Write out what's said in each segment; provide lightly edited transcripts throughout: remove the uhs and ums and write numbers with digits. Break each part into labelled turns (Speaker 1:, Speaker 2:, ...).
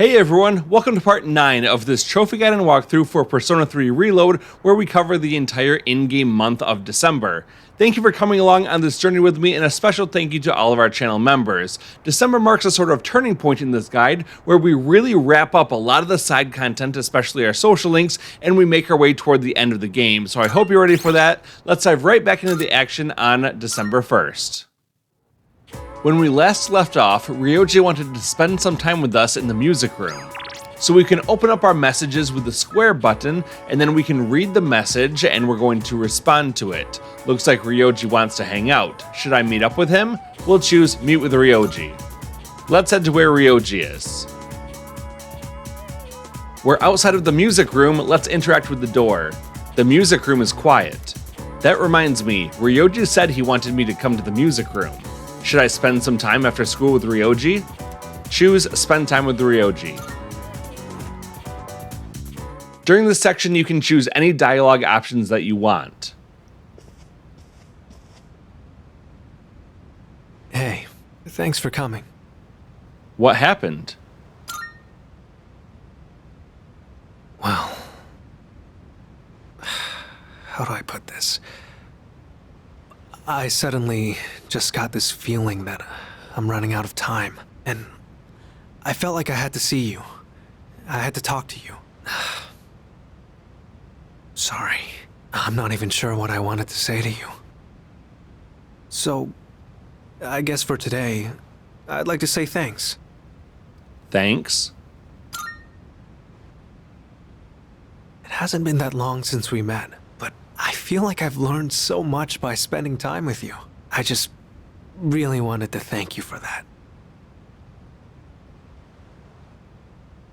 Speaker 1: Hey everyone, welcome to part 9 of this trophy guide and walkthrough for Persona 3 Reload, where we cover the entire in-game month of December. Thank you for coming along on this journey with me, and a special thank you to all of our channel members. December marks a sort of turning point in this guide, where we really wrap up a lot of the side content, especially our social links, and we make our way toward the end of the game. So I hope you're ready for that. Let's dive right back into the action on December 1st. When we last left off, Ryoji wanted to spend some time with us in the music room. So we can open up our messages with the square button, and then we can read the message and we're going to respond to it. Looks like Ryoji wants to hang out. Should I meet up with him? We'll choose meet with Ryoji. Let's head to where Ryoji is. We're outside of the music room, let's interact with the door. The music room is quiet. That reminds me, Ryoji said he wanted me to come to the music room. Should I spend some time after school with Ryoji? Choose spend time with Ryoji. During this section, you can choose any dialogue options that you want.
Speaker 2: Hey, thanks for coming.
Speaker 1: What happened?
Speaker 2: Well, how do I put this? I suddenly just got this feeling that I'm running out of time, and I felt like I had to see you. I had to talk to you. Sorry, I'm not even sure what I wanted to say to you. So, I guess for today, I'd like to say thanks.
Speaker 1: Thanks?
Speaker 2: It hasn't been that long since we met, but I feel like I've learned so much by spending time with you. I just really wanted to thank you for that.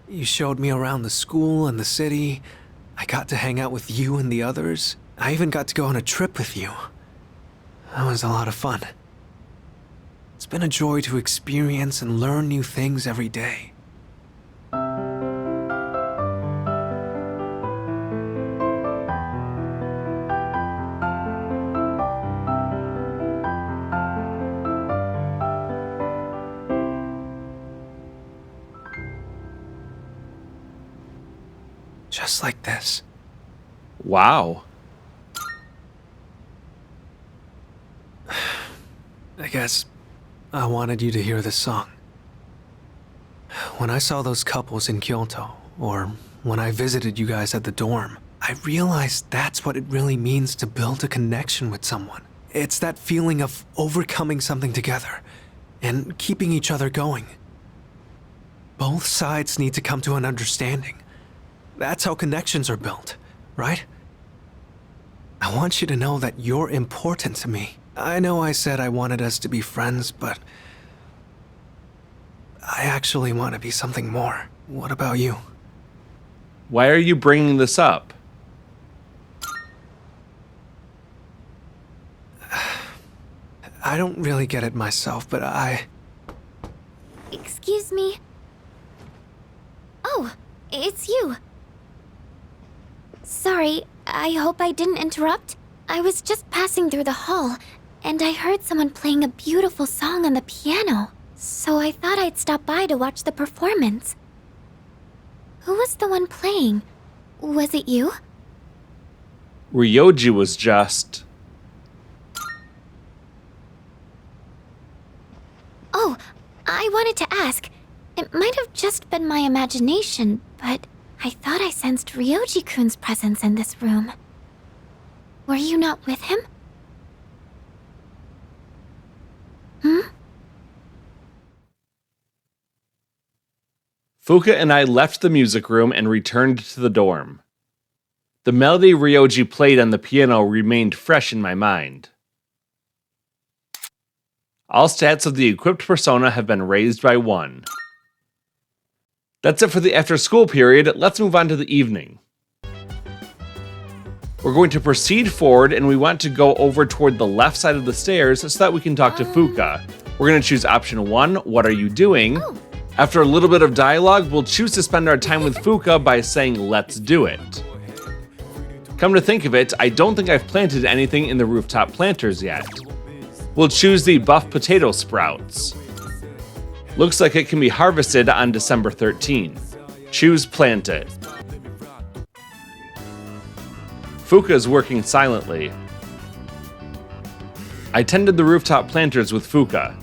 Speaker 2: You showed me around the school and the city. I got to hang out with you and the others. I even got to go on a trip with you. That was a lot of fun. It's been a joy to experience and learn new things every day. Just like this.
Speaker 1: Wow.
Speaker 2: I guess I wanted you to hear this song. When I saw those couples in Kyoto, or when I visited you guys at the dorm, I realized that's what it really means to build a connection with someone. It's that feeling of overcoming something together and keeping each other going. Both sides need to come to an understanding. That's how connections are built, right? I want you to know that you're important to me. I know I said I wanted us to be friends, but I actually want to be something more. What about you?
Speaker 1: Why are you bringing this up?
Speaker 2: I don't really get it myself, but
Speaker 3: Excuse me? Oh, it's you. Sorry, I hope I didn't interrupt. I was just passing through the hall, and I heard someone playing a beautiful song on the piano, so I thought I'd stop by to watch the performance. Who was the one playing? Was it you?
Speaker 1: Ryoji was just...
Speaker 3: Oh, I wanted to ask. It might have just been my imagination, but I thought I sensed Ryoji-kun's presence in this room. Were you not with him?
Speaker 1: Fuka and I left the music room and returned to the dorm. The melody Ryoji played on the piano remained fresh in my mind. All stats of the equipped persona have been raised by 1. That's it for the after-school period. Let's move on to the evening. We're going to proceed forward, and we want to go over toward the left side of the stairs so that we can talk to Fuka. We're going to choose option 1, what are you doing? After a little bit of dialogue, we'll choose to spend our time with Fuka by saying, let's do it. Come to think of it, I don't think I've planted anything in the rooftop planters yet. We'll choose the buff potato sprouts. Looks like it can be harvested on December 13. Choose plant it. Fuka is working silently. I tended the rooftop planters with Fuka.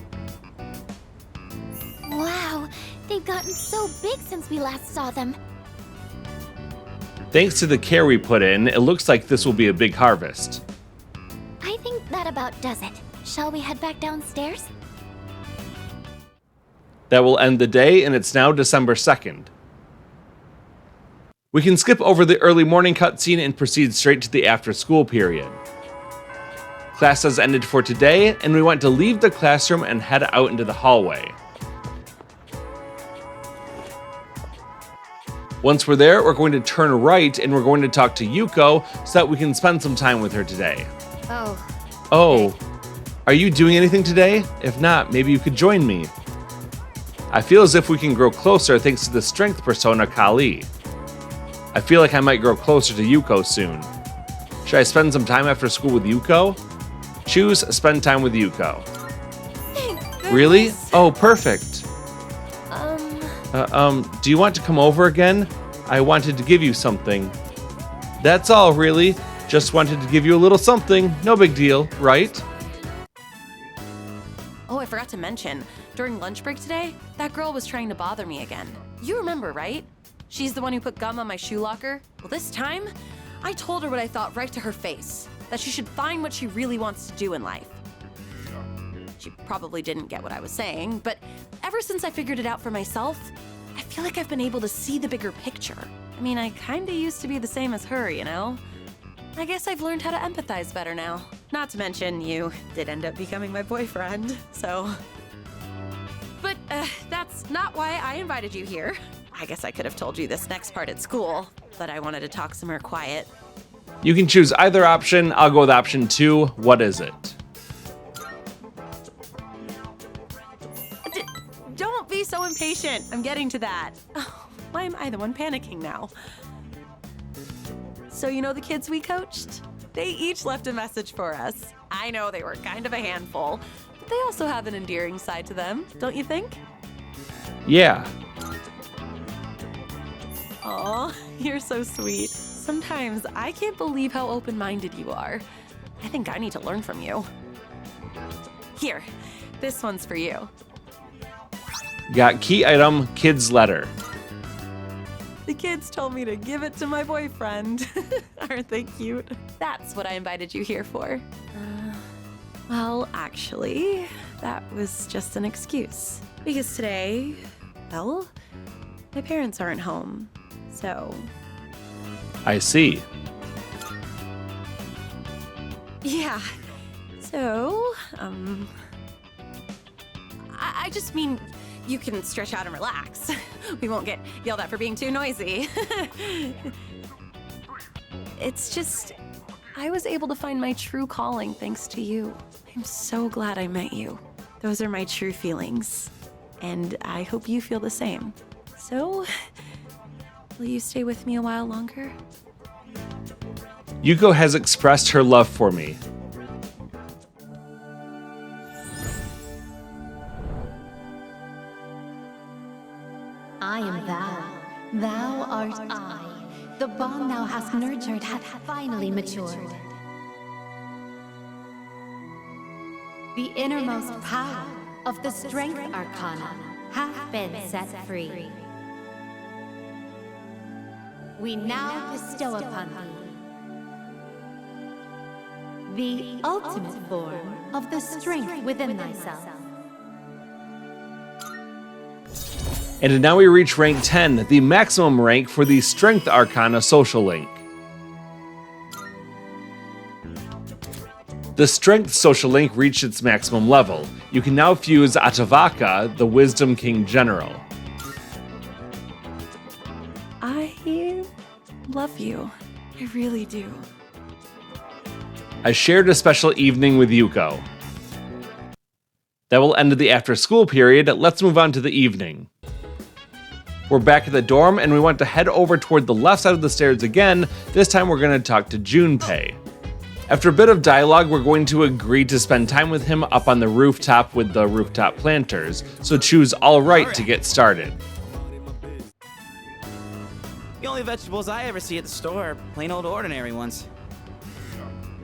Speaker 3: Wow, they've gotten so big since we last saw them.
Speaker 1: Thanks to the care we put in, it looks like this will be a big harvest.
Speaker 3: I think that about does it. Shall we head back downstairs?
Speaker 1: That will end the day, and it's now December 2nd. We can skip over the early morning cutscene and proceed straight to the after-school period. Class has ended for today, and we want to leave the classroom and head out into the hallway. Once we're there, we're going to turn right, and we're going to talk to Yuko so that we can spend some time with her today. Oh, are you doing anything today? If not, maybe you could join me. I feel as if we can grow closer thanks to the strength persona Kali. I feel like I might grow closer to Yuko soon. Should I spend some time after school with Yuko? Choose spend time with Yuko. Really? Oh, perfect. Do you want to come over again? I wanted to give you something. That's all, really. Just wanted to give you a little something. No big deal, right?
Speaker 4: Oh, I forgot to mention, during lunch break today, that girl was trying to bother me again. You remember, right? She's the one who put gum on my shoe locker. Well, this time, I told her what I thought right to her face, that she should find what she really wants to do in life. She probably didn't get what I was saying, but ever since I figured it out for myself, I feel like I've been able to see the bigger picture. I mean, I kinda used to be the same as her, you know? I guess I've learned how to empathize better now. Not to mention, you did end up becoming my boyfriend, so... But, that's not why I invited you here. I guess I could have told you this next part at school, but I wanted to talk somewhere quiet.
Speaker 1: You can choose either option. I'll go with option 2. What is it?
Speaker 4: Don't be so impatient. I'm getting to that. Oh, why am I the one panicking now? So you know the kids we coached? They each left a message for us. I know they were kind of a handful, but they also have an endearing side to them, don't you think?
Speaker 1: Yeah.
Speaker 4: Aw, you're so sweet. Sometimes I can't believe how open-minded you are. I think I need to learn from you. Here, this one's for you.
Speaker 1: Got key item, kid's letter.
Speaker 4: The kids told me to give it to my boyfriend. Aren't they cute? That's what I invited you here for. Well, actually, that was just an excuse. Because today, well, my parents aren't home, so...
Speaker 1: I see.
Speaker 4: Yeah, so, I just mean... You can stretch out and relax. We won't get yelled at for being too noisy. It's just, I was able to find my true calling thanks to you. I'm so glad I met you. Those are my true feelings. And I hope you feel the same. So, will you stay with me a while longer?
Speaker 1: Yuko has expressed her love for me.
Speaker 5: I am thou, thou art I. The bond thou hast nurtured hath finally matured. The innermost power of the strength arcana hath been set free. We now bestow upon thee the ultimate form of the strength within thyself.
Speaker 1: And now we reach rank 10, the maximum rank for the Strength Arcana social link. The Strength social link reached its maximum level. You can now fuse Atavaka, the Wisdom King General.
Speaker 4: I love you. I really do.
Speaker 1: I shared a special evening with Yuko. That will end the after-school period. Let's move on to the evening. We're back at the dorm, and we want to head over toward the left side of the stairs again. This time we're going to talk to Junpei. After a bit of dialogue, we're going to agree to spend time with him up on the rooftop with the rooftop planters, so choose all right to get started.
Speaker 6: The only vegetables I ever see at the store are plain old ordinary ones.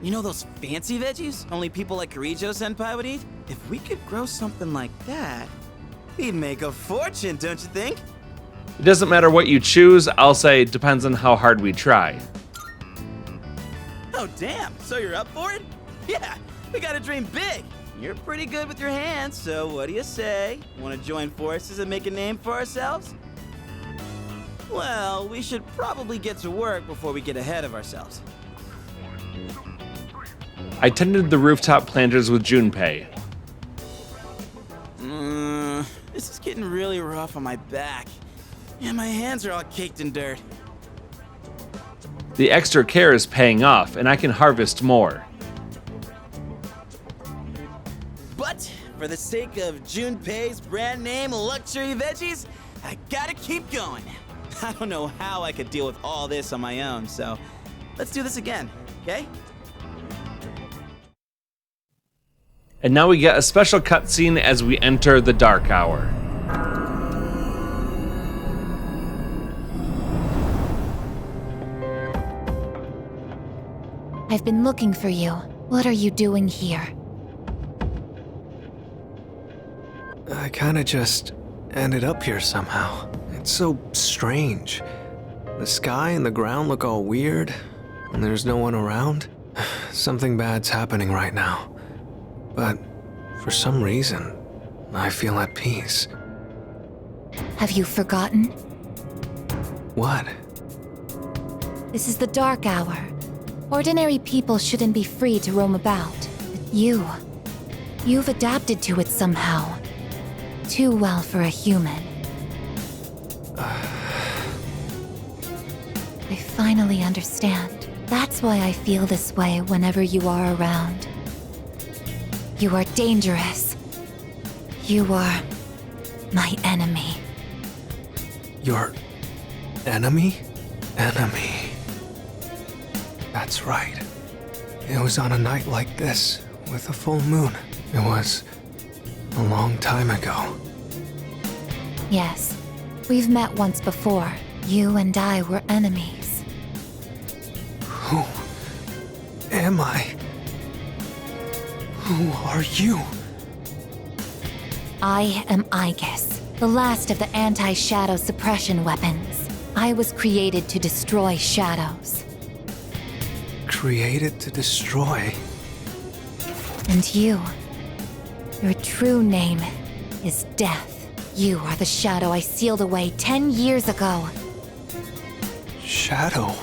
Speaker 6: You know those fancy veggies only people like Kirijo-senpai would eat? If we could grow something like that, we'd make a fortune, don't you think?
Speaker 1: It doesn't matter what you choose, I'll say depends on how hard we try.
Speaker 6: Oh, damn. So you're up for it? Yeah, we gotta dream big. You're pretty good with your hands, so what do you say? Want to join forces and make a name for ourselves? Well, we should probably get to work before we get ahead of ourselves.
Speaker 1: I tended the rooftop planters with Junpei.
Speaker 6: This is getting really rough on my back. And my hands are all caked in dirt.
Speaker 1: The extra care is paying off, and I can harvest more.
Speaker 6: But for the sake of Junpei's brand name luxury veggies, I gotta keep going. I don't know how I could deal with all this on my own, so let's do this again, okay?
Speaker 1: And now we get a special cutscene as we enter the dark hour.
Speaker 5: I've been looking for you. What are you doing here?
Speaker 2: I kinda just ended up here somehow. It's so strange. The sky and the ground look all weird, and there's no one around. Something bad's happening right now. But for some reason, I feel at peace.
Speaker 5: Have you forgotten?
Speaker 2: What?
Speaker 5: This is the dark hour. Ordinary people shouldn't be free to roam about. But you've adapted to it somehow. Too well for a human. I finally understand. That's why I feel this way whenever you are around. You are dangerous. You are my enemy.
Speaker 2: Your enemy? Enemy. That's right. It was on a night like this, with a full moon. It was a long time ago.
Speaker 5: Yes, we've met once before. You and I were enemies.
Speaker 2: Who am I? Who are you?
Speaker 5: I am Aegis, the last of the anti-shadow suppression weapons. I was created to destroy shadows.
Speaker 2: Created to destroy?
Speaker 5: And you, your true name is Death. You are the shadow I sealed away 10 years ago.
Speaker 2: Shadow?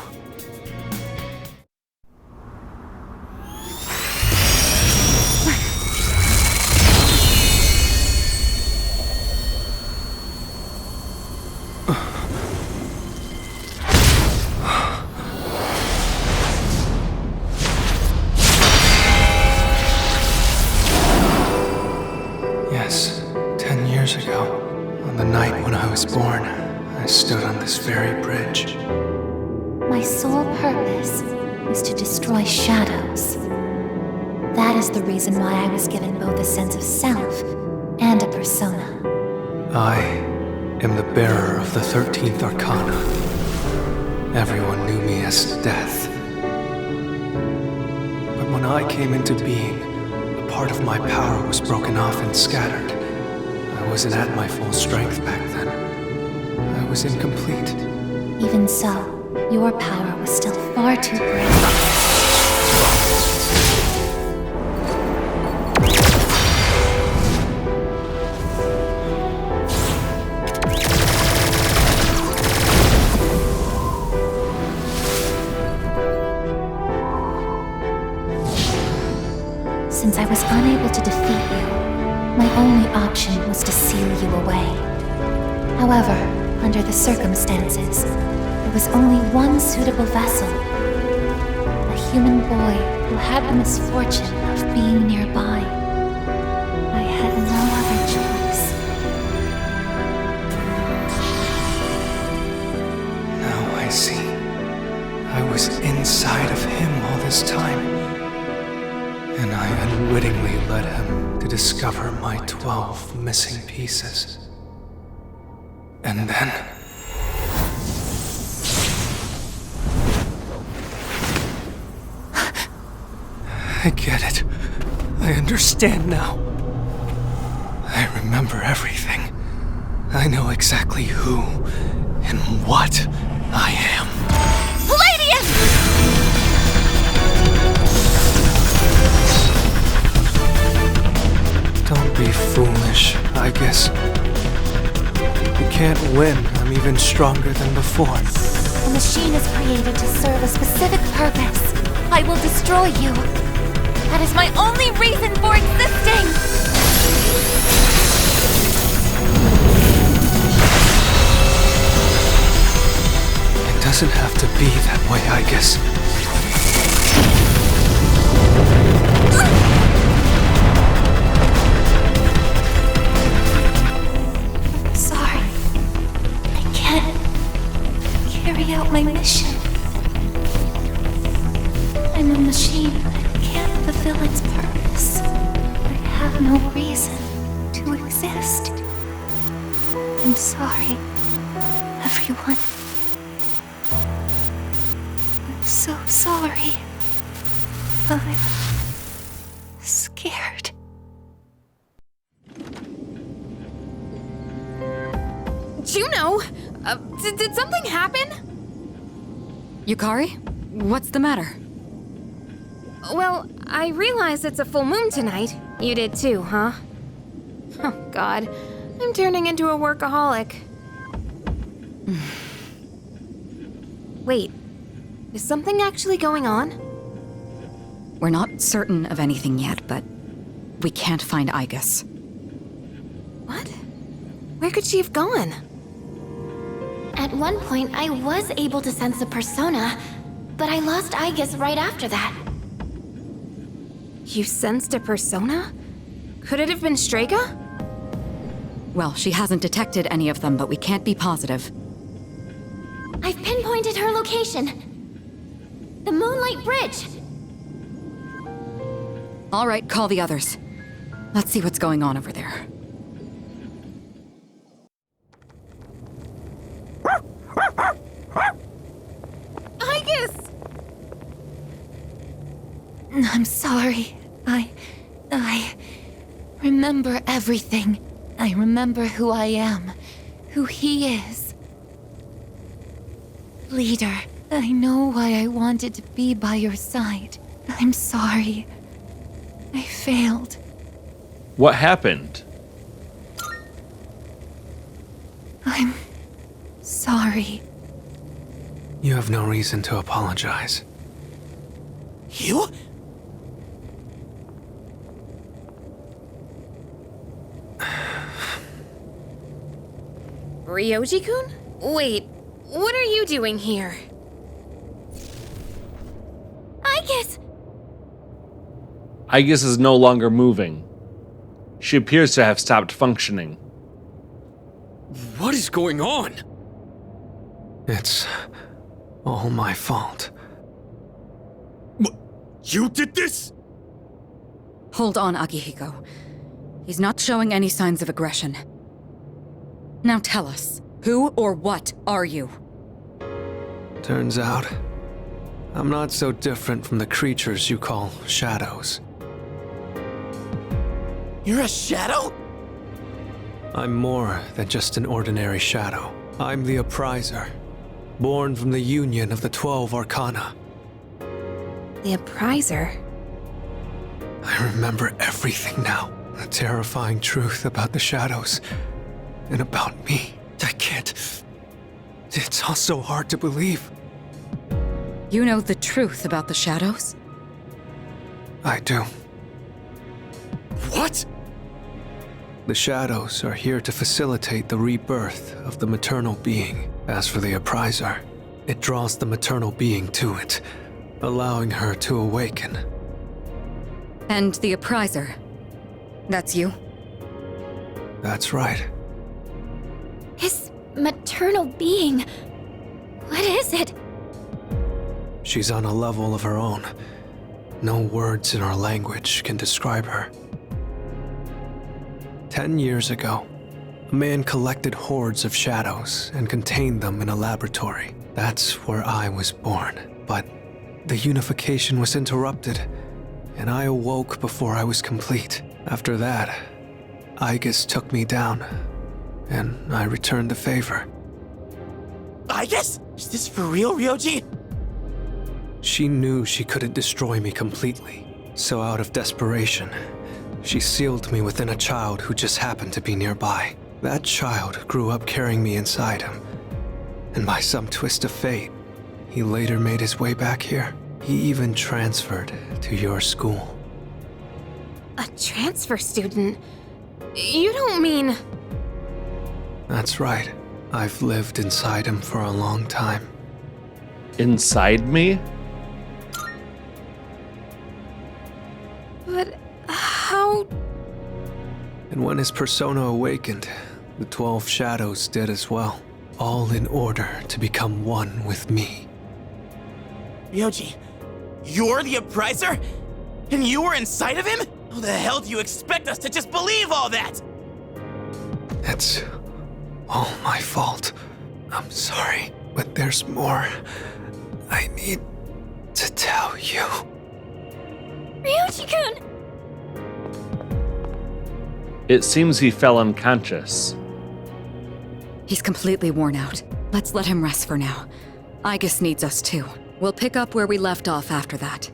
Speaker 2: Yes, 10 years ago, on the night when I was born, I stood on this very bridge.
Speaker 5: My sole purpose is to destroy shadows. That is the reason why I was given both a sense of self and a persona.
Speaker 2: I am the bearer of the 13th Arcana. Everyone knew me as Death. But when I came into being, a part of my power was broken off and scattered. I wasn't at my full strength back then. I was incomplete.
Speaker 5: Even so, your power was still far too great. Since I was unable to defeat you, my only option was to seal you away. However, under the circumstances, there was only one suitable vessel. A human boy who had the misfortune of being nearby. I had no other choice.
Speaker 2: Now I see. I was inside of him all this time. And I unwittingly led him to discover my 12 missing pieces. And then... I get it. I understand now. I remember everything. I know exactly who and what I am.
Speaker 3: Palladius!
Speaker 2: Don't be foolish, I guess. You can't win. I'm even stronger than before.
Speaker 5: The machine is created to serve a specific purpose. I will destroy you. That is my only reason for existing!
Speaker 2: It doesn't have to be that way, I guess.
Speaker 5: Sorry. I can't carry out my mission. I'm a machine that can't fulfill its purpose. I have no reason to exist. I'm sorry, everyone. I'm so sorry. I'm scared.
Speaker 7: Juno! Did something happen?
Speaker 8: Yukari? What's the matter?
Speaker 7: Well, I realize it's a full moon tonight. You did too, huh? Oh, God. I'm turning into a workaholic. Wait. Is something actually going on?
Speaker 8: We're not certain of anything yet, but we can't find Igus.
Speaker 7: What? Where could she have gone?
Speaker 3: At one point, I was able to sense a persona, but I lost Igus right after that.
Speaker 7: You sensed a persona? Could it have been Strega?
Speaker 8: Well, she hasn't detected any of them, but we can't be positive.
Speaker 3: I've pinpointed her location. The Moonlight Bridge.
Speaker 8: All right, call the others. Let's see what's going on over there.
Speaker 7: Igus!
Speaker 5: I'm sorry. I remember everything. I remember who I am, who he is. Leader, I know why I wanted to be by your side. I'm sorry. I failed.
Speaker 1: What happened?
Speaker 5: I'm sorry.
Speaker 2: You have no reason to apologize.
Speaker 6: You?
Speaker 7: Ryoji-kun? Wait, what are you doing here?
Speaker 3: Igus!
Speaker 1: Igus is no longer moving. She appears to have stopped functioning.
Speaker 9: What is going on?
Speaker 2: It's all my fault.
Speaker 9: You did this?
Speaker 8: Hold on, Akihiko. He's not showing any signs of aggression. Now tell us, who or what are you?
Speaker 2: Turns out, I'm not so different from the creatures you call shadows.
Speaker 6: You're a shadow?
Speaker 2: I'm more than just an ordinary shadow. I'm the Appriser, born from the union of the 12 Arcana.
Speaker 7: The Appriser?
Speaker 2: I remember everything now. The terrifying truth about the shadows. And about me. I can't... It's all so hard to believe.
Speaker 8: You know the truth about the shadows?
Speaker 2: I do.
Speaker 9: What?
Speaker 2: The shadows are here to facilitate the rebirth of the maternal being. As for the Appriser, it draws the maternal being to it, allowing her to awaken.
Speaker 8: And the Appriser? That's you?
Speaker 2: That's right.
Speaker 3: His maternal being. What is it?
Speaker 2: She's on a level of her own. No words in our language can describe her. 10 years ago, a man collected hordes of shadows and contained them in a laboratory. That's where I was born. But the unification was interrupted, and I awoke before I was complete. After that, Aegis took me down, and I returned the favor.
Speaker 6: I guess? Is this for real, Ryoji?
Speaker 2: She knew she couldn't destroy me completely, so out of desperation, she sealed me within a child who just happened to be nearby. That child grew up carrying me inside him, and by some twist of fate, he later made his way back here. He even transferred to your school.
Speaker 7: A transfer student? You don't mean...
Speaker 2: That's right. I've lived inside him for a long time.
Speaker 1: Inside me?
Speaker 7: But how...
Speaker 2: And when his persona awakened, the 12 shadows did as well. All in order to become one with me.
Speaker 6: Ryoji, you're the Appriser? And you were inside of him? How the hell do you expect us to just believe all that?
Speaker 2: It's all my fault. I'm sorry, but there's more I need to tell you.
Speaker 3: Ryoji-kun!
Speaker 1: It seems he fell unconscious.
Speaker 8: He's completely worn out. Let's let him rest for now. Aegis needs us too. We'll pick up where we left off after that.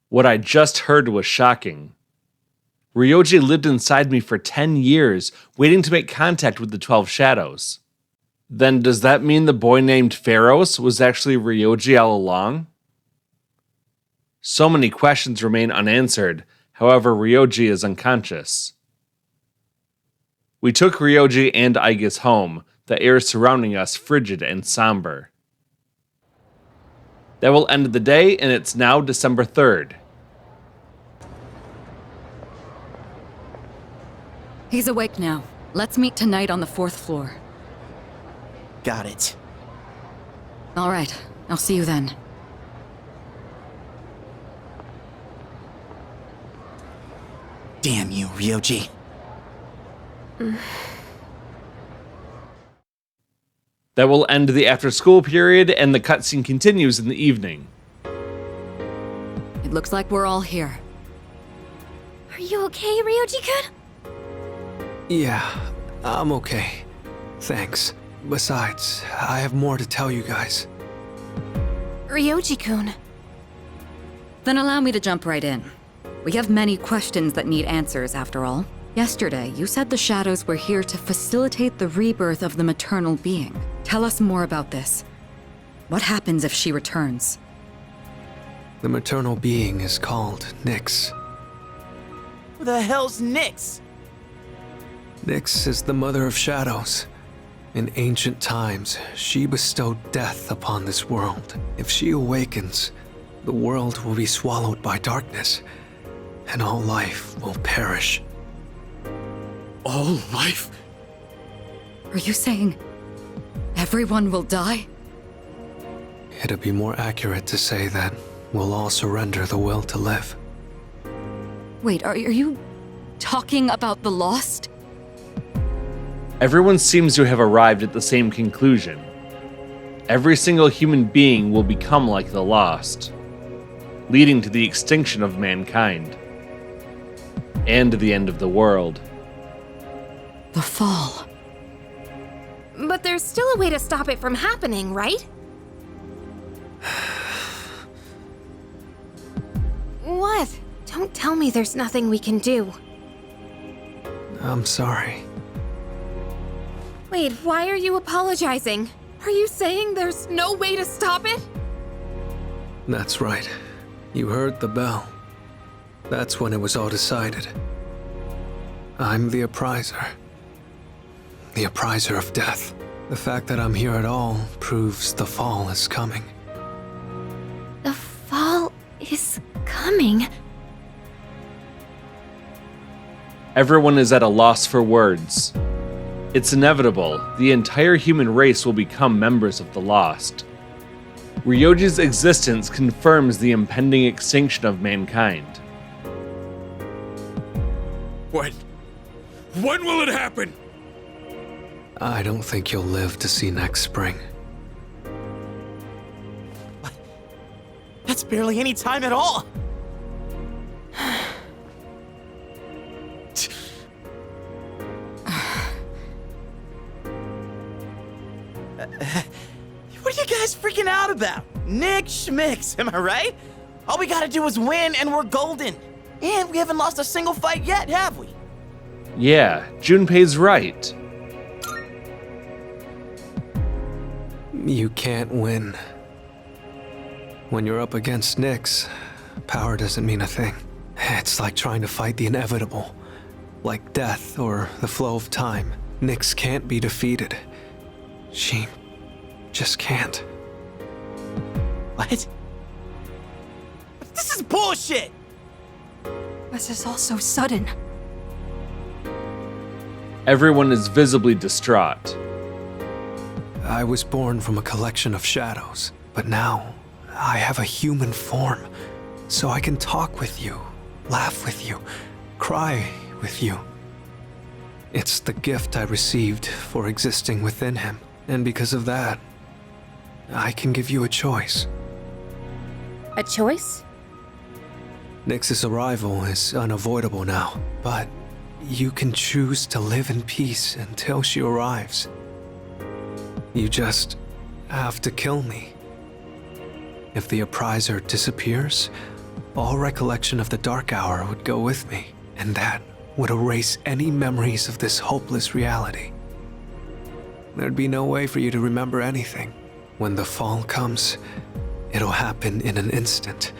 Speaker 1: What I just heard was shocking. Ryoji lived inside me for 10 years, waiting to make contact with the 12 shadows. Then does that mean the boy named Pharos was actually Ryoji all along? So many questions remain unanswered, however Ryoji is unconscious. We took Ryoji and Aegis home, the air surrounding us frigid and somber. That will end the day, and it's now December 3rd.
Speaker 8: He's awake now. Let's meet tonight on the 4th floor.
Speaker 6: Got it.
Speaker 8: All right, I'll see you then.
Speaker 6: Damn you, Ryoji.
Speaker 1: That will end the after-school period, and the cutscene continues in the evening.
Speaker 8: It looks like we're all here.
Speaker 3: Are you okay, Ryoji-kun?
Speaker 2: Yeah, I'm okay. Thanks. Besides, I have more to tell you guys.
Speaker 7: Ryoji-kun.
Speaker 8: Then allow me to jump right in. We have many questions that need answers, after all. Yesterday, you said the shadows were here to facilitate the rebirth of the maternal being. Tell us more about this. What happens if she returns?
Speaker 2: The maternal being is called Nyx.
Speaker 6: Who the hell's Nyx?
Speaker 2: Nyx is the mother of shadows. In ancient times, she bestowed death upon this world. If she awakens, the world will be swallowed by darkness, and all life will perish.
Speaker 9: All life?
Speaker 8: Are you saying everyone will die?
Speaker 2: It'd be more accurate to say that we'll all surrender the will to live.
Speaker 8: Wait, are you talking about the lost?
Speaker 1: Everyone seems to have arrived at the same conclusion. Every single human being will become like the lost, leading to the extinction of mankind, and the end of the world.
Speaker 8: The fall.
Speaker 7: But there's still a way to stop it from happening, right? What? Don't tell me there's nothing we can do.
Speaker 2: I'm sorry.
Speaker 7: Wait, why are you apologizing? Are you saying there's no way to stop it?
Speaker 2: That's right. You heard the bell. That's when it was all decided. I'm the Appriser. The Appriser of Death. The fact that I'm here at all proves the fall is coming.
Speaker 3: The fall is coming.
Speaker 1: Everyone is at a loss for words. It's inevitable. The entire human race will become members of the lost. Ryoji's existence confirms the impending extinction of mankind.
Speaker 9: When? When will it happen?
Speaker 2: I don't think you'll live to see next spring.
Speaker 6: That's barely any time at all. What are you guys freaking out about? Nick Schmicks, am I right? All we gotta do is win and we're golden. And we haven't lost a single fight yet, have we?
Speaker 1: Yeah, Junpei's right.
Speaker 2: You can't win. When you're up against Nyx, power doesn't mean a thing. It's like trying to fight the inevitable. Like death or the flow of time. Nyx can't be defeated. She just can't.
Speaker 6: What? This is bullshit!
Speaker 7: This is all so sudden.
Speaker 1: Everyone is visibly distraught.
Speaker 2: I was born from a collection of shadows, but now I have a human form, so I can talk with you, laugh with you, cry with you. It's the gift I received for existing within him, and because of that, I can give you a choice.
Speaker 7: A choice?
Speaker 2: Nyx's arrival is unavoidable now, but you can choose to live in peace until she arrives. You just have to kill me. If the appriser disappears, all recollection of the Dark Hour would go with me, and that would erase any memories of this hopeless reality. There'd be no way for you to remember anything. When the fall comes, it'll happen in an instant.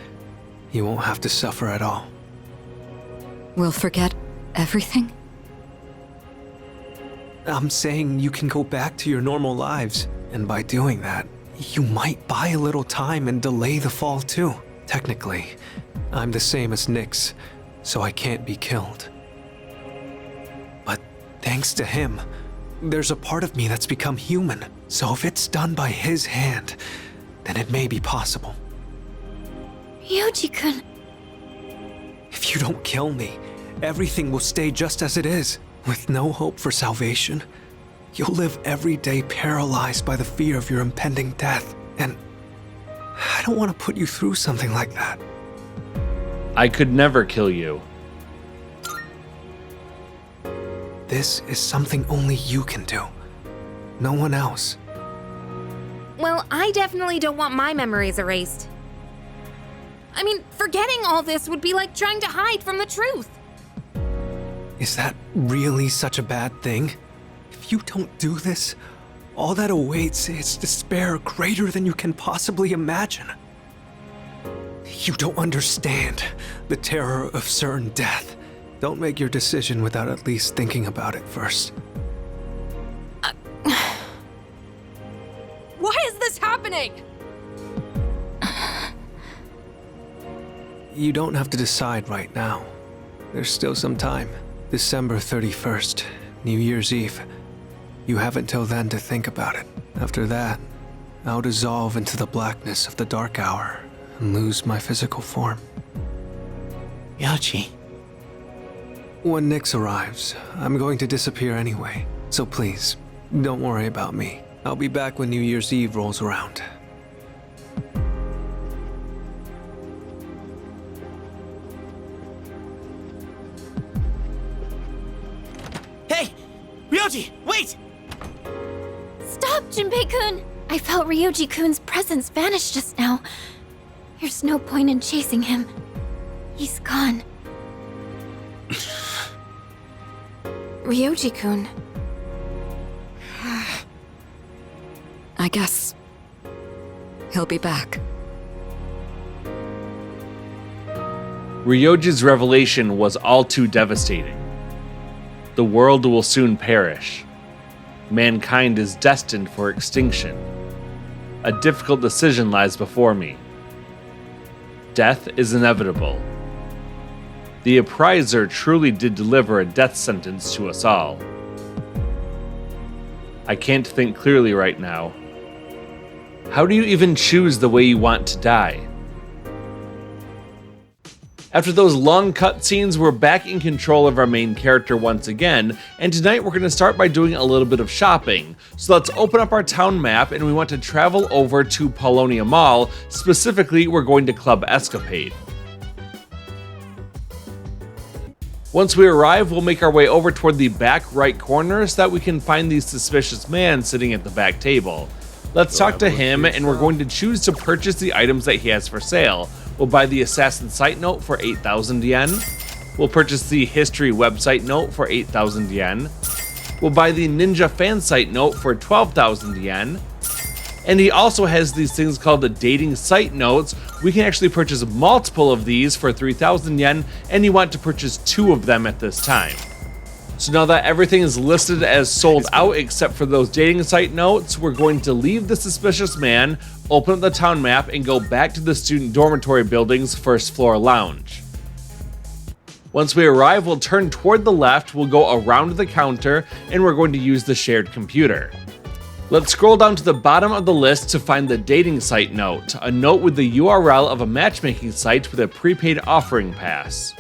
Speaker 2: You won't have to suffer at all.
Speaker 8: We'll forget everything?
Speaker 2: I'm saying you can go back to your normal lives, and by doing that, you might buy a little time and delay the fall too. Technically, I'm the same as Nyx, so I can't be killed. But thanks to him, there's a part of me that's become human, so if it's done by his hand, then it may be possible.
Speaker 3: Ryoji-kun.
Speaker 2: If you don't kill me, everything will stay just as it is. With no hope for salvation, you'll live every day paralyzed by the fear of your impending death. And I don't want to put you through something like that.
Speaker 1: I could never kill you.
Speaker 2: This is something only you can do. No one else.
Speaker 7: Well, I definitely don't want my memories erased. I mean, forgetting all this would be like trying to hide from the truth.
Speaker 2: Is that really such a bad thing? If you don't do this, all that awaits is despair greater than you can possibly imagine. You don't understand the terror of certain death. Don't make your decision without at least thinking about it first.
Speaker 7: Why is this happening?
Speaker 2: You don't have to decide right now. There's still some time. December 31st, New Year's Eve. You have until then to think about it. After that, I'll dissolve into the blackness of the Dark Hour and lose my physical form.
Speaker 6: Yoshi.
Speaker 2: When Nyx arrives, I'm going to disappear anyway. So please, don't worry about me. I'll be back when New Year's Eve rolls around.
Speaker 6: Hey! Ryoji, wait!
Speaker 3: Stop, Junpei-kun! I felt Ryoji-kun's presence vanish just now. There's no point in chasing him. He's gone.
Speaker 7: Ryoji-kun.
Speaker 8: I guess he'll be back.
Speaker 1: Ryoji's revelation was all too devastating. The world will soon perish. Mankind is destined for extinction. A difficult decision lies before me. Death is inevitable. The appriser truly did deliver a death sentence to us all. I can't think clearly right now. How do you even choose the way you want to die? After those long cutscenes, we're back in control of our main character once again, and tonight we're going to start by doing a little bit of shopping. So let's open up our town map, and we want to travel over to Polonia Mall. Specifically, we're going to Club Escapade. Once we arrive, we'll make our way over toward the back right corner so that we can find the suspicious man sitting at the back table. Let's talk to him, and we're going to choose to purchase the items that he has for sale. We'll buy the Assassin Site Note for 8,000 yen. We'll purchase the History Website Note for 8,000 yen. We'll buy the Ninja Fan Site Note for 12,000 yen. And he also has these things called the Dating Site Notes. We can actually purchase multiple of these for 3,000 yen, and you want to purchase 2 of them at this time. So now that everything is listed as sold out except for those dating site notes, we're going to leave the suspicious man, open up the town map, and go back to the student dormitory building's first floor lounge. Once we arrive, we'll turn toward the left, we'll go around the counter, and we're going to use the shared computer. Let's scroll down to the bottom of the list to find the dating site note, a note with the URL of a matchmaking site with a prepaid offering pass.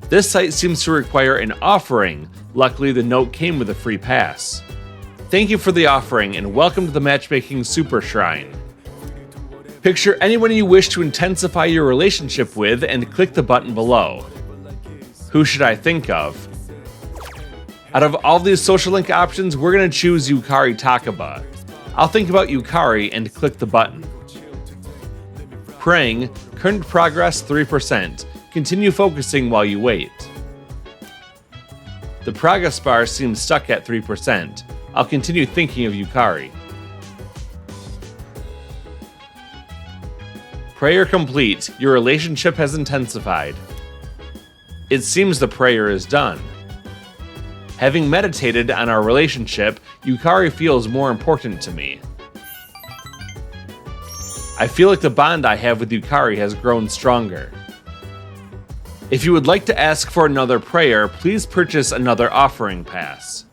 Speaker 1: This site seems to require an offering. Luckily, the note came with a free pass. Thank you for the offering, and welcome to the Matchmaking Super Shrine. Picture anyone you wish to intensify your relationship with and click the button below. Who should I think of? Out of all these social link options, we're going to choose Yukari Takaba. I'll think about Yukari and click the button. Praying, current progress 3%. Continue focusing while you wait. The progress bar seems stuck at 3%. I'll continue thinking of Yukari. Prayer complete. Your relationship has intensified. It seems the prayer is done. Having meditated on our relationship, Yukari feels more important to me. I feel like the bond I have with Yukari has grown stronger. If you would like to ask for another prayer, please purchase another offering pass.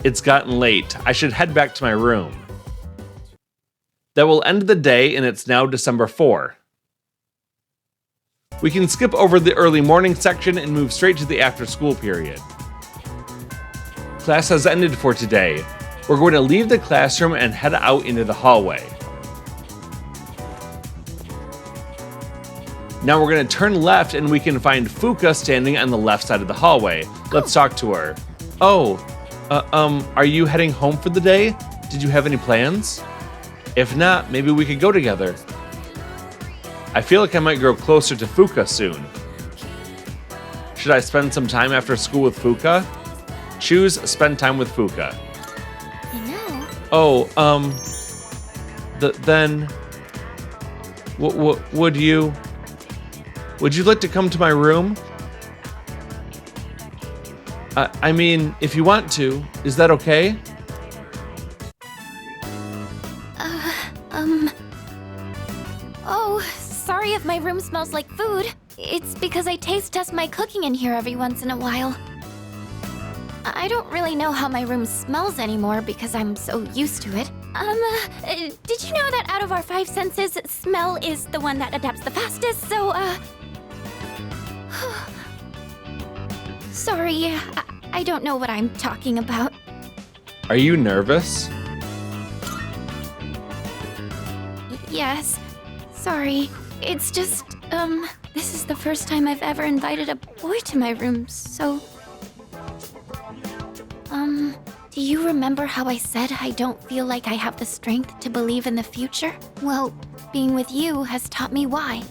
Speaker 1: It's gotten late. I should head back to my room. That will end the day, and it's now December 4. We can skip over the early morning section and move straight to the after-school period. Class has ended for today. We're going to leave the classroom and head out into the hallway. Now we're going to turn left and we can find Fuka standing on the left side of the hallway. Let's talk to her. Are you heading home for the day? Did you have any plans? If not, maybe we could go together. I feel like I might grow closer to Fuka soon. Should I spend some time after school with Fuka? Choose spend time with Fuka.
Speaker 3: No.
Speaker 1: Then... Would you like to come to my room? I mean, if you want to, is that okay?
Speaker 3: Oh, sorry if my room smells like food. It's because I taste test my cooking in here every once in a while. I don't really know how my room smells anymore because I'm so used to it. Did you know that out of our 5 senses, smell is the one that adapts the fastest, so, Sorry, I don't know what I'm talking about.
Speaker 1: Are you nervous?
Speaker 3: Yes. Sorry. It's just, this is the first time I've ever invited a boy to my room, so... Do you remember how I said I don't feel like I have the strength to believe in the future? Well, being with you has taught me why.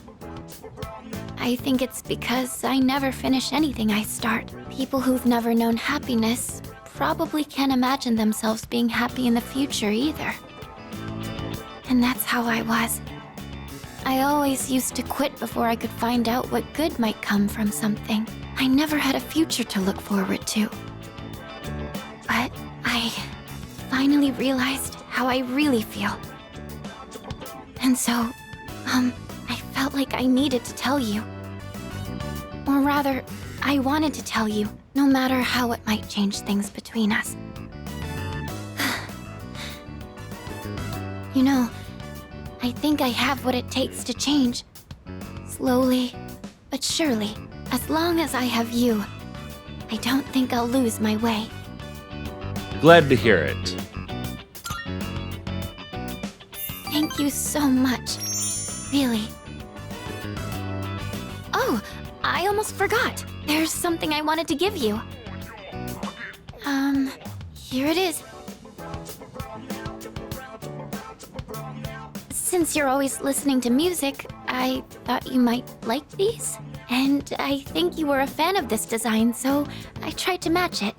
Speaker 3: I think it's because I never finish anything I start. People who've never known happiness probably can't imagine themselves being happy in the future either. And that's how I was. I always used to quit before I could find out what good might come from something. I never had a future to look forward to. But I finally realized how I really feel. And so, I felt like I needed to tell you. Or rather, I wanted to tell you, no matter how it might change things between us. You know, I think I have what it takes to change. Slowly, but surely, as long as I have you, I don't think I'll lose my way.
Speaker 1: Glad to hear it.
Speaker 3: Thank you so much. Really. Oh, I almost forgot. There's something I wanted to give you. Here it is. Since you're always listening to music, I thought you might like these. And I think you were a fan of this design, so I tried to match it.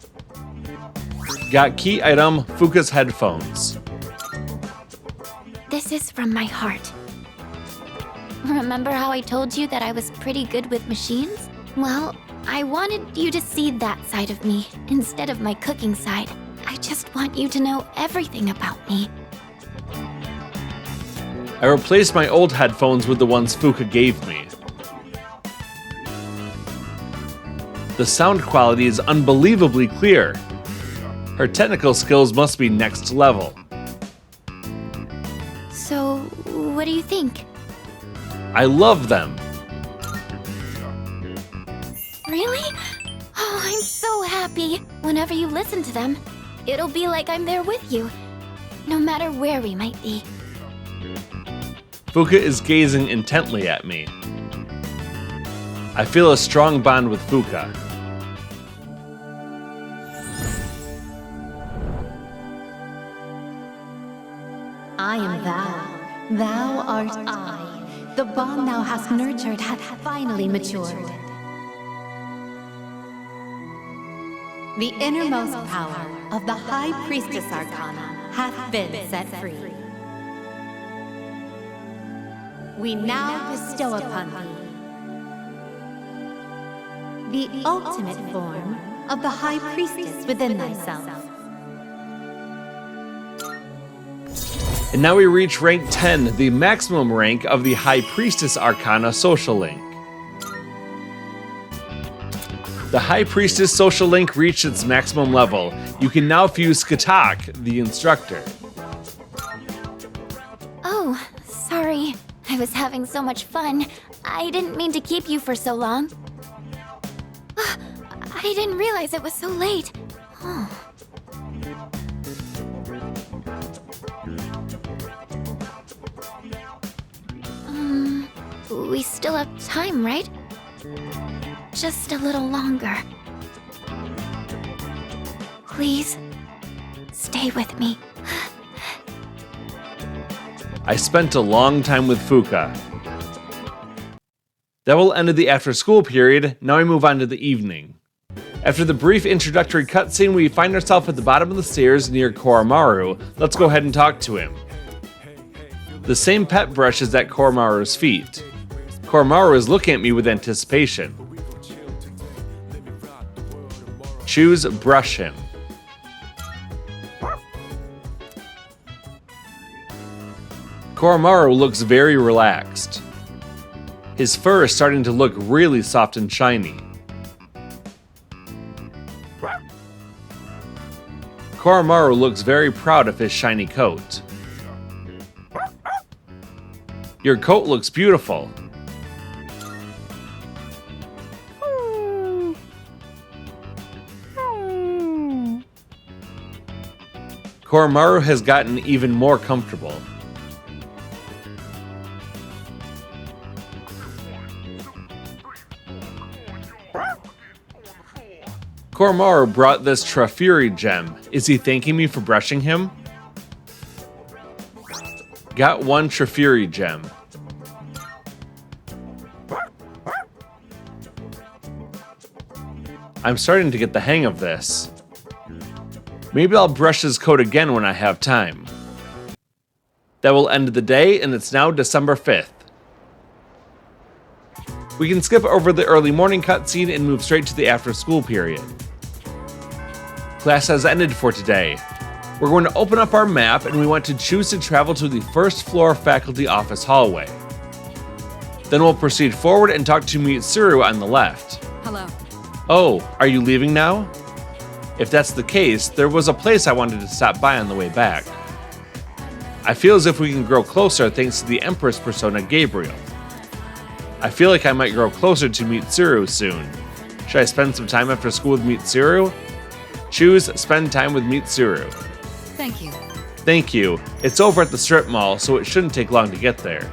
Speaker 1: Got key item, Fuka's headphones.
Speaker 3: This is from my heart. Remember how I told you that I was pretty good with machines? Well, I wanted you to see that side of me instead of my cooking side. I just want you to know everything about me.
Speaker 1: I replaced my old headphones with the ones Fuka gave me. The sound quality is unbelievably clear. Her technical skills must be next level.
Speaker 3: So, what do you think?
Speaker 1: I love them.
Speaker 3: Really? Oh, I'm so happy. Whenever you listen to them, it'll be like I'm there with you, no matter where we might be.
Speaker 1: Fuka is gazing intently at me. I feel a strong bond with Fuka.
Speaker 5: I am thou, thou art I. The bond thou hast nurtured hath finally matured. The innermost power of the High Priestess Arcana hath been set free. We now bestow upon thee the ultimate form of the High Priestess within thyself.
Speaker 1: And now we reach rank 10, the maximum rank of the High Priestess Arcana social link. The High Priestess social link reached its maximum level. You can now fuse Skatak, the instructor.
Speaker 3: Oh, sorry. I was having so much fun. I didn't mean to keep you for so long. I didn't realize it was so late. Oh. We still have time, right? Just a little longer. Please, stay with me.
Speaker 1: I spent a long time with Fuka. That will end the after-school period. Now we move on to the evening. After the brief introductory cutscene, we find ourselves at the bottom of the stairs near Koromaru. Let's go ahead and talk to him. The same pet brush is at Koromaru's feet. Koromaru is looking at me with anticipation. Choose brush him. Koromaru looks very relaxed. His fur is starting to look really soft and shiny. Koromaru looks very proud of his shiny coat. Your coat looks beautiful. Koromaru has gotten even more comfortable. Koromaru brought this Trafuri gem. Is he thanking me for brushing him? Got one Trafuri gem. I'm starting to get the hang of this. Maybe I'll brush his coat again when I have time. That will end the day, and it's now December 5th. We can skip over the early morning cutscene and move straight to the after-school period. Class has ended for today. We're going to open up our map, and we want to choose to travel to the first floor faculty office hallway. Then we'll proceed forward and talk to Mitsuru on the left.
Speaker 8: Hello.
Speaker 1: Oh, are you leaving now? If that's the case, there was a place I wanted to stop by on the way back. I feel as if we can grow closer thanks to the Empress persona Gabriel. I feel like I might grow closer to Mitsuru soon. Should I spend some time after school with Mitsuru? Choose spend time with Mitsuru.
Speaker 8: Thank you.
Speaker 1: Thank you. It's over at the strip mall, so it shouldn't take long to get there.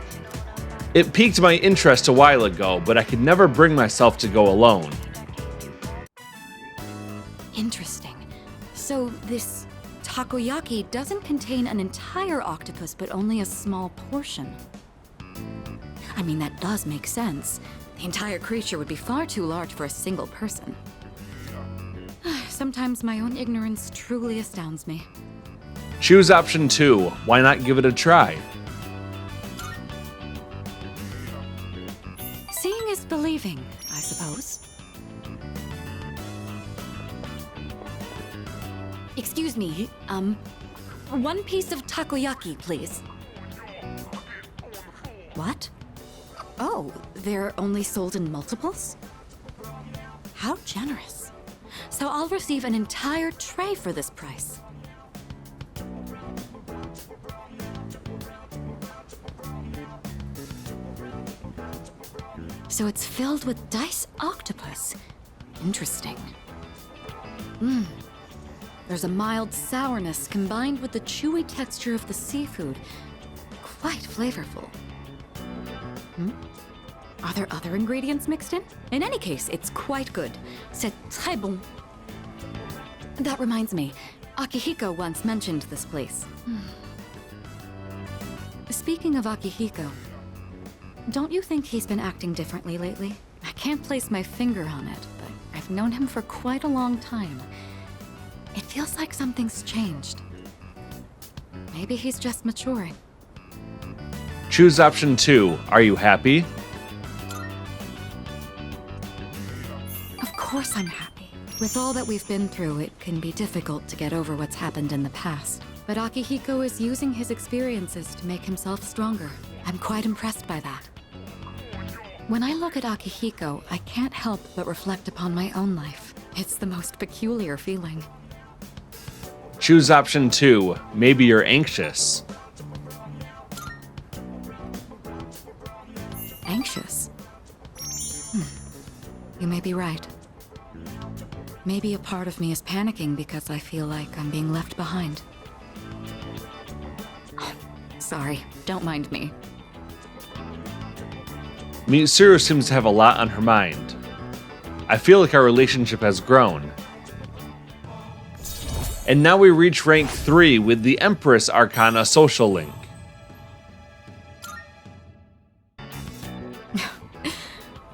Speaker 1: It piqued my interest a while ago, but I could never bring myself to go alone.
Speaker 8: Interesting. So this takoyaki doesn't contain an entire octopus, but only a small portion. I mean, that does make sense. The entire creature would be far too large for a single person. Sometimes my own ignorance truly astounds me.
Speaker 1: Choose option 2. Why not give it a try?
Speaker 8: Seeing is believing, I suppose. Excuse me, one piece of takoyaki, please. What? Oh, they're only sold in multiples? How generous. So I'll receive an entire tray for this price. So it's filled with diced octopus. Interesting. There's a mild sourness combined with the chewy texture of the seafood. Quite flavorful. Are there other ingredients mixed in? In any case, it's quite good. C'est très bon. That reminds me, Akihiko once mentioned this place. Speaking of Akihiko, don't you think he's been acting differently lately? I can't place my finger on it, but I've known him for quite a long time. It feels like something's changed. Maybe he's just maturing.
Speaker 1: Choose option 2. Are you happy?
Speaker 8: Of course I'm happy. With all that we've been through, it can be difficult to get over what's happened in the past. But Akihiko is using his experiences to make himself stronger. I'm quite impressed by that. When I look at Akihiko, I can't help but reflect upon my own life. It's the most peculiar feeling.
Speaker 1: Choose option 2. Maybe you're anxious.
Speaker 8: Anxious? You may be right. Maybe a part of me is panicking because I feel like I'm being left behind. Sorry, don't mind me.
Speaker 1: Mitsuru seems to have a lot on her mind. I feel like our relationship has grown. And now we reach rank 3 with the Empress Arcana social link.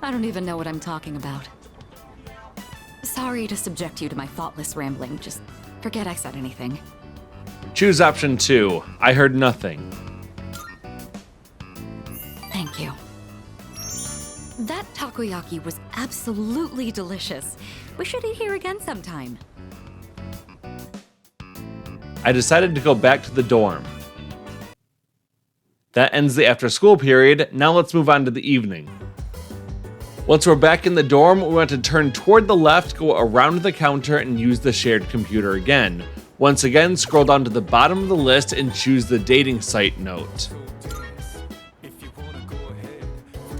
Speaker 8: I don't even know what I'm talking about. Sorry to subject you to my thoughtless rambling, just forget I said anything.
Speaker 1: Choose option 2. I heard nothing.
Speaker 8: Thank you. That takoyaki was absolutely delicious. We should eat here again sometime.
Speaker 1: I decided to go back to the dorm. That ends the after-school period. Now let's move on to the evening. Once we're back in the dorm, we want to turn toward the left, go around the counter, and use the shared computer again. Once again, scroll down to the bottom of the list and choose the dating site note.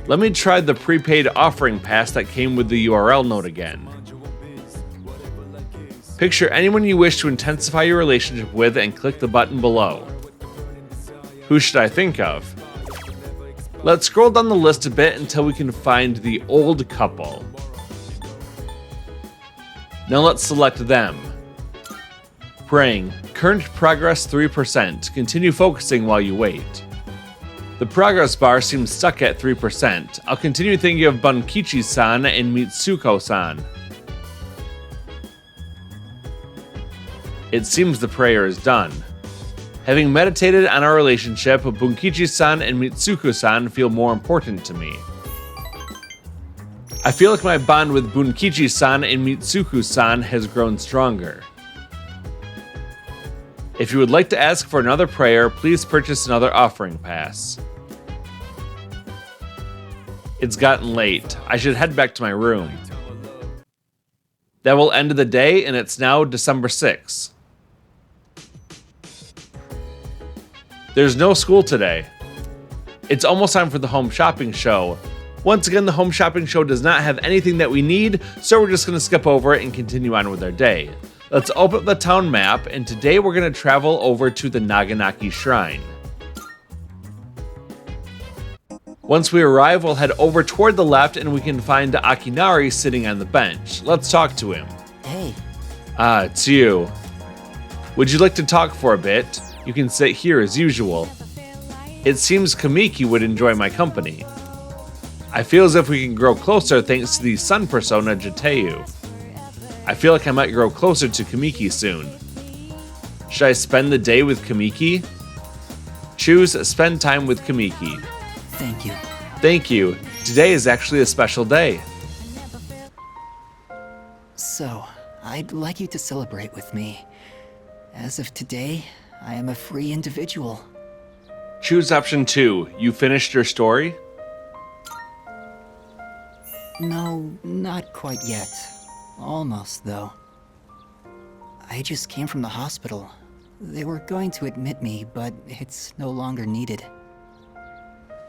Speaker 1: Let me try the prepaid offering pass that came with the URL note again. Picture anyone you wish to intensify your relationship with and click the button below. Who should I think of? Let's scroll down the list a bit until we can find the old couple. Now let's select them. Praying, current progress 3%. Continue focusing while you wait. The progress bar seems stuck at 3%. I'll continue thinking of Bunkichi-san and Mitsuko-san. It seems the prayer is done. Having meditated on our relationship, Bunkichi-san and Mitsuko-san feel more important to me. I feel like my bond with Bunkichi-san and Mitsuko-san has grown stronger. If you would like to ask for another prayer, please purchase another offering pass. It's gotten late. I should head back to my room. That will end the day, and it's now December 6th. There's no school today. It's almost time for the home shopping show. Once again, the home shopping show does not have anything that we need, so we're just going to skip over it and continue on with our day. Let's open up the town map, and today we're going to travel over to the Naganaki Shrine. Once we arrive, we'll head over toward the left and we can find Akinari sitting on the bench. Let's talk to him.
Speaker 6: Hey.
Speaker 1: Ah, it's you. Would you like to talk for a bit? You can sit here as usual. It seems Kamiki would enjoy my company. I feel as if we can grow closer thanks to the sun persona Jateu. I feel like I might grow closer to Kamiki soon. Should I spend the day with Kamiki? Choose spend time with Kamiki.
Speaker 6: Thank you.
Speaker 1: Thank you. Today is actually a special day.
Speaker 10: So, I'd like you to celebrate with me. As of today, I am a free individual.
Speaker 1: Choose option 2. You finished your story?
Speaker 10: No, not quite yet. Almost, though. I just came from the hospital. They were going to admit me, but it's no longer needed.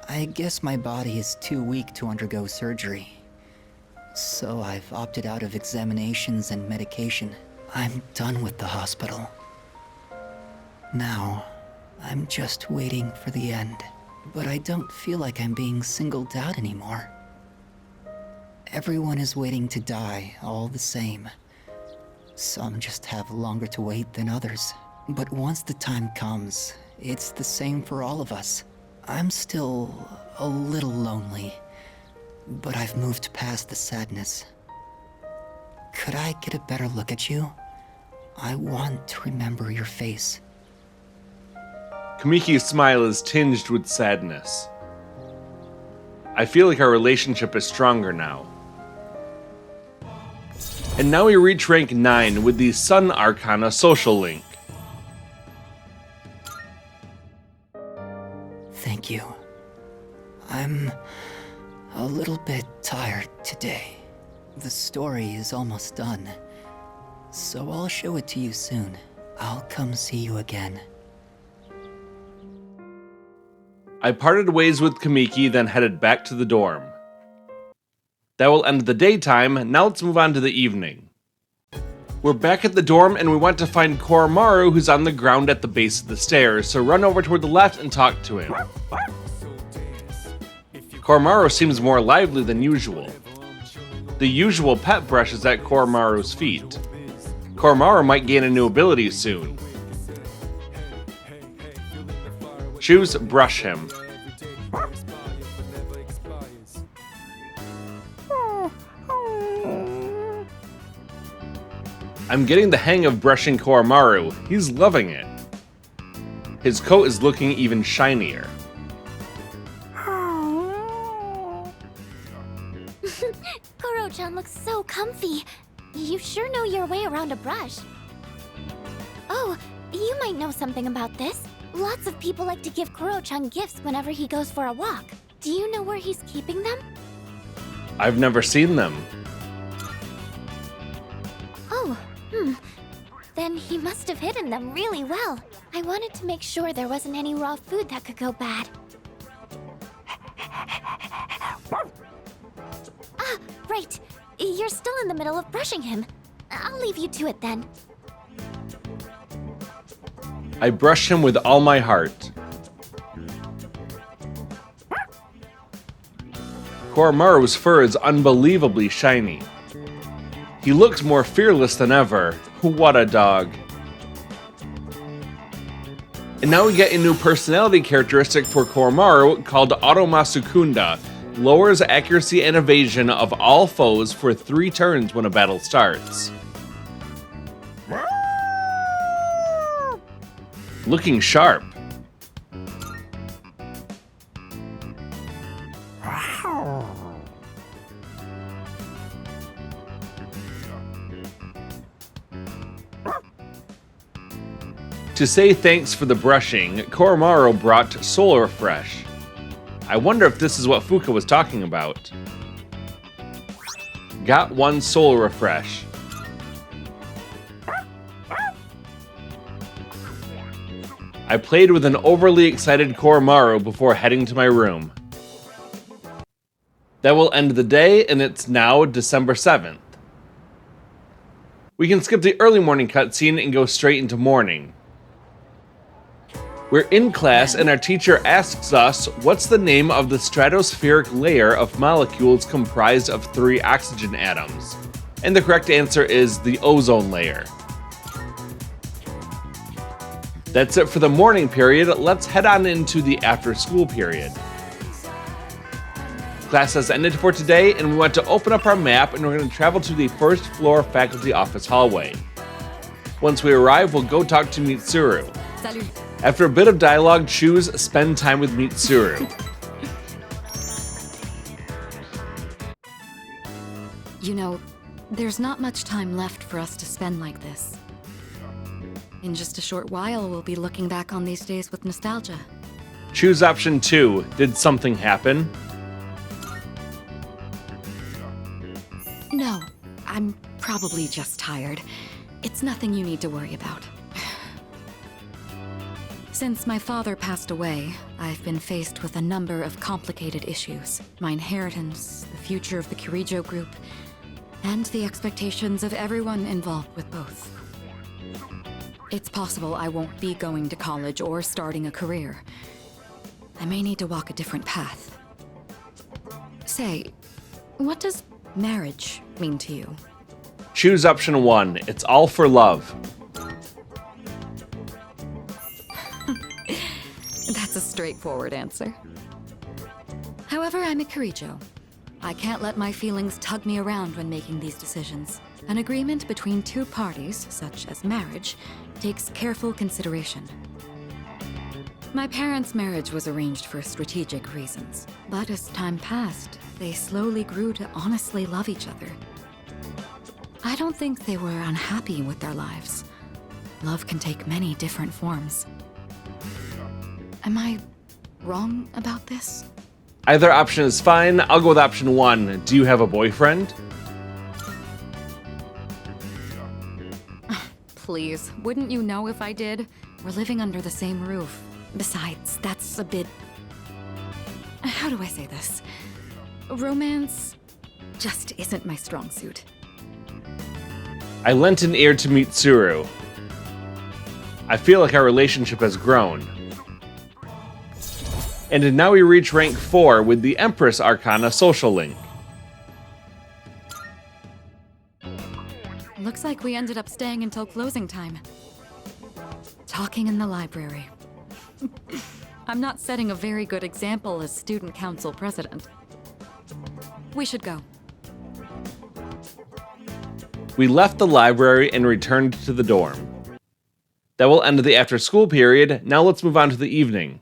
Speaker 10: I guess my body is too weak to undergo surgery. So I've opted out of examinations and medication. I'm done with the hospital. Now, I'm just waiting for the end. But I don't feel like I'm being singled out anymore. Everyone is waiting to die all the same. Some just have longer to wait than others. But once the time comes, it's the same for all of us. I'm still a little lonely, but I've moved past the sadness. Could I get a better look at you? I want to remember your face.
Speaker 1: Kamiki's smile is tinged with sadness. I feel like our relationship is stronger now. And now we reach rank 9 with the Sun Arcana social link.
Speaker 10: Thank you. I'm a little bit tired today. The story is almost done, so I'll show it to you soon. I'll come see you again.
Speaker 1: I parted ways with Kamiki, then headed back to the dorm. That will end the daytime. Now let's move on to the evening. We're back at the dorm and we want to find Koromaru, who's on the ground at the base of the stairs, so run over toward the left and talk to him. Koromaru seems more lively than usual. The usual pet brush is at Koromaru's feet. Koromaru might gain a new ability soon. Choose brush him. I'm getting the hang of brushing Koromaru. He's loving it. His coat is looking even shinier.
Speaker 3: Koro-chan looks so comfy. You sure know your way around a brush. Oh, you might know something about this. Lots of people like to give Koro-chan gifts whenever he goes for a walk. Do you know where he's keeping them?
Speaker 1: I've never seen them.
Speaker 3: Oh, Then he must have hidden them really well. I wanted to make sure there wasn't any raw food that could go bad. Ah, right. You're still in the middle of brushing him. I'll leave you to it then.
Speaker 1: I brush him with all my heart. Koromaru's fur is unbelievably shiny. He looks more fearless than ever. What a dog. And now we get a new personality characteristic for Koromaru called Automasukunda. Lowers accuracy and evasion of all foes for 3 turns when a battle starts. Looking sharp. To say thanks for the brushing, Koromaru brought Soul Refresh. I wonder if this is what Fuka was talking about. Got 1 Soul Refresh. I played with an overly excited Koromaru before heading to my room. That will end the day, and it's now December 7th. We can skip the early morning cutscene and go straight into morning. We're in class and our teacher asks us what's the name of the stratospheric layer of molecules comprised of 3 oxygen atoms. And the correct answer is the ozone layer. That's it for the morning period. Let's head on into the after school period. Class has ended for today, and we want to open up our map and we're going to travel to the first floor faculty office hallway. Once we arrive, we'll go talk to Mitsuru.
Speaker 8: Salut.
Speaker 1: After a bit of dialogue, choose spend time with Mitsuru.
Speaker 8: You know, there's not much time left for us to spend like this. In just a short while, we'll be looking back on these days with nostalgia.
Speaker 1: Choose option 2. Did something happen?
Speaker 8: No, I'm probably just tired. It's nothing you need to worry about. Since my father passed away, I've been faced with a number of complicated issues. My inheritance, the future of the Kirijo group, and the expectations of everyone involved with both. It's possible I won't be going to college or starting a career. I may need to walk a different path. Say, what does marriage mean to you?
Speaker 1: Choose option 1. It's all for love.
Speaker 8: That's a straightforward answer. However, I'm a Kirijo. I can't let my feelings tug me around when making these decisions. An agreement between 2 parties, such as marriage, takes careful consideration. My parents' marriage was arranged for strategic reasons, but as time passed, they slowly grew to honestly love each other. I don't think they were unhappy with their lives. Love can take many different forms. Am I wrong about this?
Speaker 1: Either option is fine. I'll go with option 1. Do you have a boyfriend?
Speaker 8: Please, wouldn't you know if I did? We're living under the same roof. Besides, that's a bit... How do I say this? Romance just isn't my strong suit.
Speaker 1: I lent an ear to Mitsuru. I feel like our relationship has grown. And now we reach rank 4 with the Empress Arcana social link.
Speaker 8: Looks like we ended up staying until closing time. Talking in the library. I'm not setting a very good example as student council president. We should go.
Speaker 1: We left the library and returned to the dorm. That will end the after school period. Now let's move on to the evening.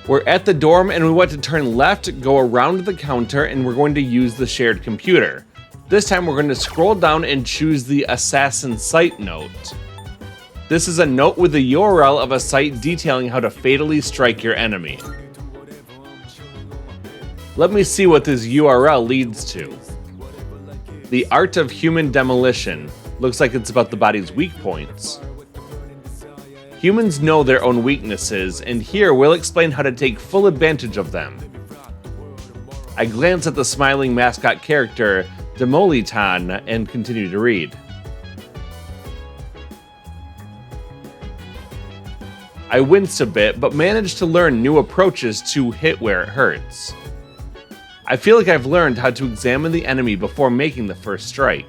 Speaker 1: We're at the dorm and we want to turn left, go around the counter, and we're going to use the shared computer. This time we're going to scroll down and choose the Assassin Site note. This is a note with the URL of a site detailing how to fatally strike your enemy. Let me see what this URL leads to. The Art of Human Demolition. Looks like it's about the body's weak points. Humans know their own weaknesses, and here we'll explain how to take full advantage of them. I glance at the smiling mascot character, Demolitan, and continue to read. I winced a bit, but managed to learn new approaches to hit where it hurts. I feel like I've learned how to examine the enemy before making the first strike.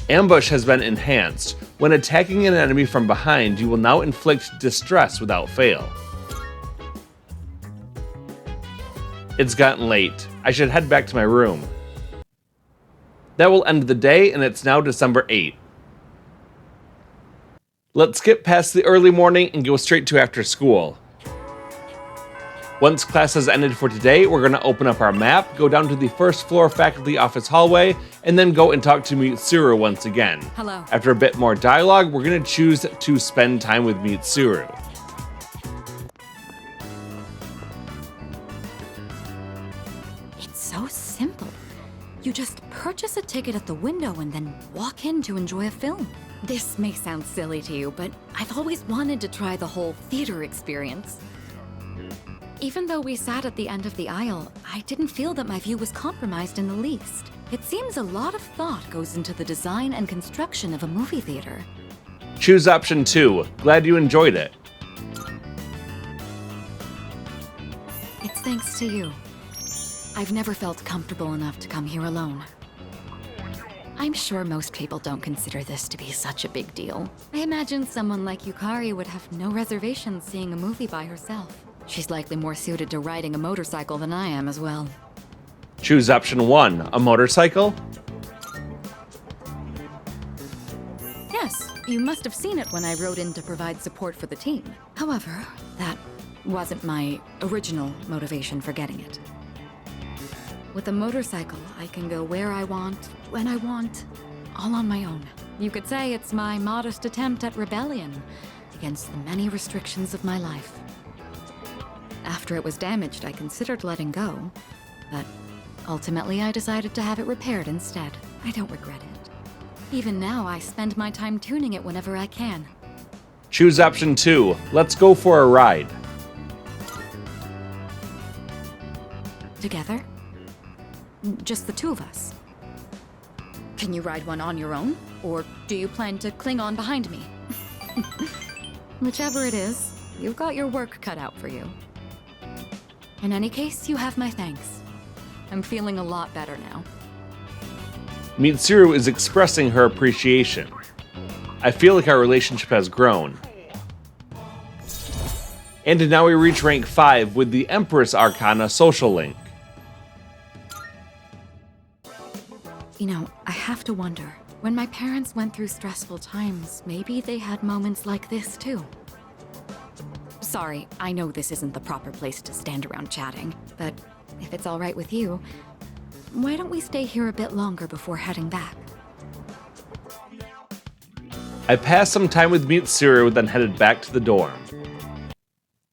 Speaker 1: Ambush has been enhanced. When attacking an enemy from behind, you will now inflict distress without fail. It's gotten late. I should head back to my room. That will end the day, and it's now December 8th. Let's skip past the early morning and go straight to after school. Once class has ended for today, we're going to open up our map, go down to the first floor faculty office hallway, and then go and talk to Mitsuru once again.
Speaker 8: Hello.
Speaker 1: After a bit more dialogue, we're going to choose to spend time with Mitsuru.
Speaker 8: It's so simple. You just purchase purchase a ticket at the window and then walk in to enjoy a film. This may sound silly to you, but I've always wanted to try the whole theater experience. Even though we sat at the end of the aisle, I didn't feel that my view was compromised in the least. It seems a lot of thought goes into the design and construction of a movie theater.
Speaker 1: Choose option 2. Glad you enjoyed it.
Speaker 8: It's thanks to you. I've never felt comfortable enough to come here alone. I'm sure most people don't consider this to be such a big deal. I imagine someone like Yukari would have no reservations seeing a movie by herself. She's likely more suited to riding a motorcycle than I am as well.
Speaker 1: Choose option 1. A motorcycle?
Speaker 8: Yes, you must have seen it when I rode in to provide support for the team. However, that wasn't my original motivation for getting it. With a motorcycle, I can go where I want, when I want, all on my own. You could say it's my modest attempt at rebellion against the many restrictions of my life. After it was damaged, I considered letting go, but ultimately I decided to have it repaired instead. I don't regret it. Even now, I spend my time tuning it whenever I can.
Speaker 1: Choose option 2. Let's go for a ride.
Speaker 8: Together? Just the two of us. Can you ride one on your own? Or do you plan to cling on behind me? Whichever it is, you've got your work cut out for you. In any case, you have my thanks. I'm feeling a lot better now.
Speaker 1: Mitsuru is expressing her appreciation. I feel like our relationship has grown. And now we reach rank 5 with the Empress Arcana social link.
Speaker 8: You know, I have to wonder, when my parents went through stressful times, maybe they had moments like this too. Sorry, I know this isn't the proper place to stand around chatting, but if it's all right with you, why don't we stay here a bit longer before heading back?
Speaker 1: I passed some time with Mitsuru, then headed back to the dorm.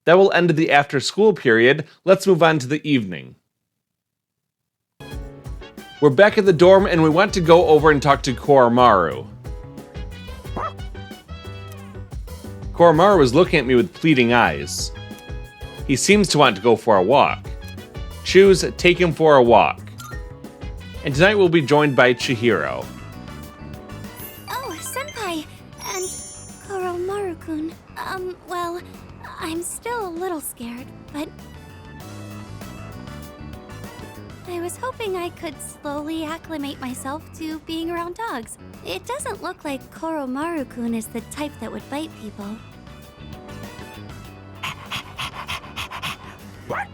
Speaker 1: That will end the after-school period. Let's move on to the evening. We're back at the dorm, and we want to go over and talk to Koromaru. Koromaru is looking at me with pleading eyes. He seems to want to go for a walk. Choose take him for a walk. And tonight we'll be joined by Chihiro.
Speaker 3: Oh, Senpai! And Koromaru-kun. Well, I'm still a little scared, but I was hoping I could slowly acclimate myself to being around dogs. It doesn't look like Koromaru-kun is the type that would bite people.
Speaker 9: What?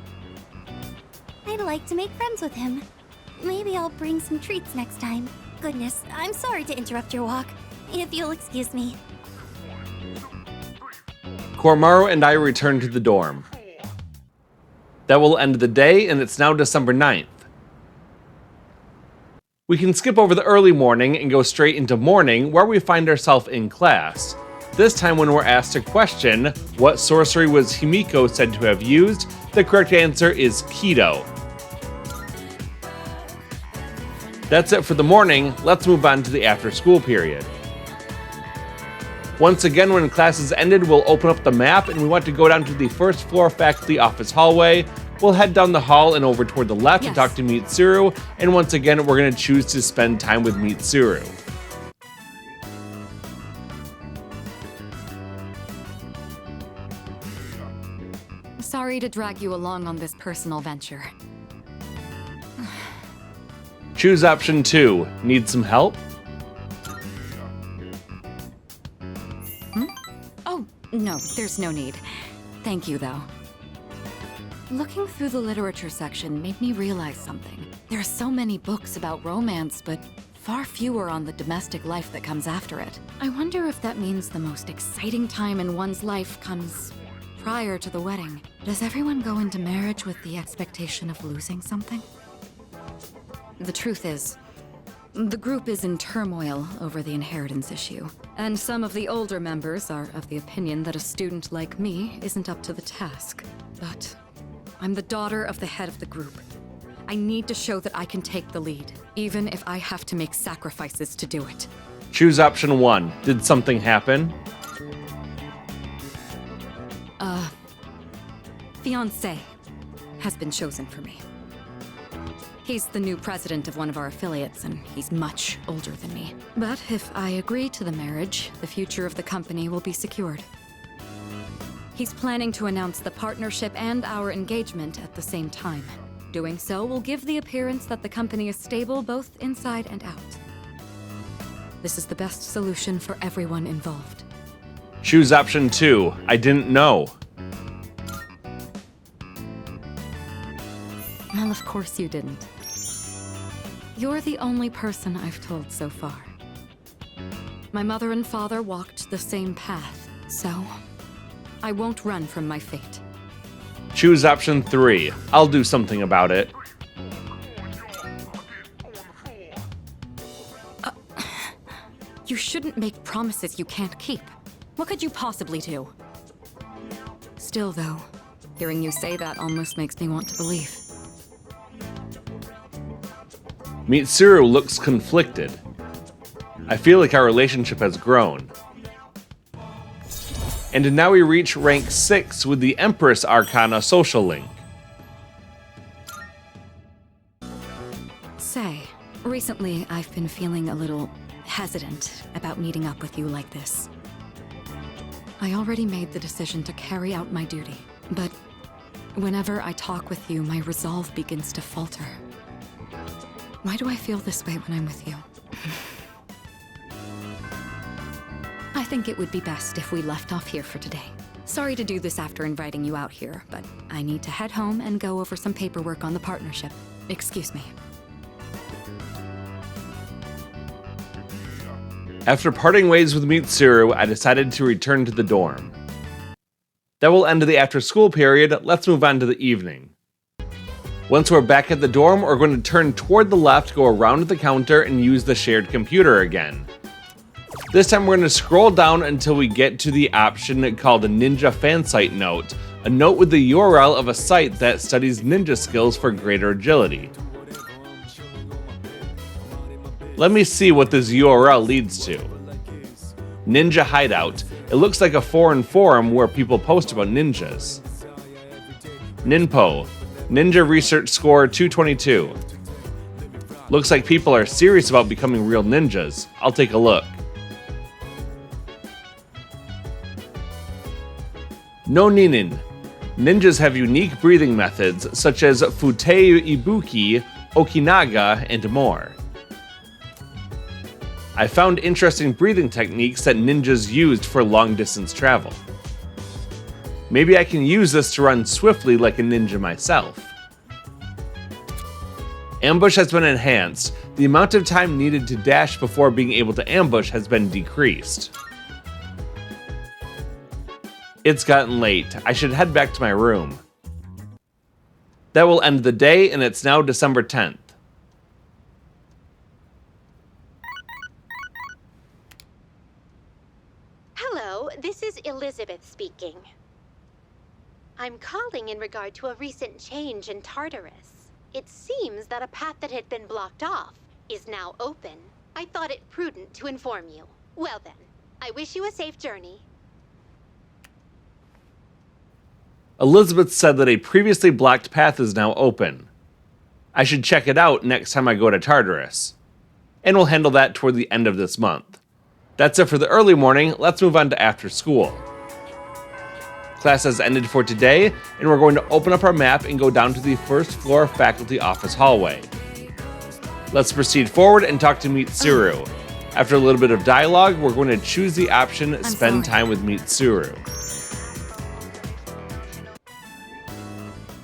Speaker 3: I'd like to make friends with him. Maybe I'll bring some treats next time. Goodness, I'm sorry to interrupt your walk. If you'll excuse me.
Speaker 1: Koromaru and I return to the dorm. That will end the day, and it's now December 9th. We can skip over the early morning and go straight into morning, where we find ourselves in class. This time when we're asked a question, what sorcery was Himiko said to have used? The correct answer is Kido. That's it for the morning. Let's move on to the after-school period. Once again, when classes ended, we'll open up the map, and we want to go down to the first floor faculty office hallway. We'll head down the hall and over toward the left to talk to Mitsuru, and once again, we're going to choose to spend time with Mitsuru.
Speaker 8: Sorry to drag you along on this personal venture.
Speaker 1: Choose option 2. Need some help?
Speaker 8: Oh, no, there's no need. Thank you, though. Looking through the literature section made me realize something. There are so many books about romance, but far fewer on the domestic life that comes after it. I wonder if that means the most exciting time in one's life comes prior to the wedding. Does everyone go into marriage with the expectation of losing something? The truth is, the group is in turmoil over the inheritance issue, and some of the older members are of the opinion that a student like me isn't up to the task. But I'm the daughter of the head of the group. I need to show that I can take the lead, even if I have to make sacrifices to do it.
Speaker 1: Choose option 1. Did something happen?
Speaker 8: Fiancé has been chosen for me. He's the new president of one of our affiliates, and he's much older than me. But if I agree to the marriage, the future of the company will be secured. He's planning to announce the partnership and our engagement at the same time. Doing so will give the appearance that the company is stable both inside and out. This is the best solution for everyone involved.
Speaker 1: Choose option 2. I didn't know.
Speaker 8: Well, of course you didn't. You're the only person I've told so far. My mother and father walked the same path, so I won't run from my fate.
Speaker 1: Choose option 3. I'll do something about it.
Speaker 8: You shouldn't make promises you can't keep. What could you possibly do? Still, though, hearing you say that almost makes me want to believe.
Speaker 1: Mitsuru looks conflicted. I feel like our relationship has grown. And now we reach rank 6 with the Empress Arcana social link.
Speaker 8: Say, recently I've been feeling a little hesitant about meeting up with you like this. I already made the decision to carry out my duty, but whenever I talk with you, my resolve begins to falter. Why do I feel this way when I'm with you? I think it would be best if we left off here for today. Sorry to do this after inviting you out here, but I need to head home and go over some paperwork on the partnership. Excuse me.
Speaker 1: After parting ways with Mitsuru, I decided to return to the dorm. That will end the after-school period. Let's move on to the evening. Once we're back at the dorm, we're going to turn toward the left, go around the counter, and use the shared computer again. This time we're going to scroll down until we get to the option called a Ninja Fansite Note, a note with the URL of a site that studies ninja skills for greater agility. Let me see what this URL leads to. Ninja Hideout. It looks like a foreign forum where people post about ninjas. Ninpo. Ninja Research Score 222. Looks like people are serious about becoming real ninjas. I'll take a look. No Ninin. Ninjas have unique breathing methods such as Futei Ibuki, Okinaga, and more. I found interesting breathing techniques that ninjas used for long-distance travel. Maybe I can use this to run swiftly like a ninja myself. Ambush has been enhanced. The amount of time needed to dash before being able to ambush has been decreased. It's gotten late. I should head back to my room. That will end the day, and it's now December 10th.
Speaker 11: Hello, this is Elizabeth speaking. I'm calling in regard to a recent change in Tartarus. It seems that a path that had been blocked off is now open. I thought it prudent to inform you. Well then, I wish you a safe journey.
Speaker 1: Elizabeth said that a previously blocked path is now open. I should check it out next time I go to Tartarus. And we'll handle that toward the end of this month. That's it for the early morning. Let's move on to after school. Class has ended for today, and we're going to open up our map and go down to the first floor faculty office hallway. Let's proceed forward and talk to Mitsuru. After a little bit of dialogue, we're going to choose the option Spend Time with Mitsuru.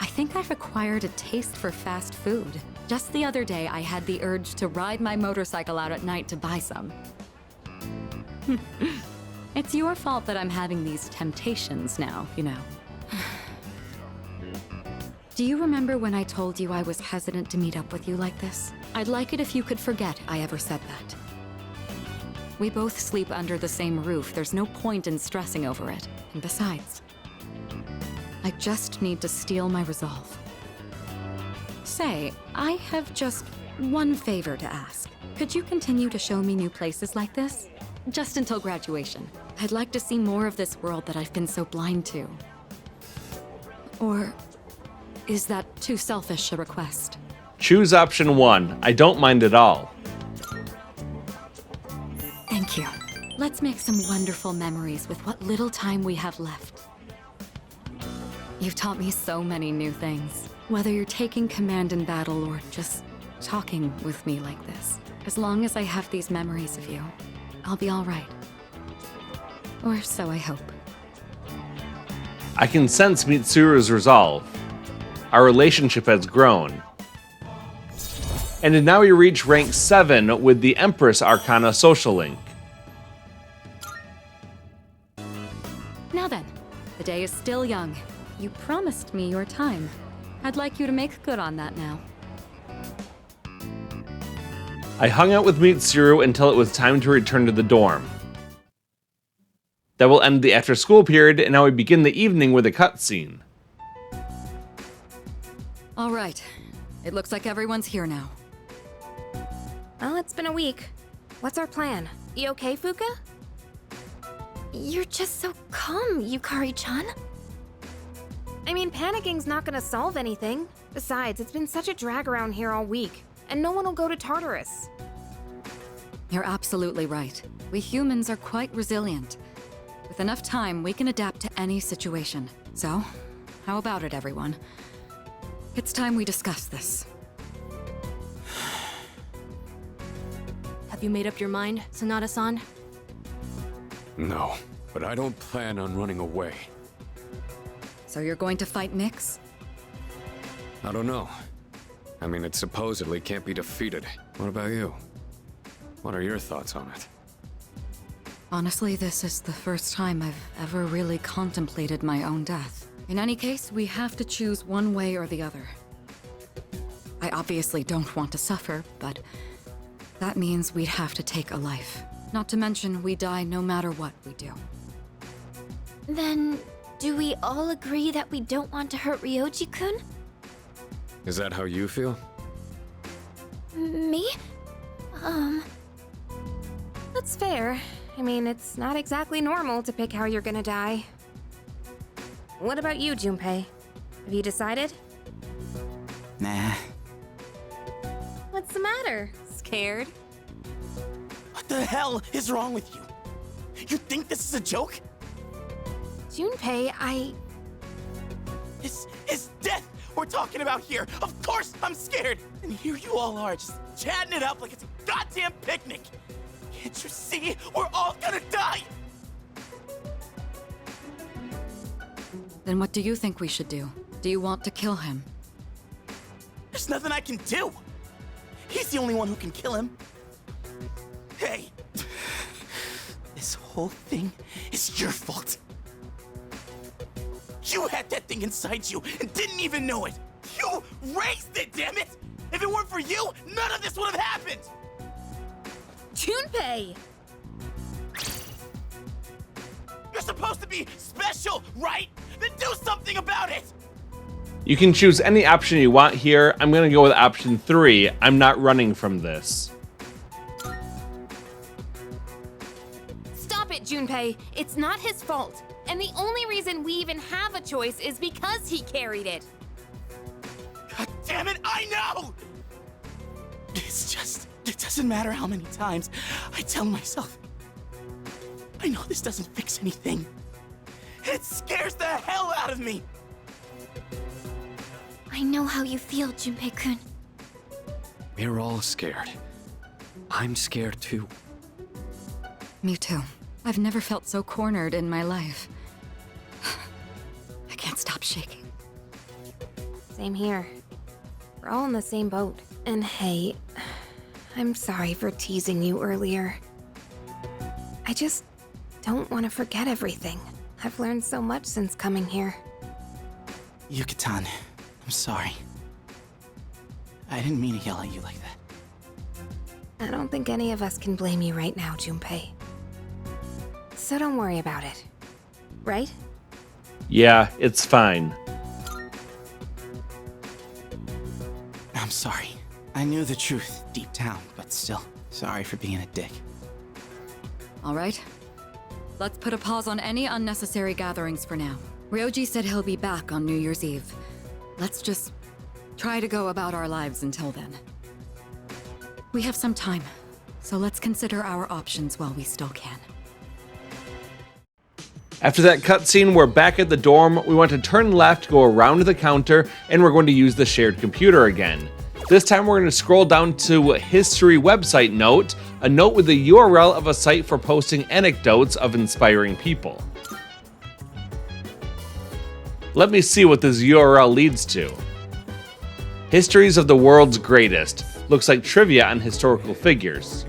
Speaker 8: I think I've acquired a taste for fast food. Just the other day, I had the urge to ride my motorcycle out at night to buy some. It's your fault that I'm having these temptations now, you know. Do you remember when I told you I was hesitant to meet up with you like this? I'd like it if you could forget I ever said that. We both sleep under the same roof. There's no point in stressing over it. And besides, I just need to steel my resolve. say, I have just one favor to ask. Could you continue to show me new places like this? Just until graduation. I'd like to see more of this world that I've been so blind to. Or is that too selfish a request?
Speaker 1: Choose option 1. I don't mind at all.
Speaker 8: Thank you. Let's make some wonderful memories with what little time we have left. You've taught me so many new things. Whether you're taking command in battle or just talking with me like this. As long as I have these memories of you, I'll be all right. Or so I hope.
Speaker 1: I can sense Mitsuru's resolve. Our relationship has grown. And now we reach rank 7 with the Empress Arcana social link.
Speaker 8: Now then, the day is still young. You promised me your time. I'd like you to make good on that now.
Speaker 1: I hung out with Mitsuru until it was time to return to the dorm. That will end the after-school period, and now we begin the evening with a cutscene.
Speaker 8: All right. It looks like everyone's here now.
Speaker 7: Well, it's been a week. What's our plan? You okay, Fuka?
Speaker 3: You're just so calm, Yukari-chan.
Speaker 7: I mean, panicking's not gonna solve anything. Besides, it's been such a drag around here all week, and no one will go to Tartarus.
Speaker 8: You're absolutely right. We humans are quite resilient. With enough time, we can adapt to any situation. So, how about it, everyone? It's time we discuss this.
Speaker 12: Have you made up your mind, Sanada-san?
Speaker 9: No, but I don't plan on running away.
Speaker 8: So you're going to fight Mix?
Speaker 9: I don't know. I mean, it supposedly can't be defeated. What about you? What are your thoughts on it?
Speaker 8: Honestly, this is the first time I've ever really contemplated my own death. In any case, we have to choose one way or the other. I obviously don't want to suffer, but that means we'd have to take a life. Not to mention, we die no matter what we do.
Speaker 3: Then, do we all agree that we don't want to hurt Ryoji-kun?
Speaker 9: Is that how you feel?
Speaker 3: Me?
Speaker 7: That's fair. I mean, it's not exactly normal to pick how you're gonna die. What about you, Junpei? Have you decided?
Speaker 6: Nah.
Speaker 7: What's the matter? Scared?
Speaker 6: What the hell is wrong with you? You think this is a joke?
Speaker 7: Junpei,
Speaker 6: This is death we're talking about here. Of course I'm scared. And here you all are, just chatting it up like it's a goddamn picnic. Can't you see? We're all gonna die!
Speaker 8: Then what do you think we should do? Do you want to kill him?
Speaker 6: There's nothing I can do. He's the only one who can kill him. Hey, this whole thing is your fault. You had that thing inside you and didn't even know it. You raised it, damn it! If it weren't for you, none of this would have happened.
Speaker 7: Junpei!
Speaker 6: You're supposed to be special, right? Then do something about it!
Speaker 1: You can choose any option you want here. I'm gonna go with option 3. I'm not running from this.
Speaker 7: Stop it, Junpei. It's not his fault. And the only reason we even have a choice is because he carried it.
Speaker 6: God damn it, I know! It's just, it doesn't matter how many times I tell myself. I know this doesn't fix anything. It scares the hell out of me!
Speaker 3: I know how you feel, Junpei-kun.
Speaker 9: We're all scared. I'm scared too.
Speaker 8: Me too. I've never felt so cornered in my life. I can't stop shaking.
Speaker 7: Same here. We're all in the same boat. And hey, I'm sorry for teasing you earlier. I just don't want to forget everything. I've learned so much since coming here.
Speaker 6: Yucatan, I'm sorry. I didn't mean to yell at you like that.
Speaker 7: I don't think any of us can blame you right now, Junpei. So don't worry about it. Right?
Speaker 1: Yeah, it's fine.
Speaker 6: sorry. I knew the truth deep down, but still, sorry for being a dick.
Speaker 8: All right. Let's put a pause on any unnecessary gatherings for now. Ryoji said he'll be back on New Year's Eve. Let's just try to go about our lives until then. We have some time, so let's consider our options while we still can.
Speaker 1: After that cutscene, we're back at the dorm. We want to turn left, go around the counter, and we're going to use the shared computer again. This time we're going to scroll down to History Website Note, a note with the URL of a site for posting anecdotes of inspiring people. Let me see what this URL leads to. Histories of the world's greatest. Looks like trivia on historical figures.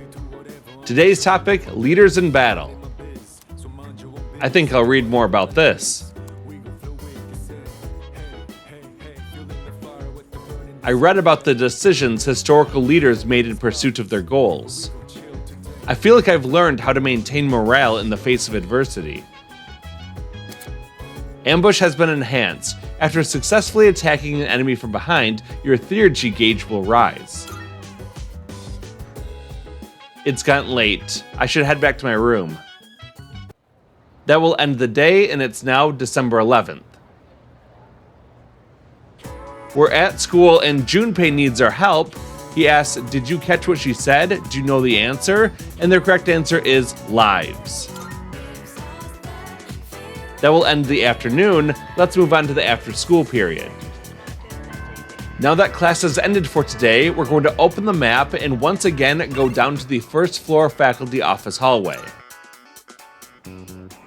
Speaker 1: Today's topic, leaders in battle. I think I'll read more about this. I read about the decisions historical leaders made in pursuit of their goals. I feel like I've learned how to maintain morale in the face of adversity. Ambush has been enhanced. After successfully attacking an enemy from behind, your theurgy gauge will rise. It's gotten late. I should head back to my room. That will end the day, and it's now December 11th. We're at school, and Junpei needs our help. He asks, "Did you catch what she said? Do you know the answer?" And their correct answer is lives. That will end the afternoon. Let's move on to the after-school period. Now that class has ended for today, we're going to open the map and once again go down to the first floor faculty office hallway.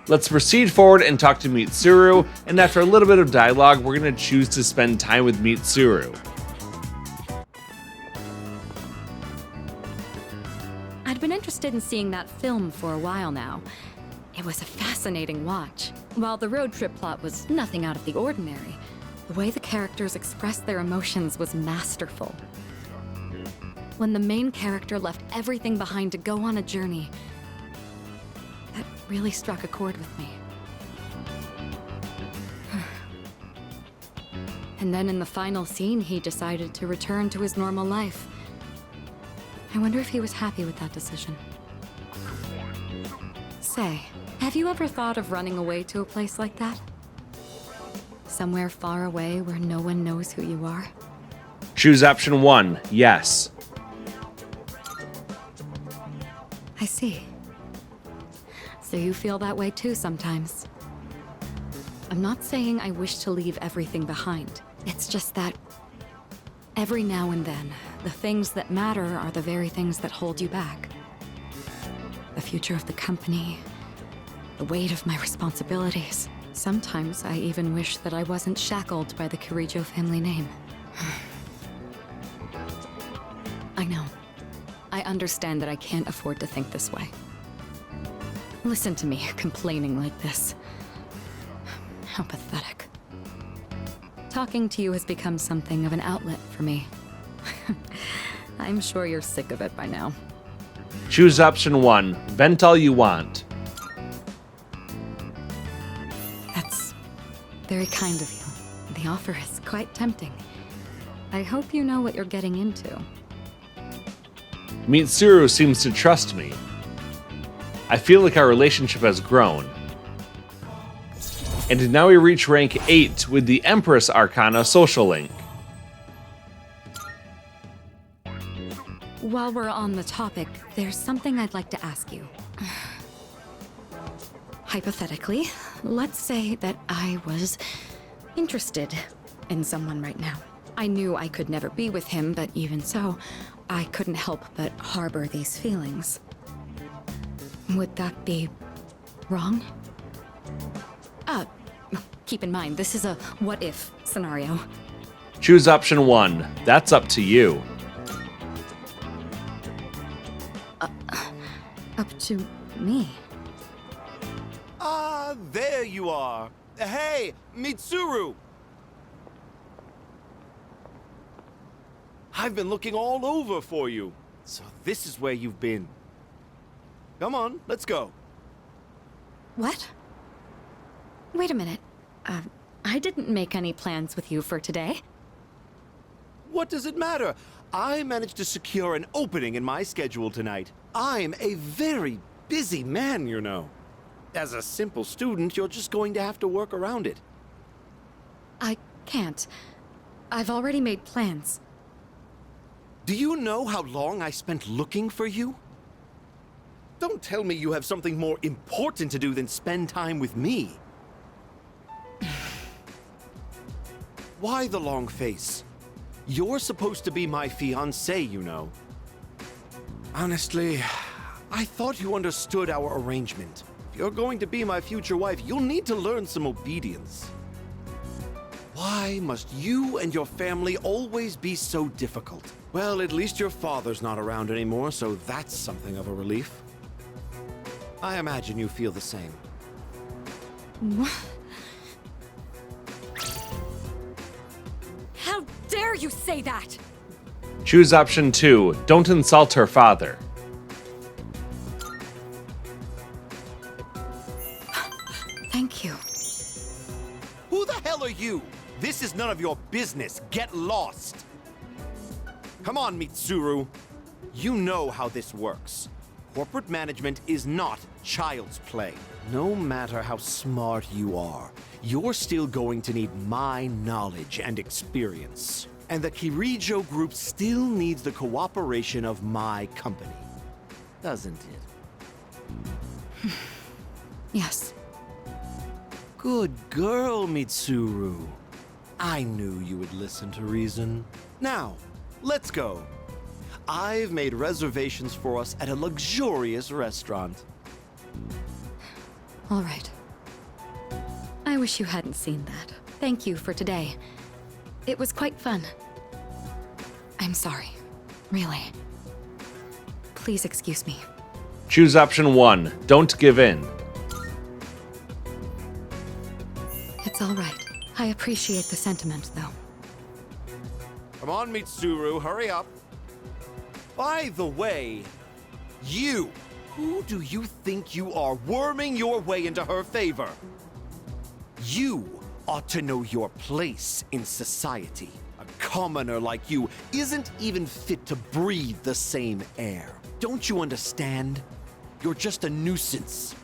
Speaker 1: Let's proceed forward and talk to Mitsuru, and after a little bit of dialogue, we're going to choose to spend time with Mitsuru.
Speaker 8: I'd been interested in seeing that film for a while now. It was a fascinating watch. While the road trip plot was nothing out of the ordinary, the way the characters expressed their emotions was masterful. When the main character left everything behind to go on a journey, that really struck a chord with me. And then in the final scene, he decided to return to his normal life. I wonder if he was happy with that decision. Say, have you ever thought of running away to a place like that? Somewhere far away where no one knows who you are?
Speaker 1: Choose option 1, yes.
Speaker 8: I see. So you feel that way too sometimes. I'm not saying I wish to leave everything behind. It's just that every now and then, the things that matter are the very things that hold you back. The future of the company, the weight of my responsibilities. Sometimes I even wish that I wasn't shackled by the Kirijo family name. I know. I understand that I can't afford to think this way. Listen to me complaining like this. How pathetic. Talking to you has become something of an outlet for me. I'm sure you're sick of it by now.
Speaker 1: Choose option 1, vent all you want.
Speaker 8: That's very kind of you. The offer is quite tempting. I hope you know what you're getting into.
Speaker 1: Mitsuru seems to trust me. I feel like our relationship has grown. And now we reach rank 8 with the Empress Arcana social link.
Speaker 8: While we're on the topic, there's something I'd like to ask you. Hypothetically, let's say that I was interested in someone right now. I knew I could never be with him, but even so, I couldn't help but harbor these feelings. Would that be wrong? Keep in mind, this is a what-if scenario.
Speaker 1: Choose option 1. That's up to you.
Speaker 8: Up to me.
Speaker 13: Ah, there you are. Hey, Mitsuru! I've been looking all over for you. So this is where you've been. Come on, let's go.
Speaker 8: What? Wait a minute. I didn't make any plans with you for today.
Speaker 13: what does it matter? I managed to secure an opening in my schedule tonight. I'm a very busy man, you know. As a simple student, you're just going to have to work around it.
Speaker 8: I can't. I've already made plans.
Speaker 13: Do you know how long I spent looking for you? Don't tell me you have something more important to do than spend time with me. Why the long face? You're supposed to be my fiancé, you know. Honestly, I thought you understood our arrangement. If you're going to be my future wife, you'll need to learn some obedience. Why must you and your family always be so difficult? Well, at least your father's not around anymore, so that's something of a relief. I imagine you feel the same.
Speaker 8: How dare you say that?
Speaker 1: Choose option 2. Don't insult her father.
Speaker 8: Thank you.
Speaker 13: Who the hell are you? This is none of your business. Get lost. Come on, Mitsuru. You know how this works. Corporate management is not child's play. No matter how smart you are, you're still going to need my knowledge and experience. And the Kirijo group still needs the cooperation of my company. Doesn't it?
Speaker 8: Yes.
Speaker 13: Good girl, Mitsuru. I knew you would listen to reason. Now, let's go. I've made reservations for us at a luxurious restaurant.
Speaker 8: All right. I wish you hadn't seen that. Thank you for today. It was quite fun. I'm sorry. Really. Please excuse me.
Speaker 1: Choose option 1. Don't give in.
Speaker 8: It's all right. I appreciate the sentiment, though.
Speaker 13: Come on, Mitsuru, hurry up. By the way, you, who do you think you are worming your way into her favor? You ought to know your place in society. A commoner like you isn't even fit to breathe the same air. Don't you understand? You're just a nuisance.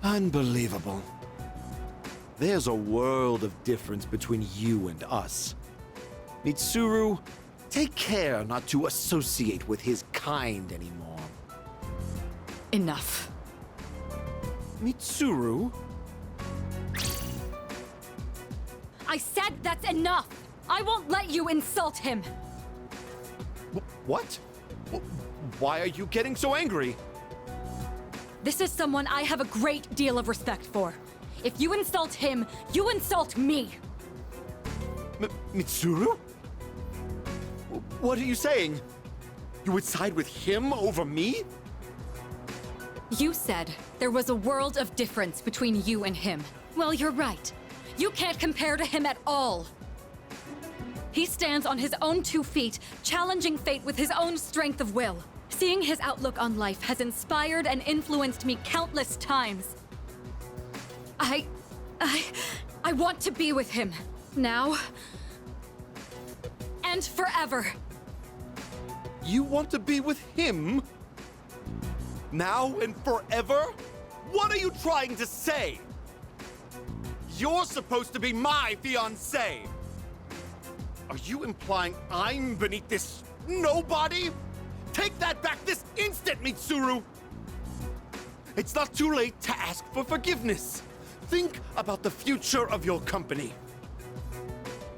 Speaker 13: Unbelievable. There's a world of difference between you and us. Mitsuru, take care not to associate with his kind anymore.
Speaker 8: Enough.
Speaker 13: Mitsuru?
Speaker 8: I said that's enough! I won't let you insult him!
Speaker 13: What? Why are you getting so angry?
Speaker 8: This is someone I have a great deal of respect for. If you insult him, you insult me!
Speaker 13: Mitsuru? What are you saying? You would side with him over me?
Speaker 8: You said there was a world of difference between you and him. Well, you're right. You can't compare to him at all. He stands on his own 2 feet, challenging fate with his own strength of will. Seeing his outlook on life has inspired and influenced me countless times. I want to be with him. Now. And forever.
Speaker 13: You want to be with him? Now and forever? What are you trying to say? You're supposed to be my fiancé. Are you implying I'm beneath this nobody? Take that back this instant, Mitsuru! It's not too late to ask for forgiveness. Think about the future of your company.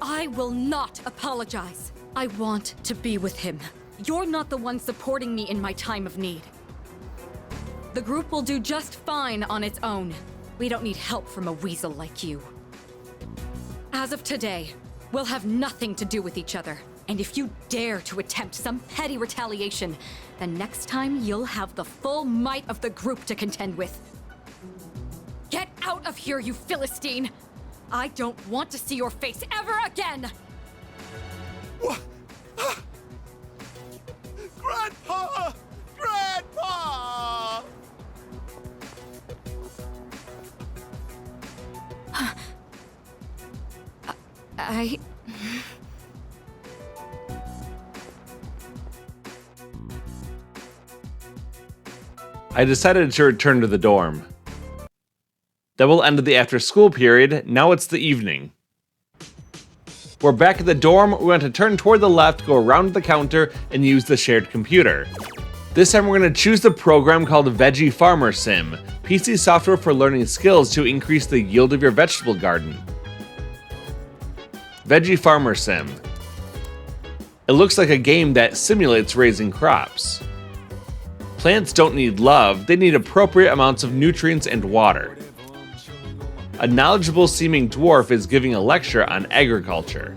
Speaker 8: I will not apologize. I want to be with him. You're not the one supporting me in my time of need. The group will do just fine on its own. We don't need help from a weasel like you. As of today, we'll have nothing to do with each other. And if you dare to attempt some petty retaliation, then next time you'll have the full might of the group to contend with. Get out of here, you Philistine! I don't want to see your face ever again!
Speaker 13: What? Grandpa! Grandpa!
Speaker 1: I decided to return to the dorm. That will end the after-school period. Now it's the evening. We're back at the dorm. We want to turn toward the left, go around the counter, and use the shared computer. This time we're going to choose the program called Veggie Farmer Sim, PC software for learning skills to increase the yield of your vegetable garden. Veggie Farmer Sim. It looks like a game that simulates raising crops. Plants don't need love, they need appropriate amounts of nutrients and water. A knowledgeable seeming dwarf is giving a lecture on agriculture.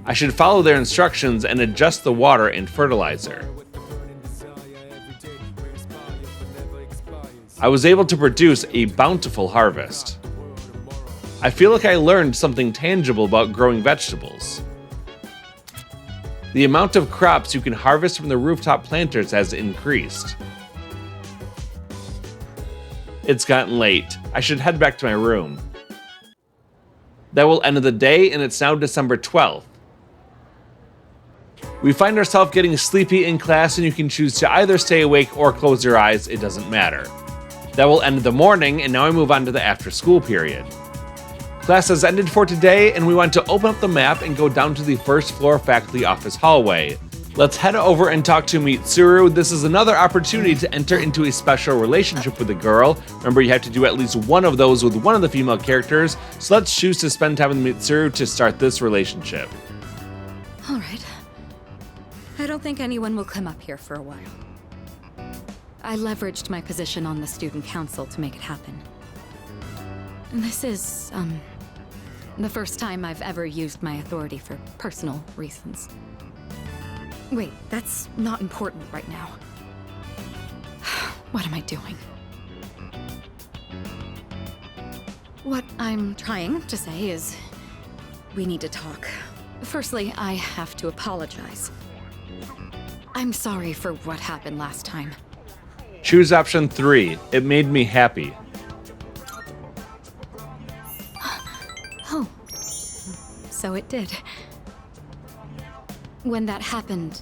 Speaker 1: I should follow their instructions and adjust the water and fertilizer. I was able to produce a bountiful harvest. I feel like I learned something tangible about growing vegetables. The amount of crops you can harvest from the rooftop planters has increased. It's gotten late. I should head back to my room. That will end the day, and it's now December 12th. We find ourselves getting sleepy in class, and you can choose to either stay awake or close your eyes, it doesn't matter. That will end the morning, and now I move on to the after-school period. Class has ended for today, and we want to open up the map and go down to the first floor faculty office hallway. Let's head over and talk to Mitsuru. This is another opportunity to enter into a special relationship with a girl. Remember, you have to do at least one of those with one of the female characters, so let's choose to spend time with Mitsuru to start this relationship.
Speaker 8: Alright. I don't think anyone will come up here for a while. I leveraged my position on the student council to make it happen. And this is, the first time I've ever used my authority for personal reasons. Wait, that's not important right now. What am I doing? What I'm trying to say is, we need to talk. Firstly, I have to apologize. I'm sorry for what happened last time.
Speaker 1: Choose option 3. It made me happy.
Speaker 8: Oh, so it did. When that happened,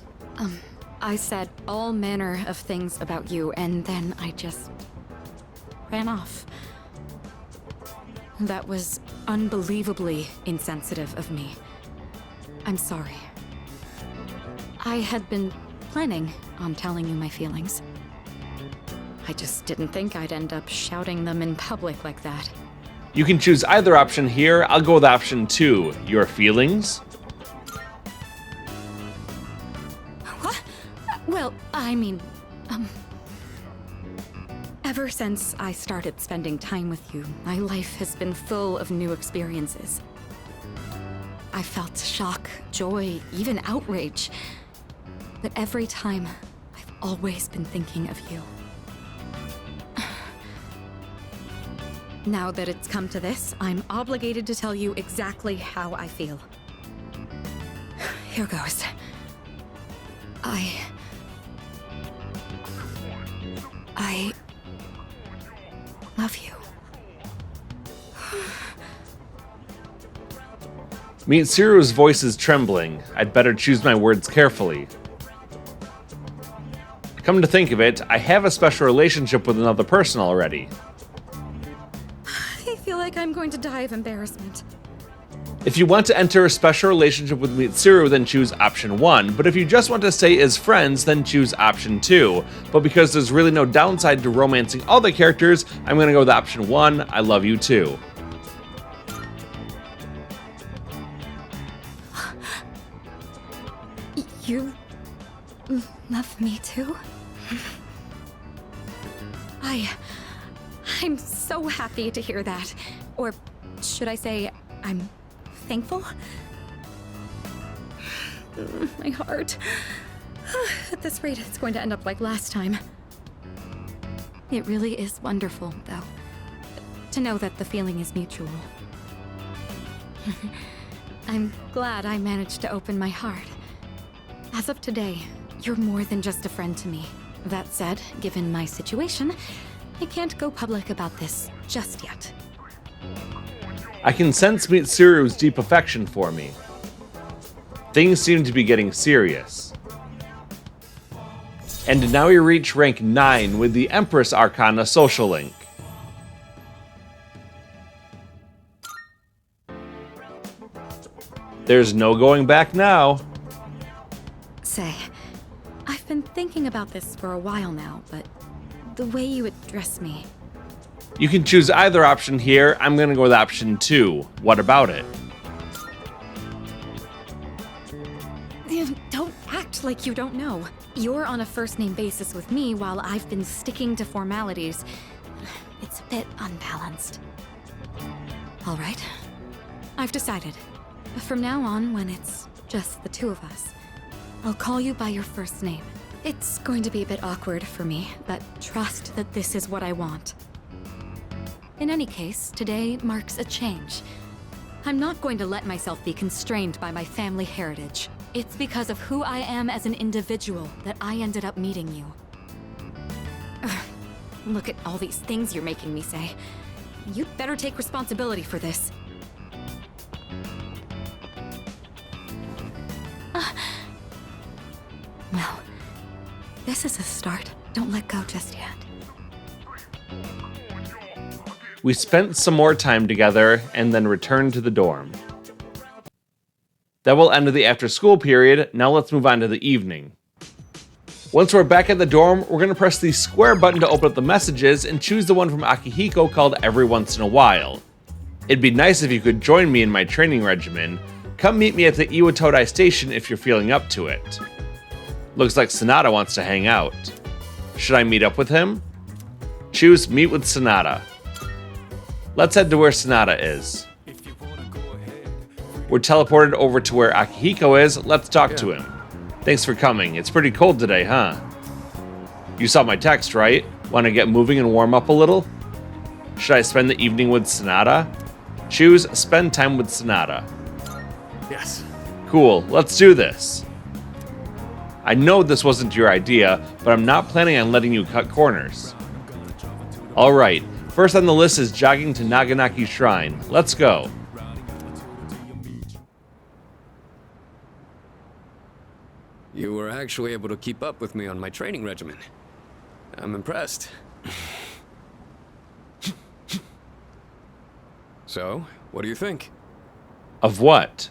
Speaker 8: I said all manner of things about you, and then I just ran off. That was unbelievably insensitive of me. I'm sorry. I had been planning on telling you my feelings. I just didn't think I'd end up shouting them in public like that.
Speaker 1: You can choose either option here. I'll go with option 2. Your feelings?
Speaker 8: What? Well, I mean, ever since I started spending time with you, my life has been full of new experiences. I felt shock, joy, even outrage. But every time, I've always been thinking of you. Now that it's come to this, I'm obligated to tell you exactly how I feel. Here goes. I love you.
Speaker 1: Mitsuru's voice is trembling. I'd better choose my words carefully. Come to think of it, I have a special relationship with another person already.
Speaker 8: I feel like I'm going to die of embarrassment.
Speaker 1: If you want to enter a special relationship with Mitsuru, then choose option 1, but if you just want to stay as friends, then choose option 2. But because there's really no downside to romancing all the characters, I'm gonna go with option 1, I love you too.
Speaker 8: You love me too? I'm so happy to hear that. Or should I say, I'm thankful? My heart. At this rate, it's going to end up like last time. It really is wonderful, though, to know that the feeling is mutual. I'm glad I managed to open my heart. As of today, you're more than just a friend to me. That said, given my situation, I can't go public about this just yet.
Speaker 1: I can sense Mitsuru's deep affection for me. Things seem to be getting serious. And now we reach rank 9 with the Empress Arcana social link. There's no going back now.
Speaker 8: Say, I've been thinking about this for a while now, but the way you address me...
Speaker 1: You can choose either option here. I'm gonna go with option 2. What about it?
Speaker 8: Don't act like you don't know. You're on a first-name basis with me while I've been sticking to formalities. It's a bit unbalanced. All right. I've decided. From now on, when it's just the two of us, I'll call you by your first name. It's going to be a bit awkward for me, but trust that this is what I want. In any case, today marks a change. I'm not going to let myself be constrained by my family heritage. It's because of who I am as an individual that I ended up meeting you. Look at all these things you're making me say. You'd better take responsibility for this. Well, this is a start. Don't let go just yet.
Speaker 1: We spent some more time together and then returned to the dorm. That will end the after-school period. Now let's move on to the evening. Once we're back at the dorm, we're going to press the square button to open up the messages and choose the one from Akihiko called Every Once in a While. It'd be nice if you could join me in my training regimen. Come meet me at the Iwatodai station if you're feeling up to it. Looks like Sonata wants to hang out. Should I meet up with him? Choose Meet with Sonata. Let's head to where Sonata is. We're teleported over to where Akihiko is. Let's talk to him. Thanks for coming. It's pretty cold today, huh? You saw my text, right? Want to get moving and warm up a little? Should I spend the evening with Sonata? Choose Spend Time with Sonata.
Speaker 14: Yes.
Speaker 1: Cool, let's do this. I know this wasn't your idea, but I'm not planning on letting you cut corners. Alright, first on the list is jogging to Naganaki Shrine. Let's go.
Speaker 9: You were actually able to keep up with me on my training regimen. I'm impressed. So, what do you think?
Speaker 1: Of what?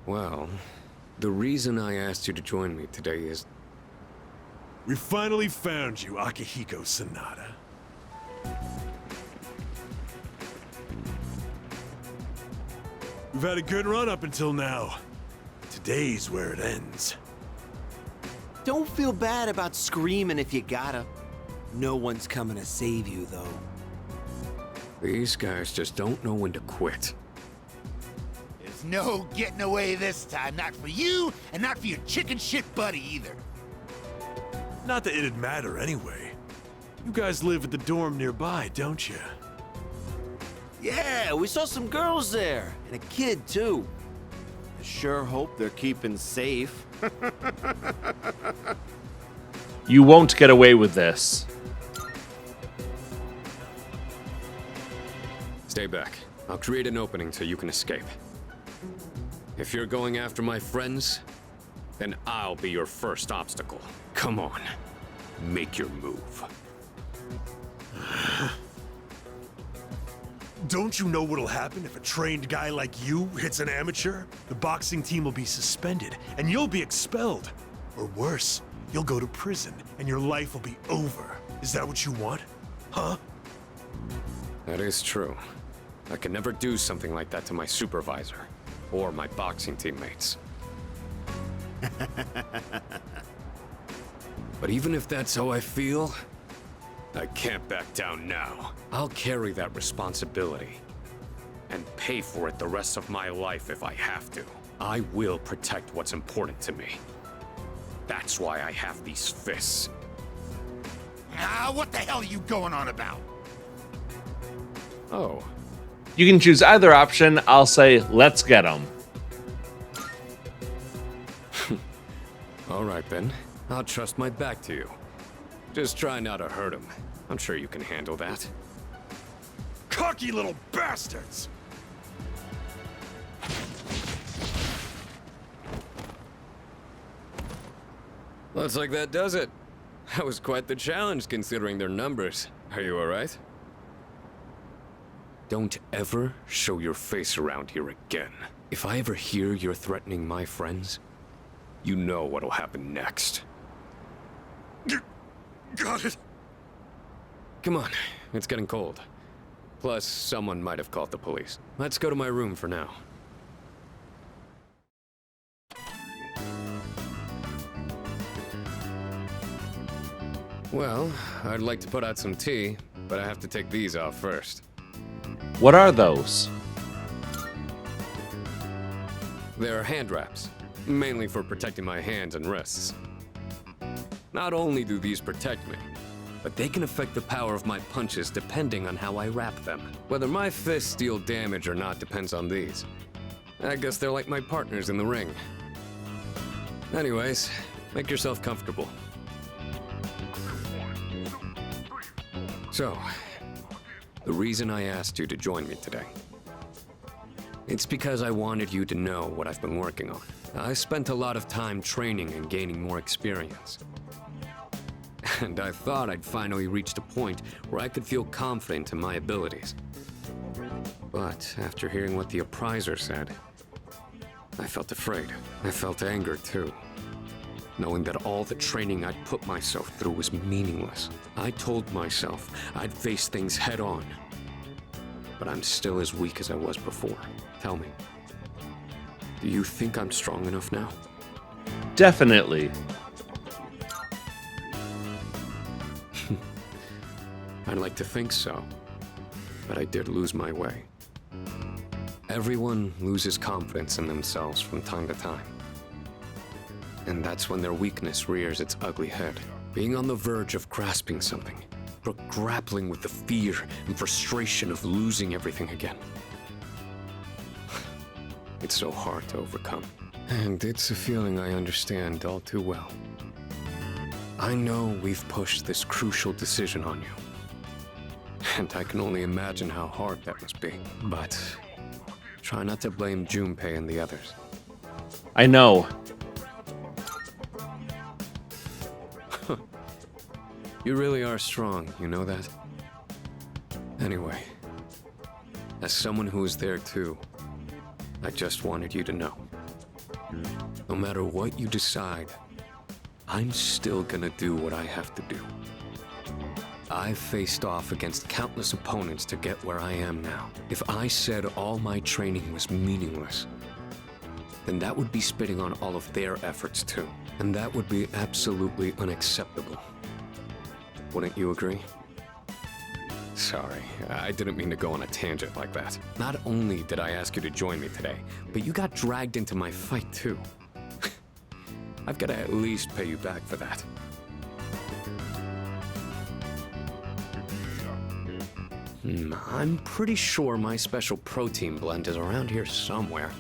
Speaker 9: Well, the reason I asked you to join me today is...
Speaker 14: We finally found you, Akihiko Sonata. We've had a good run up until now. Today's where it ends.
Speaker 13: Don't feel bad about screaming if you gotta. No one's coming to save you, though.
Speaker 9: These guys just don't know when to quit.
Speaker 15: There's no getting away this time. Not for you, and not for your chicken shit buddy either.
Speaker 14: Not that it'd matter anyway. You guys live at the dorm nearby, don't you?
Speaker 13: Yeah, we saw some girls there, and a kid, too. I sure hope they're keeping safe.
Speaker 1: You won't get away with this.
Speaker 9: Stay back. I'll create an opening so you can escape. If you're going after my friends, then I'll be your first obstacle. Come on, make your move.
Speaker 14: Don't you know what'll happen if a trained guy like you hits an amateur? The boxing team will be suspended, and you'll be expelled. Or worse, you'll go to prison, and your life will be over. Is that what you want? Huh?
Speaker 9: That is true. I could never do something like that to my supervisor, or my boxing teammates. But even if that's how I feel, I can't back down now. I'll carry that responsibility and pay for it the rest of my life if I have to. I will protect what's important to me. That's why I have these fists.
Speaker 15: Ah, what the hell are you going on about?
Speaker 9: Oh.
Speaker 1: You can choose either option. I'll say, let's get them.
Speaker 9: All right then. I'll trust my back to you. Just try not to hurt him. I'm sure you can handle that.
Speaker 14: Cocky little bastards!
Speaker 9: Looks like that does it. That was quite the challenge considering their numbers. Are you alright? Don't ever show your face around here again. If I ever hear you're threatening my friends, you know what'll happen next.
Speaker 14: Got it.
Speaker 9: Come on, it's getting cold. Plus, someone might have called the police. Let's go to my room for now. Well, I'd like to put out some tea, but I have to take these off first.
Speaker 1: What are those?
Speaker 9: They're hand wraps, mainly for protecting my hands and wrists. Not only do these protect me, but they can affect the power of my punches depending on how I wrap them. Whether my fists deal damage or not depends on these. I guess they're like my partners in the ring. Anyways, make yourself comfortable. So, the reason I asked you to join me today, it's because I wanted you to know what I've been working on. I spent a lot of time training and gaining more experience. And I thought I'd finally reached a point where I could feel confident in my abilities. But after hearing what the appraiser said, I felt afraid. I felt anger too, knowing that all the training I'd put myself through was meaningless. I told myself I'd face things head on, but I'm still as weak as I was before. Tell me, do you think I'm strong enough now?
Speaker 1: Definitely.
Speaker 9: I'd like to think so, but I did lose my way. Everyone loses confidence in themselves from time to time. And that's when their weakness rears its ugly head. Being on the verge of grasping something, but grappling with the fear and frustration of losing everything again. It's so hard to overcome. And it's a feeling I understand all too well. I know we've pushed this crucial decision on you. And I can only imagine how hard that must be. But try not to blame Junpei and the others.
Speaker 1: I know.
Speaker 9: You really are strong, you know that? Anyway, as someone who was there too, I just wanted you to know. No matter what you decide, I'm still gonna do what I have to do. I've faced off against countless opponents to get where I am now. If I said all my training was meaningless, then that would be spitting on all of their efforts too. And that would be absolutely unacceptable. Wouldn't you agree? Sorry, I didn't mean to go on a tangent like that. Not only did I ask you to join me today, but you got dragged into my fight too. I've got to at least pay you back for that. I'm pretty sure my special protein blend is around here somewhere.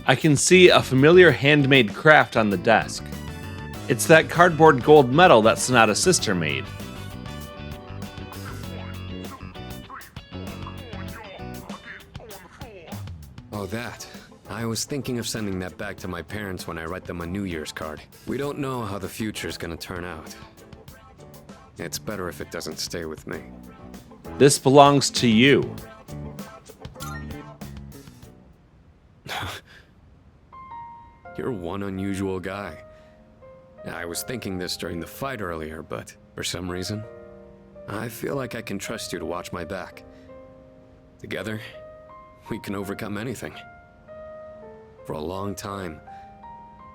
Speaker 1: I can see a familiar handmade craft on the desk. It's that cardboard gold medal that Sonata's sister made.
Speaker 9: Oh, that. I was thinking of sending that back to my parents when I write them a New Year's card. We don't know how the future's gonna turn out. It's better if it doesn't stay with me.
Speaker 1: This belongs to you.
Speaker 9: You're one unusual guy. I was thinking this during the fight earlier, but for some reason, I feel like I can trust you to watch my back. Together, we can overcome anything. For a long time,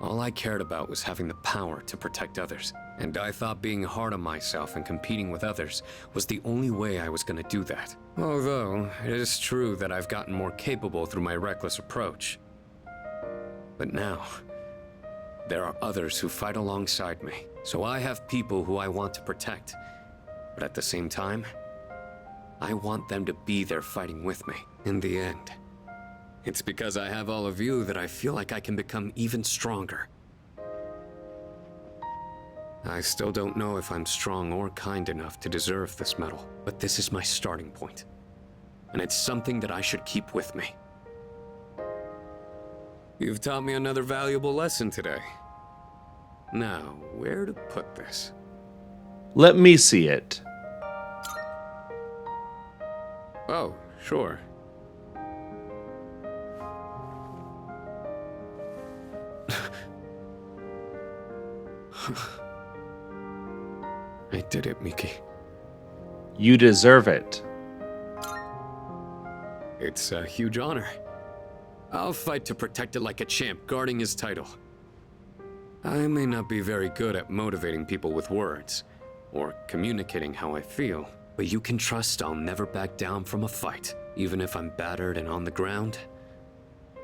Speaker 9: all I cared about was having the power to protect others. And I thought being hard on myself and competing with others was the only way I was gonna do that. Although, it is true that I've gotten more capable through my reckless approach. But now, there are others who fight alongside me. So I have people who I want to protect. But at the same time, I want them to be there fighting with me. In the end, it's because I have all of you that I feel like I can become even stronger. I still don't know if I'm strong or kind enough to deserve this medal, but this is my starting point. And it's something that I should keep with me. You've taught me another valuable lesson today. Now, where to put this?
Speaker 1: Let me see it.
Speaker 9: Oh, sure. I did it, Miki.
Speaker 1: You deserve it.
Speaker 9: It's a huge honor. I'll fight to protect it like a champ, guarding his title. I may not be very good at motivating people with words, or communicating how I feel, but you can trust I'll never back down from a fight. Even if I'm battered and on the ground,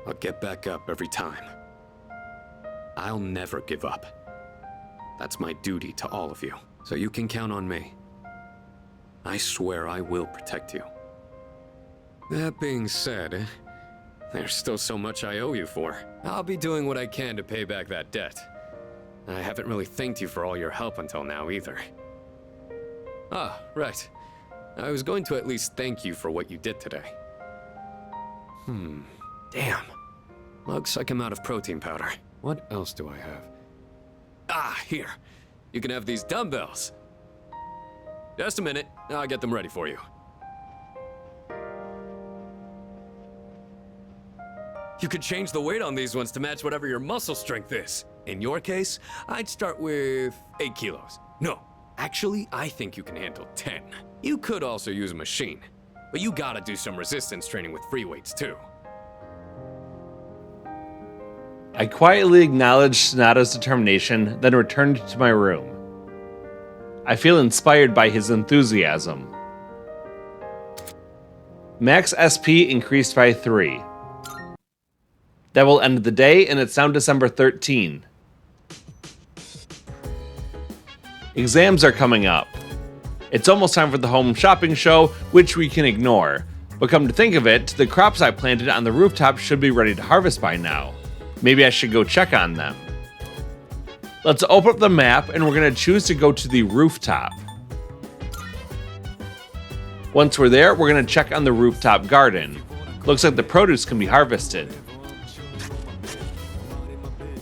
Speaker 9: I'll get back up every time. I'll never give up. That's my duty to all of you, so you can count on me. I swear I will protect you. That being said, there's still so much I owe you for. I'll be doing what I can to pay back that debt. I haven't really thanked you for all your help until now either. Ah, right. I was going to at least thank you for what you did today. Damn. Looks like I'm out of protein powder. What else do I have? Ah, here. You can have these dumbbells. Just a minute, I'll get them ready for you. You could change the weight on these ones to match whatever your muscle strength is. In your case, I'd start with 8 kilos. No, actually, I think you can handle 10. You could also use a machine, but you gotta do some resistance training with free weights too.
Speaker 1: I quietly acknowledged Sonata's determination, then returned to my room. I feel inspired by his enthusiasm. Max SP increased by 3. That will end the day, and it's now December 13. Exams are coming up. It's almost time for the home shopping show, which we can ignore. But come to think of it, the crops I planted on the rooftop should be ready to harvest by now. Maybe I should go check on them. Let's open up the map, and we're going to choose to go to the rooftop. Once we're there, we're going to check on the rooftop garden. Looks like the produce can be harvested.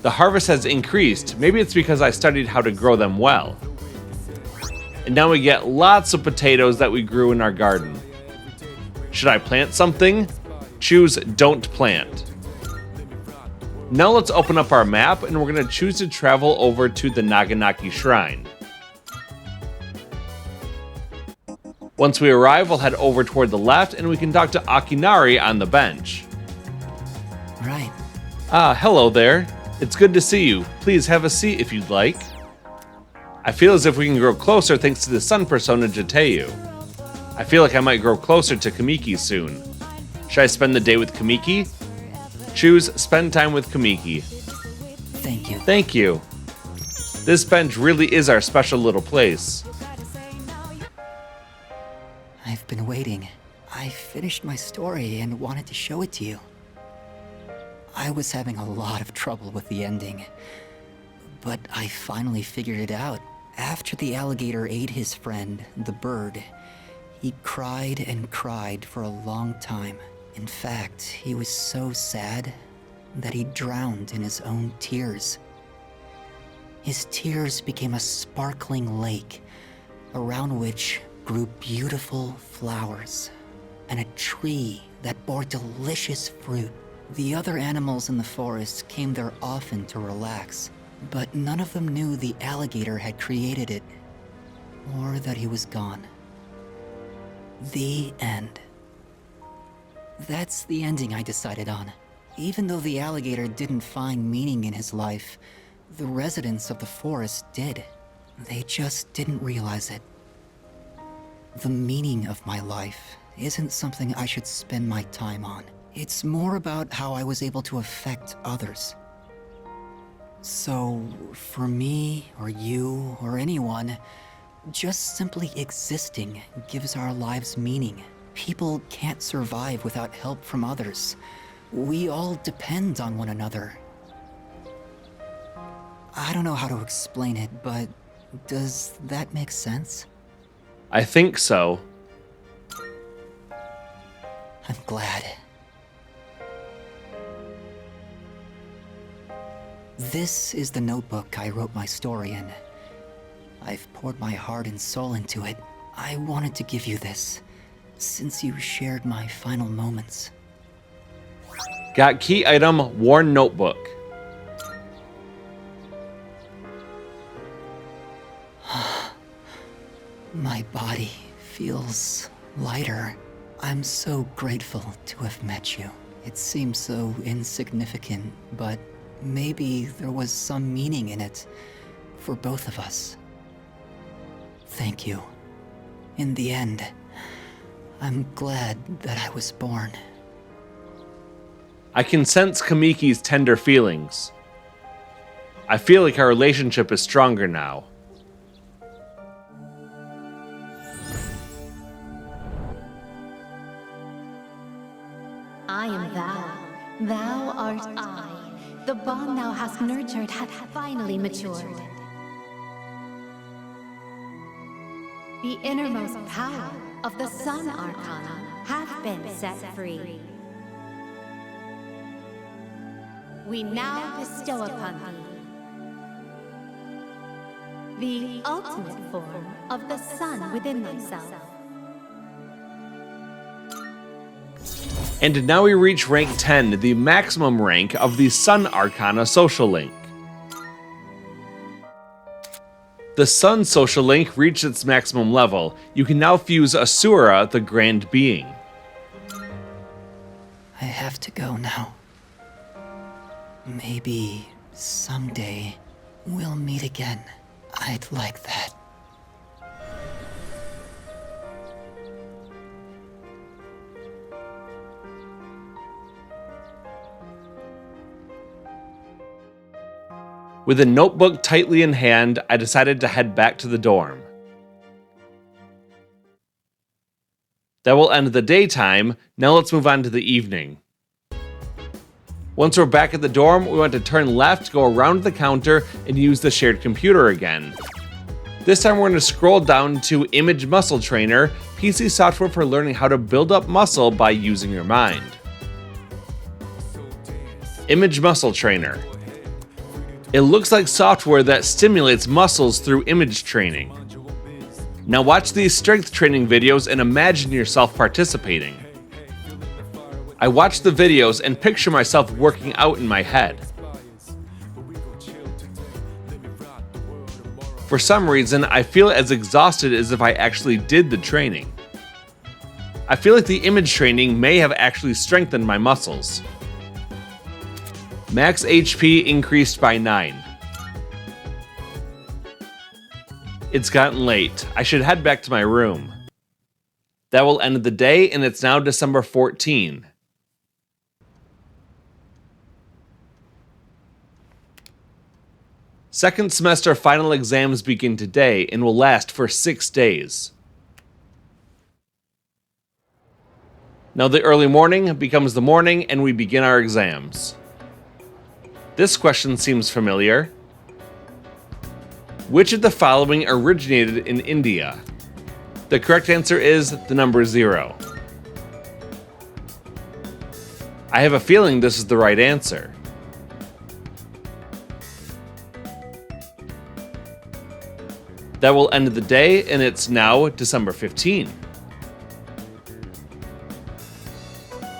Speaker 1: The harvest has increased. Maybe it's because I studied how to grow them well. And now we get lots of potatoes that we grew in our garden. Should I plant something? Choose Don't Plant. Now let's open up our map, and we're going to choose to travel over to the Naganaki Shrine. Once we arrive, we'll head over toward the left, and we can talk to Akinari on the bench.
Speaker 10: Right.
Speaker 1: Ah, hello there. It's good to see you. Please have a seat if you'd like. I feel as if we can grow closer thanks to the sun persona Jateu. I feel like I might grow closer to Kamiki soon. Should I spend the day with Kamiki? Choose Spend Time with Kamiki.
Speaker 10: Thank you.
Speaker 1: Thank you. This bench really is our special little place.
Speaker 10: I've been waiting. I finished my story and wanted to show it to you. I was having a lot of trouble with the ending, but I finally figured it out. After the alligator ate his friend, the bird, he cried and cried for a long time. In fact, he was so sad that he drowned in his own tears. His tears became a sparkling lake, around which grew beautiful flowers, and a tree that bore delicious fruit. The other animals in the forest came there often to relax, but none of them knew the alligator had created it, or that he was gone. The end. That's the ending I decided on. Even though the alligator didn't find meaning in his life, the residents of the forest did. They just didn't realize it. The meaning of my life isn't something I should spend my time on. It's more about how I was able to affect others. So, for me, or you, or anyone, just simply existing gives our lives meaning. People can't survive without help from others. We all depend on one another. I don't know how to explain it, but does that make sense?
Speaker 1: I think so.
Speaker 10: I'm glad. This is the notebook I wrote my story in. I've poured my heart and soul into it. I wanted to give you this, since you shared my final moments.
Speaker 1: Got key item, worn notebook.
Speaker 10: My body feels lighter. I'm so grateful to have met you. It seems so insignificant, but maybe there was some meaning in it for both of us. Thank you. In the end, I'm glad that I was born.
Speaker 1: I can sense Kamiki's tender feelings. I feel like our relationship is stronger now.
Speaker 16: I am thou. Thou art I. The bond thou hast nurtured hath finally matured. The innermost power of the Sun Arcana hath been set free. We now bestow upon thee the ultimate form of the sun within thyself.
Speaker 1: And now we reach rank 10, the maximum rank of the Sun Arcana social link. The Sun social link reached its maximum level. You can now fuse Asura, the Grand Being.
Speaker 10: I have to go now. Maybe someday we'll meet again. I'd like that.
Speaker 1: With a notebook tightly in hand, I decided to head back to the dorm. That will end the daytime. Now let's move on to the evening. Once we're back at the dorm, we want to turn left, go around the counter, and use the shared computer again. This time we're going to scroll down to Image Muscle Trainer, PC software for learning how to build up muscle by using your mind. Image Muscle Trainer. It looks like software that stimulates muscles through image training. Now watch these strength training videos and imagine yourself participating. I watch the videos and picture myself working out in my head. For some reason, I feel as exhausted as if I actually did the training. I feel like the image training may have actually strengthened my muscles. Max HP increased by 9. It's gotten late. I should head back to my room. That will end the day, and it's now December 14. Second semester final exams begin today and will last for 6 days. Now the early morning becomes the morning and we begin our exams. This question seems familiar. Which of the following originated in India? The correct answer is the number 0. I have a feeling this is the right answer. That will end the day, and it's now December 15.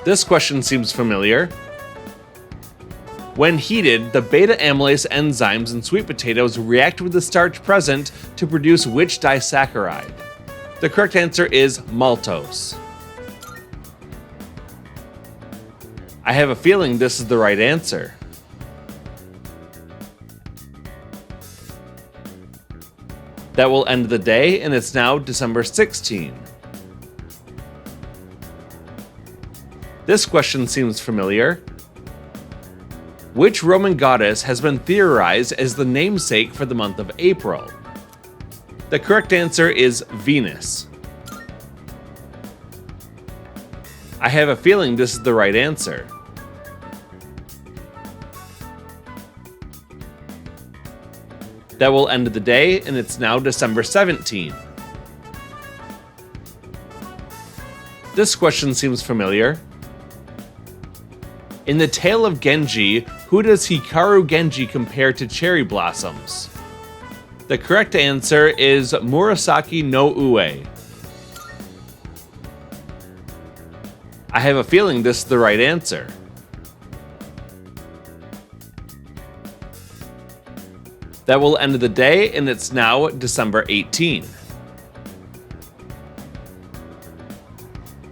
Speaker 1: This question seems familiar. When heated, the beta amylase enzymes in sweet potatoes react with the starch present to produce which disaccharide? The correct answer is maltose. I have a feeling this is the right answer. That will end the day, and it's now December 16. This question seems familiar. Which Roman goddess has been theorized as the namesake for the month of April? The correct answer is Venus. I have a feeling this is the right answer. That will end the day, and it's now December 17. This question seems familiar. In the Tale of Genji, who does Hikaru Genji compare to cherry blossoms? The correct answer is Murasaki no Ue. I have a feeling this is the right answer. That will end the day, and it's now December 18.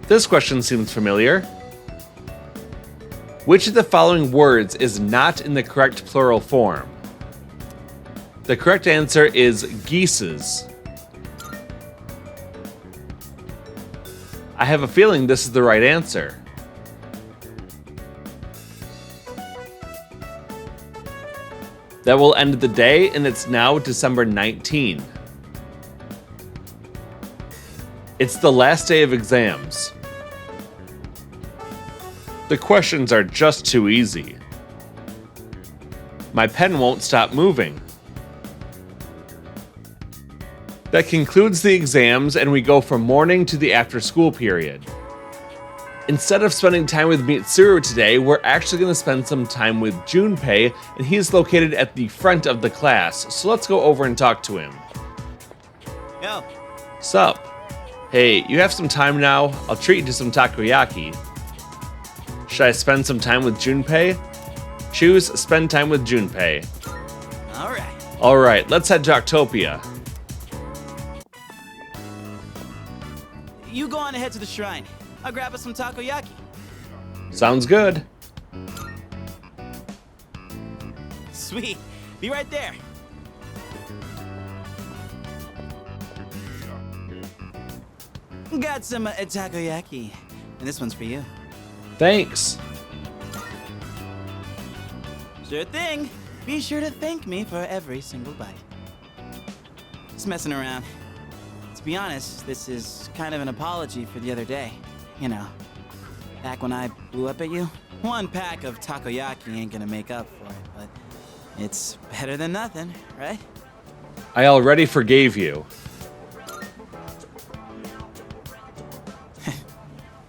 Speaker 1: This question seems familiar. Which of the following words is not in the correct plural form? The correct answer is geeses. I have a feeling this is the right answer. That will end the day, and it's now December 19. It's the last day of exams. The questions are just too easy. My pen won't stop moving. That concludes the exams, and we go from morning to the after-school period. Instead of spending time with Mitsuru today, we're actually going to spend some time with Junpei, and he's located at the front of the class, so let's go over and talk to him.
Speaker 6: Yo.
Speaker 1: Sup? Hey, you have some time now? I'll treat you to some takoyaki. Should I spend some time with Junpei? Choose spend time with Junpei. Alright, let's head to Octopia.
Speaker 6: You go on ahead to the shrine. I'll grab us some takoyaki.
Speaker 1: Sounds good.
Speaker 6: Sweet. Be right there. Got some takoyaki. And this one's for you.
Speaker 1: Thanks.
Speaker 6: Sure thing. Be sure to thank me for every single bite. Just messing around. To be honest, this is kind of an apology for the other day. You know, back when I blew up at you. One pack of takoyaki ain't gonna make up for it, but it's better than nothing, right?
Speaker 1: I already forgave you.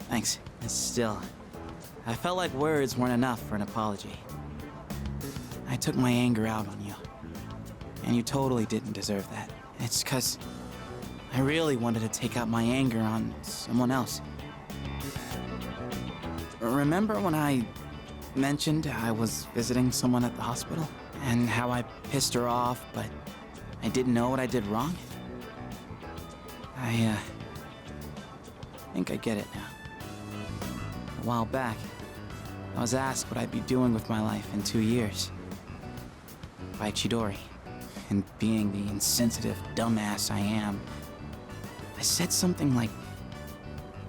Speaker 6: Thanks. Still, I felt like words weren't enough for an apology. I took my anger out on you, and you totally didn't deserve that. It's 'cause I really wanted to take out my anger on someone else. Remember when I mentioned I was visiting someone at the hospital? And how I pissed her off, but I didn't know what I did wrong? I think I get it now. A while back, I was asked what I'd be doing with my life in 2 years. By Chidori. And being the insensitive dumbass I am, I said something like,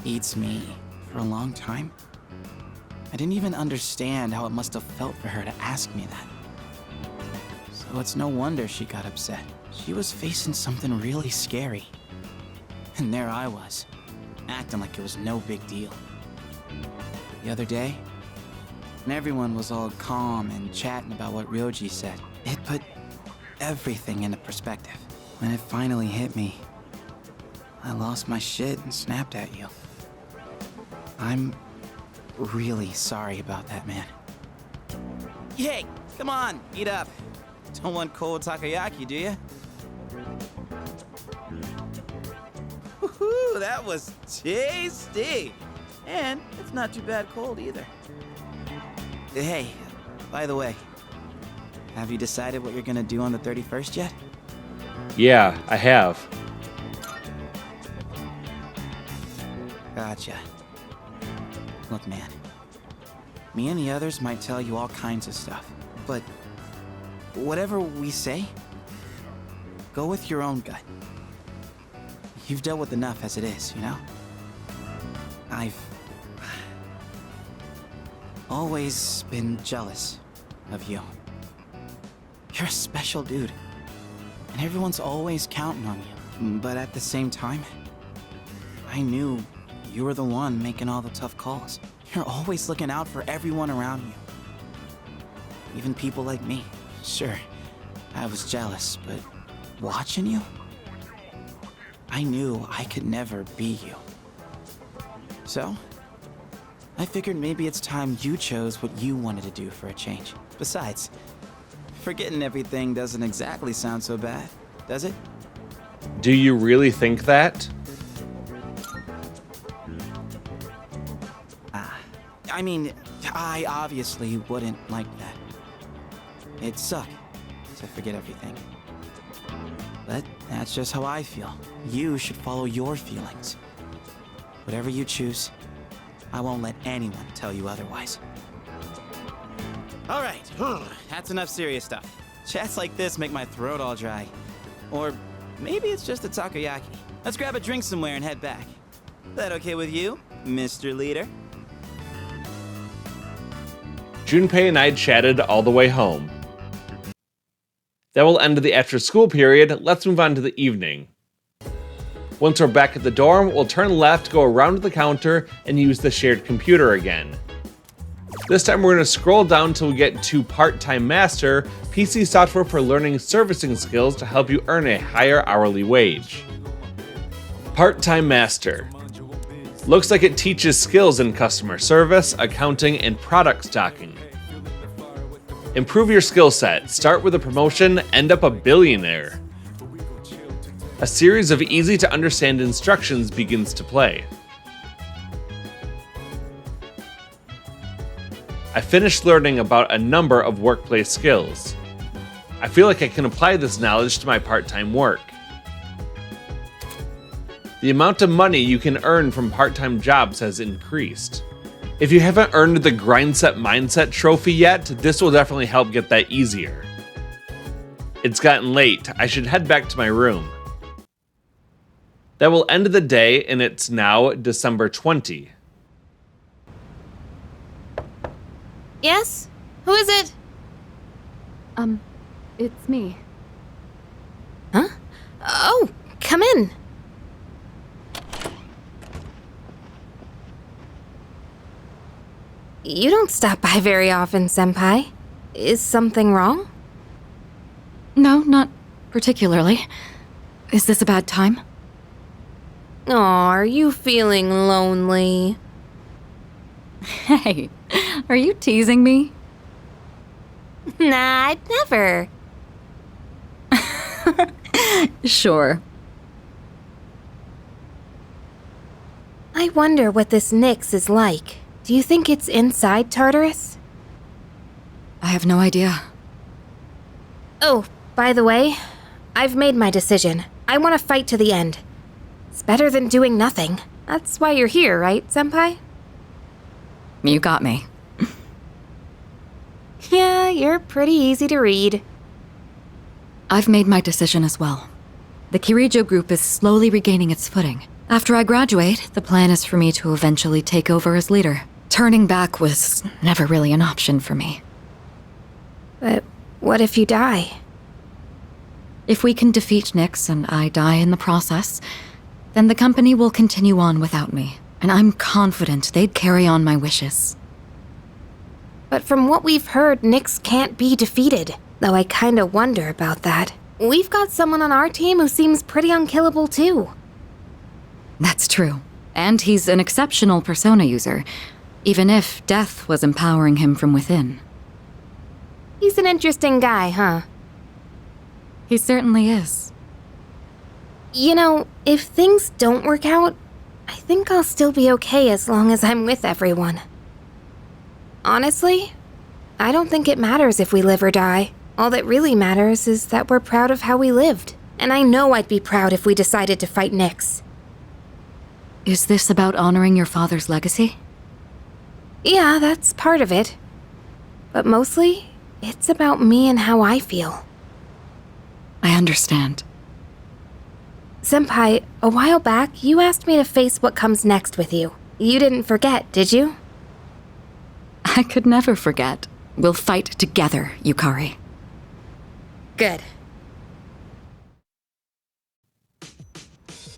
Speaker 6: "Eats me," for a long time. I didn't even understand how it must have felt for her to ask me that. So it's no wonder she got upset. She was facing something really scary. And there I was, acting like it was no big deal. The other day, when everyone was all calm and chatting about what Ryoji said, it put everything into perspective. When it finally hit me, I lost my shit and snapped at you. I'm really sorry about that, man. Hey, come on, eat up. Don't want cold takoyaki, do you? Woohoo, that was tasty. And it's not too bad cold either. Hey, by the way, have you decided what you're gonna do on the 31st yet?
Speaker 1: Yeah, I have.
Speaker 6: Gotcha. Look, man. Me and the others might tell you all kinds of stuff, but whatever we say, go with your own gut. You've dealt with enough as it is, you know? I've always been jealous of you. You're a special dude, and everyone's always counting on you. But at the same time, I knew you were the one making all the tough calls. You're always looking out for everyone around you. Even people like me. Sure, I was jealous, but watching you, I knew I could never be you. So, I figured maybe it's time you chose what you wanted to do for a change. Besides, forgetting everything doesn't exactly sound so bad, does it?
Speaker 1: Do you really think that?
Speaker 6: I mean, I obviously wouldn't like that. It'd suck to forget everything. But that's just how I feel. You should follow your feelings. Whatever you choose, I won't let anyone tell you otherwise. All right, that's enough serious stuff. Chats like this make my throat all dry. Or maybe it's just a takoyaki. Let's grab a drink somewhere and head back. That okay with you, Mr. Leader?
Speaker 1: Junpei and I chatted all the way home. That will end the after-school period. Let's move on to the evening. Once we're back at the dorm, we'll turn left, go around to the counter, and use the shared computer again. This time we're going to scroll down till we get to Part-Time Master, PC software for learning servicing skills to help you earn a higher hourly wage. Part-Time Master. Looks like it teaches skills in customer service, accounting, and product stocking. Improve your skill set, start with a promotion, end up a billionaire. A series of easy to understand instructions begins to play. I finished learning about a number of workplace skills. I feel like I can apply this knowledge to my part-time work. The amount of money you can earn from part-time jobs has increased. If you haven't earned the Grind Set Mindset trophy yet, this will definitely help get that easier. It's gotten late, I should head back to my room. That will end the day, and it's now December 20.
Speaker 7: Yes? Who is it?
Speaker 8: It's me.
Speaker 7: Huh? Oh, come in. You don't stop by very often, Senpai. Is something wrong?
Speaker 8: No, not particularly. Is this a bad time?
Speaker 7: Aw, are you feeling lonely?
Speaker 8: Hey, are you teasing me?
Speaker 7: Nah, I'd never.
Speaker 8: Sure.
Speaker 7: I wonder what this Nyx is like. Do you think it's inside Tartarus?
Speaker 8: I have no idea.
Speaker 7: Oh, by the way, I've made my decision. I want to fight to the end. It's better than doing nothing. That's why you're here, right, Senpai?
Speaker 8: You got me.
Speaker 7: Yeah, you're pretty easy to read.
Speaker 8: I've made my decision as well. The Kirijo group is slowly regaining its footing. After I graduate, the plan is for me to eventually take over as leader. Turning back was never really an option for me.
Speaker 7: But what if you die?
Speaker 8: If we can defeat Nyx and I die in the process, then the company will continue on without me, and I'm confident they'd carry on my wishes.
Speaker 7: But from what we've heard, Nyx can't be defeated, though I kinda wonder about that. We've got someone on our team who seems pretty unkillable too.
Speaker 8: That's true. And he's an exceptional persona user, even if death was empowering him from within.
Speaker 7: He's an interesting guy, huh?
Speaker 8: He certainly is.
Speaker 7: You know, if things don't work out, I think I'll still be okay as long as I'm with everyone. Honestly, I don't think it matters if we live or die. All that really matters is that we're proud of how we lived. And I know I'd be proud if we decided to fight Nyx.
Speaker 8: Is this about honoring your father's legacy?
Speaker 7: Yeah, that's part of it. But mostly, it's about me and how I feel.
Speaker 8: I understand.
Speaker 7: Senpai, a while back, you asked me to face what comes next with you. You didn't forget, did you?
Speaker 8: I could never forget. We'll fight together, Yukari.
Speaker 7: Good.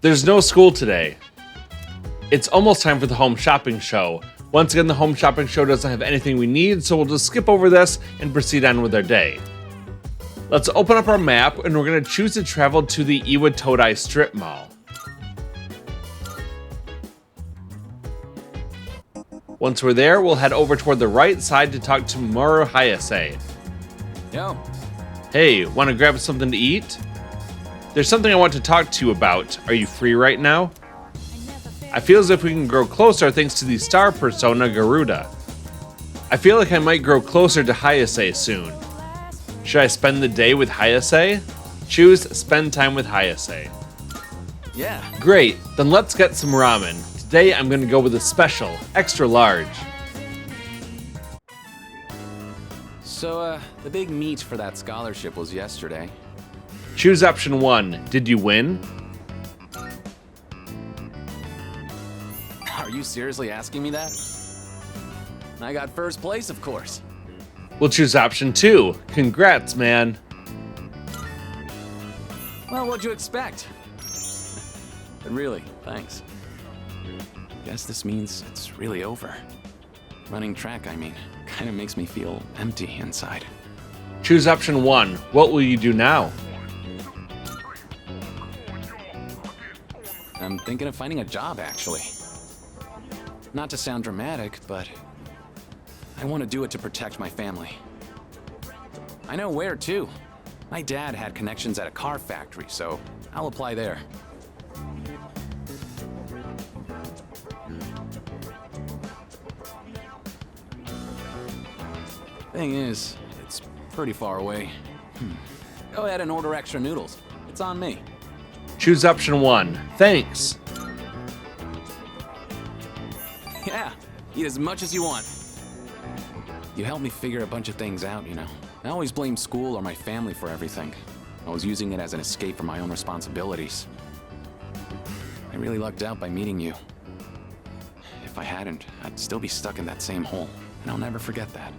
Speaker 1: There's no school today. It's almost time for the home shopping show. Once again, the home shopping show doesn't have anything we need, so we'll just skip over this and proceed on with our day. Let's open up our map, and we're going to choose to travel to the Iwatodai Strip Mall. Once we're there, we'll head over toward the right side to talk to Moro Hayase.
Speaker 6: Yo.
Speaker 1: Hey, want to grab something to eat? There's something I want to talk to you about. Are you free right now? I feel as if we can grow closer thanks to the star persona Garuda. I feel like I might grow closer to Hayase soon. Should I spend the day with Hayase? Choose spend time with Hayase.
Speaker 6: Yeah.
Speaker 1: Great, then let's get some ramen. Today I'm gonna go with a special, extra large.
Speaker 17: So, the big meet for that scholarship was yesterday.
Speaker 1: Choose option 1. Did you win?
Speaker 17: Are you seriously asking me that? I got first place, of course.
Speaker 1: We'll choose option 2. Congrats, man.
Speaker 17: Well, what'd you expect? But really, thanks. Guess this means it's really over. Running track, I mean, kind of makes me feel empty inside.
Speaker 1: Choose option 1. What will you do now?
Speaker 17: I'm thinking of finding a job, actually. Not to sound dramatic, but I want to do it to protect my family. I know where, too. My dad had connections at a car factory, so I'll apply there. Thing is, it's pretty far away. Go ahead and order extra noodles. It's on me.
Speaker 1: Choose option 1. Thanks.
Speaker 17: Yeah, eat as much as you want. You helped me figure a bunch of things out, you know. I always blame school or my family for everything. I was using it as an escape from my own responsibilities. I really lucked out by meeting you. If I hadn't, I'd still be stuck in that same hole, and I'll never forget that.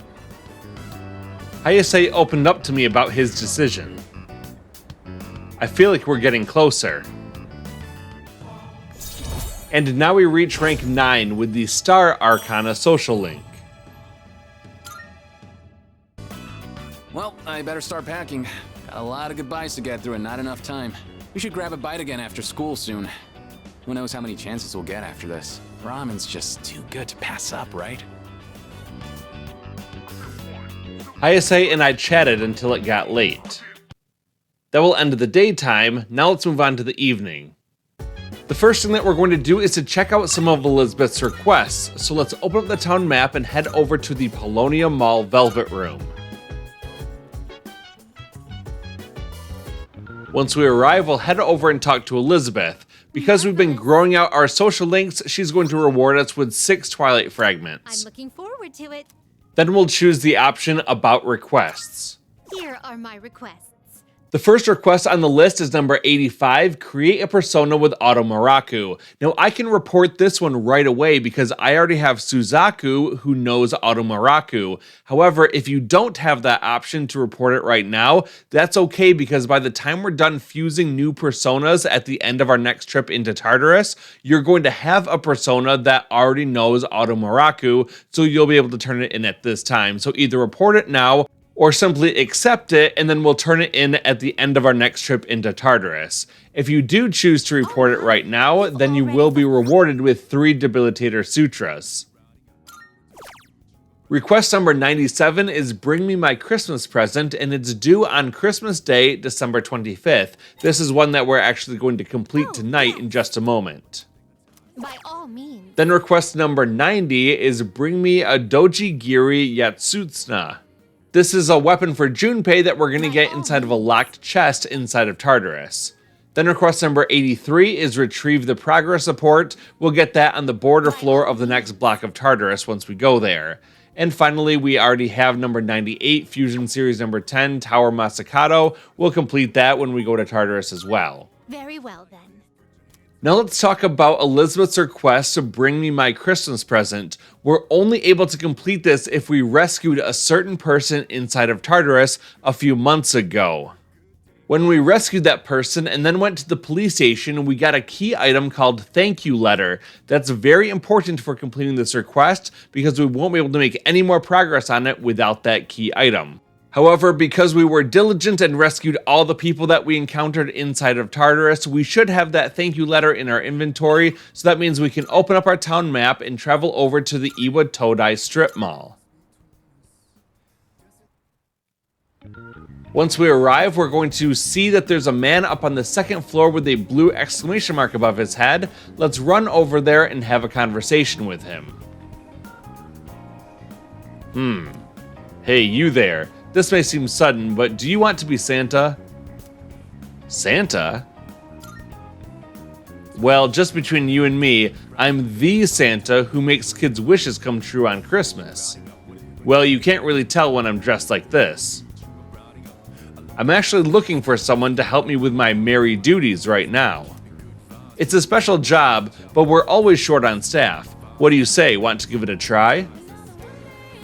Speaker 1: Hayase opened up to me about his decision. I feel like we're getting closer. And now we reach rank 9 with the Star Arcana social link.
Speaker 17: Well, I better start packing. Got a lot of goodbyes to get through and not enough time. We should grab a bite again after school soon. Who knows how many chances we'll get after this. Ramen's just too good to pass up, right?
Speaker 1: Hayase and I chatted until it got late. That will end the daytime. Now let's move on to the evening. The first thing that we're going to do is to check out some of Elizabeth's requests, so let's open up the town map and head over to the Polonia Mall Velvet Room. Once we arrive, we'll head over and talk to Elizabeth. Because we've been growing out our social links, she's going to reward us with 6 Twilight Fragments.
Speaker 11: I'm looking forward to it.
Speaker 1: Then we'll choose the option About Requests.
Speaker 11: Here are my requests.
Speaker 1: The first request on the list is number 85, create a persona with Auto Maraku. Now I can report this one right away because I already have Suzaku who knows Auto Maraku. However, if you don't have that option to report it right now, that's okay because by the time we're done fusing new personas at the end of our next trip into Tartarus, you're going to have a persona that already knows Auto Maraku, so you'll be able to turn it in at this time. So either report it now, or simply accept it, and then we'll turn it in at the end of our next trip into Tartarus. If you do choose to report it right now, then you will be rewarded with 3 Debilitator Sutras. Request number 97 is Bring Me My Christmas Present, and it's due on Christmas Day, December 25th. This is one that we're actually going to complete tonight in just a moment.
Speaker 11: By all means.
Speaker 1: Then request number 90 is Bring Me a Doji Giri Yatsutsuna. This is a weapon for Junpei that we're going to get inside of a locked chest inside of Tartarus. Then request number 83 is Retrieve the Progress Report. We'll get that on the border floor of the next block of Tartarus once we go there. And finally, we already have number 98, Fusion Series number 10, Tower Masakato. We'll complete that when we go to Tartarus as well.
Speaker 11: Very well then.
Speaker 1: Now let's talk about Elizabeth's request to bring me my Christmas present. We're only able to complete this if we rescued a certain person inside of Tartarus a few months ago. When we rescued that person and then went to the police station, we got a key item called Thank You Letter. That's very important for completing this request because we won't be able to make any more progress on it without that key item. However, because we were diligent and rescued all the people that we encountered inside of Tartarus, we should have that thank you letter in our inventory, so that means we can open up our town map and travel over to the Iwa Todai strip mall. Once we arrive, we're going to see that there's a man up on the second floor with a blue exclamation mark above his head. Let's run over there and have a conversation with him. Hey, you there. This may seem sudden, but do you want to be Santa? Santa? Well, just between you and me, I'm the Santa who makes kids' wishes come true on Christmas. Well, you can't really tell when I'm dressed like this. I'm actually looking for someone to help me with my merry duties right now. It's a special job, but we're always short on staff. What do you say, want to give it a try?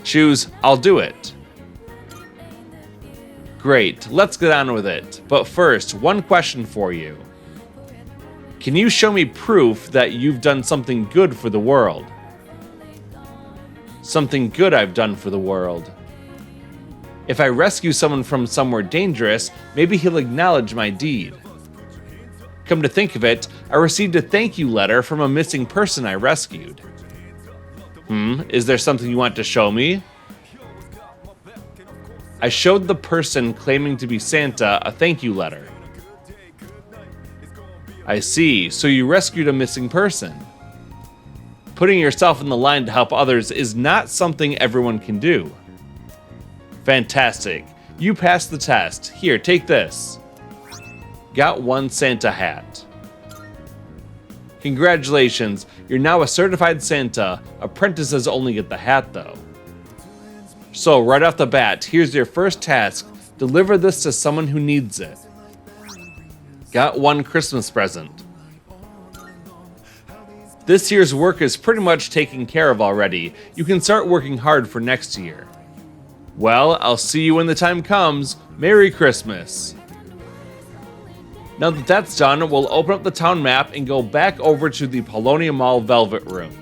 Speaker 1: Choose, I'll do it. Great, let's get on with it. But first, one question for you. Can you show me proof that you've done something good for the world? Something good I've done for the world. If I rescue someone from somewhere dangerous, maybe he'll acknowledge my deed. Come to think of it, I received a thank you letter from a missing person I rescued. Is there something you want to show me? I showed the person claiming to be Santa a thank you letter. I see, so you rescued a missing person. Putting yourself in the line to help others is not something everyone can do. Fantastic. You passed the test. Here, take this. Got one Santa hat. Congratulations, you're now a certified Santa. Apprentices only get the hat though. So right off the bat, here's your first task. Deliver this to someone who needs it. Got one Christmas present. This year's work is pretty much taken care of already. You can start working hard for next year. Well, I'll see you when the time comes. Merry Christmas. Now that that's done, we'll open up the town map and go back over to the Polonia Mall Velvet Room.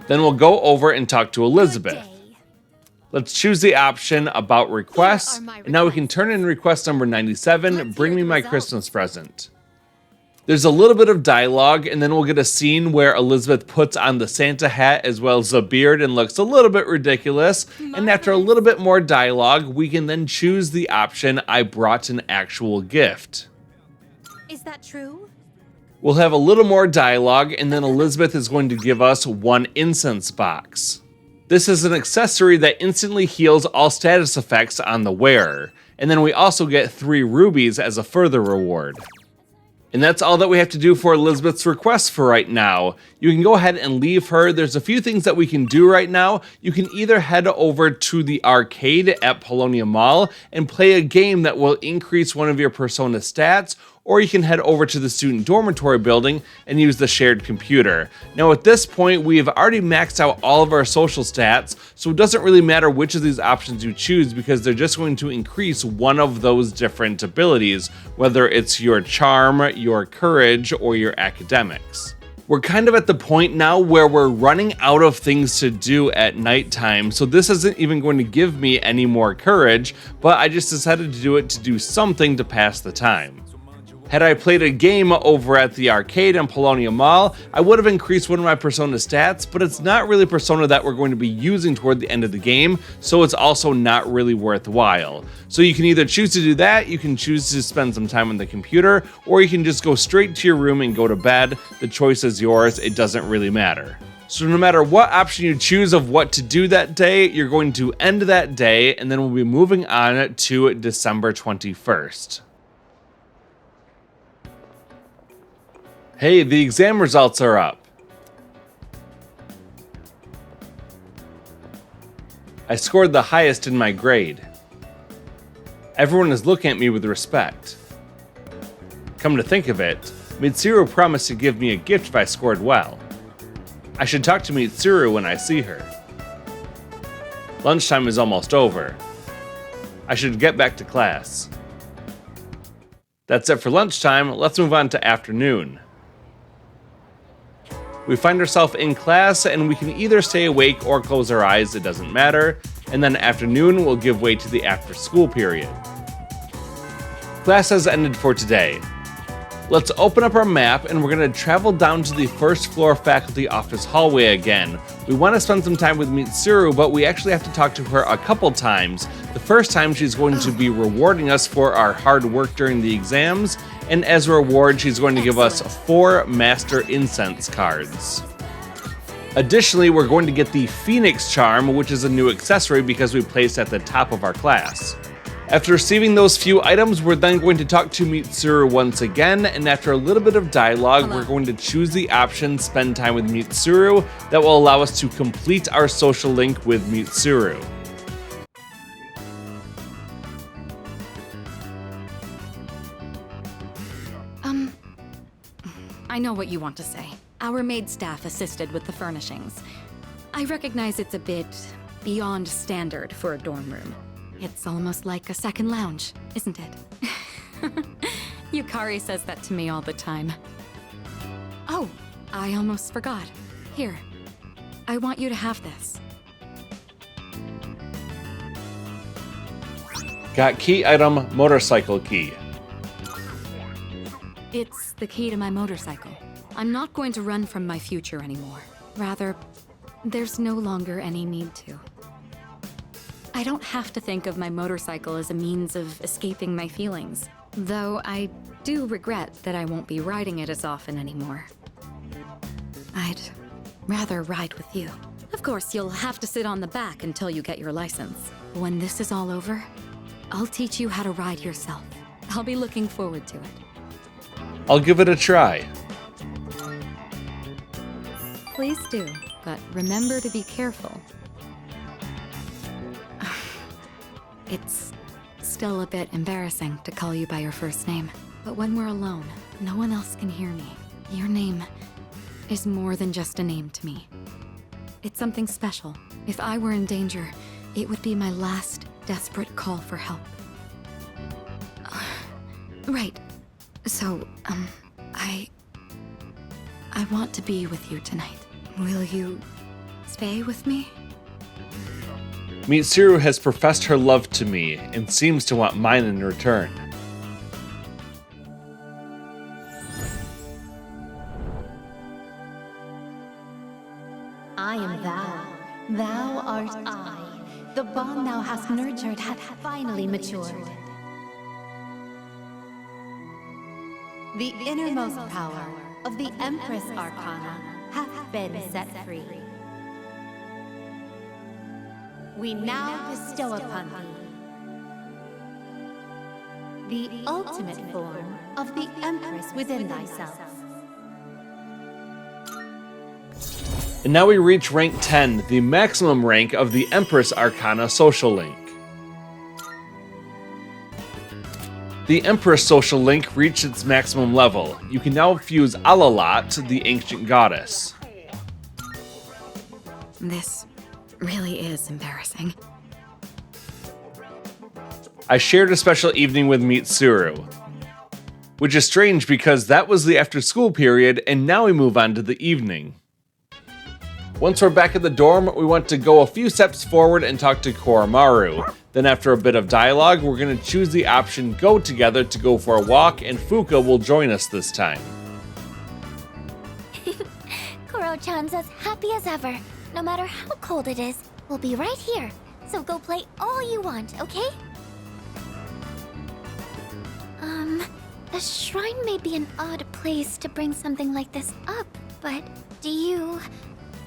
Speaker 1: Then we'll go over and talk to Elizabeth. Let's choose the option about requests, and now we can turn in request number 97, bring me my Christmas present. There's a little bit of dialogue, and then we'll get a scene where Elizabeth puts on the Santa hat as well as a beard and looks a little bit ridiculous. And after a little bit more dialogue, we can then choose the option, I brought an actual gift.
Speaker 11: Is that true?
Speaker 1: We'll have a little more dialogue, and then Elizabeth is going to give us one incense box. This is an accessory that instantly heals all status effects on the wearer. And then we also get 3 rubies as a further reward. And that's all that we have to do for Elizabeth's request for right now. You can go ahead and leave her. There's a few things that we can do right now. You can either head over to the arcade at Polonia Mall and play a game that will increase one of your persona stats, or you can head over to the student dormitory building and use the shared computer. Now at this point, we have already maxed out all of our social stats, so it doesn't really matter which of these options you choose because they're just going to increase one of those different abilities, whether it's your charm, your courage, or your academics. We're kind of at the point now where we're running out of things to do at nighttime, so this isn't even going to give me any more courage, but I just decided to do it to do something to pass the time. Had I played a game over at the arcade in Polonia Mall, I would have increased one of my persona stats, but it's not really persona that we're going to be using toward the end of the game, so it's also not really worthwhile. So you can either choose to do that, you can choose to spend some time on the computer, or you can just go straight to your room and go to bed. The choice is yours, it doesn't really matter. So no matter what option you choose of what to do that day, you're going to end that day, and then we'll be moving on to December 21st. Hey, the exam results are up. I scored the highest in my grade. Everyone is looking at me with respect. Come to think of it, Mitsuru promised to give me a gift if I scored well. I should talk to Mitsuru when I see her. Lunchtime is almost over. I should get back to class. That's it for lunchtime. Let's move on to afternoon. We find ourselves in class, and we can either stay awake or close our eyes, it doesn't matter. And then afternoon will give way to the after school period. Class has ended for today. Let's open up our map, and we're going to travel down to the first floor faculty office hallway again. We want to spend some time with Mitsuru, but we actually have to talk to her a couple times. The first time, she's going to be rewarding us for our hard work during the exams, and as a reward, she's going to give us 4 Master Incense cards. Additionally, we're going to get the Phoenix Charm, which is a new accessory because we placed at the top of our class. After receiving those few items, we're then going to talk to Mitsuru once again, and after a little bit of dialogue, we're going to choose the option Spend Time with Mitsuru that will allow us to complete our social link with Mitsuru.
Speaker 8: I know what you want to say. Our maid staff assisted with the furnishings. I recognize it's a bit beyond standard for a dorm room. It's almost like a second lounge, isn't it? Yukari says that to me all the time. Oh, I almost forgot. Here, I want you to have this.
Speaker 1: Got key item, motorcycle key.
Speaker 8: It's the key to my motorcycle. I'm not going to run from my future anymore. Rather, there's no longer any need to. I don't have to think of my motorcycle as a means of escaping my feelings, though I do regret that I won't be riding it as often anymore. I'd rather ride with you. Of course, you'll have to sit on the back until you get your license. When this is all over, I'll teach you how to ride yourself. I'll be looking forward to it.
Speaker 1: I'll give it a try.
Speaker 8: Please do, but remember to be careful. It's still a bit embarrassing to call you by your first name, but when we're alone, no one else can hear me. Your name is more than just a name to me. It's something special. If I were in danger, it would be my last desperate call for help. Right. So, I want to be with you tonight. Will you stay with me?
Speaker 1: Mitsuru has professed her love to me and seems to want mine in return.
Speaker 16: I am thou. Thou art I. The bond thou hast nurtured hath finally matured. The innermost power of the Empress Arcana hath been set free. We now bestow upon thee the ultimate form of the Empress within thyself.
Speaker 1: And now we reach rank 10, the maximum rank of the Empress Arcana social link. The Empress social link reached its maximum level. You can now fuse Alalat, the ancient goddess.
Speaker 8: This really is embarrassing.
Speaker 1: I shared a special evening with Mitsuru, which is strange because that was the after school period and now we move on to the evening. Once we're back at the dorm, we want to go a few steps forward and talk to Koromaru. Then after a bit of dialogue, we're going to choose the option Go Together to go for a walk, and Fuka will join us this time.
Speaker 3: Koro-chan's as happy as ever. No matter how cold it is, we'll be right here. So go play all you want, okay? The shrine may be an odd place to bring something like this up, but do you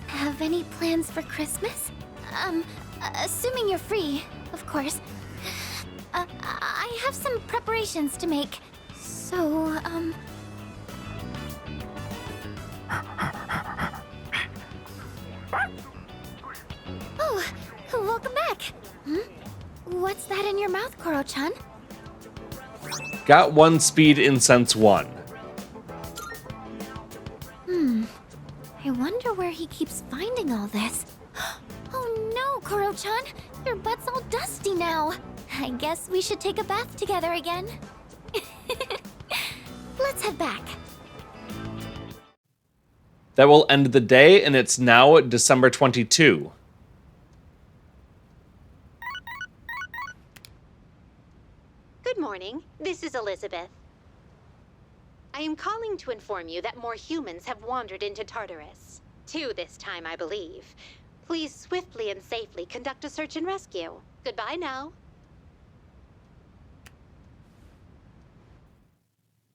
Speaker 3: have any plans for Christmas? Assuming you're free, of course. I have some preparations to make, so, Oh, welcome back! What's that in your mouth, Koro-chan?
Speaker 1: Got 1 speed incense 1.
Speaker 3: I wonder where he keeps finding all this. Oh no, Koro-chan! Your butt's all dusty now. I guess we should take a bath together again. Let's head back.
Speaker 1: That will end the day, and it's now December 22.
Speaker 11: Good morning. This is Elizabeth. I am calling to inform you that more humans have wandered into Tartarus. 2 this time, I believe. Please swiftly and safely conduct a search and rescue. Goodbye now.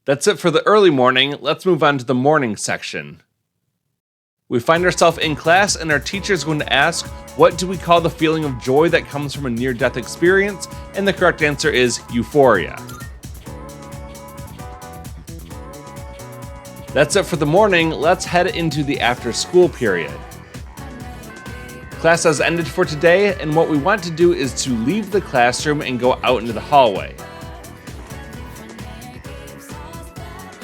Speaker 1: That's it for the early morning. Let's move on to the morning section. We find ourselves in class, and our teacher is going to ask, what do we call the feeling of joy that comes from a near-death experience? And the correct answer is euphoria. That's it for the morning. Let's head into the after-school period. Class has ended for today, and what we want to do is to leave the classroom and go out into the hallway.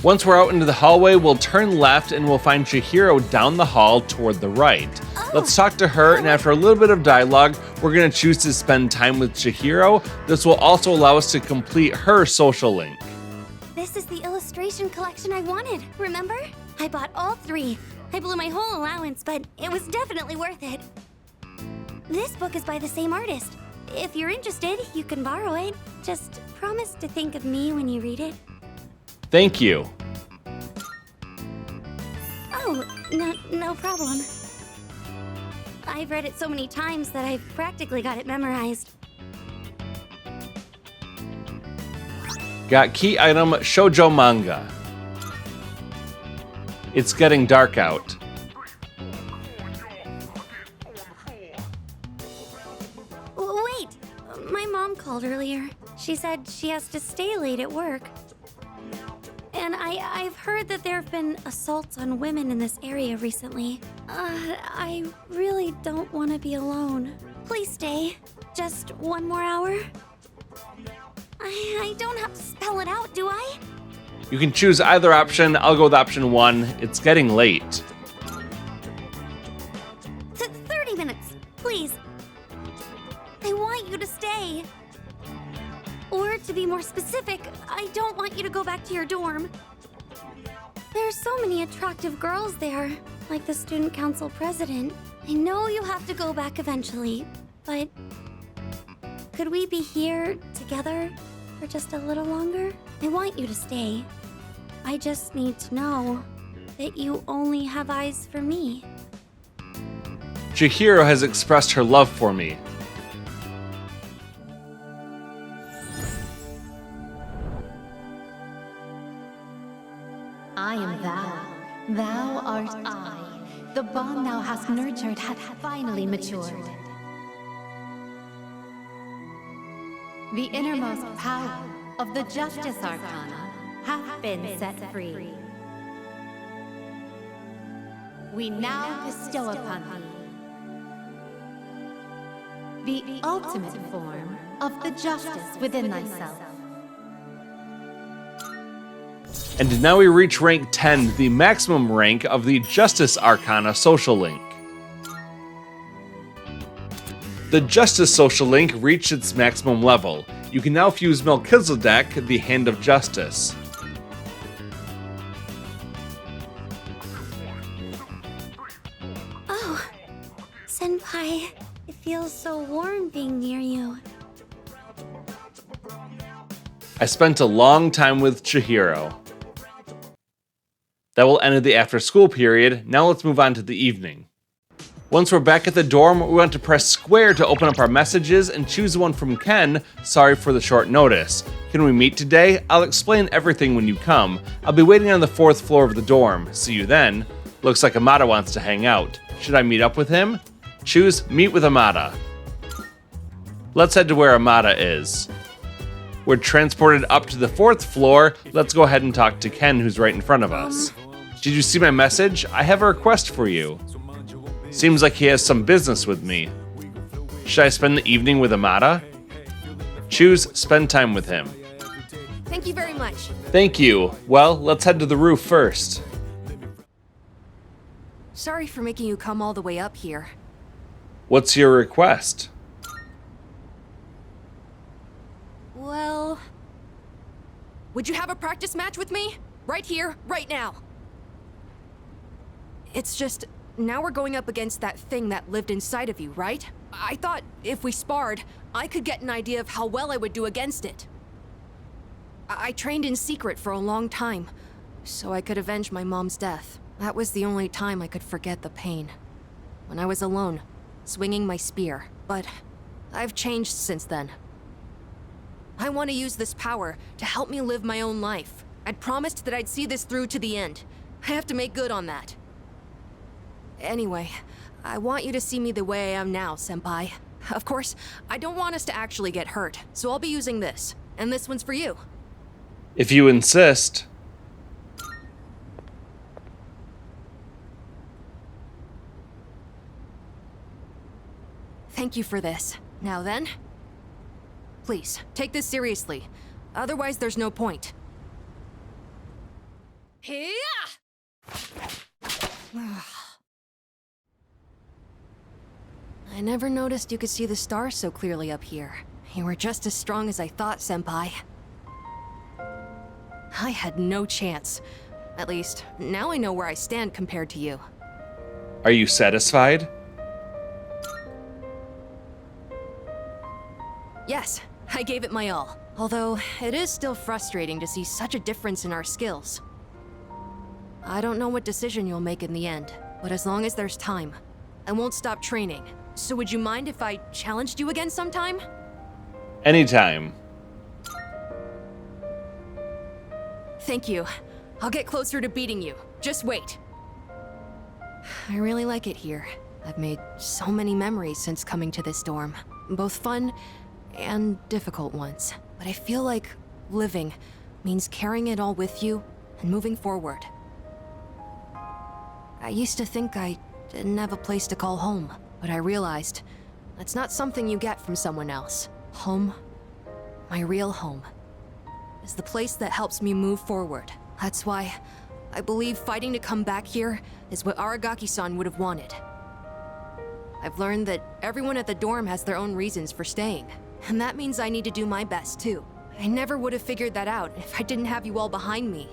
Speaker 1: Once we're out into the hallway, we'll turn left and we'll find Chihiro down the hall toward the right. Let's talk to her, and after a little bit of dialogue, we're going to choose to spend time with Chihiro. This will also allow us to complete her social link.
Speaker 3: This is the illustration collection I wanted, remember? I bought all 3. I blew my whole allowance, but it was definitely worth it. This book is by the same artist. If you're interested, you can borrow it. Just promise to think of me when you read it.
Speaker 1: Thank you.
Speaker 3: Oh, no problem. I've read it so many times that I've practically got it memorized.
Speaker 1: Got key item shoujo manga. It's getting dark out.
Speaker 3: Wait! My mom called earlier. She said she has to stay late at work. And I've heard that there have been assaults on women in this area recently. I really don't want to be alone. Please stay. Just 1 more hour? I don't have to spell it out, do I?
Speaker 1: You can choose either option. I'll go with option 1. It's getting late.
Speaker 3: 30 minutes, please. I want you to stay. Or to be more specific, I don't want you to go back to your dorm. There's so many attractive girls there, like the student council president. I know you'll have to go back eventually, but could we be here together for just a little longer? I want you to stay. I just need to know that you only have eyes for me.
Speaker 1: Chihiro has expressed her love for me.
Speaker 16: I am thou. Thou art I. The bond thou hast nurtured hath finally matured. The innermost power of the Justice Arcana hath been set free. We now bestow upon thee the ultimate form of the justice within thyself.
Speaker 1: And now we reach rank 10, the maximum rank of the Justice Arcana social link. The Justice social link reached its maximum level. You can now fuse Melchizedek, the Hand of Justice.
Speaker 3: Oh, Senpai, it feels so warm being near you.
Speaker 1: I spent a long time with Chihiro. That will end the after-school period. Now let's move on to the evening. Once we're back at the dorm, we want to press square to open up our messages and choose one from Ken. Sorry for the short notice. Can we meet today? I'll explain everything when you come. I'll be waiting on the 4th floor of the dorm. See you then. Looks like Amada wants to hang out. Should I meet up with him? Choose meet with Amada. Let's head to where Amada is. We're transported up to the 4th floor. Let's go ahead and talk to Ken, who's right in front of us. Did you see my message? I have a request for you. Seems like he has some business with me. Should I spend the evening with Amada? Choose spend time with him.
Speaker 12: Thank you very much.
Speaker 1: Thank you. Well, let's head to the roof first.
Speaker 12: Sorry for making you come all the way up here.
Speaker 1: What's your request?
Speaker 12: Well... would you have a practice match with me? Right here, right now. It's just, now we're going up against that thing that lived inside of you, right? I thought if we sparred, I could get an idea of how well I would do against it. I trained in secret for a long time, so I could avenge my mom's death. That was the only time I could forget the pain. When I was alone, swinging my spear. But I've changed since then. I want to use this power to help me live my own life. I'd promised that I'd see this through to the end. I have to make good on that. Anyway, I want you to see me the way I am now, Senpai. Of course, I don't want us to actually get hurt, so I'll be using this. And this one's for you.
Speaker 1: If you insist.
Speaker 12: Thank you for this. Now then, please, take this seriously. Otherwise, there's no point. I never noticed you could see the stars so clearly up here. You were just as strong as I thought, Senpai. I had no chance. At least, now I know where I stand compared to you.
Speaker 1: Are you satisfied?
Speaker 12: Yes, I gave it my all. Although, it is still frustrating to see such a difference in our skills. I don't know what decision you'll make in the end, but as long as there's time, I won't stop training. So would you mind if I challenged you again sometime?
Speaker 1: Anytime.
Speaker 12: Thank you. I'll get closer to beating you. Just wait. I really like it here. I've made so many memories since coming to this dorm. Both fun and difficult ones. But I feel like living means carrying it all with you and moving forward. I used to think I didn't have a place to call home, but I realized that's not something you get from someone else. Home, my real home, is the place that helps me move forward. That's why I believe fighting to come back here is what Aragaki-san would have wanted. I've learned that everyone at the dorm has their own reasons for staying, and that means I need to do my best too. I never would have figured that out if I didn't have you all behind me.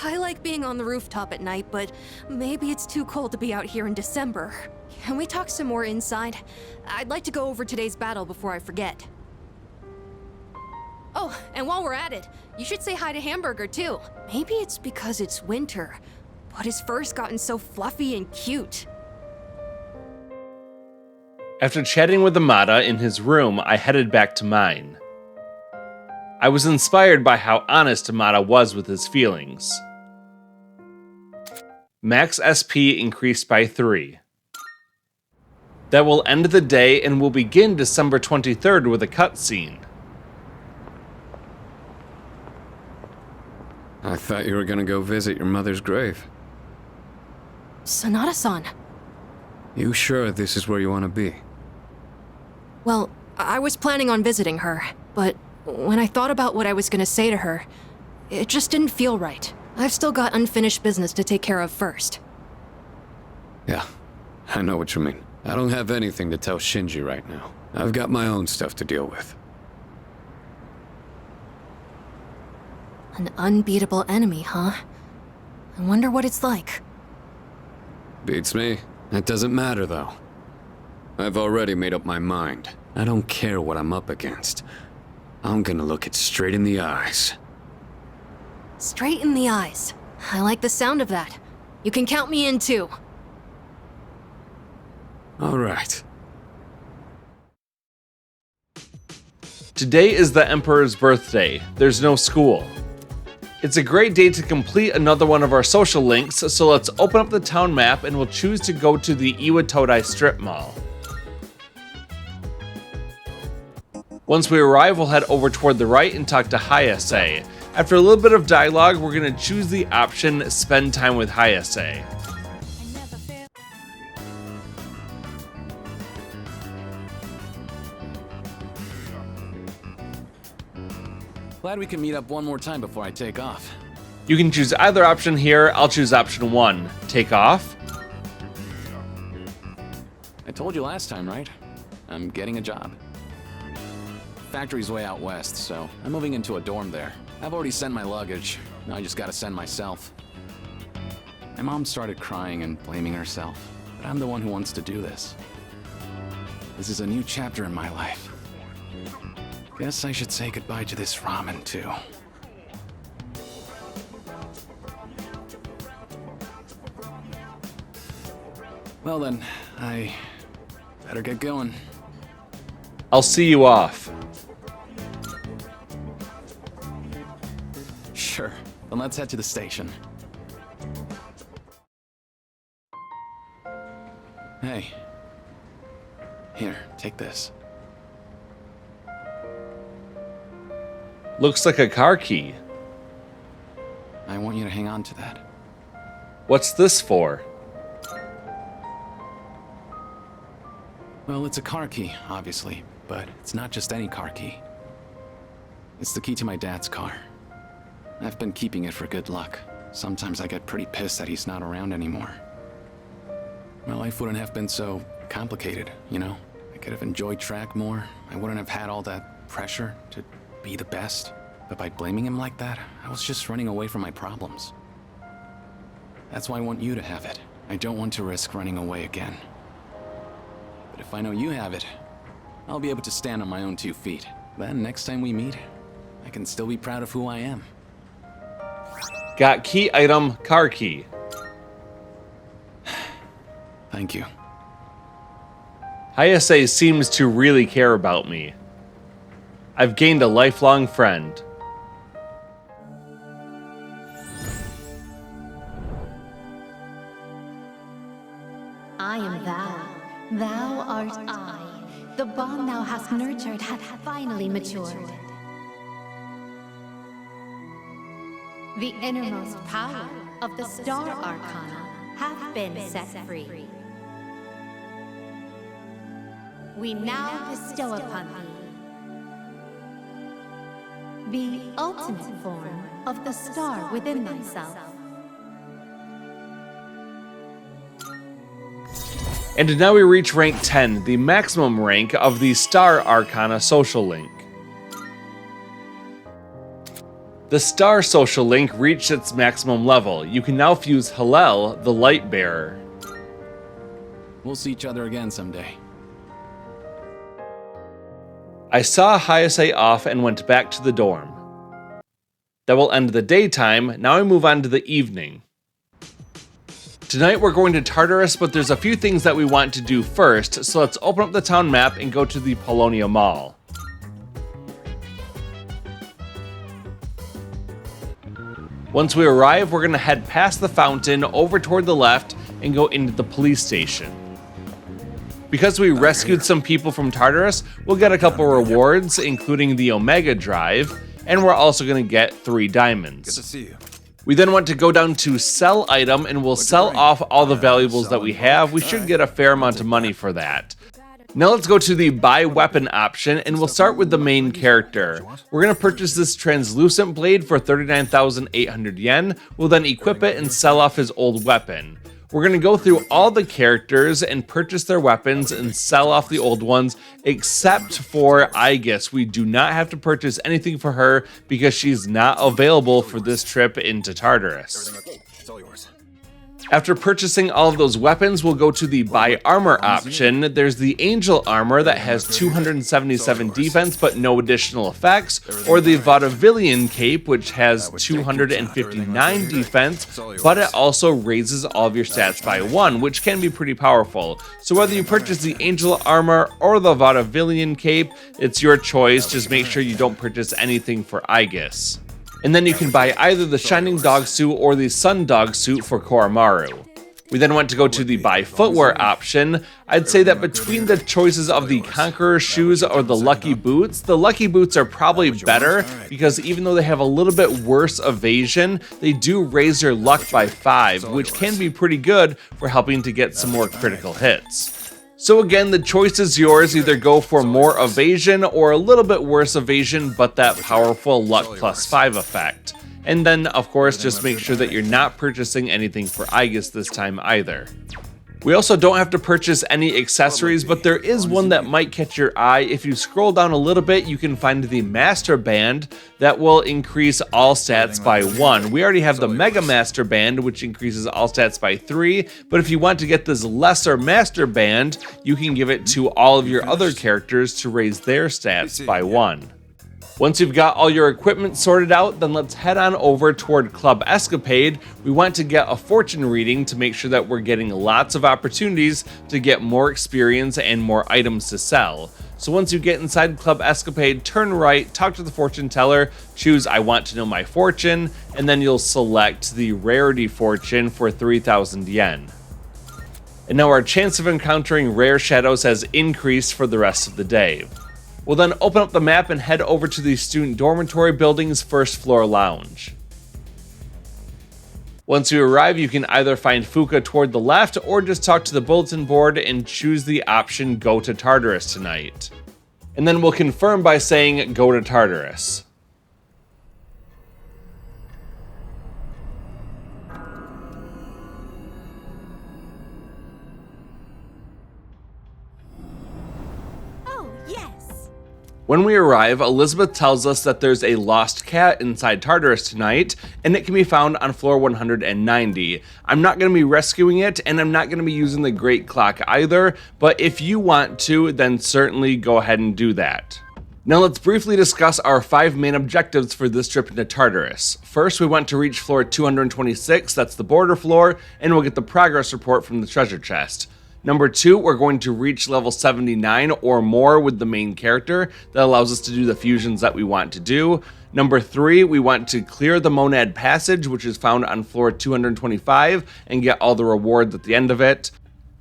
Speaker 12: I like being on the rooftop at night, but maybe it's too cold to be out here in December. Can we talk some more inside? I'd like to go over today's battle before I forget. Oh, and while we're at it, you should say hi to Hamburger too. Maybe it's because it's winter, but his fur's gotten so fluffy and cute.
Speaker 1: After chatting with Amada in his room, I headed back to mine. I was inspired by how honest Amada was with his feelings. Max SP increased by 3. That will end the day and will begin December 23rd with a cutscene.
Speaker 9: I thought you were gonna go visit your mother's grave.
Speaker 12: Sanada-san.
Speaker 9: You sure this is where you want to be?
Speaker 12: Well, I was planning on visiting her, but when I thought about what I was gonna say to her, it just didn't feel right. I've still got unfinished business to take care of first.
Speaker 9: Yeah, I know what you mean. I don't have anything to tell Shinji right now. I've got my own stuff to deal with.
Speaker 12: An unbeatable enemy, huh? I wonder what it's like.
Speaker 9: Beats me. That doesn't matter, though. I've already made up my mind. I don't care what I'm up against. I'm gonna look it straight in the eyes.
Speaker 12: Straight in the eyes. I like the sound of that. You can count me in too.
Speaker 9: All right.
Speaker 1: Today is the Emperor's birthday. There's no school. It's a great day to complete another one of our social links, so let's open up the town map and we'll choose to go to the Iwatodai Strip Mall. Once we arrive, we'll head over toward the right and talk to Hayase. After a little bit of dialogue, we're going to choose the option Spend Time with Hayase.
Speaker 17: Glad we can meet up one more time before I take off.
Speaker 1: You can choose either option here. I'll choose option 1, take off.
Speaker 17: I told you last time, right? I'm getting a job. Factory's way out west, so I'm moving into a dorm there. I've already sent my luggage. Now I just gotta send myself. My mom started crying and blaming herself, but I'm the one who wants to do this. This is a new chapter in my life. Guess I should say goodbye to this ramen too. Well then, I better get going.
Speaker 1: I'll see you off.
Speaker 17: Sure, then let's head to the station. Hey. Here, take this.
Speaker 1: Looks like a car key.
Speaker 17: I want you to hang on to that.
Speaker 1: What's this for?
Speaker 17: Well, it's a car key, obviously, but it's not just any car key. It's the key to my dad's car. I've been keeping it for good luck. Sometimes I get pretty pissed that he's not around anymore. My life wouldn't have been so complicated, you know? I could have enjoyed track more. I wouldn't have had all that pressure to be the best. But by blaming him like that, I was just running away from my problems. That's why I want you to have it. I don't want to risk running away again. But if I know you have it, I'll be able to stand on my own 2 feet. Then next time we meet, I can still be proud of who I am.
Speaker 1: Got key item, car key.
Speaker 17: Thank you.
Speaker 1: Hayase seems to really care about me. I've gained a lifelong friend.
Speaker 16: I am thou. Thou art I. The bond thou hast nurtured hath finally matured. The innermost power of the Star Arcana hath been set free. We now bestow upon thee the ultimate form of the star within thyself.
Speaker 1: And now we reach rank 10, the maximum rank of the Star Arcana social link. The Star social link reached its maximum level. You can now fuse Hillel, the Light Bearer.
Speaker 17: We'll see each other again someday.
Speaker 1: I saw Hayase off and went back to the dorm. That will end the daytime. Now I move on to the evening. Tonight we're going to Tartarus, but there's a few things that we want to do first, so let's open up the town map and go to the Polonia Mall. Once we arrive, we're going to head past the fountain, over toward the left, and go into the police station. Because we rescued some people from Tartarus, we'll get a couple rewards, including the Omega Drive, and we're also going to get 3 diamonds.
Speaker 18: Good to see you.
Speaker 1: We then want to go down to sell item, and we'll sell off all the valuables that we have. We should get a fair amount of money for that. Now let's go to the buy weapon option, and we'll start with the main character. We're going to purchase this translucent blade for 39,800 yen. We'll then equip it and sell off his old weapon. We're going to go through all the characters and purchase their weapons and sell off the old ones, except for Aegis. We do not have to purchase anything for her because she's not available for this trip into Tartarus. After purchasing all of those weapons, we'll go to the buy armor option. There's the Angel armor that has 277 defense but no additional effects, or the Vaudevillian cape which has 259 defense, but it also raises all of your stats by 1, which can be pretty powerful. So whether you purchase the Angel armor or the Vaudevillian cape, it's your choice. Just make sure you don't purchase anything for Aegis. And then you can buy either the Shining Dog suit or the Sun Dog suit for Koromaru. We then want to go to the buy footwear option. I'd say that between the choices of the Conqueror shoes or the Lucky boots are probably better because even though they have a little bit worse evasion, they do raise your luck by 5, which can be pretty good for helping to get some more critical hits. So again, the choice is yours. Either go for more evasion or a little bit worse evasion, but that powerful luck plus 5 effect. And then, of course, just make sure that you're not purchasing anything for Aegis this time either. We also don't have to purchase any accessories, but there is one that might catch your eye. If you scroll down a little bit, you can find the Master Band that will increase all stats by 1. We already have the Mega Master Band, which increases all stats by 3, but if you want to get this Lesser Master Band, you can give it to all of your other characters to raise their stats by 1. Once you've got all your equipment sorted out, then let's head on over toward Club Escapade. We want to get a fortune reading to make sure that we're getting lots of opportunities to get more experience and more items to sell. So once you get inside Club Escapade, turn right, talk to the fortune teller, choose I want to know my fortune, and then you'll select the rarity fortune for 3,000 yen. And now our chance of encountering rare shadows has increased for the rest of the day. We'll then open up the map and head over to the student dormitory building's first floor lounge. Once you arrive, you can either find Fuka toward the left or just talk to the bulletin board and choose the option Go to Tartarus tonight. And then we'll confirm by saying Go to Tartarus. When we arrive, Elizabeth tells us that there's a lost cat inside Tartarus tonight, and it can be found on floor 190. I'm not going to be rescuing it, and I'm not going to be using the Great Clock either, but if you want to, then certainly go ahead and do that. Now let's briefly discuss our 5 main objectives for this trip into Tartarus. First, we want to reach floor 226, that's the border floor, and we'll get the progress report from the treasure chest. Number 2, we're going to reach level 79 or more with the main character. That allows us to do the fusions that we want to do. Number 3, we want to clear the Monad Passage, which is found on floor 225, and get all the rewards at the end of it.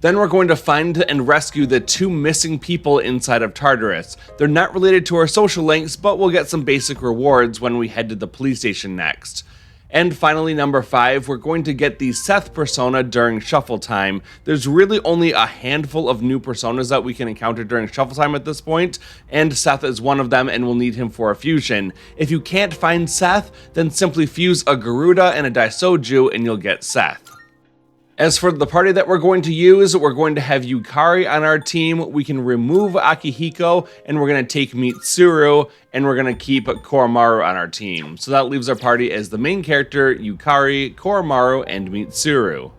Speaker 1: Then we're going to find and rescue the 2 missing people inside of Tartarus. They're not related to our social links, but we'll get some basic rewards when we head to the police station next. And finally, number 5, we're going to get the Seth persona during shuffle time. There's really only a handful of new personas that we can encounter during shuffle time at this point, and Seth is one of them, and we'll need him for a fusion. If you can't find Seth, then simply fuse a Garuda and a Daisoju and you'll get Seth. As for the party that we're going to use, we're going to have Yukari on our team. We can remove Akihiko, and we're going to take Mitsuru, and we're going to keep Koromaru on our team. So that leaves our party as the main character, Yukari, Koromaru, and Mitsuru.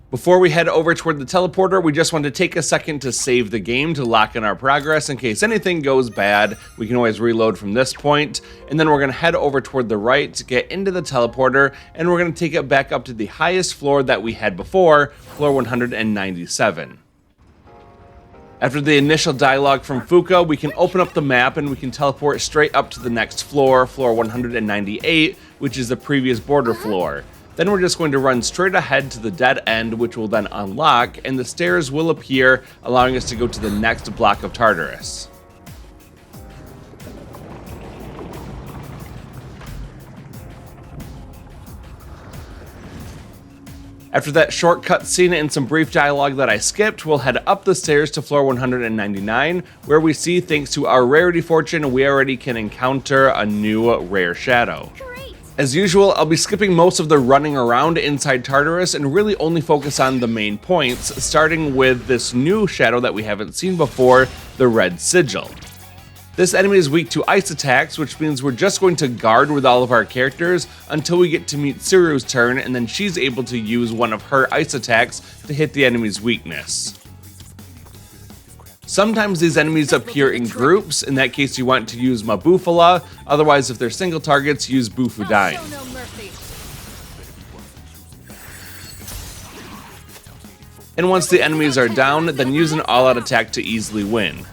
Speaker 1: Before we head over toward the teleporter, we just want to take a second to save the game to lock in our progress in case anything goes bad. We can always reload from this point, and then we're going to head over toward the right to get into the teleporter, and we're going to take it back up to the highest floor that we had before, floor 197. After the initial dialogue from Fuka, we can open up the map and we can teleport straight up to the next floor, floor 198, which is the previous border floor. Then we're just going to run straight ahead to the dead end, which will then unlock, and the stairs will appear, allowing us to go to the next block of Tartarus. After that short cutscene and some brief dialogue that I skipped, we'll head up the stairs to floor 199, where we see, thanks to our rarity fortune, we already can encounter a new rare shadow. As usual, I'll be skipping most of the running around inside Tartarus and really only focus on the main points, starting with this new shadow that we haven't seen before, the Red Sigil. This enemy is weak to ice attacks, which means we're just going to guard with all of our characters until we get to Mitsuru's turn, and then she's able to use one of her ice attacks to hit the enemy's weakness. Sometimes these enemies appear in groups. In that case, you want to use Mabufala. Otherwise, if they're single targets, use Bufudyne. And once the enemies are down, then use an all-out attack to easily win.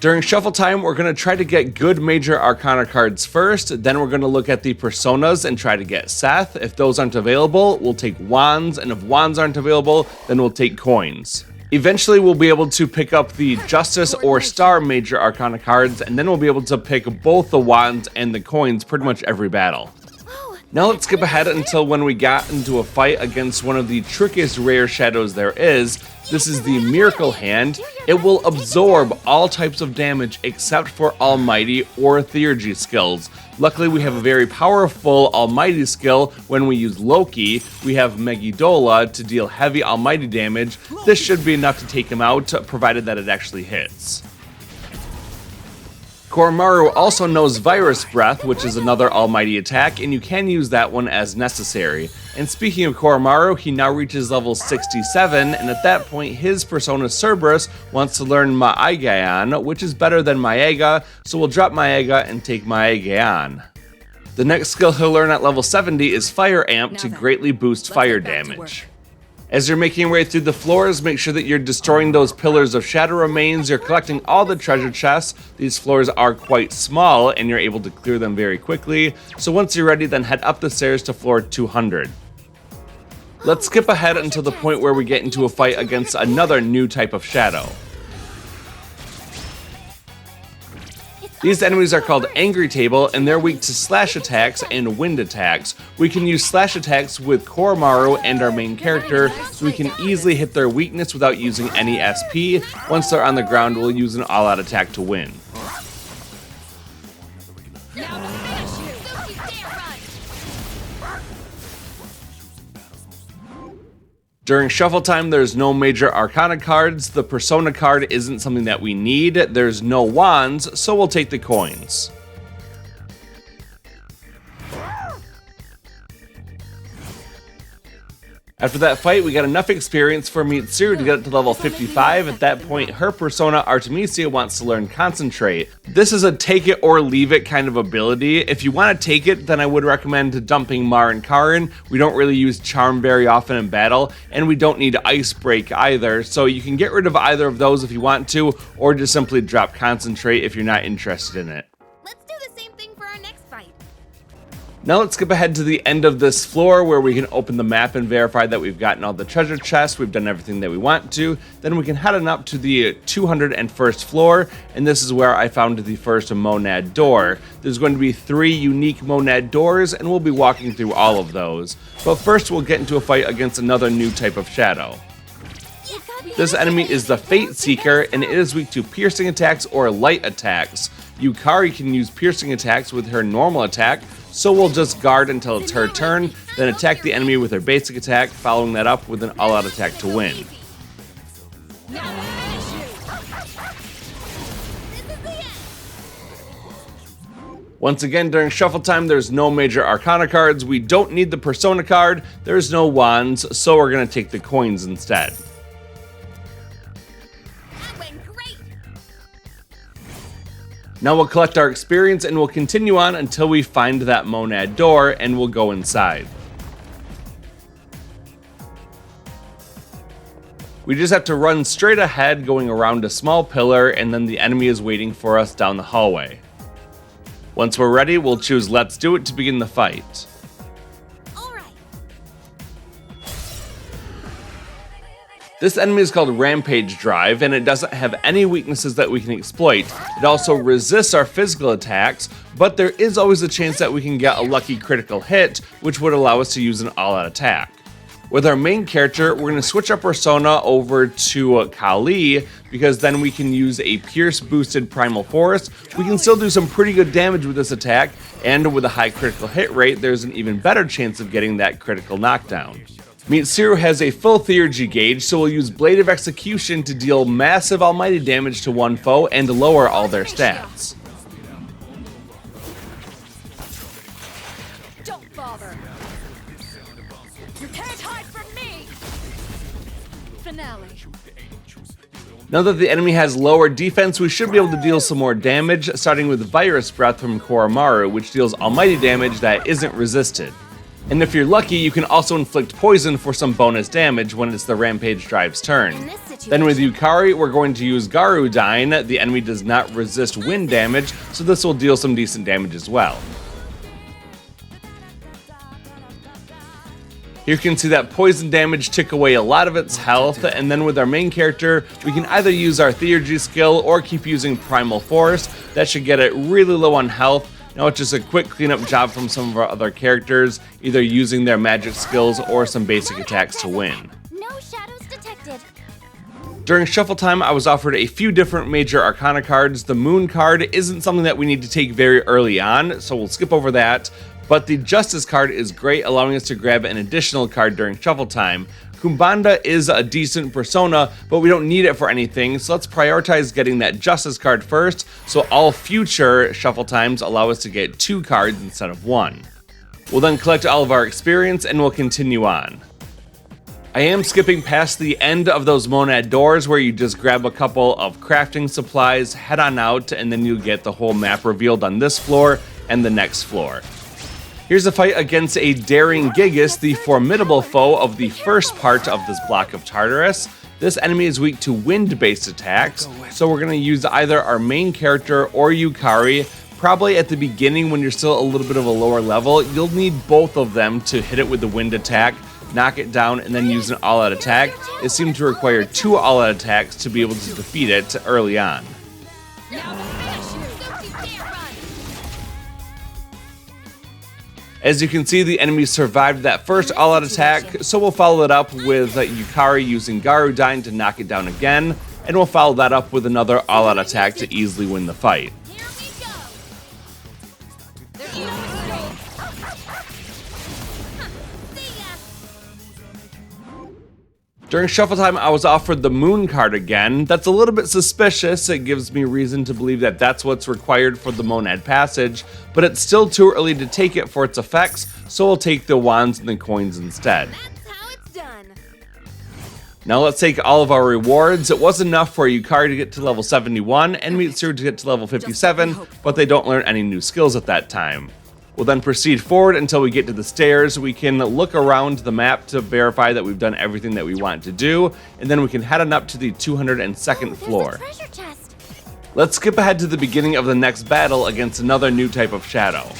Speaker 1: During shuffle time, we're going to try to get good major arcana cards first, then we're going to look at the personas and try to get Seth. If those aren't available, we'll take wands, and if wands aren't available, then we'll take coins. Eventually, we'll be able to pick up the Justice or Star major arcana cards, and then we'll be able to pick both the wands and the coins pretty much every battle.
Speaker 3: Whoa,
Speaker 1: Now let's skip ahead until when we got into a fight against one of the trickiest rare shadows there is. This is the Miracle Hand. It will absorb all types of damage except for Almighty or Theurgy skills. Luckily we have a very powerful Almighty skill when we use Loki. We have Megiddola to deal heavy Almighty damage. This should be enough to take him out, provided that it actually hits. Koromaru also knows Virus Breath, which is another Almighty attack, and you can use that one as necessary. And speaking of Koromaru, he now reaches level 67, and at that point his Persona Cerberus wants to learn Maegaon, which is better than Maega, so we'll drop Maega and take Maegaon. The next skill he'll learn at level 70 is Fire Amp to greatly boost fire damage. As you're making your way through the floors, make sure that you're destroying those pillars of shadow remains, you're collecting all the treasure chests. These floors are quite small and you're able to clear them very quickly. So once you're ready, then head up the stairs to floor 200. Let's skip ahead until the point where we get into a fight against another new type of shadow. These enemies are called Angry Table, and they're weak to slash attacks and wind attacks. We can use slash attacks with Koromaru and our main character, so we can easily hit their weakness without using any SP. Once they're on the ground, we'll use an all-out attack to win. During shuffle time, there's no major Arcana cards. The Persona card isn't something that we need. There's no wands, so we'll take the coins. After that fight, we got enough experience for Mitsuru to get up to level 55. At that point, her Persona Artemisia wants to learn Concentrate. This is a take it or leave it kind of ability. If you want to take it, then I would recommend dumping Mar and Karin. We don't really use Charm very often in battle, and we don't need Ice Break either, so you can get rid of either of those if you want to, or just simply drop Concentrate if you're not interested in it. Now let's skip ahead to the end of this floor where we can open the map and verify that we've gotten all the treasure chests, we've done everything that we want to. Then we can head on up to the 201st floor, and this is where I found the first Monad door. There's going to be 3 unique Monad doors, and we'll be walking through all of those. But first we'll get into a fight against another new type of shadow. This enemy is the Fate Seeker, and it is weak to piercing attacks or light attacks. Yukari can use piercing attacks with her normal attack, so we'll just guard until it's her turn, then attack the enemy with her basic attack, following that up with an all-out attack to win. Once again, during shuffle time, there's no major Arcana cards, we don't need the Persona card, there's no wands, so we're going to take the coins instead. Now we'll collect our experience and we'll continue on until we find that Monad door, and we'll go inside. We just have to run straight ahead going around a small pillar, and then the enemy is waiting for us down the hallway. Once we're ready, we'll choose Let's Do It to begin the fight. This enemy is called Rampage Drive, and it doesn't have any weaknesses that we can exploit. It also resists our physical attacks, but there is always a chance that we can get a lucky critical hit, which would allow us to use an all-out attack. With our main character, we're going to switch our persona over to Kali, because then we can use a Pierce boosted Primal Force. We can still do some pretty good damage with this attack, and with a high critical hit rate, there's an even better chance of getting that critical knockdown. Mitsuru has a full Theurgy gauge, so we'll use Blade of Execution to deal massive almighty damage to one foe and lower all their stats.
Speaker 12: Don't bother. You can't hide from me. Finale.
Speaker 1: Now that the enemy has lower defense, we should be able to deal some more damage, starting with Virus Breath from Koromaru, which deals almighty damage that isn't resisted. And if you're lucky, you can also inflict poison for some bonus damage when it's the Rampage Drive's turn. Then with Yukari, we're going to use Garudyne. The enemy does not resist wind damage, so this will deal some decent damage as well. Here you can see that poison damage took away a lot of its health, and then with our main character, we can either use our Theurgy skill or keep using Primal Force. That should get it really low on health. Now it's just a quick cleanup job from some of our other characters, either using their magic skills or some basic attacks to win.
Speaker 3: No shadows detected.
Speaker 1: During shuffle time, I was offered a few different major arcana cards. The moon card isn't something that we need to take very early on, so we'll skip over that. But the Justice card is great, allowing us to grab an additional card during shuffle time. Kumbanda is a decent persona, but we don't need it for anything, so let's prioritize getting that Justice card first, so all future shuffle times allow us to get 2 cards instead of 1. We'll then collect all of our experience and we'll continue on. I am skipping past the end of those monad doors where you just grab a couple of crafting supplies, head on out, and then you'll get the whole map revealed on this floor and the next floor. Here's a fight against a daring Gigas, the formidable foe of the first part of this block of Tartarus. This enemy is weak to wind-based attacks, so we're going to use either our main character or Yukari. Probably at the beginning when you're still a little bit of a lower level, you'll need both of them to hit it with the wind attack, knock it down, and then use an all-out attack. It seemed to require 2 all-out attacks to be able to defeat it early on. As you can see, the enemy survived that first all-out attack, so we'll follow it up with Yukari using Garudine to knock it down again, and we'll follow that up with another all-out attack to easily win the fight. During shuffle time, I was offered the moon card again. That's a little bit suspicious. It gives me reason to believe that that's what's required for the monad passage, but it's still too early to take it for its effects, so we'll take the wands and the coins instead. Now let's take all of our rewards. It was enough for Yukari to get to level 71 and Mitsuru to get to level 57, but they don't learn any new skills at that time. We'll then proceed forward until we get to the stairs. We can look around the map to verify that we've done everything that we want to do, and then we can head on up to the 202nd floor. Let's skip ahead to the beginning of the next battle against another new type of shadow.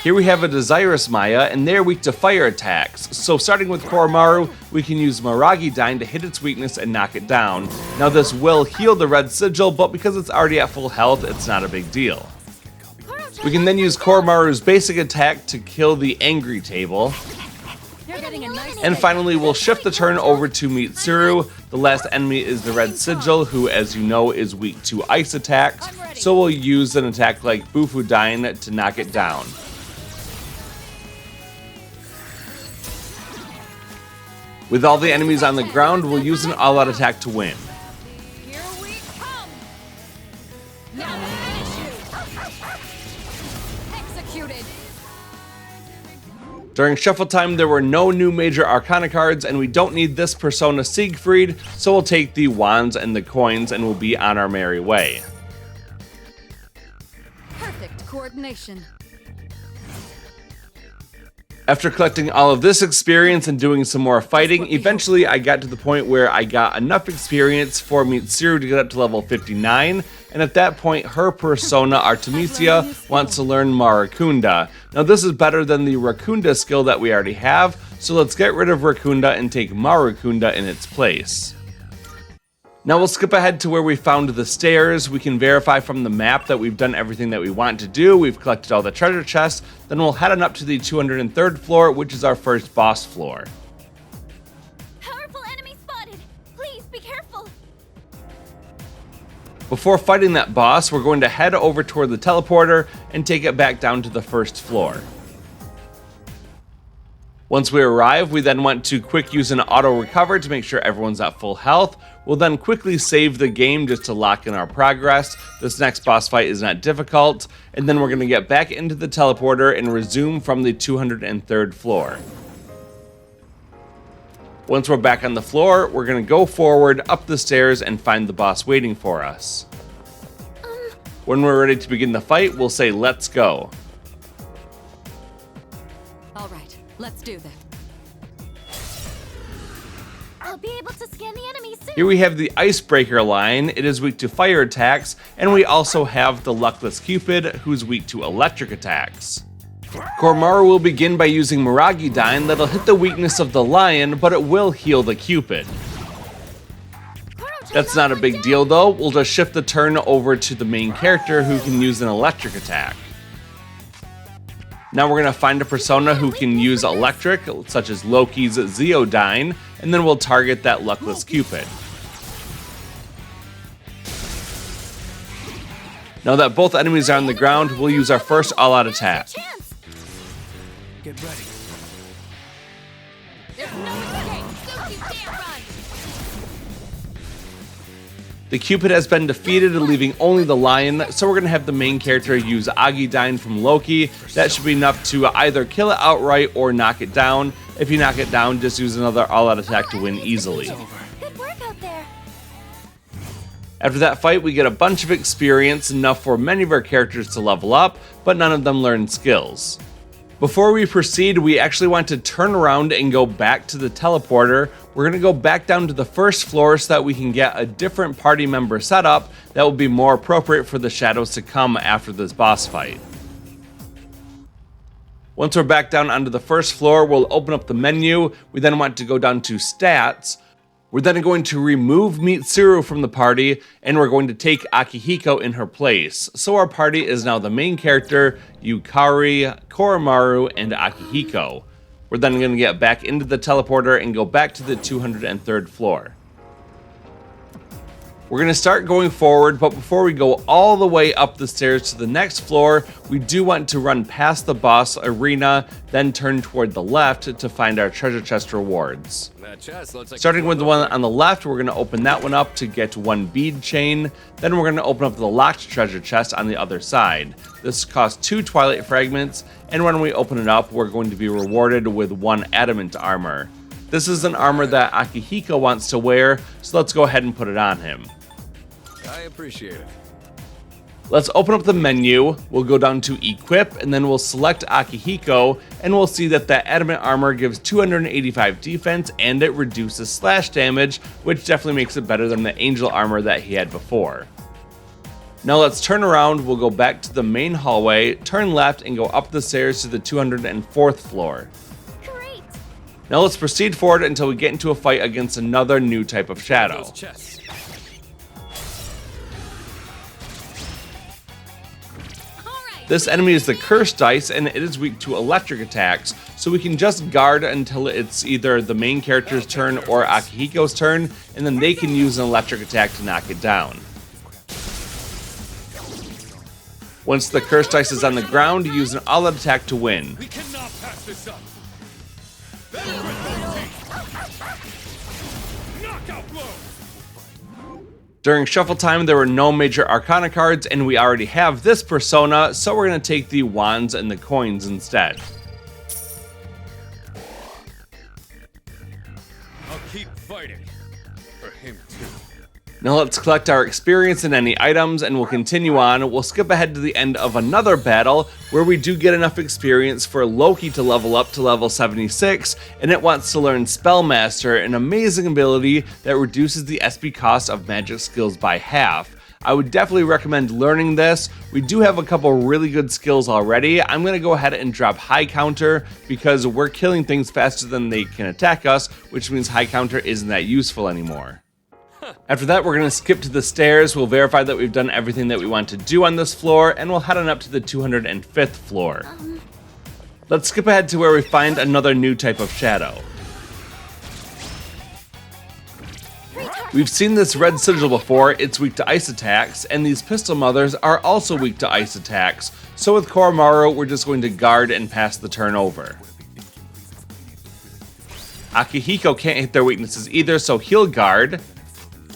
Speaker 1: Here we have a Desirous Maya, and they're weak to fire attacks. So starting with Koromaru, we can use Maragidine to hit its weakness and knock it down. Now this will heal the red sigil, but because it's already at full health, it's not a big deal. We can then use Koromaru's basic attack to kill the Angry Table. And finally, we'll shift the turn over to Mitsuru. The last enemy is the Red Sigil, who, as you know, is weak to ice attacks. So we'll use an attack like Bufudine to knock it down. With all the enemies on the ground, we'll use an all-out attack to win. During shuffle time, there were no new major arcana cards, and we don't need this persona Siegfried, so we'll take the wands and the coins and we'll be on our merry way.
Speaker 8: Perfect coordination.
Speaker 1: After collecting all of this experience and doing some more fighting, eventually I got to the point where I got enough experience for Mitsuru to get up to level 59, and at that point her persona Artemisia wants to learn Maracunda. Now this is better than the Rakunda skill that we already have, so let's get rid of Rakunda and take Maracunda in its place. Now we'll skip ahead to where we found the stairs. We can verify from the map that we've done everything that we want to do. We've collected all the treasure chests. Then we'll head on up to the 203rd floor, which is our first boss floor.
Speaker 3: Powerful enemy spotted. Please be careful.
Speaker 1: Before fighting that boss, we're going to head over toward the teleporter and take it back down to the first floor. Once we arrive, we then want to quick use an auto recover to make sure everyone's at full health. We'll then quickly save the game just to lock in our progress. This next boss fight is not difficult, and then we're going to get back into the teleporter and resume from the 203rd floor. Once we're back on the floor, we're going to go forward up the stairs and find the boss waiting for us. When we're ready to begin the fight, we'll say, "Let's go."
Speaker 8: All right, let's do this.
Speaker 3: I'll be able to scan the enemy soon.
Speaker 1: Here we have the Icebreaker line. It is weak to fire attacks, and we also have the Luckless Cupid, who's weak to electric attacks. Koromaru will begin by using Maragidine that'll hit the weakness of the lion, but it will heal the Cupid. That's not a big deal though, we'll just shift the turn over to the main character who can use an electric attack. Now we're going to find a persona who can use electric, such as Loki's Zeodyne, and then we'll target that luckless Cupid. Now that both enemies are on the ground, we'll use our first all-out attack.
Speaker 2: Get ready.
Speaker 1: The Cupid has been defeated, leaving only the lion, so we're going to have the main character use Agidyne from Loki. That should be enough to either kill it outright or knock it down. If you knock it down, just use another all-out attack to win easily.
Speaker 3: Good work out there.
Speaker 1: After that fight, we get a bunch of experience, enough for many of our characters to level up, but none of them learn skills. Before we proceed, we actually want to turn around and go back to the teleporter. We're going to go back down to the first floor so that we can get a different party member set up that will be more appropriate for the shadows to come after this boss fight. Once we're back down onto the first floor, we'll open up the menu. We then want to go down to stats. We're then going to remove Mitsuru from the party, and we're going to take Akihiko in her place. So our party is now the main character, Yukari, Koromaru, and Akihiko. We're then going to get back into the teleporter and go back to the 203rd floor. We're going to start going forward, but before we go all the way up the stairs to the next floor, we do want to run past the boss arena, then turn toward the left to find our treasure chest rewards. Starting with the one on the left, we're going to open that one up to get one bead chain. Then we're going to open up the locked treasure chest on the other side. This costs 2 twilight fragments, and when we open it up, we're going to be rewarded with 1 adamant armor. This is an armor that Akihiko wants to wear, so let's go ahead and put it on him.
Speaker 9: I appreciate it.
Speaker 1: Let's open up the menu, we'll go down to equip, and then we'll select Akihiko, and we'll see that that adamant armor gives 285 defense and it reduces slash damage, which definitely makes it better than the angel armor that he had before. Now let's turn around, we'll go back to the main hallway, turn left, and go up the stairs to the 204th floor.
Speaker 3: Great.
Speaker 1: Now let's proceed forward until we get into a fight against another new type of shadow. This enemy is the Cursed Dice, and it is weak to electric attacks, so we can just guard until it's either the main character's turn or Akihiko's turn, and then they can use an electric attack to knock it down. Once the Cursed Dice is on the ground, use an all-out attack to win.
Speaker 9: We cannot pass this up. Knockout blow.
Speaker 1: During shuffle time, there were no major arcana cards, and we already have this persona, so we're going to take the wands and the coins instead.
Speaker 9: I'll keep fighting for him too.
Speaker 1: Now let's collect our experience and any items, and we'll continue on. We'll skip ahead to the end of another battle where we do get enough experience for Loki to level up to level 76, and it wants to learn Spellmaster, an amazing ability that reduces the SP cost of magic skills by half. I would definitely recommend learning this. We do have a couple really good skills already. I'm going to go ahead and drop High Counter because we're killing things faster than they can attack us, which means High Counter isn't that useful anymore. After that, we're going to skip to the stairs, we'll verify that we've done everything that we want to do on this floor, and we'll head on up to the 205th floor. Let's skip ahead to where we find another new type of shadow. We've seen this red sigil before, it's weak to ice attacks, and these pistol mothers are also weak to ice attacks, so with Koromaru, we're just going to guard and pass the turn over. Akihiko can't hit their weaknesses either, so he'll guard.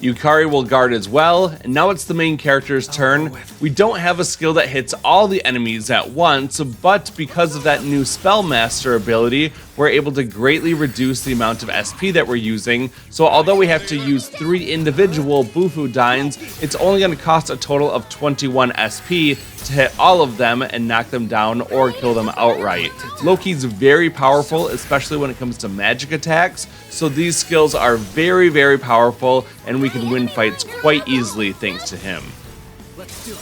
Speaker 1: Yukari will guard as well, and now it's the main character's turn. We don't have a skill that hits all the enemies at once, but because of that new Spellmaster ability, we're able to greatly reduce the amount of SP that we're using, so although we have to use 3 individual Bufudynes, it's only going to cost a total of 21 SP to hit all of them and knock them down or kill them outright. Loki's very powerful, especially when it comes to magic attacks, so these skills are very, very powerful, and we can win fights quite easily thanks to him.
Speaker 2: Let's do it.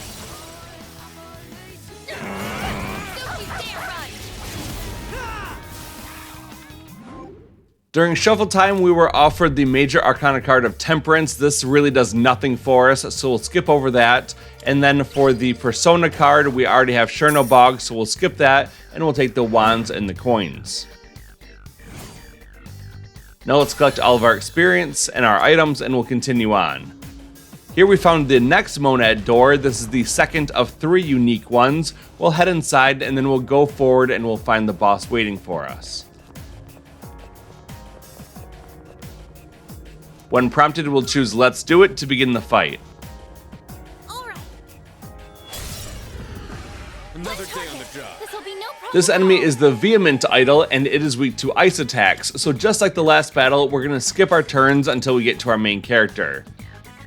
Speaker 1: During shuffle time, we were offered the Major Arcana card of Temperance. This really does nothing for us, so we'll skip over that. And then for the Persona card, we already have Chernobog, so we'll skip that, and we'll take the Wands and the Coins. Now let's collect all of our experience and our items, and we'll continue on. Here we found the next monad door. This is the second of 3 unique ones. We'll head inside, and then we'll go forward, and we'll find the boss waiting for us. When prompted, we'll choose Let's Do It to begin the fight.
Speaker 9: Another day on the job.
Speaker 1: This enemy is the Vehement Idol, and it is weak to ice attacks, so just like the last battle, we're going to skip our turns until we get to our main character.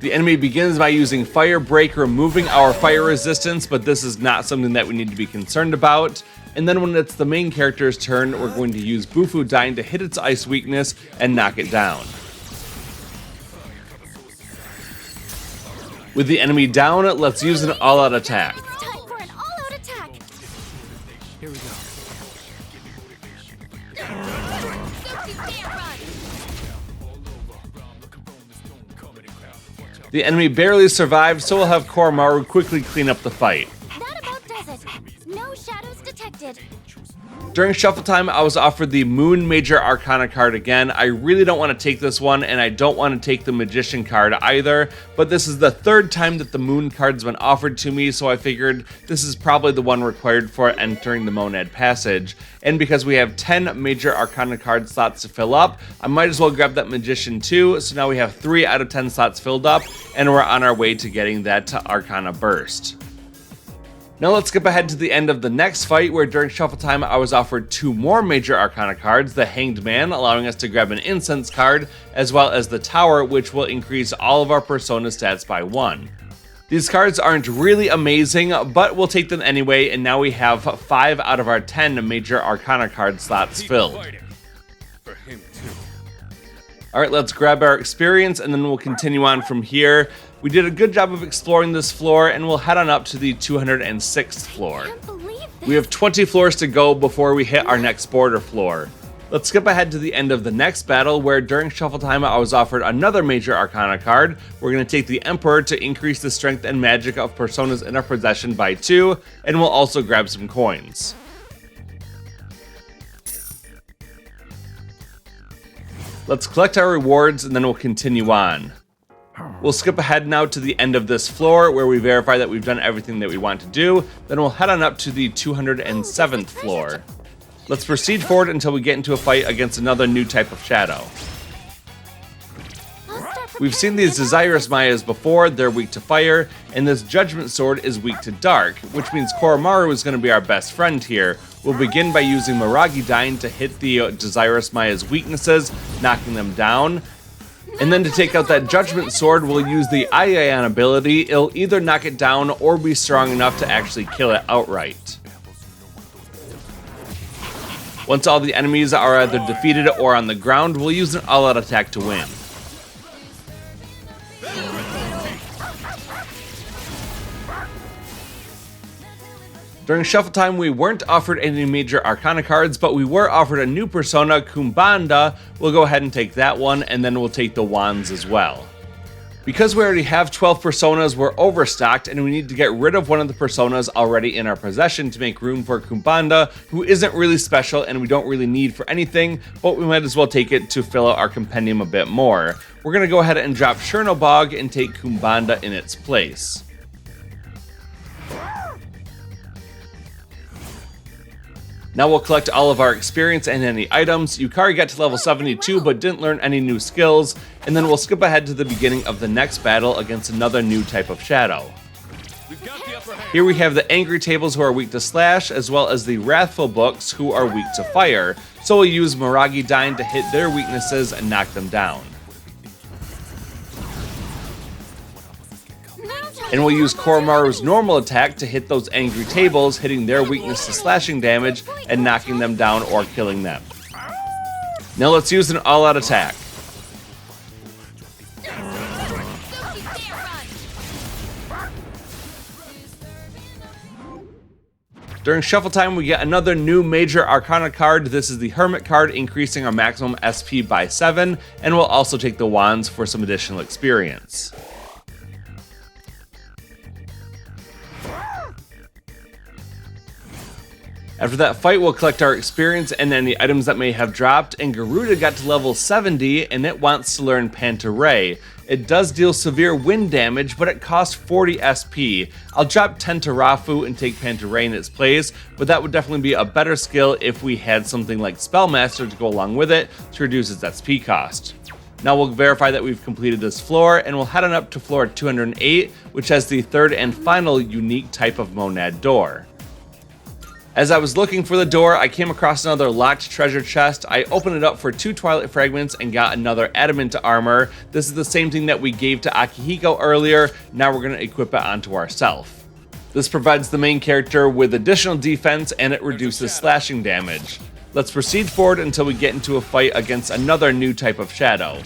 Speaker 1: The enemy begins by using Fire Break, removing our fire resistance, but this is not something that we need to be concerned about. And then when it's the main character's turn, we're going to use Bufu Dying to hit its ice weakness and knock it down. With the enemy down, let's use an all-out attack.
Speaker 3: It's time for an all-out attack.
Speaker 2: Here we go.
Speaker 1: The enemy barely survived, so we'll have Koromaru quickly clean up the fight.
Speaker 3: That about does it. No shadows detected.
Speaker 1: During shuffle time, I was offered the Moon Major Arcana card again. I really don't want to take this one, and I don't want to take the Magician card either, but this is the 3rd time that the Moon card's been offered to me, so I figured this is probably the one required for entering the Monad Passage. And because we have 10 Major Arcana card slots to fill up, I might as well grab that Magician too, so now we have 3 out of 10 slots filled up, and we're on our way to getting that Arcana Burst. Now let's skip ahead to the end of the next fight, where during shuffle time I was offered 2 more Major Arcana cards, the Hanged Man, allowing us to grab an Incense card, as well as the Tower, which will increase all of our Persona stats by 1. These cards aren't really amazing, but we'll take them anyway, and now we have 5 out of our 10 Major Arcana card slots filled. Alright, let's grab our experience, and then we'll continue on from here. We did a good job of exploring this floor, and we'll head on up to the 206th floor. We have 20 floors to go before we hit our next border floor. Let's skip ahead to the end of the next battle, where during shuffle time I was offered another Major Arcana card. We're going to take the Emperor to increase the strength and magic of Personas in our possession by 2, and we'll also grab some coins. Let's collect our rewards, and then we'll continue on. We'll skip ahead now to the end of this floor, where we verify that we've done everything that we want to do. Then we'll head on up to the 207th floor. Let's proceed forward until we get into a fight against another new type of shadow. We've seen these Desirous Mayas before. They're weak to fire, and this Judgment Sword is weak to dark, which means Koromaru is going to be our best friend here. We'll begin by using Miragi Dyne to hit the Desirous Maya's weaknesses, knocking them down. And then to take out that Judgment Sword, we'll use the Ion ability. It'll either knock it down or be strong enough to actually kill it outright. Once all the enemies are either defeated or on the ground, we'll use an all-out attack to win. During shuffle time, we weren't offered any Major Arcana cards, but we were offered a new Persona, Kumbanda. We'll go ahead and take that one, and then we'll take the Wands as well. Because we already have 12 Personas, we're overstocked, and we need to get rid of one of the Personas already in our possession to make room for Kumbanda, who isn't really special and we don't really need for anything, but we might as well take it to fill out our compendium a bit more. We're going to go ahead and drop Chernobog and take Kumbanda in its place. Now we'll collect all of our experience and any items. Yukari got to level 72 but didn't learn any new skills, and then we'll skip ahead to the beginning of the next battle against another new type of shadow. Here we have the Angry Tables, who are weak to slash, as well as the Wrathful Books, who are weak to fire, so we'll use Miragi Dyne to hit their weaknesses and knock them down. And we'll use Koromaru's normal attack to hit those Angry Tables, hitting their weakness to slashing damage and knocking them down or killing them. Now let's use an all-out attack. During shuffle time, we get another new major arcana card. This is the Hermit card, increasing our maximum SP by 7, and we'll also take the wands for some additional experience. After that fight, we'll collect our experience and any items that may have dropped, and Garuda got to level 70, and it wants to learn Panta-Ray. It does deal severe wind damage, but it costs 40 SP. I'll drop 10 to Rafu and take Panta-Ray in its place, but that would definitely be a better skill if we had something like Spellmaster to go along with it to reduce its SP cost. Now we'll verify that we've completed this floor, and we'll head on up to floor 208, which has the third and final unique type of monad door. As I was looking for the door, I came across another locked treasure chest. I opened it up for 2 Twilight Fragments and got another adamant armor. This is the same thing that we gave to Akihiko earlier. Now we're going to equip it onto ourselves. This provides the main character with additional defense, and it reduces slashing damage. Let's proceed forward until we get into a fight against another new type of shadow.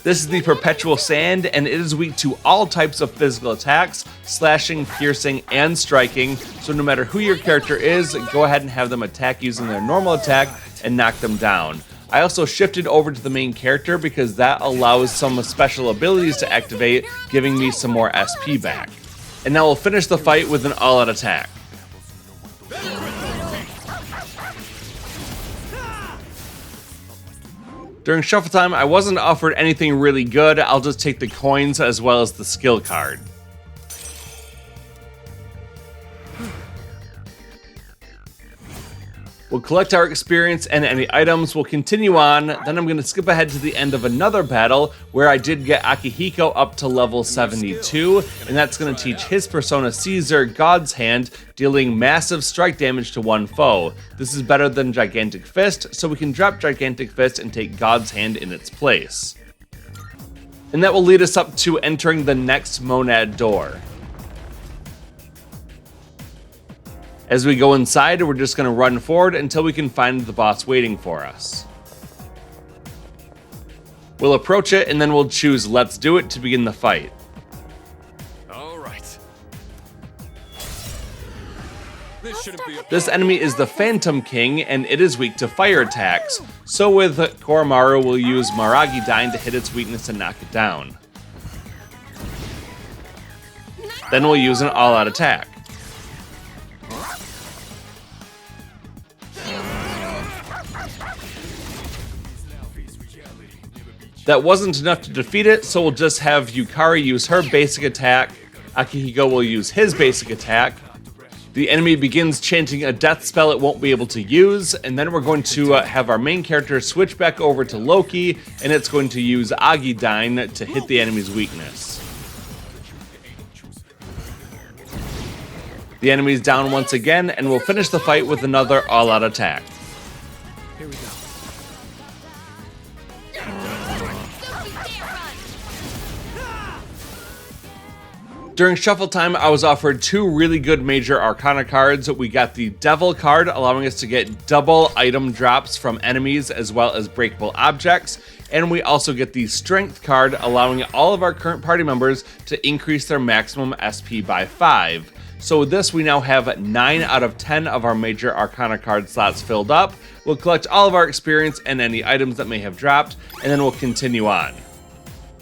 Speaker 1: This is the Perpetual Sand, and it is weak to all types of physical attacks, slashing, piercing, and striking, so no matter who your character is, go ahead and have them attack using their normal attack and knock them down. I also shifted over to the main character because that allows some special abilities to activate, giving me some more SP back. And now we'll finish the fight with an all-out attack. During shuffle time, I wasn't offered anything really good. I'll just take the coins as well as the skill card. We'll collect our experience and any items. We'll continue on. Then I'm going to skip ahead to the end of another battle where I did get Akihiko up to level 72, and that's going to teach his persona Caesar God's Hand, dealing massive strike damage to one foe. This is better than Gigantic Fist, so we can drop Gigantic Fist and take God's Hand in its place. And that will lead us up to entering the next monad door. As we go inside, we're just going to run forward until we can find the boss waiting for us. We'll approach it, and then we'll choose Let's Do It to begin the fight.
Speaker 9: Alright.
Speaker 1: This enemy is the Phantom King, and it is weak to fire attacks. So with Koromaru, we'll use Maragi Dine to hit its weakness and knock it down. Then we'll use an all-out attack. That wasn't enough to defeat it, so we'll just have Yukari use her basic attack. Akihiko will use his basic attack. The enemy begins chanting a death spell it won't be able to use, and then we're going to have our main character switch back over to Loki, and it's going to use Agidine to hit the enemy's weakness. The enemy's down once again, and we'll finish the fight with another all-out attack.
Speaker 2: Here we go.
Speaker 1: During shuffle time, I was offered 2 really good major arcana cards. We got the Devil card, allowing us to get double item drops from enemies as well as breakable objects. And we also get the Strength card, allowing all of our current party members to increase their maximum SP by 5. So with this, we now have 9 out of 10 of our major arcana card slots filled up. We'll collect all of our experience and any items that may have dropped, and then we'll continue on.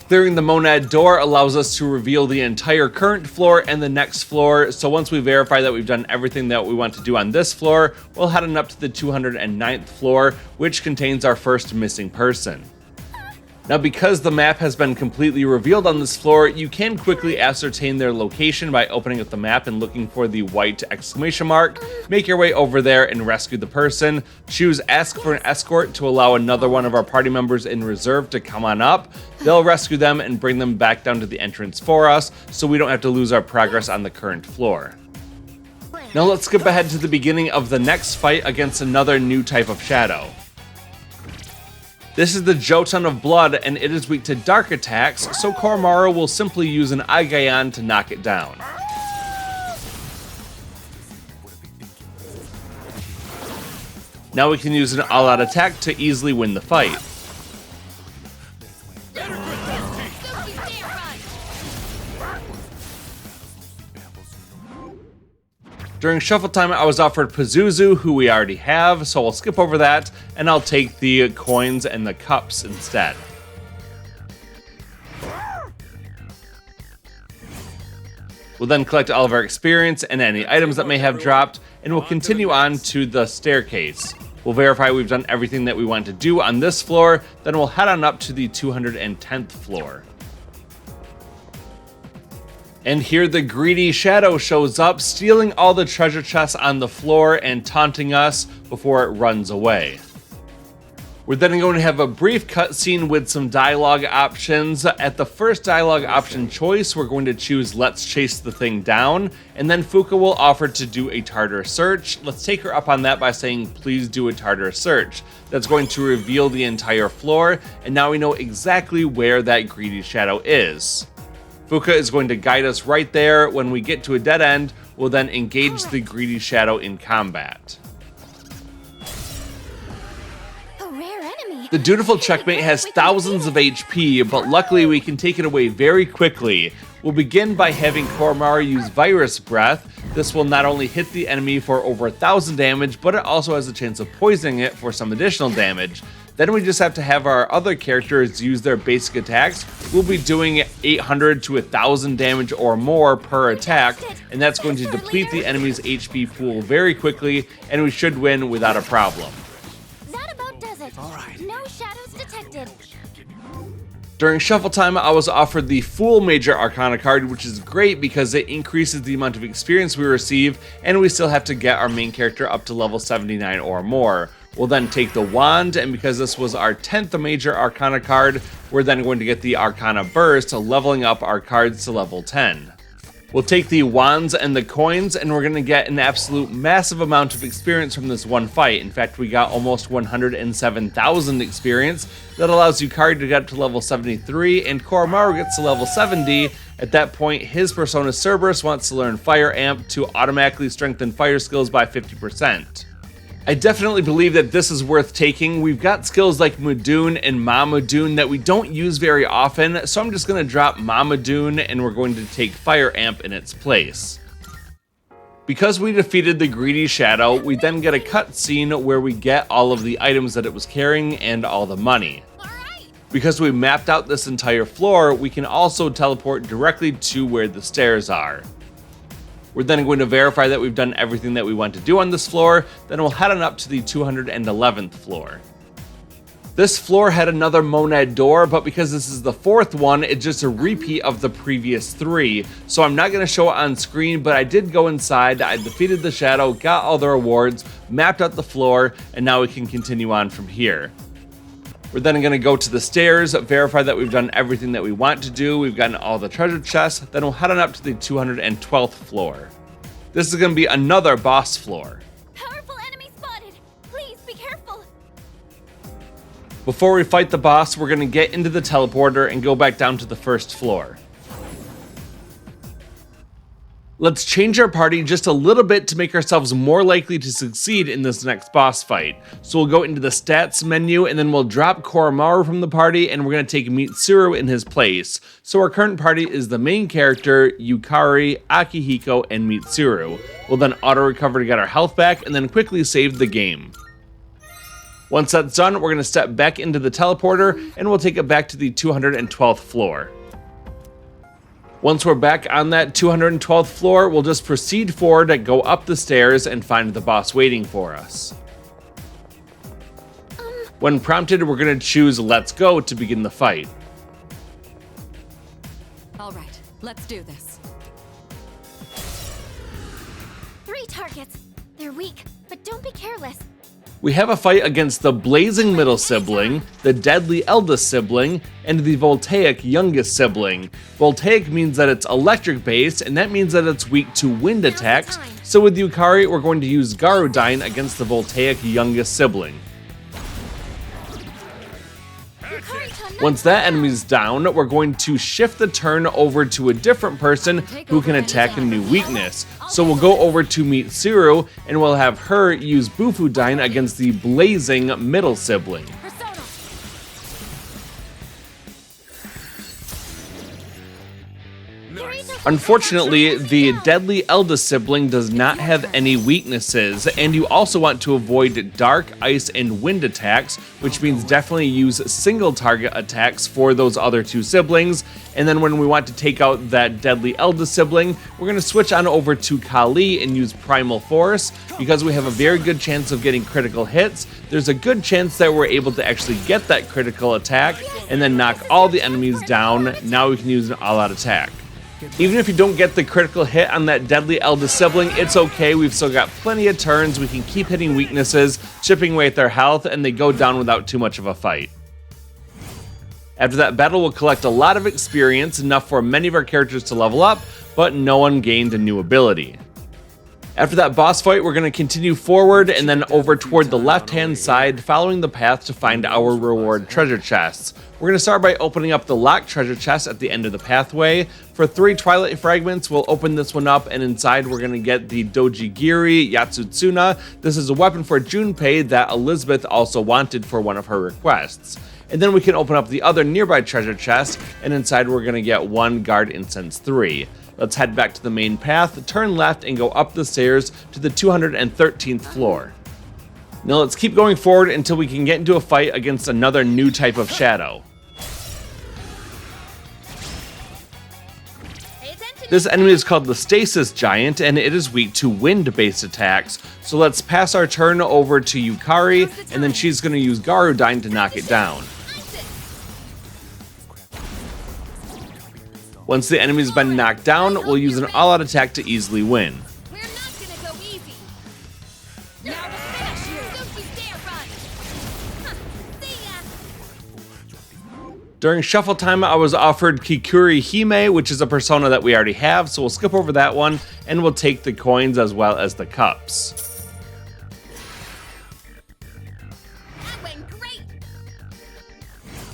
Speaker 1: Clearing the monad door allows us to reveal the entire current floor and the next floor, so once we verify that we've done everything that we want to do on this floor, we'll head on up to the 209th floor, which contains our first missing person. Now, because the map has been completely revealed on this floor, you can quickly ascertain their location by opening up the map and looking for the white exclamation mark. Make your way over there and rescue the person. Choose Ask for an Escort to allow another one of our party members in reserve to come on up. They'll rescue them and bring them back down to the entrance for us, so we don't have to lose our progress on the current floor. Now let's skip ahead to the beginning of the next fight against another new type of shadow. This is the Jotun of Blood, and it is weak to dark attacks, so Koromaru will simply use an Aigayan to knock it down. Now we can use an all-out attack to easily win the fight. During shuffle time, I was offered Pazuzu, who we already have, so I'll skip over that, and I'll take the coins and the cups instead. We'll then collect all of our experience and any items that may have dropped, and we'll continue on to the staircase. We'll verify we've done everything that we want to do on this floor, then we'll head on up to the 210th floor. And here the greedy shadow shows up, stealing all the treasure chests on the floor and taunting us before it runs away. We're then going to have a brief cutscene with some dialogue options. At the first dialogue option choice, we're going to choose Let's Chase the Thing Down, and then Fuka will offer to do a Tartarus search. Let's take her up on that by saying, please do a Tartarus search. That's going to reveal the entire floor, and now we know exactly where that greedy shadow is. Fuka is going to guide us right there. When we get to a dead end, we'll then engage the greedy shadow in combat. The dutiful checkmate has thousands of HP, but luckily we can take it away very quickly. We'll begin by having Koromaru use Virus Breath. This will not only hit the enemy for over 1,000 damage, but it also has a chance of poisoning it for some additional damage. Then we just have to have our other characters use their basic attacks. We'll be doing 800 to 1,000 damage or more per attack, and that's going to deplete the enemy's HP pool very quickly, and we should win without a problem.
Speaker 3: No shadows detected.
Speaker 1: During shuffle time, I was offered the Fool Major Arcana card, which is great because it increases the amount of experience we receive, and we still have to get our main character up to level 79 or more. We'll then take the Wand, and because this was our 10th Major Arcana card, we're then going to get the Arcana Burst, leveling up our cards to level 10. We'll take the wands and the coins, and we're going to get an absolute massive amount of experience from this one fight. In fact, we got almost 107,000 experience. That allows Yukari to get up to level 73, and Koromaru gets to level 70. At that point, his persona Cerberus wants to learn Fire Amp to automatically strengthen fire skills by 50%. I definitely believe that this is worth taking. We've got skills like Mudun and Mamadun that we don't use very often, so I'm just going to drop Mamadun and we're going to take Fire Amp in its place. Because we defeated the greedy shadow, we then get a cutscene where we get all of the items that it was carrying and all the money. Because we mapped out this entire floor, we can also teleport directly to where the stairs are. We're then going to verify that we've done everything that we want to do on this floor, then we'll head on up to the 211th floor. This floor had another Monad door, but because this is the fourth one, it's just a repeat of the previous three, so I'm not going to show it on screen, but I did go inside, I defeated the shadow, got all the rewards, mapped out the floor, and now we can continue on from here. We're then going to go to the stairs, verify that we've done everything that we want to do, we've gotten all the treasure chests, then we'll head on up to the 212th floor. This is going to be another boss floor.
Speaker 3: Powerful enemy spotted. Please be careful.
Speaker 1: Before we fight the boss, we're going to get into the teleporter and go back down to the first floor. Let's change our party just a little bit to make ourselves more likely to succeed in this next boss fight. So we'll go into the stats menu and then we'll drop Koromaru from the party and we're going to take Mitsuru in his place. So our current party is the main character, Yukari, Akihiko, and Mitsuru. We'll then auto-recover to get our health back and then quickly save the game. Once that's done, we're going to step back into the teleporter and we'll take it back to the 212th floor. Once we're back on that 212th floor, we'll just proceed forward and go up the stairs and find the boss waiting for us. When prompted, we're going to choose Let's Go to begin the fight.
Speaker 8: All right, let's do this.
Speaker 3: 3 targets. They're weak, but don't be careless.
Speaker 1: We have a fight against the Blazing Middle Sibling, the Deadly Eldest Sibling, and the Voltaic Youngest Sibling. Voltaic means that it's electric based, and that means that it's weak to wind attacks, so with Yukari we're going to use Garudyne against the Voltaic Youngest Sibling. Once that enemy's down, we're going to shift the turn over to a different person who can attack a new weakness. So we'll go over to Mitsuru, and we'll have her use Bufudyne against the Blazing Middle Sibling.
Speaker 3: Nice.
Speaker 1: Unfortunately, the deadly eldest sibling does not have any weaknesses, and you also want to avoid dark, ice, and wind attacks, which means definitely use single target attacks for those other two siblings. And then when we want to take out that deadly eldest sibling, we're going to switch on over to Kali and use Primal Force. Because we have a very good chance of getting critical hits, there's a good chance that we're able to actually get that critical attack and then knock all the enemies down. Now we can use an all-out attack. Even if you don't get the critical hit on that deadly eldest sibling, it's okay. We've still got plenty of turns. We can keep hitting weaknesses, chipping away at their health, and they go down without too much of a fight. After that battle, we'll collect a lot of experience, enough for many of our characters to level up, but no one gained a new ability. After that boss fight, we're going to continue forward and then over toward the left-hand side, following the path to find our reward treasure chests. We're going to start by opening up the locked treasure chest at the end of the pathway. For 3 Twilight Fragments, we'll open this one up, and inside we're going to get the Dojigiri Yatsutsuna. This is a weapon for Junpei that Elizabeth also wanted for one of her requests. And then we can open up the other nearby treasure chest, and inside we're going to get 1 Guard Incense 3. Let's head back to the main path, turn left, and go up the stairs to the 213th floor. Now let's keep going forward until we can get into a fight against another new type of shadow. This enemy is called the Stasis Giant, and it is weak to wind-based attacks. So let's pass our turn over to Yukari, and then she's going to use Garudine to knock it down. Once the enemy's been knocked down, we'll use an all-out attack to easily win.
Speaker 12: We're not gonna go easy. Now we'll finish you. Don't you dare run. See ya.
Speaker 1: During shuffle time, I was offered Kikuri Hime, which is a persona that we already have, so we'll skip over that one, and we'll take the coins as well as the cups.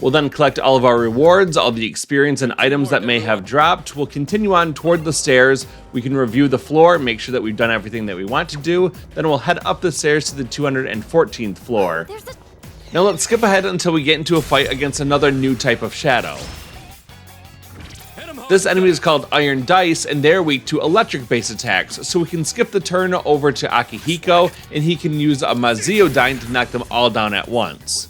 Speaker 1: We'll then collect all of our rewards, all the experience and items that may have dropped. We'll continue on toward the stairs. We can review the floor, make sure that we've done everything that we want to do. Then we'll head up the stairs to the 214th floor. Now let's skip ahead until we get into a fight against another new type of shadow. This enemy is called Iron Dice, and they're weak to electric-based attacks, so we can skip the turn over to Akihiko, and he can use a Maziodyne to knock them all down at once.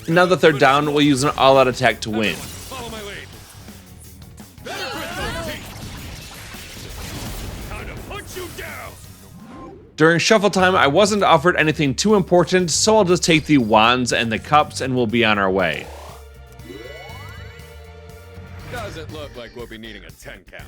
Speaker 1: Now that they're down, we'll use an all-out attack to win. During shuffle time, I wasn't offered anything too important, so I'll just take the wands and the cups and we'll be on our way.
Speaker 9: Doesn't look like we'll be needing a 10 count.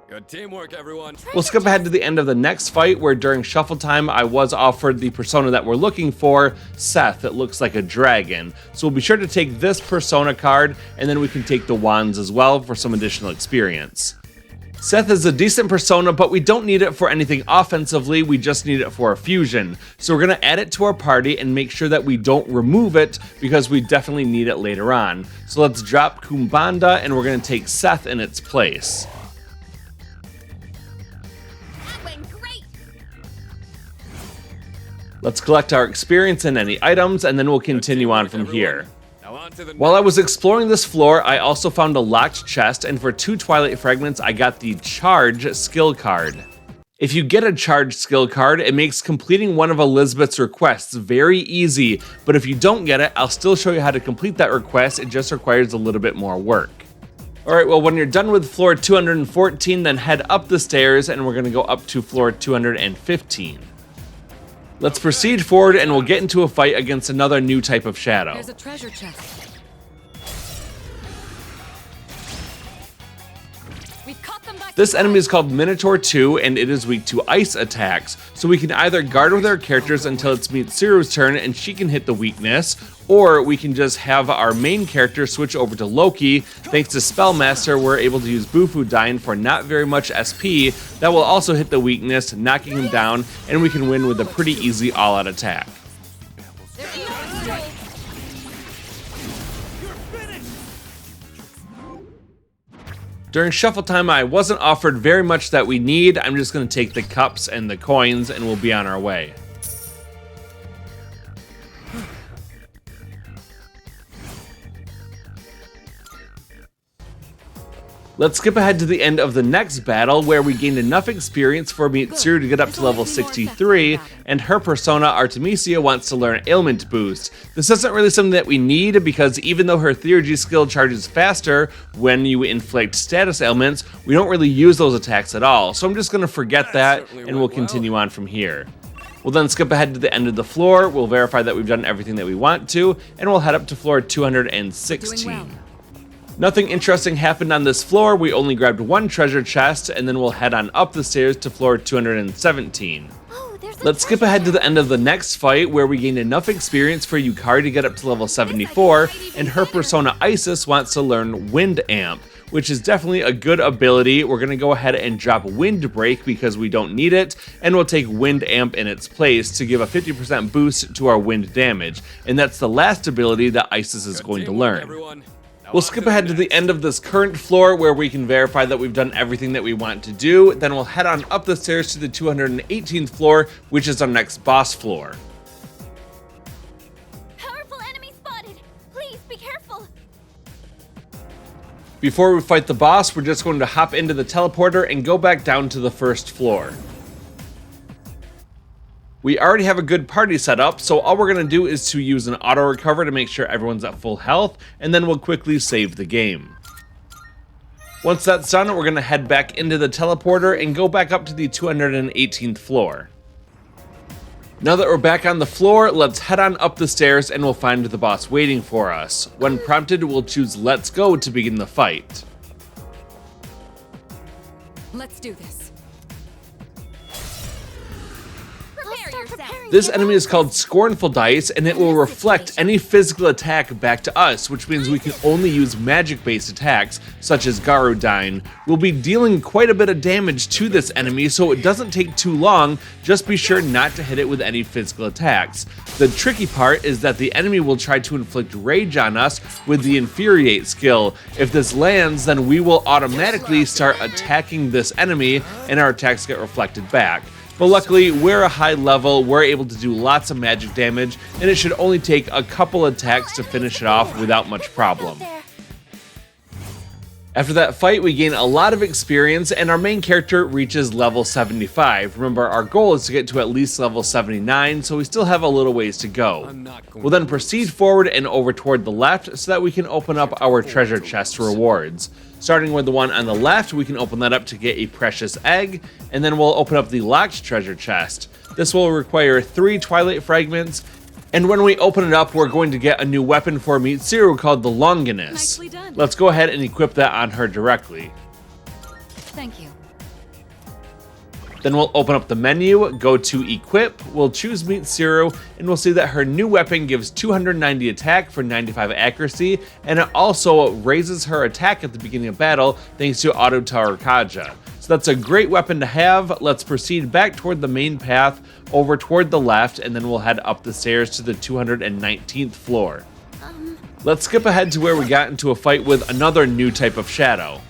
Speaker 9: Good teamwork, everyone.
Speaker 1: We'll skip ahead to the end of the next fight, where during shuffle time I was offered the persona that we're looking for, Seth. It looks like a dragon. So we'll be sure to take this persona card, and then we can take the wands as well for some additional experience. Seth is a decent persona, but we don't need it for anything offensively, we just need it for a fusion. So we're going to add it to our party and make sure that we don't remove it, because we definitely need it later on. So let's drop Kumbanda, and we're going to take Seth in its place. Let's collect our experience and any items, and then we'll continue on from here. While I was exploring this floor, I also found a locked chest, and for 2 Twilight Fragments, I got the Charge skill card. If you get a Charge skill card, it makes completing one of Elizabeth's requests very easy, but if you don't get it, I'll still show you how to complete that request. It just requires a little bit more work. Alright, well, when you're done with floor 214, then head up the stairs, and we're going to go up to floor 215. Let's proceed forward, and we'll get into a fight against another new type of shadow.
Speaker 8: There's a treasure chest.
Speaker 1: This enemy is called Minotaur 2, and it is weak to ice attacks, so we can either guard with our characters until it's Mitsuru's turn and she can hit the weakness, or we can just have our main character switch over to Loki. Thanks to Spellmaster, we're able to use Bufudyne for not very much SP. That will also hit the weakness, knocking him down, and we can win with a pretty easy all-out attack. During shuffle time, I wasn't offered very much that we need. I'm just going to take the cups and the coins, and we'll be on our way. Let's skip ahead to the end of the next battle where we gained enough experience for Mitsuru to get up to level 63, and her persona Artemisia wants to learn Ailment Boost. This isn't really something that we need because even though her Theurgy skill charges faster when you inflict status ailments, we don't really use those attacks at all, so I'm just going to forget that and we'll continue on from here. We'll then skip ahead to the end of the floor, we'll verify that we've done everything that we want to, and we'll head up to floor 216. Nothing interesting happened on this floor, we only grabbed one treasure chest, and then we'll head on up the stairs to floor 217. Let's skip ahead to the end of the next fight, where we gained enough experience for Yukari to get up to level 74, and her persona Isis wants to learn Wind Amp, which is definitely a good ability. We're going to go ahead and drop Wind Break because we don't need it, and we'll take Wind Amp in its place to give a 50% boost to our wind damage, and that's the last ability that Isis is going to learn. We'll skip ahead to the end of this current floor where we can verify that we've done everything that we want to do, then we'll head on up the stairs to the 218th floor, which is our next boss floor.
Speaker 3: Powerful enemy spotted! Please be careful!
Speaker 1: Before we fight the boss, we're just going to hop into the teleporter and go back down to the first floor. We already have a good party set up, so all we're going to do is to use an auto recover to make sure everyone's at full health, and then we'll quickly save the game. Once that's done, we're going to head back into the teleporter and go back up to the 218th floor. Now that we're back on the floor, let's head on up the stairs and we'll find the boss waiting for us. When prompted, we'll choose Let's Go to begin the fight.
Speaker 12: Let's do this.
Speaker 1: This enemy is called Scornful Dice, and it will reflect any physical attack back to us, which means we can only use magic-based attacks, such as Garudyne. We'll be dealing quite a bit of damage to this enemy, so it doesn't take too long, just be sure not to hit it with any physical attacks. The tricky part is that the enemy will try to inflict rage on us with the Infuriate skill. If this lands, then we will automatically start attacking this enemy, and our attacks get reflected back. But luckily, we're a high level, we're able to do lots of magic damage, and it should only take a couple attacks to finish it off without much problem. After that fight, we gain a lot of experience, and our main character reaches level 75. Remember, our goal is to get to at least level 79, so we still have a little ways to go. We'll then proceed forward and over toward the left so that we can open up our treasure chest rewards. Starting with the one on the left, we can open that up to get a precious egg, and then we'll open up the locked treasure chest. This will require 3 Twilight Fragments, and when we open it up, we're going to get a new weapon for Mitsuru called the Longinus. Let's go ahead and equip that on her directly.
Speaker 8: Thank you.
Speaker 1: Then we'll open up the menu, go to Equip, we'll choose Mitsuru, and we'll see that her new weapon gives 290 attack for 95 accuracy, and it also raises her attack at the beginning of battle thanks to Auto Tarakaja. So that's a great weapon to have. Let's proceed back toward the main path, over toward the left, and then we'll head up the stairs to the 219th floor. Let's skip ahead to where we got into a fight with another new type of shadow.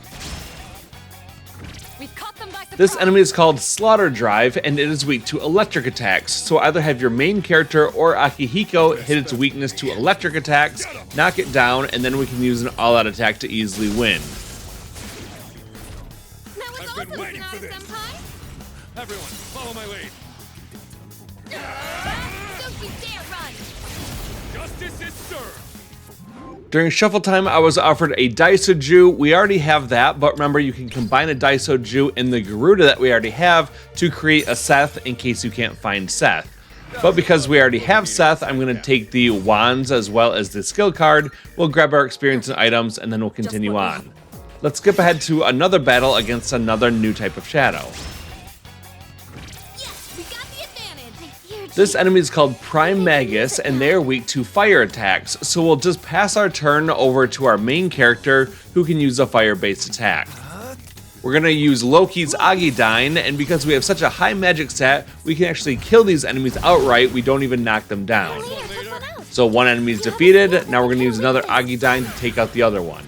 Speaker 1: This enemy is called Slaughter Drive, and it is weak to electric attacks, so either have your main character or Akihiko hit its weakness to electric attacks, knock it down, and then we can use an all-out attack to easily win.
Speaker 15: I've been waiting for this.
Speaker 9: Everyone, follow my lead.
Speaker 3: Don't you dare run!
Speaker 9: Justice is served.
Speaker 1: During shuffle time, I was offered a Daisoju. We already have that, but remember you can combine a Daisoju and the Garuda that we already have to create a Seth in case you can't find Seth. But because we already have Seth, I'm going to take the wands as well as the skill card. We'll grab our experience and items, and then we'll continue on. Let's skip ahead to another battle against another new type of shadow. This enemy is called Prime Magus, and they are weak to fire attacks, so we'll just pass our turn over to our main character, who can use a fire-based attack. We're going to use Loki's Agidyne, and because we have such a high magic stat, we can actually kill these enemies outright, we don't even knock them down. So one enemy is defeated, now we're going to use another Agidyne to take out the other one.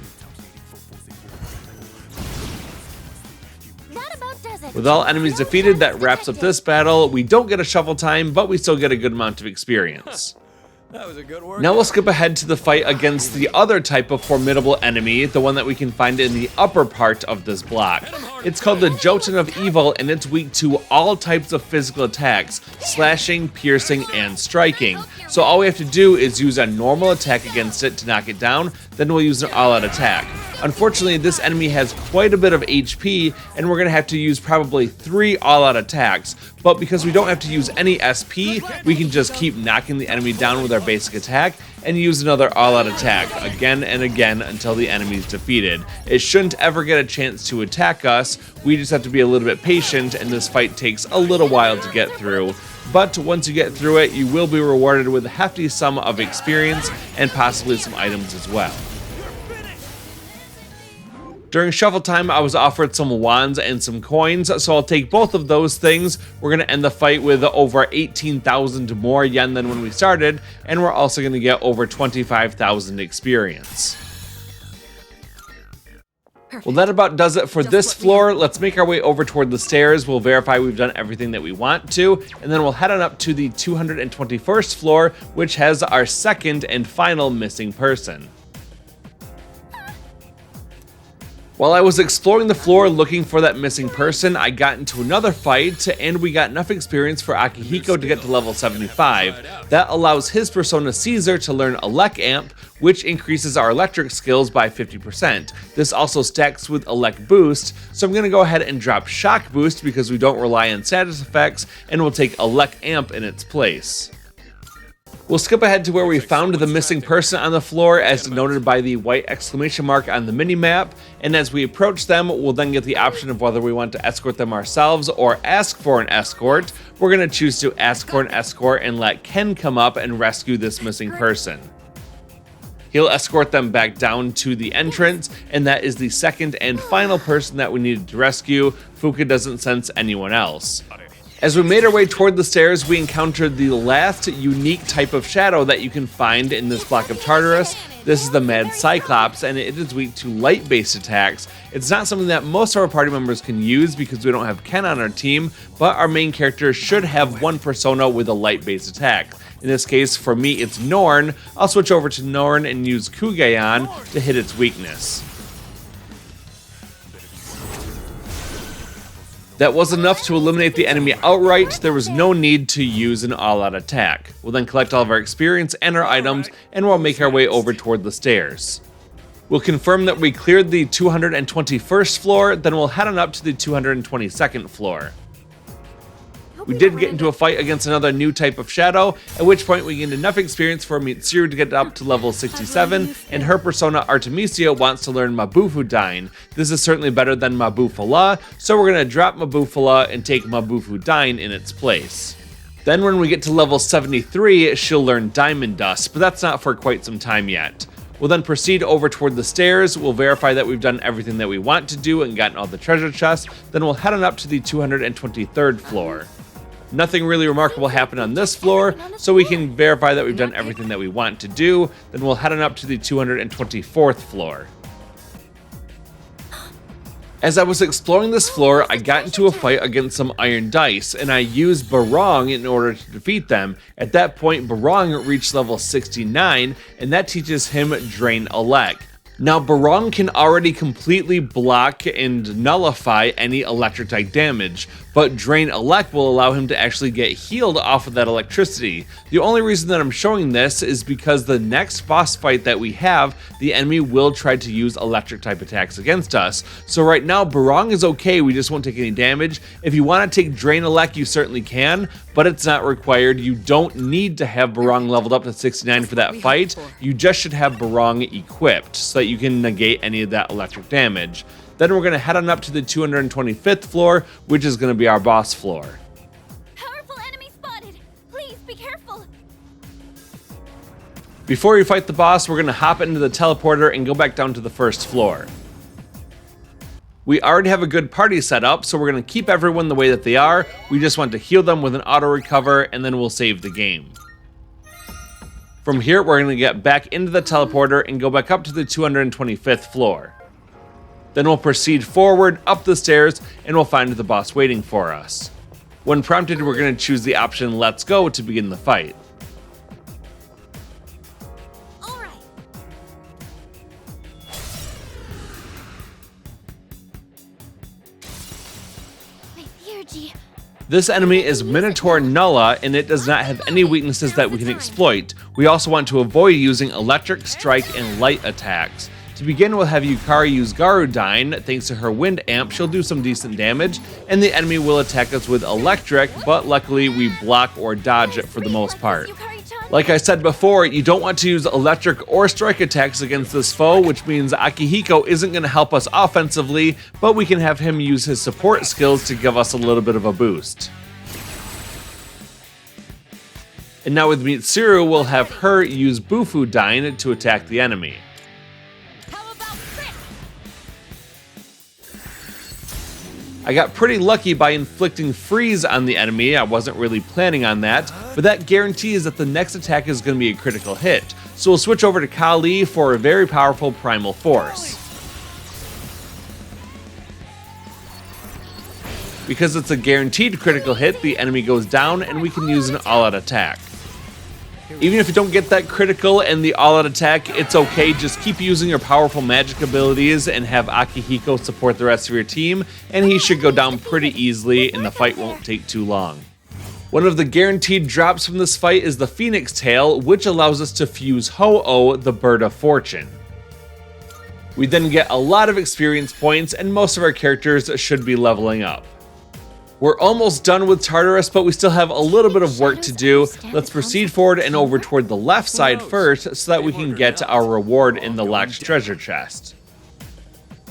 Speaker 1: With all enemies defeated, that wraps up this battle. We don't get a shuffle time, but we still get a good amount of experience.
Speaker 17: That was a good work.
Speaker 1: Now we'll skip ahead to the fight against the other type of formidable enemy, the one that we can find in the upper part of this block. It's called the Judgement of Evil, and it's weak to all types of physical attacks, slashing, piercing, and striking. So all we have to do is use a normal attack against it to knock it down, then we'll use an all-out attack. Unfortunately, this enemy has quite a bit of HP, and we're going to have to use probably 3 all-out attacks, but because we don't have to use any SP, we can just keep knocking the enemy down with our basic attack, and use another all-out attack, again and again until the enemy's defeated. It shouldn't ever get a chance to attack us, we just have to be a little bit patient, and this fight takes a little while to get through. But once you get through it, you will be rewarded with a hefty sum of experience, and possibly some items as well. During shuffle time, I was offered some wands and some coins, so I'll take both of those things. We're going to end the fight with over 18,000 more yen than when we started, and we're also going to get over 25,000 experience. Well, that about does it for this floor. Let's make our way over toward the stairs. We'll verify we've done everything that we want to, and then we'll head on up to the 221st floor, which has our second and final missing person. While I was exploring the floor looking for that missing person, I got into another fight, and we got enough experience for Akihiko to get to level 75. That allows his persona Caesar to learn Elec Amp, which increases our electric skills by 50%. This also stacks with Elec Boost, so I'm going to go ahead and drop Shock Boost because we don't rely on status effects, and we'll take Elec Amp in its place. We'll skip ahead to where we found the missing person on the floor, as denoted by the white exclamation mark on the minimap, and as we approach them, we'll then get the option of whether we want to escort them ourselves or ask for an escort. We're going to choose to ask for an escort and let Ken come up and rescue this missing person. He'll escort them back down to the entrance, and that is the second and final person that we needed to rescue. Fuka doesn't sense anyone else. As we made our way toward the stairs, we encountered the last unique type of shadow that you can find in this block of Tartarus. This is the Mad Cyclops, and it is weak to light-based attacks. It's not something that most of our party members can use because we don't have Ken on our team, but our main character should have one persona with a light-based attack. In this case, for me, it's Norn. I'll switch over to Norn and use Kugeon to hit its weakness. That was enough to eliminate the enemy outright. There was no need to use an all-out attack. We'll then collect all of our experience and our items, and we'll make our way over toward the stairs. We'll confirm that we cleared the 221st floor, then we'll head on up to the 222nd floor. We did get into a fight against another new type of shadow, at which point we gained enough experience for Mitsuru to get up to level 67, and her persona Artemisia wants to learn Mabufu-Dine. This is certainly better than Mabufala, so we're going to drop Mabufala and take Mabufu-Dine in its place. Then when we get to level 73, she'll learn Diamond Dust, but that's not for quite some time yet. We'll then proceed over toward the stairs, we'll verify that we've done everything that we want to do and gotten all the treasure chests, then we'll head on up to the 223rd floor. Nothing really remarkable happened on this floor, so we can verify that we've done everything that we want to do, then we'll head on up to the 224th floor. As I was exploring this floor, I got into a fight against some iron dice, and I used Barong in order to defeat them. At that point, Barong reached level 69, and that teaches him Drain Elec. Now, Barong can already completely block and nullify any electric type damage, but Drain Elec will allow him to actually get healed off of that electricity. The only reason that I'm showing this is because the next boss fight that we have, the enemy will try to use electric type attacks against us. So right now, Barong is okay, we just won't take any damage. If you want to take Drain Elec, you certainly can, but it's not required. You don't need to have Barong leveled up to 69 for that fight. You just should have Barong equipped so that you can negate any of that electric damage. Then we're going to head on up to the 225th floor, which is going to be our boss floor.
Speaker 3: Powerful enemy spotted! Please be careful!
Speaker 1: Before we fight the boss, we're going to hop into the teleporter and go back down to the first floor. We already have a good party set up, so we're going to keep everyone the way that they are. We just want to heal them with an auto recover, and then we'll save the game. From here, we're going to get back into the teleporter and go back up to the 225th floor. Then we'll proceed forward up the stairs and we'll find the boss waiting for us. When prompted, we're going to choose the option Let's Go to begin the fight.
Speaker 3: energy.
Speaker 1: This enemy is Minotaur Nulla, and it does not have any weaknesses that we can exploit. We also want to avoid using electric, strike, and light attacks. To begin, we'll have Yukari use Garudyne. Thanks to her wind amp, she'll do some decent damage, and the enemy will attack us with electric, but luckily we block or dodge it for the most part. Like I said before, you don't want to use electric or strike attacks against this foe, which means Akihiko isn't going to help us offensively, but we can have him use his support skills to give us a little bit of a boost. And now with Mitsuru, we'll have her use Bufudyne to attack the enemy. I got pretty lucky by inflicting freeze on the enemy. I wasn't really planning on that, but that guarantees that the next attack is going to be a critical hit. So we'll switch over to Kali for a very powerful primal force. Because it's a guaranteed critical hit, the enemy goes down and we can use an all-out attack. Even if you don't get that critical and the all-out attack, it's okay. Just keep using your powerful magic abilities and have Akihiko support the rest of your team, and he should go down pretty easily and the fight won't take too long. One of the guaranteed drops from this fight is the Phoenix Tail, which allows us to fuse Ho-Oh, the Bird of Fortune. We then get a lot of experience points, and most of our characters should be leveling up. We're almost done with Tartarus, but we still have a little bit of work to do. Let's proceed forward and over toward the left side first so that we can get our reward in the locked treasure chest.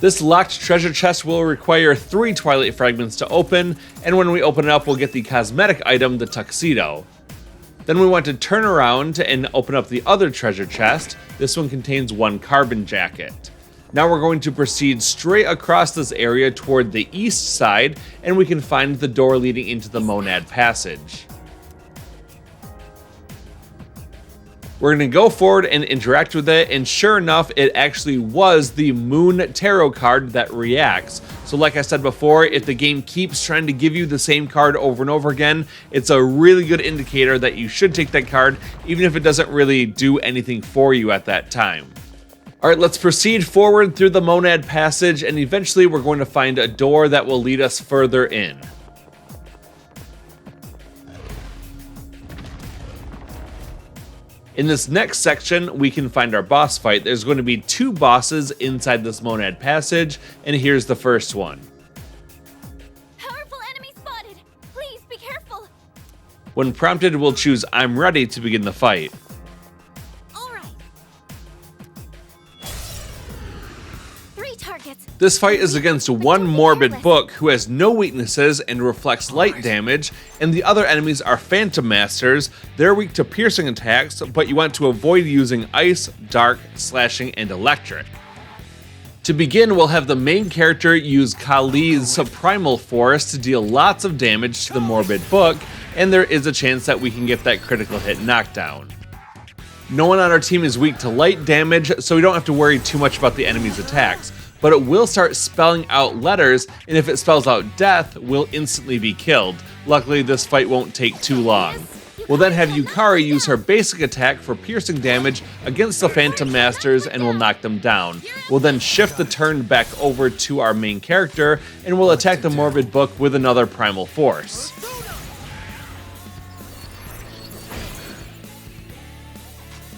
Speaker 1: This locked treasure chest will require 3 Twilight Fragments to open, and when we open it up, we'll get the cosmetic item, the Tuxedo. Then we want to turn around and open up the other treasure chest. This one contains 1 Carbon Jacket. Now we're going to proceed straight across this area toward the east side, and we can find the door leading into the Monad Passage. We're going to go forward and interact with it, and sure enough, it actually was the Moon Tarot card that reacts. So like I said before, if the game keeps trying to give you the same card over and over again, it's a really good indicator that you should take that card, even if it doesn't really do anything for you at that time. Alright, let's proceed forward through the Monad Passage, and eventually we're going to find a door that will lead us further in. In this next section, we can find our boss fight. There's going to be 2 bosses inside this Monad Passage, and here's the first one.
Speaker 3: Powerful enemy spotted! Please be careful!
Speaker 1: When prompted, we'll choose I'm ready to begin the fight. This fight is against 1 Morbid Book who has no weaknesses and reflects light damage, and the other enemies are Phantom Masters. They're weak to piercing attacks, but you want to avoid using ice, dark, slashing, and electric. To begin, we'll have the main character use Kali's Primal Force to deal lots of damage to the Morbid Book, and there is a chance that we can get that critical hit knockdown. No one on our team is weak to light damage, so we don't have to worry too much about the enemy's attacks. But it will start spelling out letters, and if it spells out death, we'll instantly be killed. Luckily, this fight won't take too long. We'll then have Yukari use her basic attack for piercing damage against the Phantom Masters, and we'll knock them down. We'll then shift the turn back over to our main character, and we'll attack the Morbid Book with another Primal Force.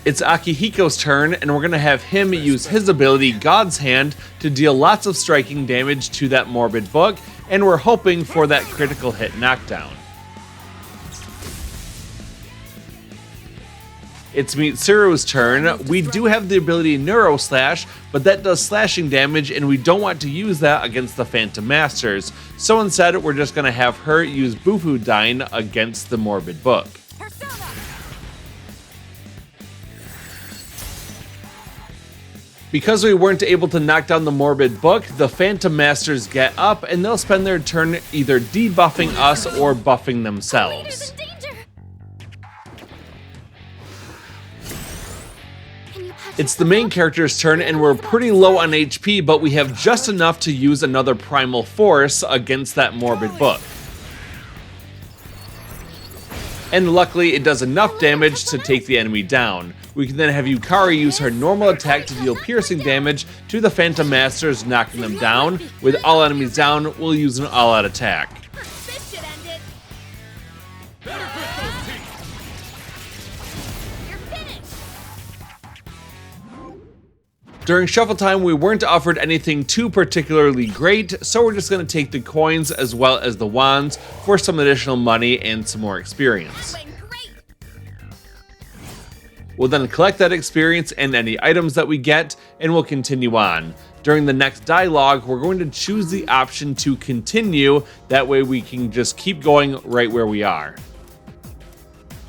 Speaker 1: It's Akihiko's turn, and we're going to have him use his ability, God's Hand, to deal lots of striking damage to that Morbid Book, and we're hoping for that critical hit knockdown. It's Mitsuru's turn. We do have the ability Neuro Slash, but that does slashing damage, and we don't want to use that against the Phantom Masters. So instead, we're just going to have her use Bufudyne against the Morbid Book. Because we weren't able to knock down the Morbid Book, the Phantom Masters get up, and they'll spend their turn either debuffing us or buffing themselves. It's the main character's turn, and we're pretty low on HP, but we have just enough to use another Primal Force against that Morbid Book. And luckily, it does enough damage to take the enemy down. We can then have Yukari use her normal attack to deal piercing damage to the Phantom Masters, knocking them down. With all enemies down, we'll use an all-out attack. During shuffle time, we weren't offered anything too particularly great, so we're just going to take the coins as well as the wands for some additional money and some more experience. We'll then collect that experience and any items that we get, and we'll continue on. During the next dialogue, we're going to choose the option to continue, that way we can just keep going right where we are.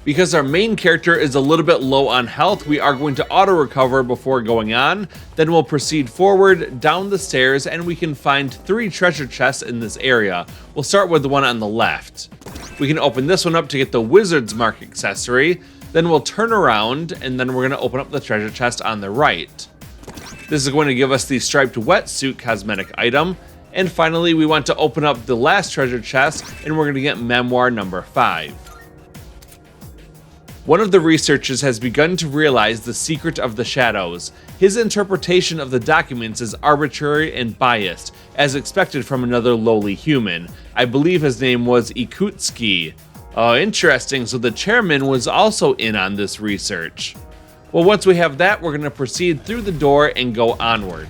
Speaker 1: Because our main character is a little bit low on health, we are going to auto-recover before going on, then we'll proceed forward down the stairs and we can find 3 treasure chests in this area. We'll start with the one on the left. We can open this one up to get the Wizard's Mark accessory, then we'll turn around and then we're going to open up the treasure chest on the right. This is going to give us the striped wetsuit cosmetic item, and finally we want to open up the last treasure chest and we're going to get memoir number 5. One of the researchers has begun to realize the secret of the shadows. His interpretation of the documents is arbitrary and biased, as expected from another lowly human. I believe his name was Ikutsuki. Oh, interesting, so the chairman was also in on this research. Well, once we have that, we're going to proceed through the door and go onward.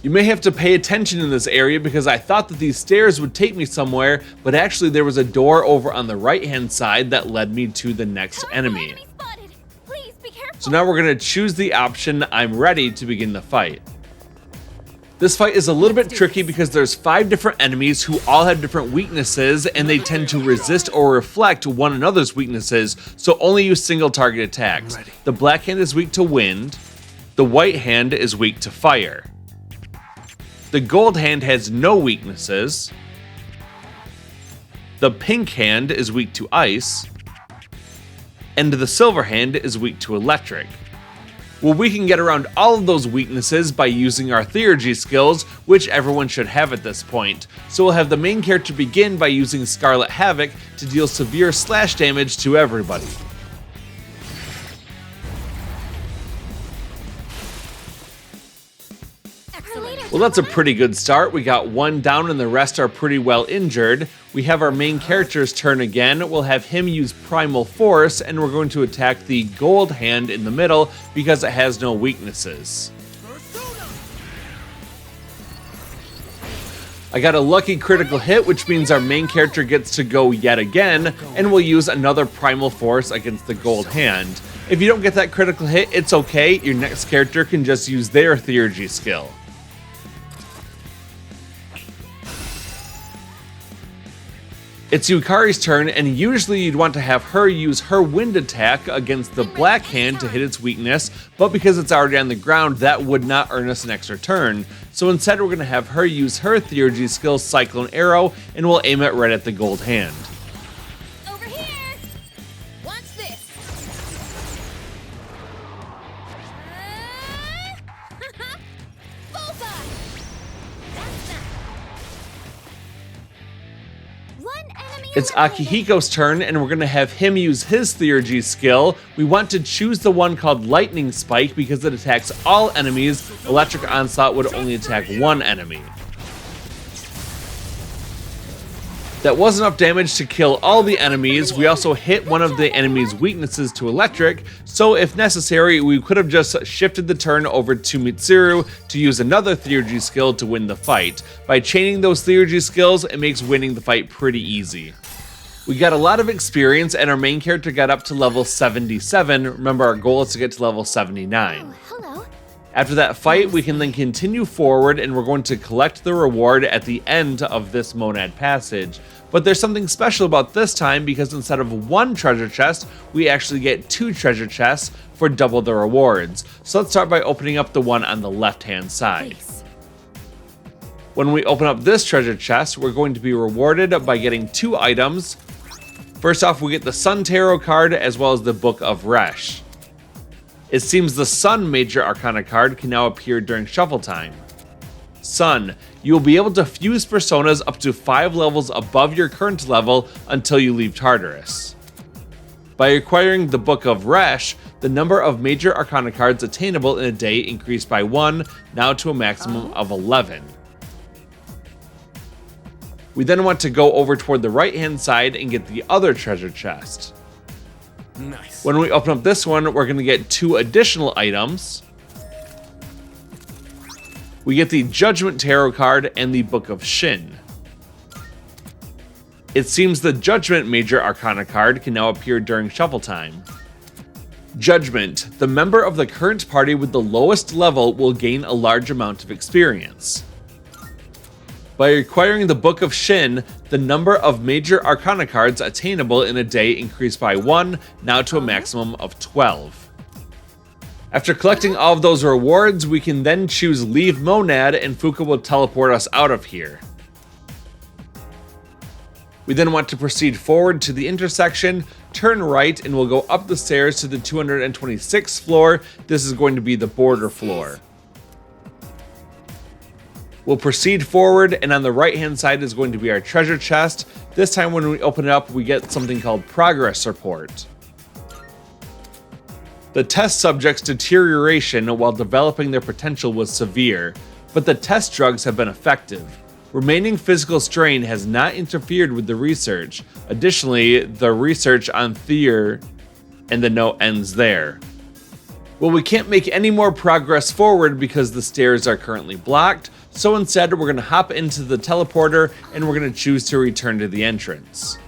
Speaker 1: You may have to pay attention in this area because I thought that these stairs would take me somewhere, but actually there was a door over on the right-hand side that led me to the next enemy. So now we're going to choose the option I'm ready to begin the fight. This fight is a little bit tricky because there's 5 different enemies who all have different weaknesses and they tend to resist or reflect one another's weaknesses, so only use single target attacks. The black hand is weak to wind, the white hand is weak to fire. The gold hand has no weaknesses, the pink hand is weak to ice, and the silver hand is weak to electric. Well, we can get around all of those weaknesses by using our theurgy skills, which everyone should have at this point. So we'll have the main character begin by using Scarlet Havoc to deal severe slash damage to everybody. Well, that's a pretty good start. We got 1 down and the rest are pretty well injured. We have our main character's turn again. We'll have him use Primal Force, and we're going to attack the gold hand in the middle because it has no weaknesses. I got a lucky critical hit, which means our main character gets to go yet again, and we'll use another Primal Force against the gold hand. If you don't get that critical hit, it's okay. Your next character can just use their theurgy skill. It's Yukari's turn, and usually you'd want to have her use her wind attack against the black hand to hit its weakness, but because it's already on the ground, that would not earn us an extra turn. So instead we're going to have her use her theurgy skill Cyclone Arrow, and we'll aim it right at the gold hand.
Speaker 12: Over here! Watch this!
Speaker 1: It's Akihiko's turn, and we're going to have him use his theurgy skill. We want to choose the one called Lightning Spike because it attacks all enemies. Electric Onslaught would only attack 1 enemy. That was enough damage to kill all the enemies. We also hit one of the enemy's weaknesses to electric, so if necessary, we could have just shifted the turn over to Mitsuru to use another theurgy skill to win the fight. By chaining those theurgy skills, it makes winning the fight pretty easy. We got a lot of experience, and our main character got up to level 77. Remember, our goal is to get to level 79. After that fight, we can then continue forward, and we're going to collect the reward at the end of this Monad passage. But there's something special about this time because instead of 1 treasure chest, we actually get 2 treasure chests for double the rewards. So let's start by opening up the one on the left-hand side. When we open up this treasure chest, we're going to be rewarded by getting 2 items. First off, we get the Sun Tarot card as well as the Book of Resh. It seems the Sun Major Arcana card can now appear during shuffle time. Sun, you will be able to fuse personas up to 5 levels above your current level until you leave Tartarus. By acquiring the Book of Resh, the number of Major Arcana cards attainable in a day increased by 1, now to a maximum of 11. We then want to go over toward the right-hand side and get the other treasure chest.
Speaker 9: Nice.
Speaker 1: When we open up this one, we're going to get 2 additional items. We get the Judgement Tarot card and the Book of Shin. It seems the Judgement Major Arcana card can now appear during shuffle time. Judgement. The member of the current party with the lowest level will gain a large amount of experience. By acquiring the Book of Shin, the number of Major Arcana cards attainable in a day increased by 1, now to a maximum of 12. After collecting all of those rewards, we can then choose Leave Monad and Fuka will teleport us out of here. We then want to proceed forward to the intersection, turn right, and we'll go up the stairs to the 226th floor. This is going to be the border floor. We'll proceed forward, and on the right-hand side is going to be our treasure chest. This time when we open it up, we get something called Progress Report. The test subject's deterioration while developing their potential was severe, but the test drugs have been effective. Remaining physical strain has not interfered with the research. Additionally, the research on Thier, and the note ends there. Well, we can't make any more progress forward because the stairs are currently blocked, so instead we're going to hop into the teleporter and we're going to choose to return to the entrance.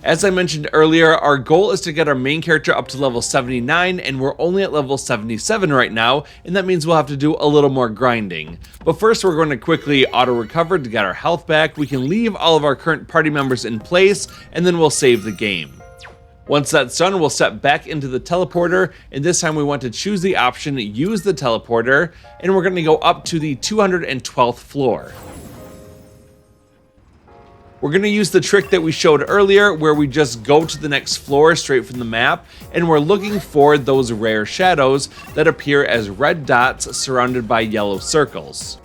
Speaker 1: As I mentioned earlier, our goal is to get our main character up to level 79, and we're only at level 77 right now, and that means we'll have to do a little more grinding. But first we're going to quickly auto-recover to get our health back. We can leave all of our current party members in place, and then we'll save the game. Once that's done, we'll step back into the teleporter, and this time we want to choose the option Use the Teleporter, and we're going to go up to the 212th floor. We're going to use the trick that we showed earlier where we just go to the next floor straight from the map, and we're looking for those rare shadows that appear as red dots surrounded by yellow circles.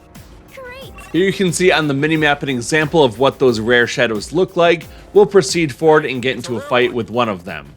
Speaker 1: Here you can see on the minimap an example of what those rare shadows look like. We'll proceed forward and get into a fight with one of them.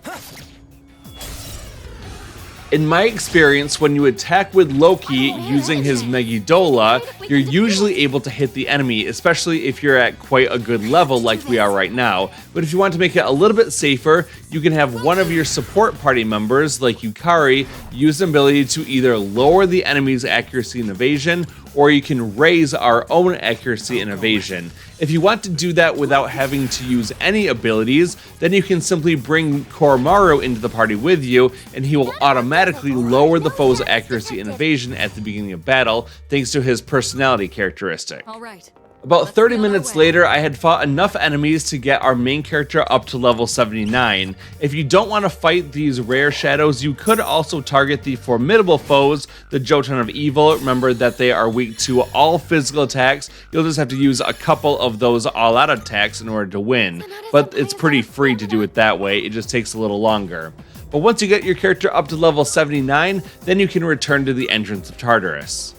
Speaker 1: In my experience, when you attack with Loki using his Megiddola, you're usually able to hit the enemy, especially if you're at quite a good level like we are right now. But if you want to make it a little bit safer, you can have one of your support party members, like Yukari, use an ability to either lower the enemy's accuracy and evasion, or you can raise our own accuracy and evasion. If you want to do that without having to use any abilities, then you can simply bring Koromaru into the party with you, and he will automatically lower the foe's accuracy and evasion at the beginning of battle, thanks to his personality characteristic.
Speaker 8: All right.
Speaker 1: About 30 minutes later, I had fought enough enemies to get our main character up to level 79. If you don't want to fight these rare shadows, you could also target the formidable foes, the Jotun of Evil. Remember that they are weak to all physical attacks. You'll just have to use a couple of those all-out attacks in order to win, but it's pretty free to do it that way. It just takes a little longer. But once you get your character up to level 79, then you can return to the entrance of Tartarus.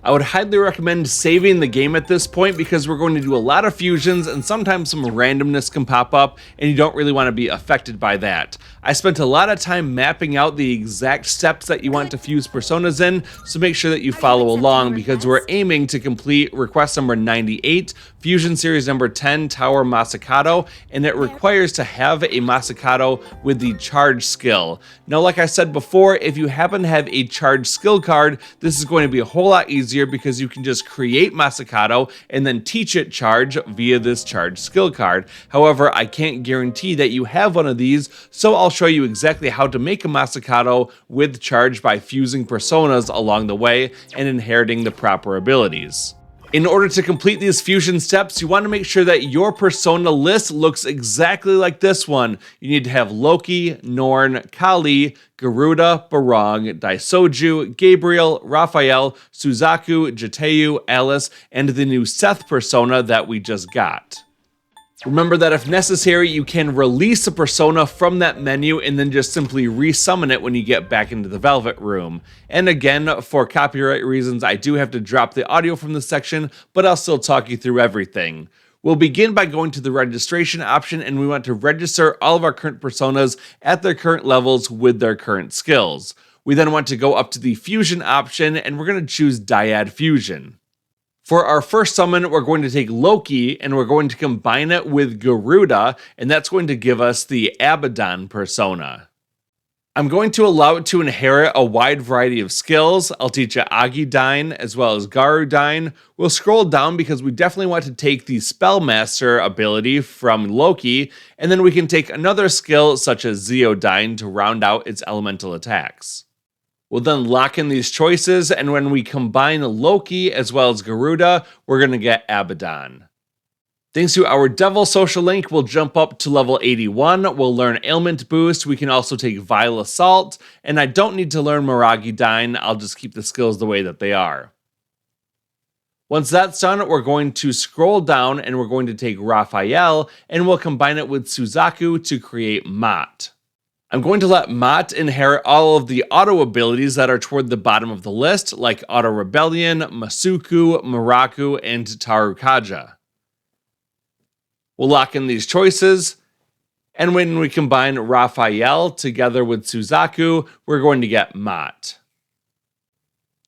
Speaker 1: I would highly recommend saving the game at this point because we're going to do a lot of fusions and sometimes some randomness can pop up and you don't really want to be affected by that. I spent a lot of time mapping out the exact steps that you want to fuse personas in, so make sure that you follow along because we're aiming to complete request number 98, fusion series number 10, Tower Masakato, and it requires to have a Masakato with the charge skill. Now, like I said before, if you happen to have a charge skill card, this is going to be a whole lot easier because you can just create Masakato and then teach it charge via this charge skill card. However, I can't guarantee that you have one of these, so I'll show you exactly how to make a Masakato with charge by fusing personas along the way and inheriting the proper abilities. In order to complete these fusion steps, you want to make sure that your persona list looks exactly like this one. You need to have Loki, Norn, Kali, Garuda, Barong, Daisoju, Gabriel, Raphael, Suzaku, Jateu, Alice, and the new Seth persona that we just got. Remember that if necessary, you can release a persona from that menu and then just simply resummon it when you get back into the Velvet Room. And again, for copyright reasons, I do have to drop the audio from this section, but I'll still talk you through everything. We'll begin by going to the registration option, and we want to register all of our current personas at their current levels with their current skills. We then want to go up to the fusion option, and we're going to choose Dyad Fusion. For our first summon, we're going to take Loki and we're going to combine it with Garuda, and that's going to give us the Abaddon persona. I'm going to allow it to inherit a wide variety of skills. I'll teach it Agidyne as well as Garudyne. We'll scroll down because we definitely want to take the Spellmaster ability from Loki, and then we can take another skill such as Zeodyne to round out its elemental attacks. We'll then lock in these choices, and when we combine Loki as well as Garuda, we're going to get Abaddon. Thanks to our Devil Social Link, we'll jump up to level 81, we'll learn Ailment Boost, we can also take Vile Assault, and I don't need to learn Miragidyne, I'll just keep the skills the way that they are. Once that's done, we're going to scroll down and we're going to take Raphael, and we'll combine it with Suzaku to create Mott. I'm going to let Mott inherit all of the auto abilities that are toward the bottom of the list, like Auto Rebellion, Masuku, Miraku, and Tarukaja. We'll lock in these choices, and when we combine Raphael together with Suzaku, we're going to get Mott.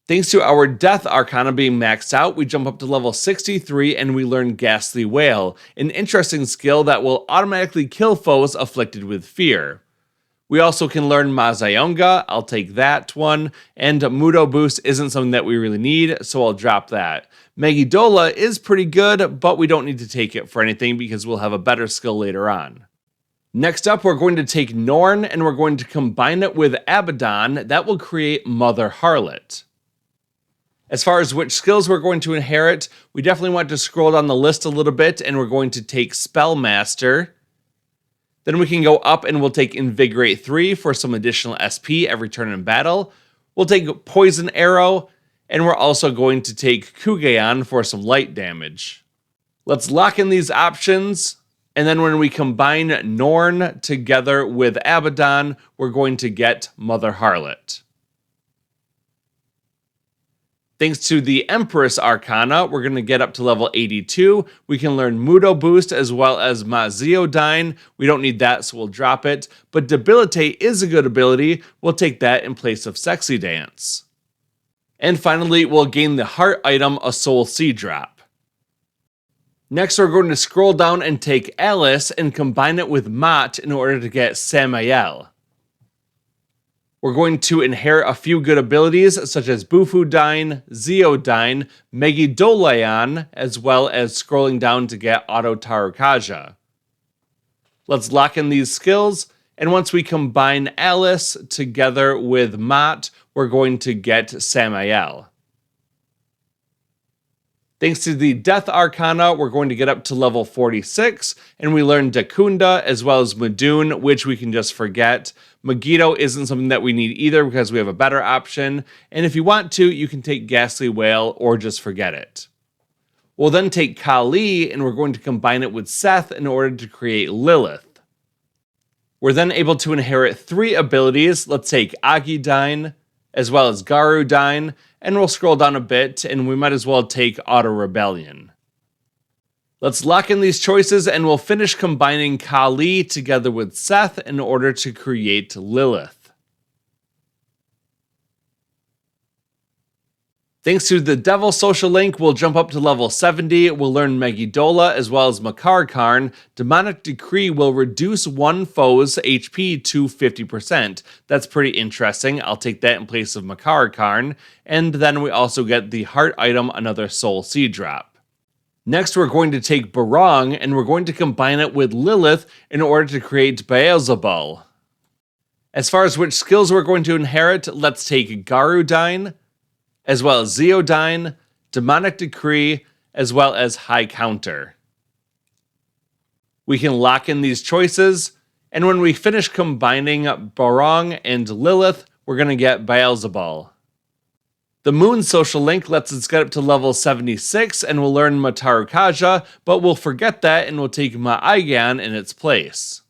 Speaker 1: Thanks to our Death Arcana being maxed out, we jump up to level 63 and we learn Ghastly Wail, an interesting skill that will automatically kill foes afflicted with fear. We also can learn Mazayonga, I'll take that one, and Mudo Boost isn't something that we really need, so I'll drop that. Megidola is pretty good, but we don't need to take it for anything because we'll have a better skill later on. Next up, we're going to take Norn and we're going to combine it with Abaddon. That will create Mother Harlot. As far as which skills we're going to inherit, we definitely want to scroll down the list a little bit and we're going to take Spellmaster. Then we can go up and we'll take Invigorate 3 for some additional SP every turn in battle. We'll take Poison Arrow, and we're also going to take Kugeon for some light damage. Let's lock in these options, and then when we combine Norn together with Abaddon, we're going to get Mother Harlot. Thanks to the Empress Arcana, we're going to get up to level 82. We can learn Mudo Boost as well as Maziodyne. We don't need that, so we'll drop it. But Debilitate is a good ability. We'll take that in place of Sexy Dance. And finally, we'll gain the heart item, a Soul Seed Drop. Next, we're going to scroll down and take Alice and combine it with Mott in order to get Samael. We're going to inherit a few good abilities such as Bufudyne, Zeodyne, Megidolayan, as well as scrolling down to get Auto Tarukaja. Let's lock in these skills, and once we combine Alice together with Mott, we're going to get Samael. Thanks to the Death Arcana, we're going to get up to level 46, and we learn Dakunda as well as Madoon, which we can just forget. Megiddo isn't something that we need either because we have a better option, and if you want to, you can take Ghastly Wail or just forget it. We'll then take Kali, and we're going to combine it with Seth in order to create Lilith. We're then able to inherit 3 abilities. Let's take Agidyne, as well as Garudyne, and we'll scroll down a bit, and we might as well take Auto Rebellion. Let's lock in these choices, and we'll finish combining Kali together with Seth in order to create Lilith. Thanks to the Devil Social Link, we'll jump up to level 70, we'll learn Megidola as well as Makar Karn. Demonic Decree will reduce one foe's HP to 50%. That's pretty interesting, I'll take that in place of Makar Karn. And then we also get the heart item, another Soul Seed Drop. Next, we're going to take Barong, and we're going to combine it with Lilith in order to create Beelzebul. As far as which skills we're going to inherit, let's take Garudyne, as well as Zeodyne, Demonic Decree, as well as High Counter. We can lock in these choices, and when we finish combining Barong and Lilith, we're going to get Beelzebul. The Moon Social Link lets us get up to level 76, and we'll learn Matarukaja, but we'll forget that and we'll take Ma'aigan in its place.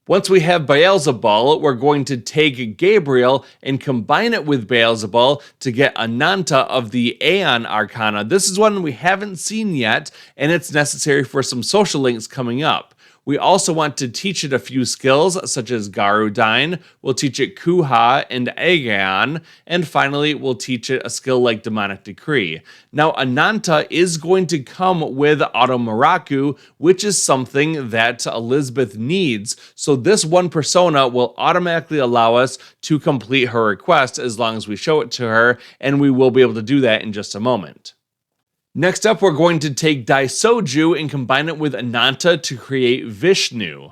Speaker 1: Once we have Beelzebul, we're going to take Gabriel and combine it with Beelzebul to get Ananta of the Aeon Arcana. This is one we haven't seen yet, and it's necessary for some social links coming up. We also want to teach it a few skills such as Garudyne, we'll teach it Kuha and Aegon, and finally we'll teach it a skill like Demonic Decree. Now Ananta is going to come with Automaraku, which is something that Elizabeth needs, so this one persona will automatically allow us to complete her request as long as we show it to her, and we will be able to do that in just a moment. Next up, we're going to take Daisoju and combine it with Ananta to create Vishnu.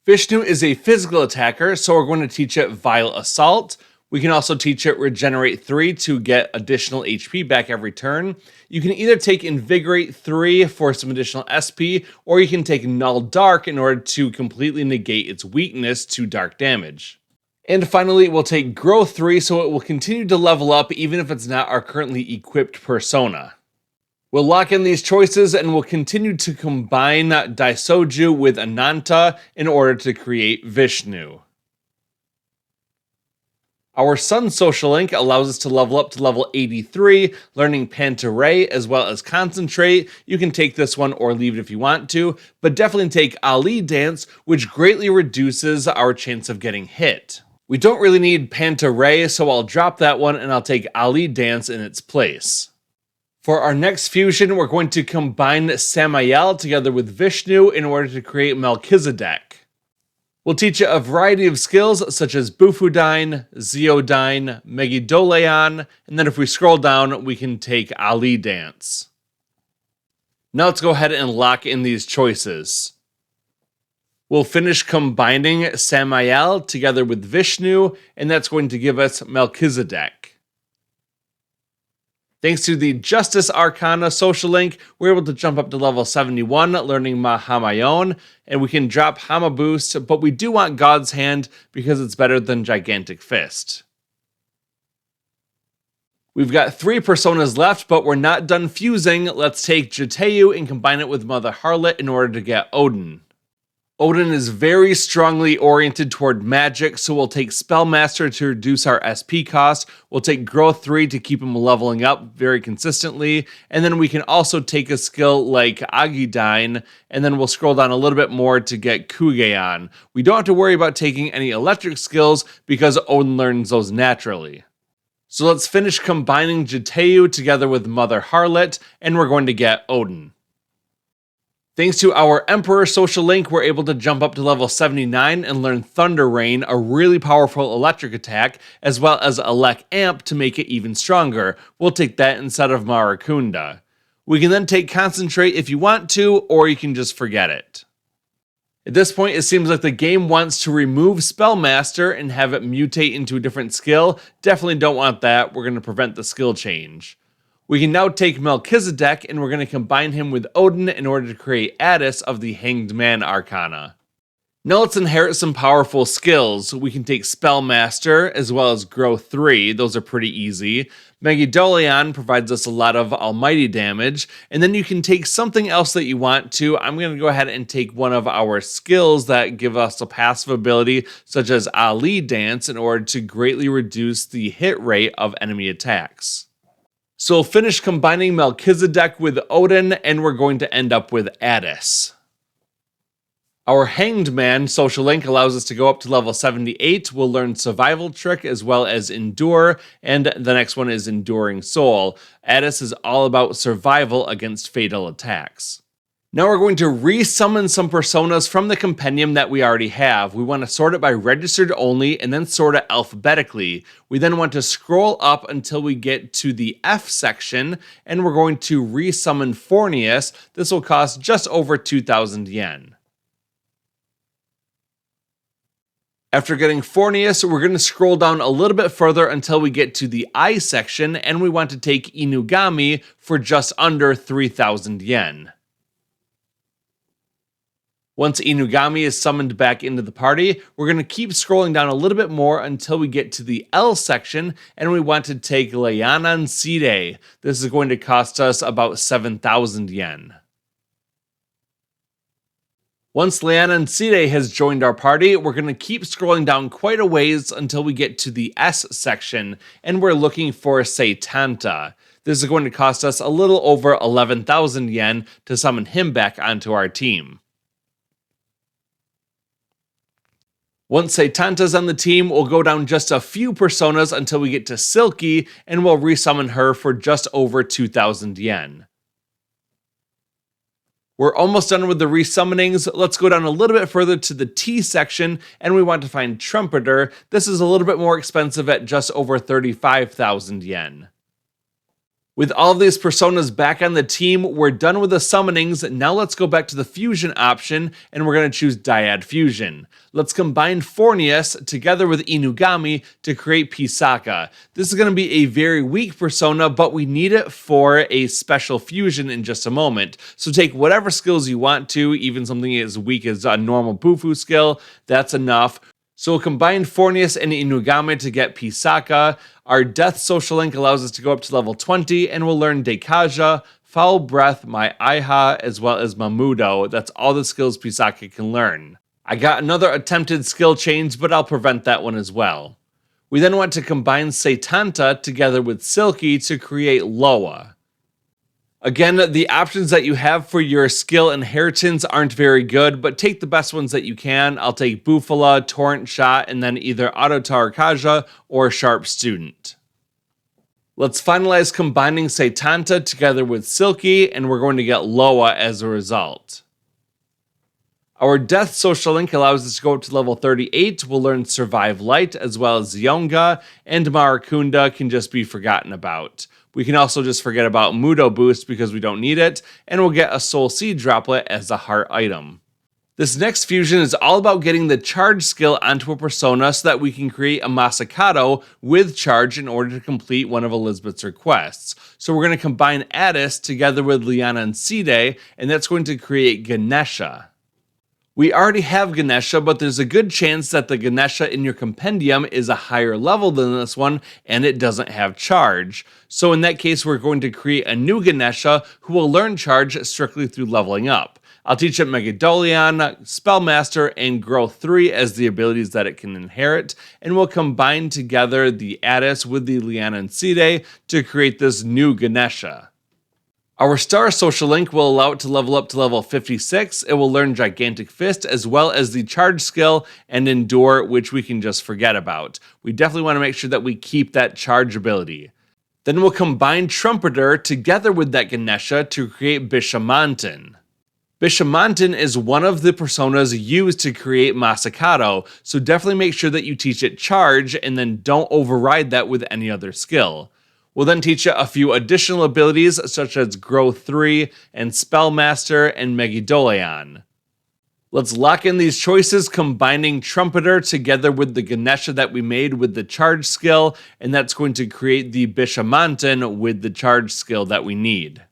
Speaker 1: Vishnu is a physical attacker, so we're going to teach it Vile Assault. We can also teach it Regenerate 3 to get additional HP back every turn. You can either take Invigorate 3 for some additional SP, or you can take Null Dark in order to completely negate its weakness to dark damage. And finally, we'll take Grow 3 so it will continue to level up even if it's not our currently equipped persona. We'll lock in these choices and we'll continue to combine Daisoju with Ananta in order to create Vishnu. Our Sun Social Link allows us to level up to level 83, learning Pantaray as well as Concentrate. You can take this one or leave it if you want to, but definitely take Ali Dance, which greatly reduces our chance of getting hit. We don't really need Pantaray, so I'll drop that one and I'll take Ali Dance in its place. For our next fusion, we're going to combine Samael together with Vishnu in order to create Melchizedek. We'll teach it a variety of skills such as Bufudyne, Zeodyne, Megidoleon, and then if we scroll down, we can take Ali Dance. Now let's go ahead and lock in these choices. We'll finish combining Samael together with Vishnu, and that's going to give us Melchizedek. Thanks to the Justice Arcana social link, we're able to jump up to level 71, learning Mahamayon, and we can drop Hama Boost, but we do want God's Hand because it's better than Gigantic Fist. We've got 3 personas left, but we're not done fusing. Let's take Jateu and combine it with Mother Harlot in order to get Odin. Odin is very strongly oriented toward magic, so we'll take Spellmaster to reduce our SP cost, we'll take Growth 3 to keep him leveling up very consistently, and then we can also take a skill like Agidyne, and then we'll scroll down a little bit more to get Kugeon. We don't have to worry about taking any electric skills because Odin learns those naturally. So let's finish combining Jateu together with Mother Harlot, and we're going to get Odin. Thanks to our Emperor social link, we're able to jump up to level 79 and learn Thunder Rain, a really powerful electric attack, as well as Elec Amp to make it even stronger. We'll take that instead of Marakunda. We can then take Concentrate if you want to, or you can just forget it. At this point, it seems like the game wants to remove Spellmaster and have it mutate into a different skill. Definitely don't want that. We're going to prevent the skill change. We can now take Melchizedek and we're going to combine him with Odin in order to create Addis of the Hanged Man Arcana. Now let's inherit some powerful skills. We can take Spellmaster as well as Grow 3. Those are pretty easy. Megidoleon provides us a lot of almighty damage. And then you can take something else that you want to. I'm going to go ahead and take one of our skills that give us a passive ability such as Ali Dance in order to greatly reduce the hit rate of enemy attacks. So we'll finish combining Melchizedek with Odin, and we're going to end up with Addis. Our Hanged Man social link allows us to go up to level 78. We'll learn Survival Trick as well as Endure, and the next one is Enduring Soul. Addis is all about survival against fatal attacks. Now we're going to resummon some personas from the compendium that we already have. We want to sort it by registered only and then sort it alphabetically. We then want to scroll up until we get to the F section, and we're going to resummon Fornius. This will cost just over 2,000 yen. After getting Fornius, we're going to scroll down a little bit further until we get to the I section, and we want to take Inugami for just under 3,000 yen. Once Inugami is summoned back into the party, we're going to keep scrolling down a little bit more until we get to the L section, and we want to take Leyanan Side. This is going to cost us about 7,000 yen. Once Leyanan Side has joined our party, we're going to keep scrolling down quite a ways until we get to the S section, and we're looking for Seitanta. This is going to cost us a little over 11,000 yen to summon him back onto our team. Once Seitanta's on the team, we'll go down just a few personas until we get to Silky, and we'll resummon her for just over 2,000 yen. We're almost done with the resummonings. Let's go down a little bit further to the T section, and we want to find Trumpeter. This is a little bit more expensive at just over 35,000 yen. With all of these personas back on the team, we're done with the summonings. Now let's go back to the fusion option, and we're going to choose Dyad Fusion. Let's combine Fornius together with Inugami to create Pisaka. This is going to be a very weak persona, but we need it for a special fusion in just a moment. So take whatever skills you want to, even something as weak as a normal Bufu skill, that's enough. So we'll combine Fornius and Inugami to get Pisaka. Our Death Social Link allows us to go up to level 20, and we'll learn Dekaja, Foul Breath, My Aiha, as well as Mamudo. That's all the skills Pisaka can learn. I got another attempted skill change, but I'll prevent that one as well. We then want to combine Seitanta together with Silky to create Loa. Again, the options that you have for your skill inheritance aren't very good, but take the best ones that you can. I'll take Bufala, Torrent Shot, and then either Auto Tarakaja or Sharp Student. Let's finalize combining Seitanta together with Silky, and we're going to get Loa as a result. Our Death Social Link allows us to go up to level 38. We'll learn Survive Light, as well as Zionga, and Marakunda can just be forgotten about. We can also just forget about Mudo Boost because we don't need it, and we'll get a Soul Seed Droplet as a heart item. This next fusion is all about getting the charge skill onto a persona so that we can create a Masakato with charge in order to complete one of Elizabeth's requests. So we're going to combine Addis together with Liana and Side, and that's going to create Ganesha. We already have Ganesha, but there's a good chance that the Ganesha in your compendium is a higher level than this one, and it doesn't have charge. So in that case, we're going to create a new Ganesha who will learn charge strictly through leveling up. I'll teach it Megadolion, Spellmaster, and Growth 3 as the abilities that it can inherit, and we'll combine together the Addis with the Liana and Side to create this new Ganesha. Our Star Social Link will allow it to level up to level 56. It will learn Gigantic Fist as well as the Charge skill and Endure, which we can just forget about. We definitely want to make sure that we keep that Charge ability. Then we'll combine Trumpeter together with that Ganesha to create Bishamantan. Bishamantan is one of the personas used to create Masakato, so definitely make sure that you teach it Charge and then don't override that with any other skill. We'll then teach you a few additional abilities such as Growth 3 and Spellmaster and Megidoleon. Let's lock in these choices, combining Trumpeter together with the Ganesha that we made with the Charge skill, and that's going to create the Bishamantan with the Charge skill that we need.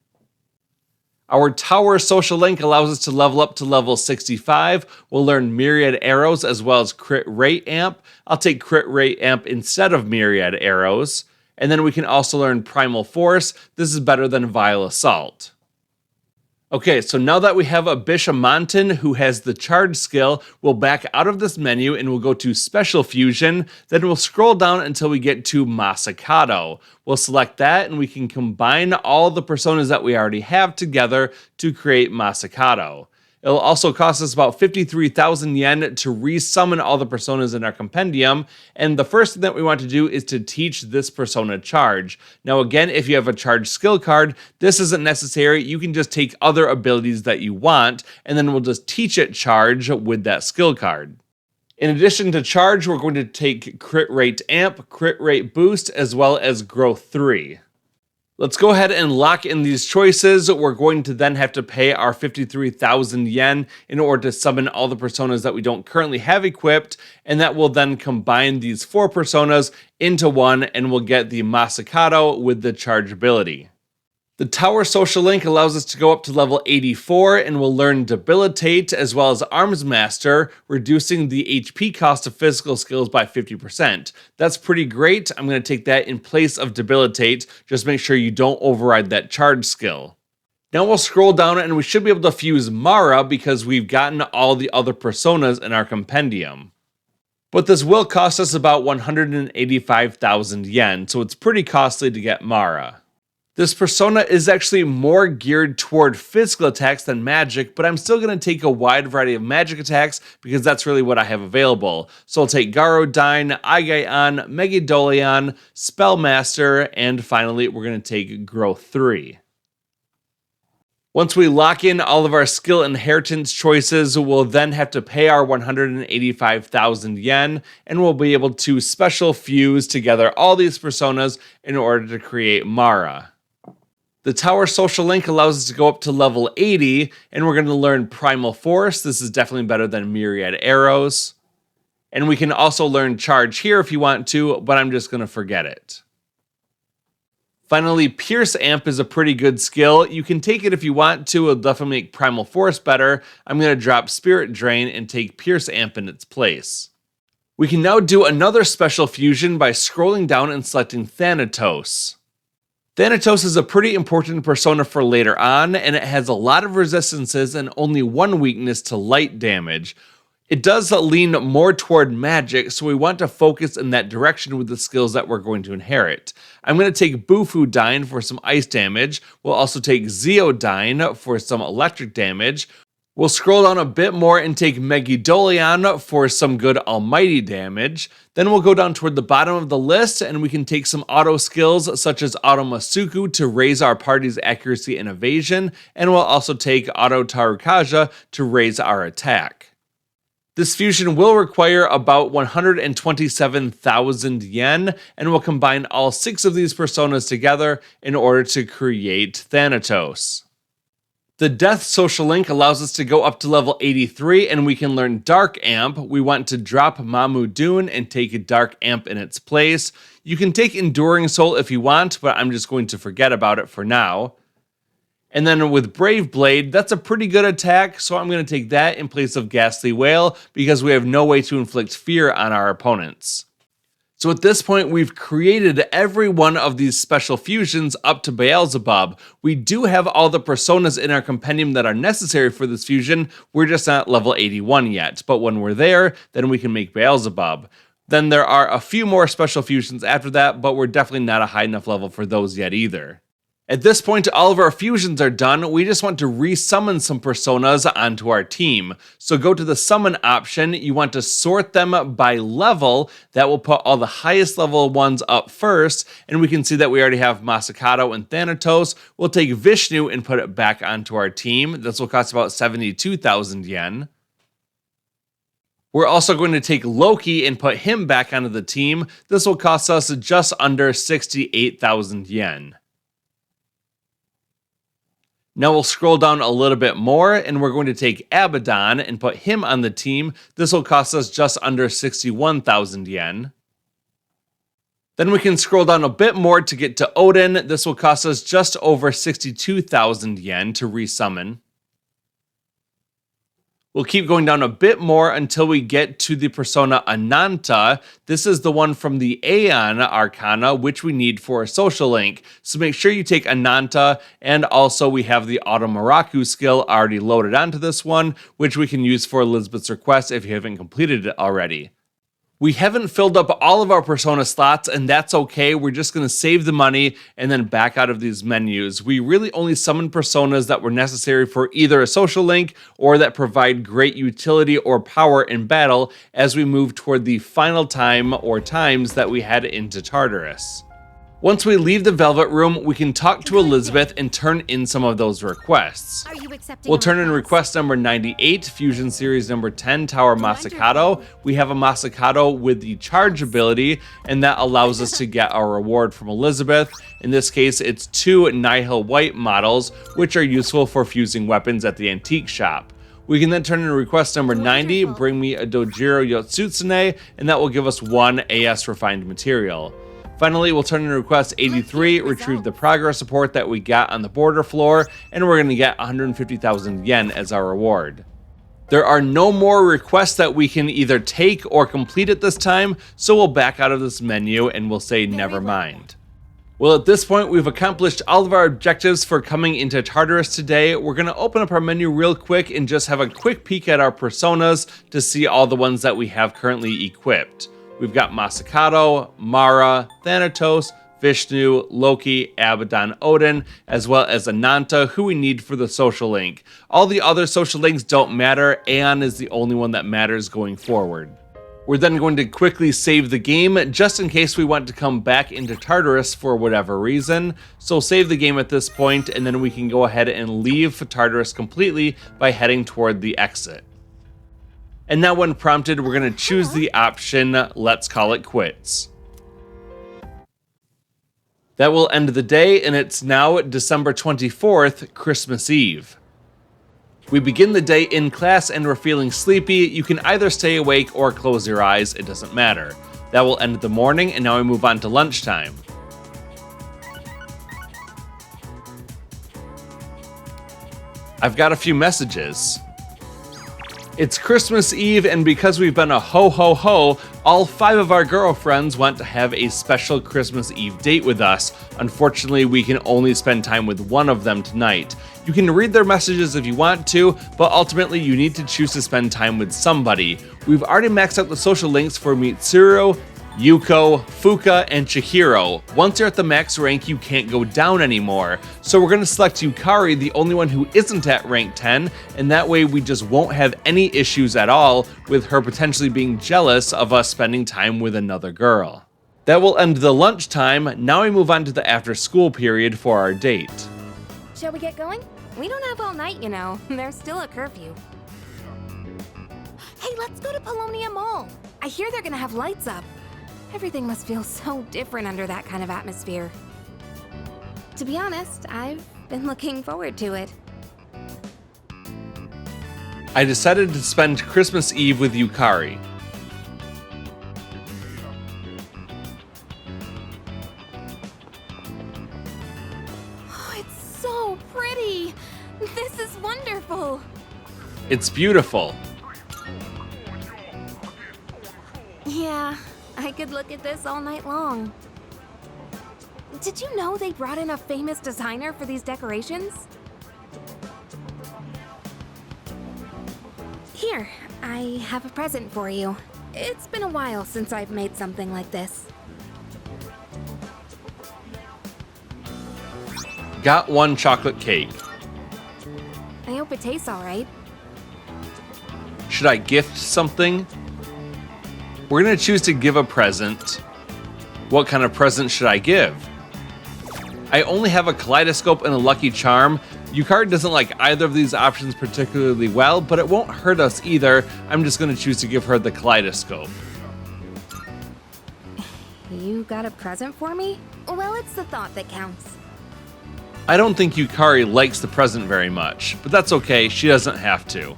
Speaker 1: Our Tower Social Link allows us to level up to level 65. We'll learn Myriad Arrows as well as Crit Rate Amp. I'll take Crit Rate Amp instead of Myriad Arrows. And then we can also learn Primal Force. This is better than Vile Assault. Okay, so now that we have a Bishamantan who has the Charge skill, we'll back out of this menu and we'll go to Special Fusion. Then we'll scroll down until we get to Masakato. We'll select that and we can combine all the personas that we already have together to create Masakato. It'll also cost us about 53,000 yen to resummon all the personas in our compendium, and the first thing that we want to do is to teach this persona Charge. Now again, if you have a Charge skill card, this isn't necessary. You can just take other abilities that you want, and then we'll just teach it Charge with that skill card. In addition to Charge, we're going to take Crit Rate Amp, Crit Rate Boost, as well as Growth 3. Let's go ahead and lock in these choices. We're going to then have to pay our 53,000 yen in order to summon all the personas that we don't currently have equipped, and that will then combine these 4 personas into one, and we'll get the Masakato with the Charge ability. The Tower Social Link allows us to go up to level 84, and we'll learn Debilitate as well as Arms Master, reducing the HP cost of physical skills by 50%. That's pretty great. I'm going to take that in place of Debilitate. Just make sure you don't override that Charge skill. Now we'll scroll down and we should be able to fuse Mara because we've gotten all the other personas in our compendium. But this will cost us about 185,000 yen, so it's pretty costly to get Mara. This persona is actually more geared toward physical attacks than magic, but I'm still going to take a wide variety of magic attacks because that's really what I have available. So I'll take Garodyne, Aigaon, Megidolion, Spellmaster, and finally we're going to take Growth 3. Once we lock in all of our skill inheritance choices, we'll then have to pay our 185,000 yen, and we'll be able to special fuse together all these personas in order to create Mara. The Tower Social Link allows us to go up to level 80, and we're going to learn Primal Force. This is definitely better than Myriad Arrows. And we can also learn Charge here if you want to, but I'm just going to forget it. Finally, Pierce Amp is a pretty good skill. You can take it if you want to. It'll definitely make Primal Force better. I'm going to drop Spirit Drain and take Pierce Amp in its place. We can now do another special fusion by scrolling down and selecting Thanatos. Thanatos is a pretty important persona for later on, and it has a lot of resistances and only one weakness to light damage. It does lean more toward magic, so we want to focus in that direction with the skills that we're going to inherit. I'm going to take Bufudyne for some ice damage. We'll also take Zeodyne for some electric damage. We'll scroll down a bit more and take Megidolion for some good almighty damage. Then we'll go down toward the bottom of the list and we can take some auto skills such as Auto Masuku to raise our party's accuracy and evasion, and we'll also take Auto Tarukaja to raise our attack. This fusion will require about 127,000 yen, and we'll combine all 6 of these personas together in order to create Thanatos. The Death Social Link allows us to go up to level 83, and we can learn Dark Amp. We want to drop Mamu Dune and take a Dark Amp in its place. You can take Enduring Soul if you want, but I'm just going to forget about it for now. And then with Brave Blade, that's a pretty good attack, so I'm going to take that in place of Ghastly Wail because we have no way to inflict fear on our opponents. So at this point, we've created every one of these special fusions up to Beelzebub. We do have all the personas in our compendium that are necessary for this fusion, we're just not level 81 yet, but when we're there, then we can make Beelzebub. Then there are a few more special fusions after that, but we're definitely not a high enough level for those yet either. At this point, all of our fusions are done. We just want to resummon some personas onto our team. So go to the summon option. You want to sort them by level. That will put all the highest level ones up first. And we can see that we already have Masakato and Thanatos. We'll take Vishnu and put it back onto our team. This will cost about 72,000 yen. We're also going to take Loki and put him back onto the team. This will cost us just under 68,000 yen. Now we'll scroll down a little bit more and we're going to take Abaddon and put him on the team. This will cost us just under 61,000 yen. Then we can scroll down a bit more to get to Odin. This will cost us just over 62,000 yen to resummon. We'll keep going down a bit more until we get to the persona Ananta. This is the one from the Aeon Arcana, which we need for a social link. So make sure you take Ananta, and also we have the Auto Maraku skill already loaded onto this one, which we can use for Elizabeth's request if you haven't completed it already. We haven't filled up all of our persona slots, and that's okay. We're just going to save the money and then back out of these menus. We really only summon personas that were necessary for either a social link or that provide great utility or power in battle as we move toward the final time or times that we head into Tartarus. Once we leave the Velvet Room, we can talk to Elizabeth and turn in some of those requests. We'll turn in request number 98, Fusion Series number 10, Tower Masakato. We have a Masakato with the charge ability, and that allows us to get our reward from Elizabeth. In this case, it's 2 Nihil White models, which are useful for fusing weapons at the antique shop. We can then turn in request number 90, bring me a Dojiro Yotsutsune, and that will give us 1 AS refined material. Finally, we'll turn in request 83, retrieve the progress report that we got on the border floor, and we're going to get 150,000 yen as our reward. There are no more requests that we can either take or complete at this time, so we'll back out of this menu and we'll say never mind. Well, at this point, we've accomplished all of our objectives for coming into Tartarus today. We're going to open up our menu real quick and just have a quick peek at our personas to see all the ones that we have currently equipped. We've got Masakato, Mara, Thanatos, Vishnu, Loki, Abaddon, Odin, as well as Ananta, who we need for the social link. All the other social links don't matter, Aeon is the only one that matters going forward. We're then going to quickly save the game, just in case we want to come back into Tartarus for whatever reason. So save the game at this point, and then we can go ahead and leave Tartarus completely by heading toward the exit. And now when prompted, we're going to choose the option, let's call it quits. That will end the day, and it's now December 24th, Christmas Eve. We begin the day in class and we're feeling sleepy. You can either stay awake or close your eyes, it doesn't matter. That will end the morning, and now we move on to lunchtime. I've got a few messages. It's Christmas Eve, and because we've been a ho-ho-ho, all 5 of our girlfriends want to have a special Christmas Eve date with us. Unfortunately, we can only spend time with one of them tonight. You can read their messages if you want to, but ultimately you need to choose to spend time with somebody. We've already maxed out the social links for Mitsuru, Yuko, Fuka, and Chihiro. Once you're at the max rank, you can't go down anymore. So we're going to select Yukari, the only one who isn't at rank 10, and that way we just won't have any issues at all with her potentially being jealous of us spending time with another girl. That will end the lunchtime. Now we move on to the after school period for our date.
Speaker 7: Shall we get going? We don't have all night, you know. There's still a curfew. Hey, let's go to Polonia Mall. I hear they're gonna have lights up. Everything must feel so different under that kind of atmosphere. To be honest, I've been looking forward to it.
Speaker 1: I decided to spend Christmas Eve with Yukari.
Speaker 7: Oh, it's so pretty. This is wonderful.
Speaker 1: It's beautiful.
Speaker 7: Yeah, I could look at this all night long. Did you know they brought in a famous designer for these decorations? Here, I have a present for you. It's been a while since I've made something like this.
Speaker 1: Got 1 chocolate cake.
Speaker 7: I hope it tastes all right.
Speaker 1: Should I gift something? We're gonna choose to give a present. What kind of present should I give? I only have a kaleidoscope and a lucky charm. Yukari doesn't like either of these options particularly well, but it won't hurt us either. I'm just gonna choose to give her the kaleidoscope.
Speaker 7: You got a present for me? Well, it's the thought that counts.
Speaker 1: I don't think Yukari likes the present very much, but that's okay, she doesn't have to.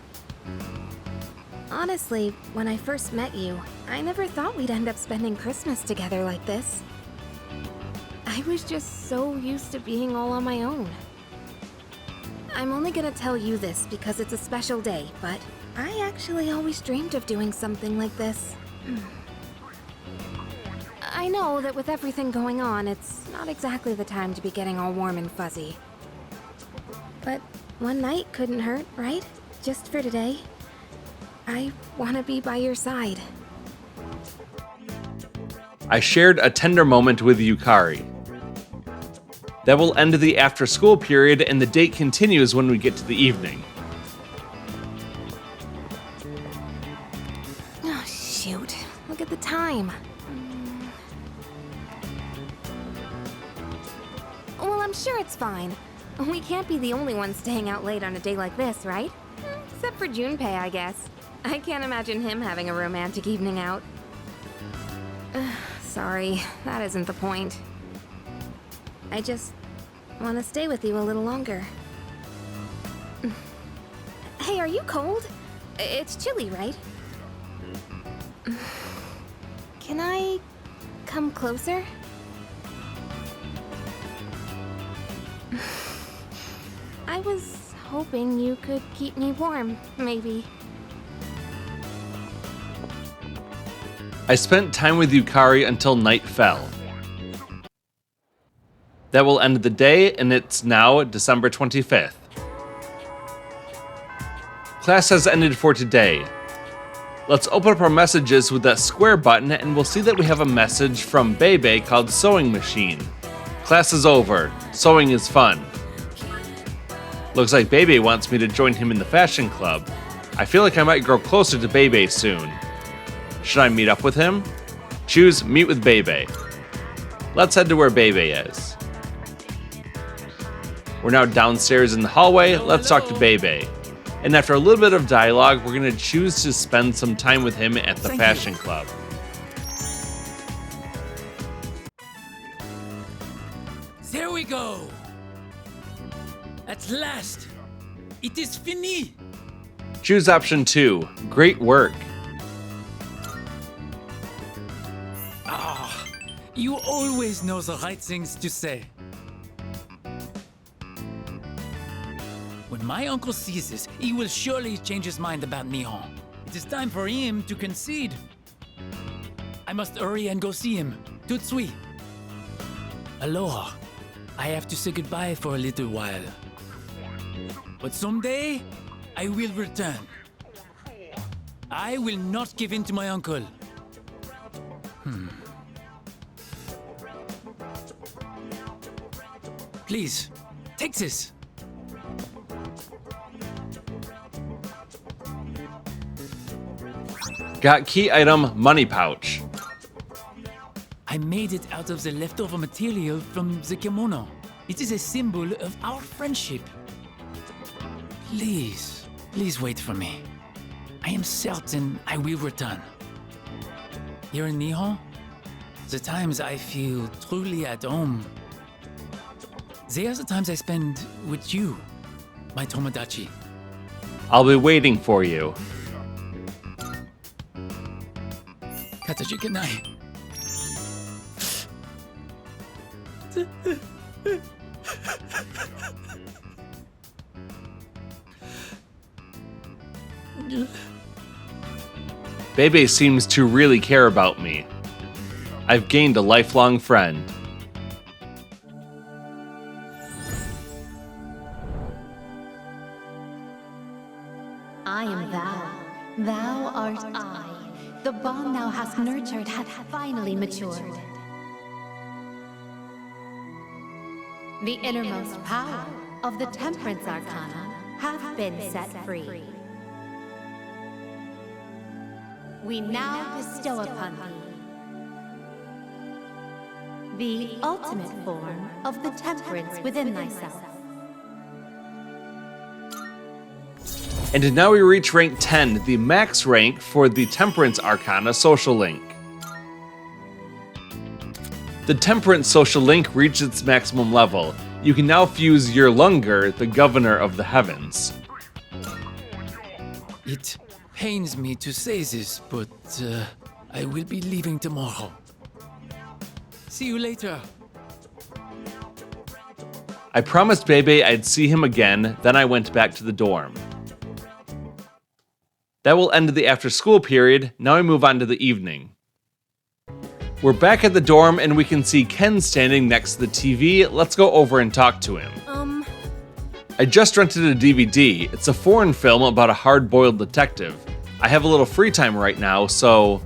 Speaker 7: Honestly, when I first met you, I never thought we'd end up spending Christmas together like this. I was just so used to being all on my own. I'm only gonna tell you this because it's a special day, but I actually always dreamed of doing something like this. I know that with everything going on, it's not exactly the time to be getting all warm and fuzzy. But one night couldn't hurt, right? Just for today. I want to be by your side.
Speaker 1: I shared a tender moment with Yukari. That will end the after school period, and the date continues when we get to the evening.
Speaker 7: Oh, shoot. Look at the time. Well, I'm sure it's fine. We can't be the only ones staying out late on a day like this, right? Except for Junpei, I guess. I can't imagine him having a romantic evening out. Sorry, that isn't the point. I just want to stay with you a little longer. Hey, are you cold? It's chilly, right? Can I come closer? I was hoping you could keep me warm, maybe.
Speaker 1: I spent time with Yukari until night fell. That will end the day, and it's now December 25th. Class has ended for today. Let's open up our messages with that square button and we'll see that we have a message from Bebe called Sewing Machine. Class is over. Sewing is fun. Looks like Bebe wants me to join him in the fashion club. I feel like I might grow closer to Bebe soon. Should I meet up with him? Choose Meet with Bebe. Let's head to where Bebe is. We're now downstairs in the hallway. Let's talk to Bebe. And after a little bit of dialogue, we're going to choose to spend some time with him at the fashion club.
Speaker 18: There we go. At last, it is fini.
Speaker 1: Choose option 2. Great work.
Speaker 18: Ah, you always know the right things to say. When my uncle sees this, he will surely change his mind about Nihon. It is time for him to concede. I must hurry and go see him. Tout suite. Aloha. I have to say goodbye for a little while. But someday, I will return. I will not give in to my uncle. Please, take this.
Speaker 1: Got key item money pouch.
Speaker 18: I made it out of the leftover material from the kimono. It is a symbol of our friendship. Please, please wait for me. I am certain I will return. Here in Nihon, the times I feel truly at home, they are the times I spend with you, my Tomodachi.
Speaker 1: I'll be waiting for you.
Speaker 18: Kataji, good night.
Speaker 1: Bebe seems to really care about me. I've gained a lifelong friend.
Speaker 16: I am thou. Thou art I. The bond thou hast nurtured hath finally matured. The innermost power of the Temperance Arcana hath been set free. We now bestow upon thee the ultimate form of the temperance within thyself.
Speaker 1: And now we reach rank 10, the max rank for the Temperance Arcana social link. The Temperance social link reached its maximum level. You can now fuse your Lunger, the Governor of the Heavens.
Speaker 18: It pains me to say this, but I will be leaving tomorrow. See you later.
Speaker 1: I promised Bebe I'd see him again, then I went back to the dorm. That will end the after-school period. Now we move on to the evening. We're back at the dorm and we can see Ken standing next to the TV. Let's go over and talk to him. I just rented a DVD. It's a foreign film about a hard-boiled detective. I have a little free time right now, so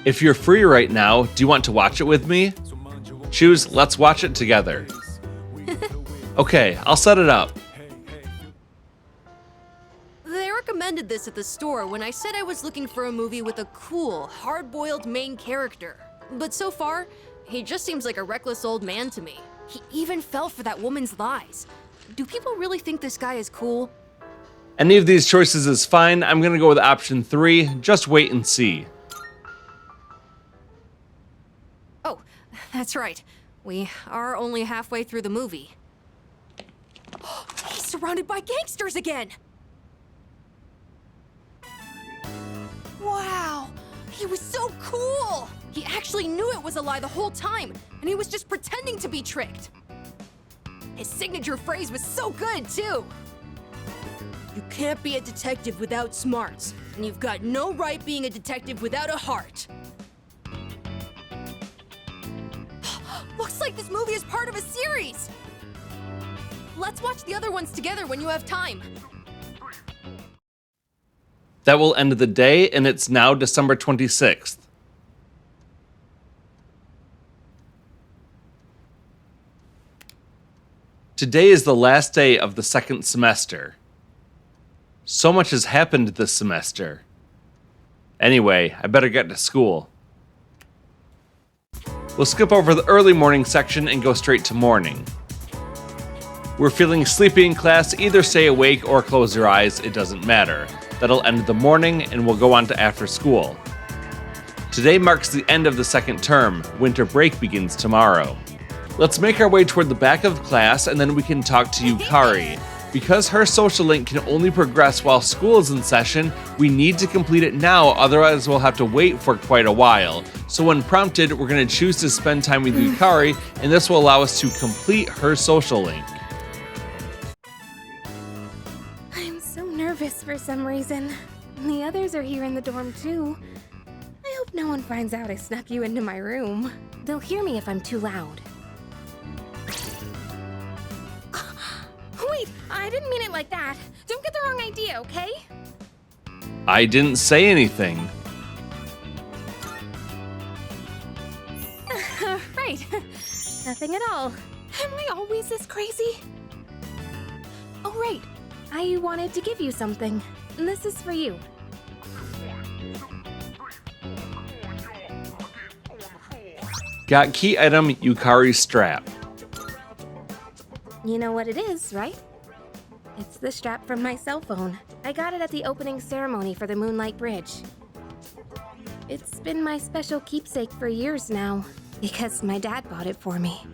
Speaker 1: if you're free right now, do you want to watch it with me? Choose Let's watch it together. Okay, I'll set it up.
Speaker 12: They recommended this at the store when I said I was looking for a movie with a cool, hard-boiled main character. But so far, he just seems like a reckless old man to me. He even fell for that woman's lies. Do people really think this guy is cool?
Speaker 1: Any of these choices is fine. I'm gonna go with option 3. Just wait and see.
Speaker 12: Oh, that's right. We are only halfway through the movie. He's surrounded by gangsters again! Wow! He was so cool! He actually knew it was a lie the whole time, and he was just pretending to be tricked. His signature phrase was so good, too! You can't be a detective without smarts, and you've got no right being a detective without a heart. Looks like this movie is part of a series! Let's watch the other ones together when you have time.
Speaker 1: That will end the day, and it's now December 26th. Today is the last day of the second semester. So much has happened this semester. Anyway, I better get to school. We'll skip over the early morning section and go straight to morning. We're feeling sleepy in class, either stay awake or close your eyes, it doesn't matter. That'll end the morning and we'll go on to after school. Today marks the end of the second term. Winter break begins tomorrow. Let's make our way toward the back of class and then we can talk to Yukari. Because her social link can only progress while school is in session, we need to complete it now, otherwise we'll have to wait for quite a while. So when prompted, we're going to choose to spend time with Yukari, and this will allow us to complete her social link.
Speaker 7: I'm so nervous for some reason. The others are here in the dorm too. I hope no one finds out I snuck you into my room. They'll hear me if I'm too loud. Wait, I didn't mean it like that. Don't get the wrong idea, okay?
Speaker 1: I didn't say anything.
Speaker 7: Right. Nothing at all. Am I always this crazy? Oh, right. I wanted to give you something. This is for you.
Speaker 1: Got key item Yukari's strap.
Speaker 7: You know what it is, right? It's the strap from my cell phone. I got it at the opening ceremony for the Moonlight Bridge. It's been my special keepsake for years now, because my dad bought it for me.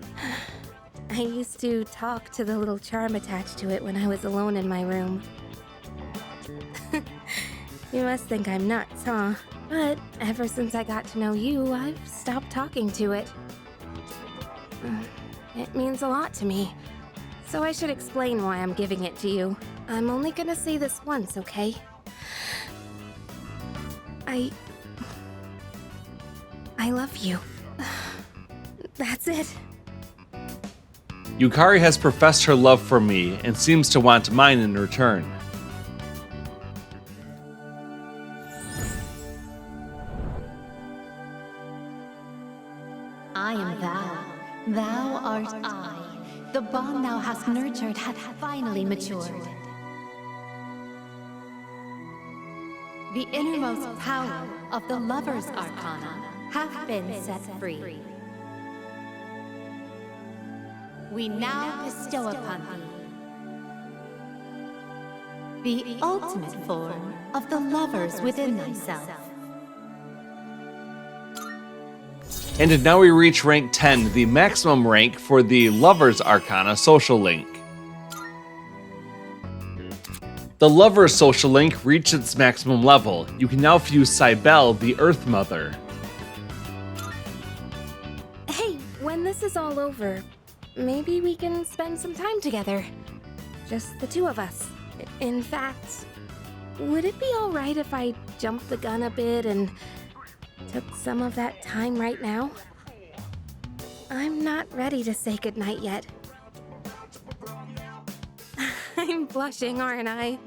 Speaker 7: I used to talk to the little charm attached to it when I was alone in my room. You must think I'm nuts, huh? But ever since I got to know you, I've stopped talking to it. It means a lot to me. So I should explain why I'm giving it to you. I'm only gonna say this once, okay? I love you. That's it.
Speaker 1: Yukari has professed her love for me and seems to want mine in return.
Speaker 16: I am thou. Thou art I. The bond thou hast nurtured hath finally matured. The innermost power of the lover's arcana hath been set free. We now bestow upon thee the ultimate form of the lovers within thyself.
Speaker 1: And now we reach rank 10, the maximum rank for the Lover's Arcana social link. The Lover's social link reached its maximum level. You can now fuse Cybele, the Earth Mother.
Speaker 7: Hey, when this is all over, maybe we can spend some time together. Just the two of us. In fact, would it be alright if I jumped the gun a bit and took some of that time right now? I'm not ready to say goodnight yet. I'm blushing, aren't I?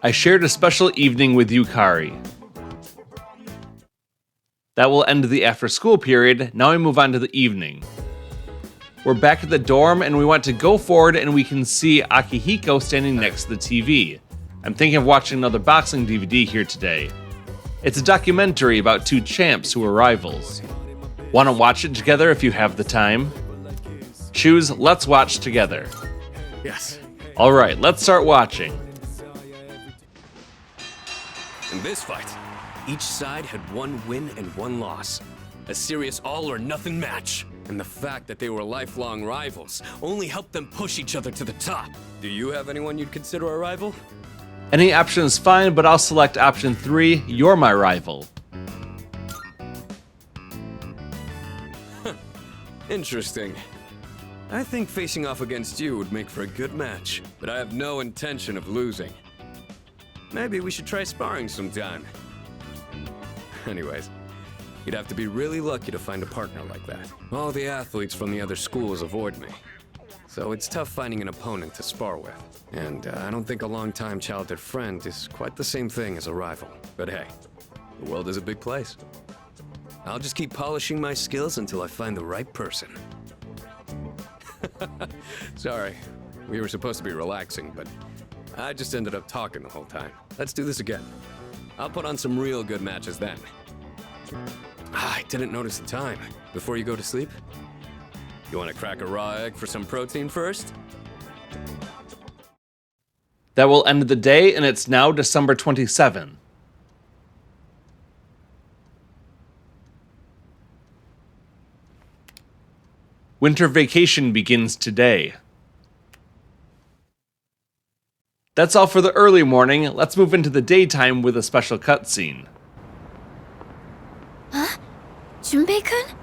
Speaker 1: I shared a special evening with Yukari. That will end the after-school period. Now we move on to the evening. We're back at the dorm and we want to go forward and we can see Akihiko standing next to the TV. I'm thinking of watching another boxing DVD here today. It's a documentary about two champs who are rivals. Want to watch it together if you have the time? Choose Let's Watch Together.
Speaker 9: Yes.
Speaker 1: Alright, let's start watching.
Speaker 9: In this fight, each side had one win and one loss. A serious all-or-nothing match. And the fact that they were lifelong rivals only helped them push each other to the top. Do you have anyone you'd consider a rival?
Speaker 1: Any option is fine, but I'll select option 3, You're My Rival.
Speaker 9: Interesting. I think facing off against you would make for a good match, but I have no intention of losing. Maybe we should try sparring sometime. Anyways, you'd have to be really lucky to find a partner like that. All the athletes from the other schools avoid me. so it's tough finding an opponent to spar with. And I don't think a long-time childhood friend is quite the same thing as a rival. But hey, the world is a big place. I'll just keep polishing my skills until I find the right person. Sorry, we were supposed to be relaxing, but I just ended up talking the whole time. Let's do this again. I'll put on some real good matches then. I didn't notice the time. Before you go to sleep? You want to crack a raw egg for some protein first?
Speaker 1: That will end the day, and it's now December 27. Winter vacation begins today. That's all for the early morning. Let's move into the daytime with a special cutscene.
Speaker 3: Huh? Junpei-kun?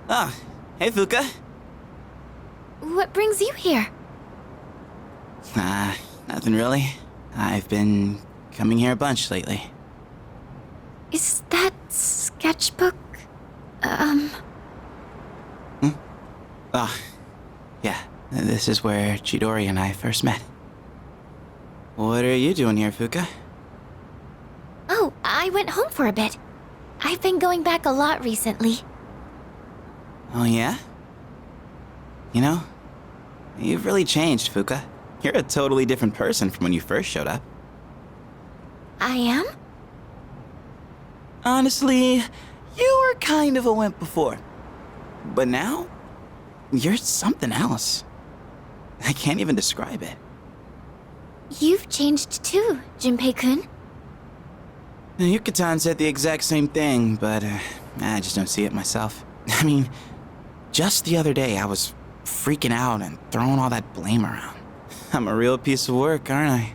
Speaker 6: Ah, hey Fuka.
Speaker 3: What brings you here?
Speaker 6: Nothing really. I've been coming here a bunch lately.
Speaker 3: Is that sketchbook,
Speaker 6: Oh, yeah. This is where Chidori and I first met. What are you doing here, Fuka?
Speaker 3: Oh, I went home for a bit. I've been going back a lot recently.
Speaker 6: Oh, yeah? You know, you've really changed, Fuka. You're a totally different person from when you first showed up.
Speaker 3: I am?
Speaker 6: Honestly, you were kind of a wimp before. But now, you're something else. I can't even describe it.
Speaker 3: You've changed too, Junpei-kun.
Speaker 6: Yuka-tan said the exact same thing, but I just don't see it myself. I mean, just the other day I was freaking out and throwing all that blame around. I'm a real piece of work, aren't I?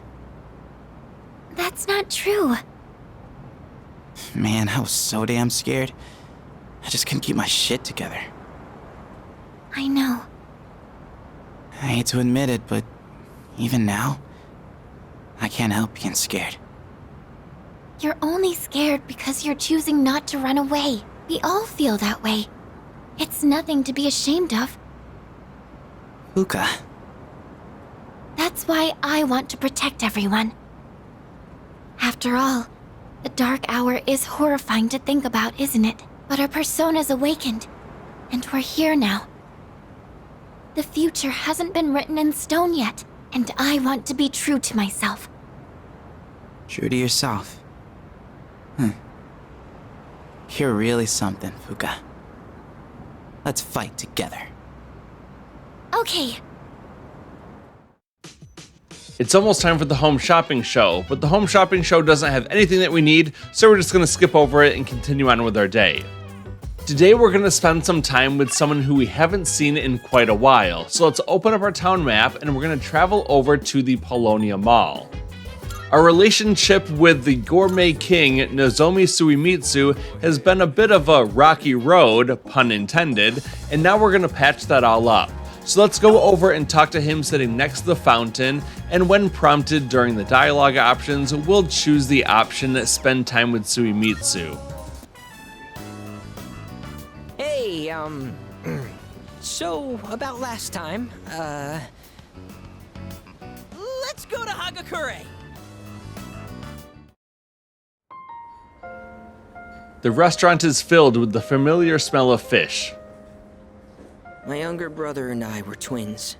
Speaker 3: That's not true.
Speaker 6: Man, I was so damn scared. I just couldn't keep my shit together.
Speaker 3: I know.
Speaker 6: I hate to admit it, but even now, I can't help being scared.
Speaker 3: You're only scared because you're choosing not to run away. We all feel that way. It's nothing to be ashamed of.
Speaker 6: Fuka.
Speaker 3: That's why I want to protect everyone. After all, the dark hour is horrifying to think about, isn't it? But our persona's awakened, and we're here now. The future hasn't been written in stone yet, and I want to be true to myself.
Speaker 6: True to yourself. You're really something, Fuka. Let's fight together.
Speaker 3: Okay.
Speaker 1: It's almost time for the home shopping show, but the home shopping show doesn't have anything that we need, so we're just going to skip over it and continue on with our day. Today we're going to spend some time with someone who we haven't seen in quite a while, so let's open up our town map and we're going to travel over to the Polonia Mall. Our relationship with the gourmet king, Nozomi Suimitsu, has been a bit of a rocky road, pun intended, and now we're going to patch that all up. So let's go over and talk to him sitting next to the fountain, and when prompted during the dialogue options, we'll choose the option Spend Time with Suimitsu.
Speaker 19: Hey, so about last time, let's go to Hagakure.
Speaker 1: The restaurant is filled with the familiar smell of fish.
Speaker 19: My younger brother and I were twins,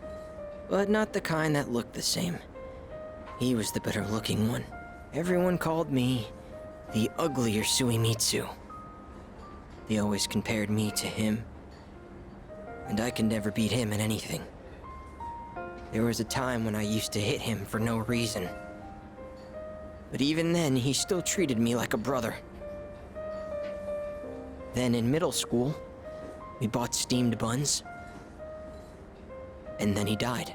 Speaker 19: but not the kind that looked the same. He was the better looking one. Everyone called me the uglier Suimitsu. They always compared me to him, and I could never beat him in anything. There was a time when I used to hit him for no reason. But even then, he still treated me like a brother. Then in middle school, we bought steamed buns. And then he died.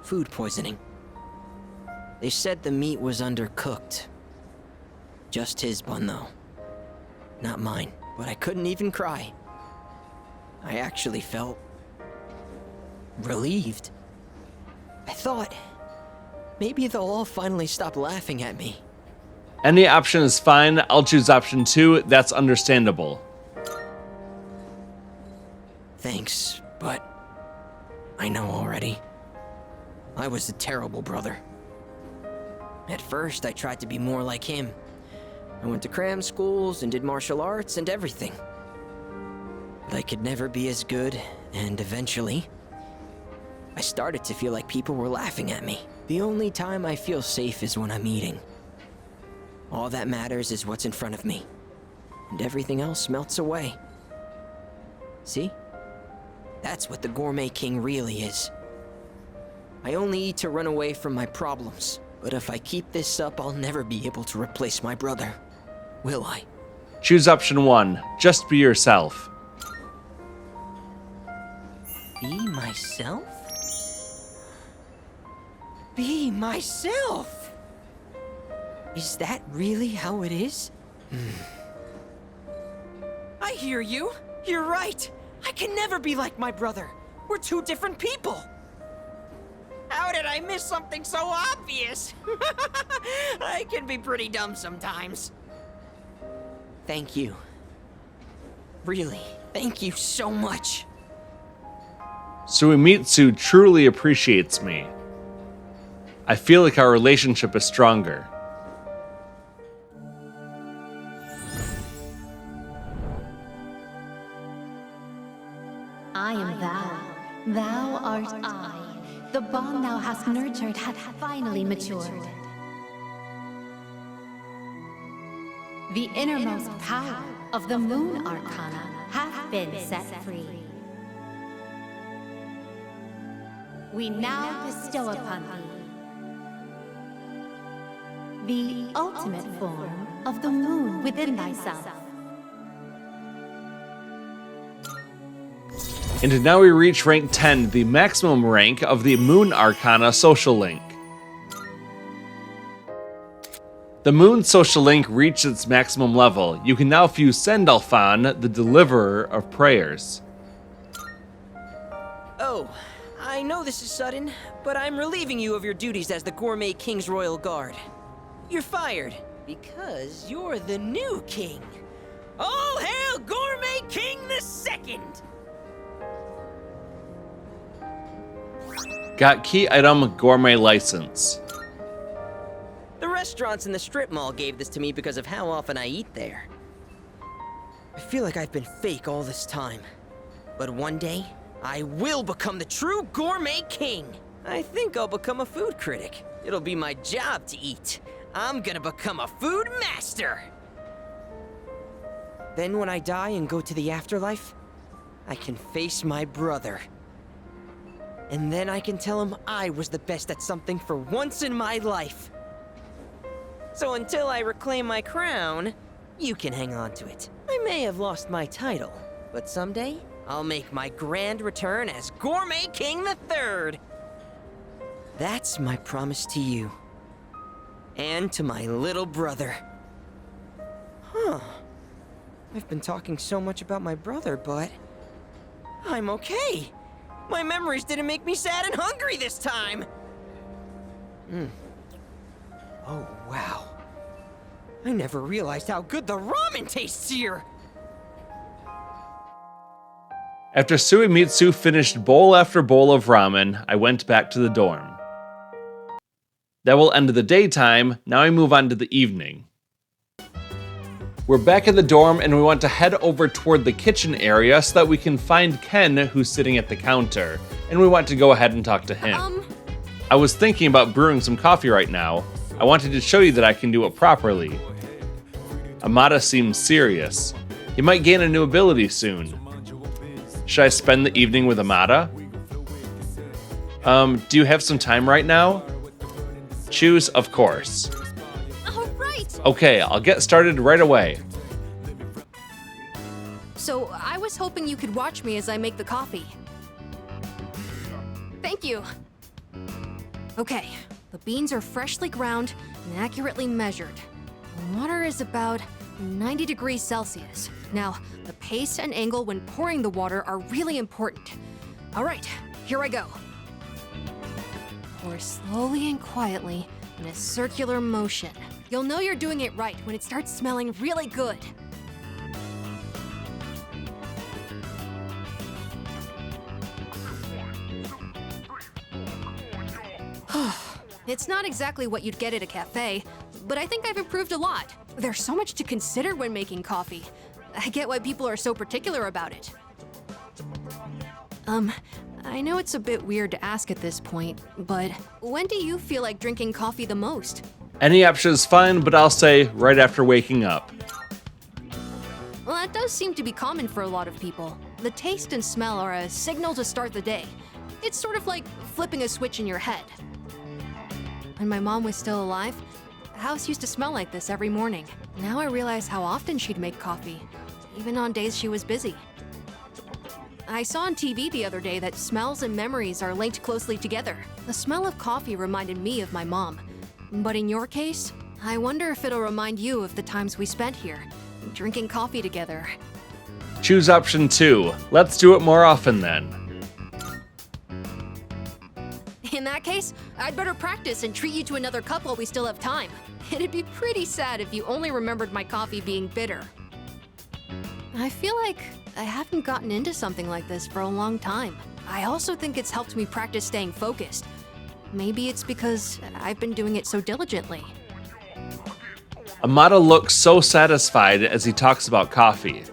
Speaker 19: Food poisoning. They said the meat was undercooked. Just his bun, though. Not mine, but I couldn't even cry. I actually felt relieved. I thought maybe they'll all finally stop laughing at me.
Speaker 1: Any option is fine. I'll choose option 2. That's understandable.
Speaker 19: Thanks, but I know already. I was a terrible brother. At first, I tried to be more like him. I went to cram schools and did martial arts and everything. But I could never be as good, and eventually, I started to feel like people were laughing at me. The only time I feel safe is when I'm eating. All that matters is what's in front of me, and everything else melts away. See? That's what the Gourmet King really is. I only eat to run away from my problems, but if I keep this up, I'll never be able to replace my brother. Will I?
Speaker 1: Choose option 1. Just be yourself.
Speaker 19: Be myself? Be myself! Is that really how it is? I hear you. You're right. I can never be like my brother. We're two different people. How did I miss something so obvious? I can be pretty dumb sometimes. Thank you. Really, thank you so much.
Speaker 1: Suimitsu truly appreciates me. I feel like our relationship is stronger.
Speaker 16: I am thou. Thou art I. The bond thou hast nurtured hath finally matured. The innermost power of the Moon Arcana hath been set free. We now bestow upon thee the ultimate form of the moon within thyself.
Speaker 1: And now we reach rank 10, the maximum rank of the Moon Arcana social link. The Moon social link reached its maximum level. You can now fuse Sandalphon, the deliverer of prayers.
Speaker 19: Oh, I know this is sudden, but I'm relieving you of your duties as the Gourmet King's Royal Guard. You're fired, because you're the new king. All hail Gourmet King II!
Speaker 1: Got key item gourmet license.
Speaker 19: The restaurants in the strip mall gave this to me because of how often I eat there. I feel like I've been fake all this time. But one day, I will become the true Gourmet King. I think I'll become a food critic. It'll be my job to eat. I'm gonna become a food master. Then when I die and go to the afterlife, I can face my brother. And then I can tell him I was the best at something for once in my life. So until I reclaim my crown, you can hang on to it. I may have lost my title, but someday I'll make my grand return as Gourmet King III. That's my promise to you. And to my little brother. Huh. I've been talking so much about my brother, but I'm okay. My memories didn't make me sad and hungry this time! Oh, wow. I never realized how good the ramen tastes here!
Speaker 1: After Suimitsu finished bowl after bowl of ramen, I went back to the dorm. That will end the daytime. Now I move on to the evening. We're back in the dorm and we want to head over toward the kitchen area so that we can find Ken, who's sitting at the counter, and we want to go ahead and talk to him. I was thinking about brewing some coffee right now. I wanted to show you that I can do it properly. Amada seems serious. He might gain a new ability soon. Should I spend the evening with Amada? Do you have some time right now? Choose, of course. Okay, I'll get started right away.
Speaker 12: So, I was hoping you could watch me as I make the coffee. Thank you. Okay, the beans are freshly ground and accurately measured. The water is about 90 degrees Celsius. Now, the pace and angle when pouring the water are really important. All right, here I go. Pour slowly and quietly in a circular motion. You'll know you're doing it right when it starts smelling really good. It's not exactly what you'd get at a cafe, but I think I've improved a lot. There's so much to consider when making coffee. I get why people are so particular about it. I know it's a bit weird to ask at this point, but when do you feel like drinking coffee the most?
Speaker 1: Any option is fine, but I'll say right after waking up.
Speaker 12: Well, that does seem to be common for a lot of people. The taste and smell are a signal to start the day. It's sort of like flipping a switch in your head. When my mom was still alive, the house used to smell like this every morning. Now I realize how often she'd make coffee, even on days she was busy. I saw on TV the other day that smells and memories are linked closely together. The smell of coffee reminded me of my mom. But in your case, I wonder if it'll remind you of the times we spent here, drinking coffee together.
Speaker 1: Choose option 2. Let's do it more often then.
Speaker 12: In that case, I'd better practice and treat you to another cup while we still have time. It'd be pretty sad if you only remembered my coffee being bitter. I feel like I haven't gotten into something like this for a long time. I also think it's helped me practice staying focused. Maybe it's because I've been doing it so diligently.
Speaker 1: Amada looks so satisfied as he talks about coffee.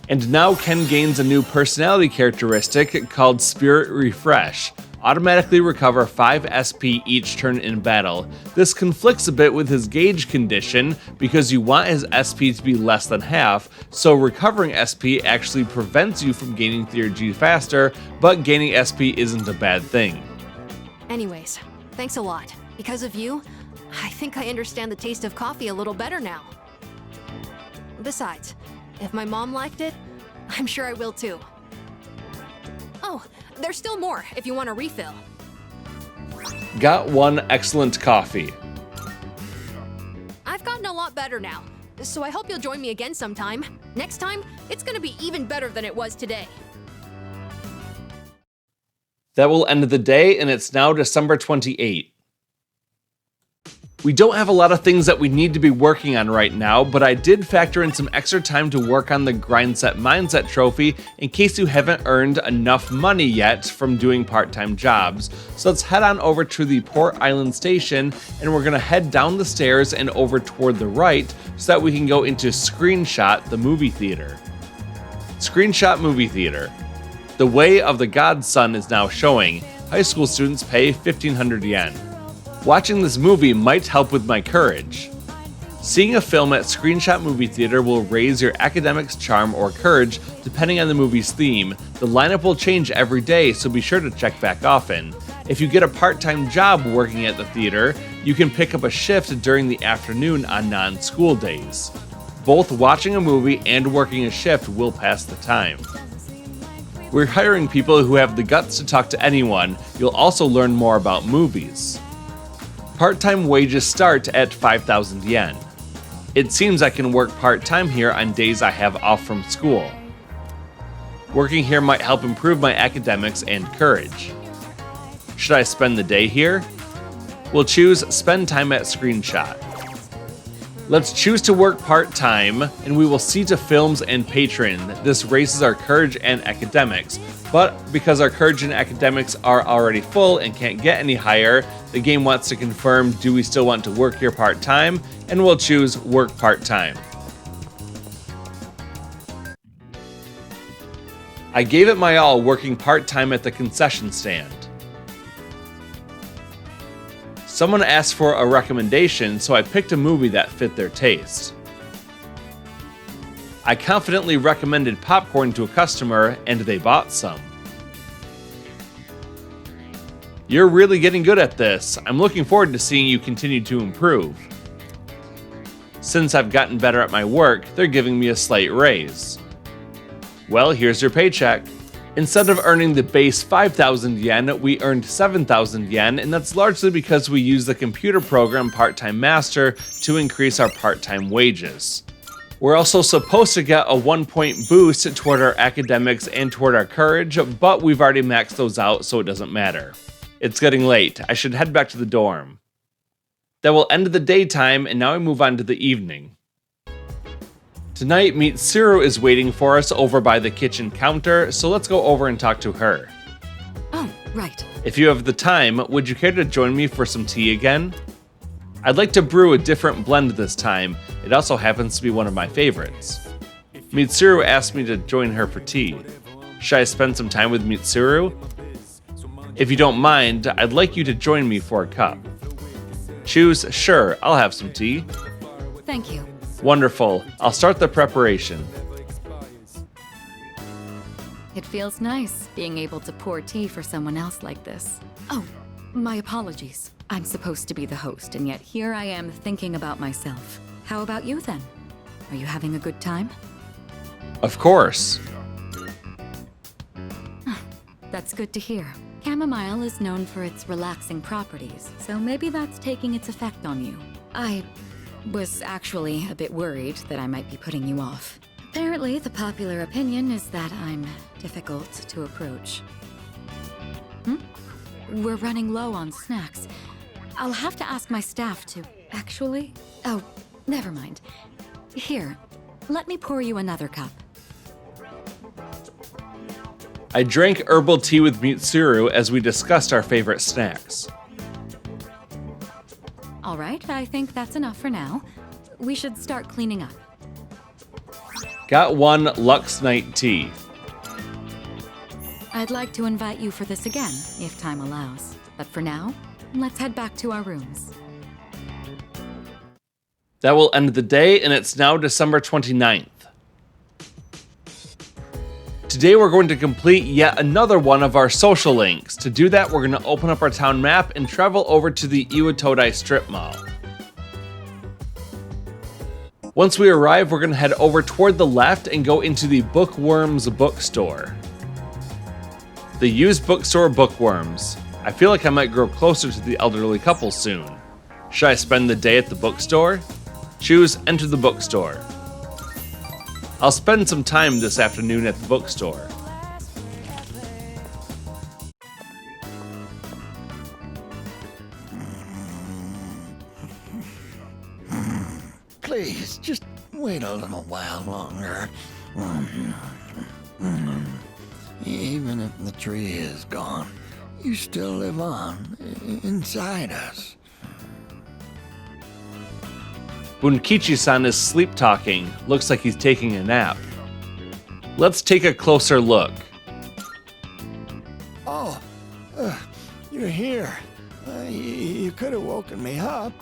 Speaker 1: And now Ken gains a new personality characteristic called Spirit Refresh. Automatically recover 5 SP each turn in battle. This conflicts a bit with his gauge condition because you want his SP to be less than half, so recovering SP actually prevents you from gaining Theurgy faster, but gaining SP isn't a bad thing.
Speaker 12: Anyways, thanks a lot. Because of you, I think I understand the taste of coffee a little better now. Besides, if my mom liked it, I'm sure I will too. Oh, there's still more if you want a refill.
Speaker 1: Got one excellent coffee.
Speaker 12: I've gotten a lot better now, so I hope you'll join me again sometime. Next time, it's gonna be even better than it was today.
Speaker 1: That will end the day, and it's now December 28th. We don't have a lot of things that we need to be working on right now, but I did factor in some extra time to work on the Grind Set Mindset trophy in case you haven't earned enough money yet from doing part-time jobs. So let's head on over to the Port Island station, and we're gonna head down the stairs and over toward the right so that we can go into Screenshot, the movie theater. Screenshot Movie Theater. The Way of the Godson is now showing. High school students pay 1,500 yen. Watching this movie might help with my courage. Seeing a film at Screenshot Movie Theater will raise your academics, charm, or courage depending on the movie's theme. The lineup will change every day, so be sure to check back often. If you get a part-time job working at the theater, you can pick up a shift during the afternoon on non-school days. Both watching a movie and working a shift will pass the time. We're hiring people who have the guts to talk to anyone. You'll also learn more about movies. Part-time wages start at 5,000 yen. It seems I can work part-time here on days I have off from school. Working here might help improve my academics and courage. Should I spend the day here? We'll choose spend time at Screenshot. Let's choose to work part-time, and we will see to films and patron. This raises our courage and academics, but because our courage and academics are already full and can't get any higher, the game wants to confirm, do we still want to work here part-time, and we'll choose work part-time. I gave it my all working part-time at the concession stand. Someone asked for a recommendation, so I picked a movie that fit their taste. I confidently recommended popcorn to a customer, and they bought some. You're really getting good at this. I'm looking forward to seeing you continue to improve. Since I've gotten better at my work, they're giving me a slight raise. Well, here's your paycheck. Instead of earning the base 5,000 yen, we earned 7,000 yen, and that's largely because we used the computer program Part-Time Master to increase our part-time wages. We're also supposed to get a 1-point boost toward our academics and toward our courage, but we've already maxed those out, so it doesn't matter. It's getting late. I should head back to the dorm. That will end the daytime, and now I move on to the evening. Tonight, Mitsuru is waiting for us over by the kitchen counter, so let's go over and talk to her.
Speaker 12: Oh,
Speaker 8: Right.
Speaker 1: If you have the time, would you care to join me for some tea again? I'd like to brew a different blend this time. It also happens to be one of my favorites. Mitsuru asked me to join her for tea. Should I spend some time with Mitsuru? If you don't mind, I'd like you to join me for a cup. Choose, sure, I'll have some tea.
Speaker 8: Thank you.
Speaker 1: Wonderful. I'll start the preparation.
Speaker 8: It feels nice being able to pour tea for someone else like this. Oh, my apologies. I'm supposed to be the host, and yet here I am thinking about myself. How about you then? Are you having a good time?
Speaker 1: Of course.
Speaker 8: That's good to hear. Chamomile is known for its relaxing properties, so maybe that's taking its effect on you. I was actually a bit worried that I might be putting you off. Apparently, the popular opinion is that I'm difficult to approach. We're running low on snacks. I'll have to ask my staff to... Actually? Oh, never mind. Here, let me pour you another cup.
Speaker 1: I drank herbal tea with Mitsuru as we discussed our favorite snacks.
Speaker 8: All right, I think that's enough for now. We should start cleaning up.
Speaker 1: Got one Lux Night tea.
Speaker 8: I'd like to invite you for this again, if time allows. But for now, let's head back to our rooms.
Speaker 1: That will end the day, and it's now December 29th. Today we're going to complete yet another one of our social links. To do that, we're going to open up our town map and travel over to the Iwatodai strip mall. Once we arrive, we're going to head over toward the left and go into the Bookworms bookstore. The used bookstore Bookworms. I feel like I might grow closer to the elderly couple soon. Should I spend the day at the bookstore? Choose enter the bookstore. I'll spend some time this afternoon at the bookstore.
Speaker 20: Please, just wait a little while longer. Even if the tree is gone, you still live on inside us.
Speaker 1: Bunkichi-san is sleep-talking. Looks like he's taking a nap. Let's take a closer look.
Speaker 20: Oh, you're here. You could have woken me up.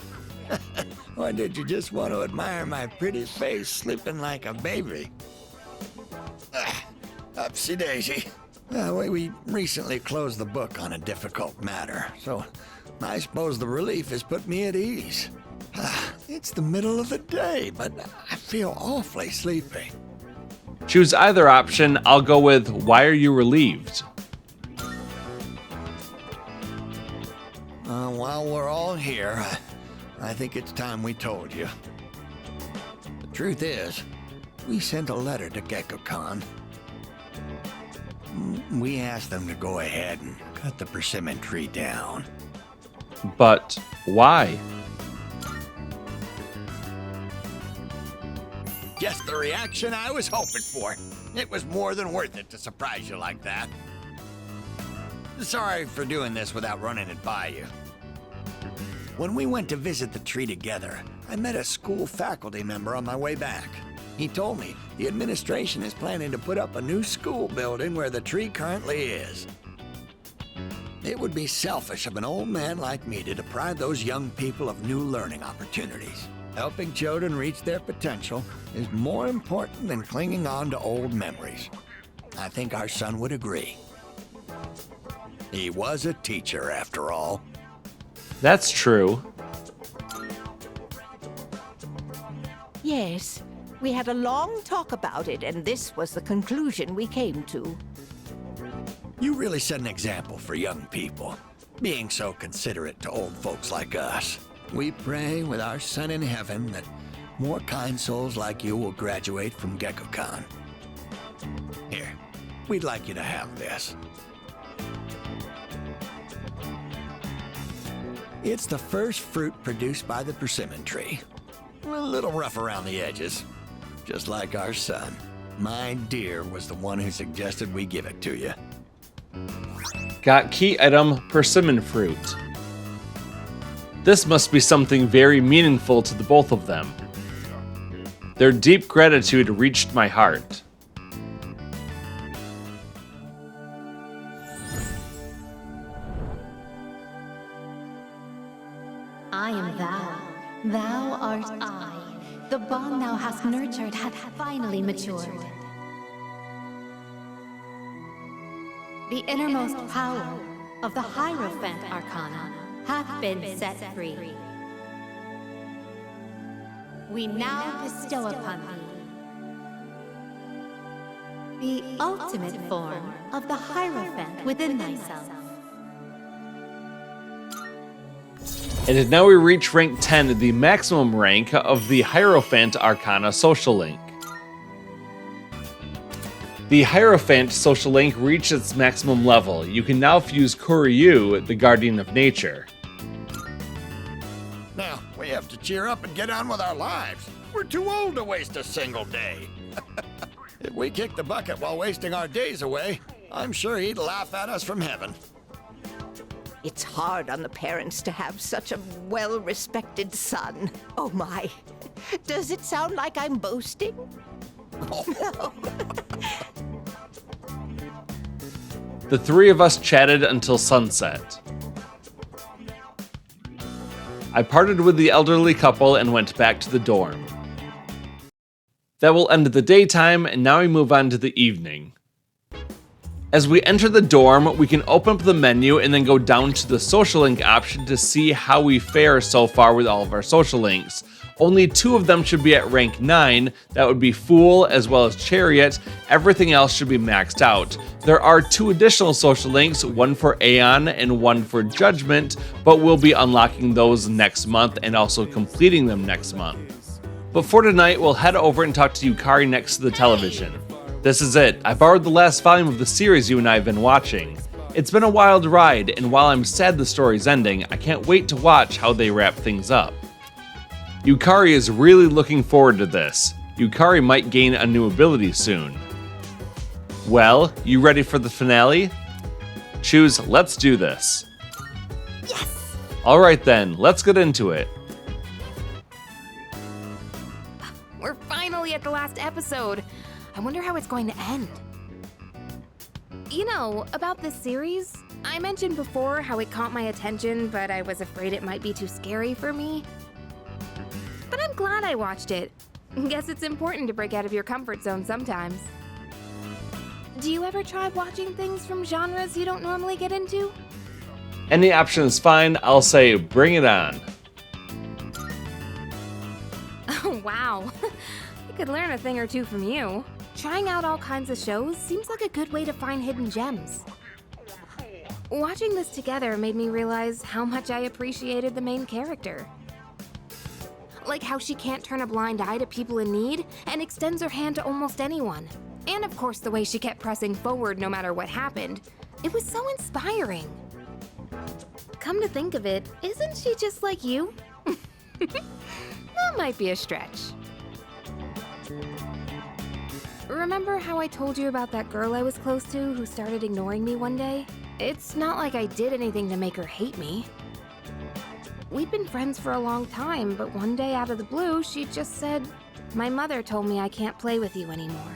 Speaker 20: Or did you just want to admire my pretty face sleeping like a baby? Upsy daisy. We recently closed the book on a difficult matter, so I suppose the relief has put me at ease. It's the middle of the day, but I feel awfully sleepy.
Speaker 1: Choose either option. I'll go with why are you relieved?
Speaker 20: While we're all here, I think it's time we told you. The truth is, we sent a letter to Gekko-kan. We asked them to go ahead and cut the persimmon tree down.
Speaker 1: But why?
Speaker 20: Just the reaction I was hoping for. It was more than worth it to surprise you like that. Sorry for doing this without running it by you. When we went to visit the tree together, I met a school faculty member on my way back. He told me the administration is planning to put up a new school building where the tree currently is. It would be selfish of an old man like me to deprive those young people of new learning opportunities. Helping children reach their potential is more important than clinging on to old memories. I think our son would agree. He was a teacher, after all.
Speaker 1: That's true.
Speaker 21: Yes, we had a long talk about it, and this was the conclusion we came to.
Speaker 20: You really set an example for young people, being so considerate to old folks like us. We pray with our son in heaven that more kind souls like you will graduate from Gekko-kan. Here, we'd like you to have this. It's the first fruit produced by the persimmon tree. A little rough around the edges, just like our son. My dear was the one who suggested we give it to you.
Speaker 1: Got key item Persimmon Fruit. This must be something very meaningful to the both of them. Their deep gratitude reached my heart.
Speaker 16: I am thou. Thou art I. The bond thou hast nurtured hath finally matured. The innermost power of the Hierophant Arcana hath been set free. We now bestow upon thee the ultimate form of the Hierophant within thyself.
Speaker 1: And now we reach rank 10, the maximum rank of the Hierophant Arcana social link. The Hierophant social link reached its maximum level. You can now fuse Kuryu, the Guardian of Nature.
Speaker 20: Now, we have to cheer up and get on with our lives. We're too old to waste a single day. If we kick the bucket while wasting our days away, I'm sure he'd laugh at us from heaven.
Speaker 21: It's hard on the parents to have such a well-respected son. Oh my. Does it sound like I'm boasting? No.
Speaker 1: The three of us chatted until sunset. I parted with the elderly couple and went back to the dorm. That will end the daytime, and now we move on to the evening. As we enter the dorm, we can open up the menu and then go down to the social link option to see how we fare so far with all of our social links. Only 2 of them should be at rank 9, that would be Fool as well as Chariot. Everything else should be maxed out. There are 2 additional social links, one for Aeon and one for Judgement, but we'll be unlocking those next month and also completing them next month. But for tonight, we'll head over and talk to Yukari next to the television. This is it. I borrowed the last volume of the series you and I have been watching. It's been a wild ride, and while I'm sad the story's ending, I can't wait to watch how they wrap things up. Yukari is really looking forward to this. Yukari might gain a new ability soon. Well, you ready for the finale? Choose Let's Do This.
Speaker 7: Yes!
Speaker 1: Alright then, let's get into it.
Speaker 12: We're finally at the last episode. I wonder how it's going to end. You know, about this series, I mentioned before how it caught my attention, but I was afraid it might be too scary for me. But I'm glad I watched it. Guess it's important to break out of your comfort zone sometimes. Do you ever try watching things from genres you don't normally get into?
Speaker 1: Any option is fine, I'll say bring it on.
Speaker 12: Oh, wow. I could learn a thing or two from you. Trying out all kinds of shows seems like a good way to find hidden gems. Watching this together made me realize how much I appreciated the main character. Like how she can't turn a blind eye to people in need and extends her hand to almost anyone. And of course the way she kept pressing forward no matter what happened. It was so inspiring. Come to think of it, isn't she just like you? That might be a stretch. Remember how I told you about that girl I was close to who started ignoring me one day? It's not like I did anything to make her hate me. We'd been friends for a long time, but one day out of the blue, she just said, "My mother told me I can't play with you anymore."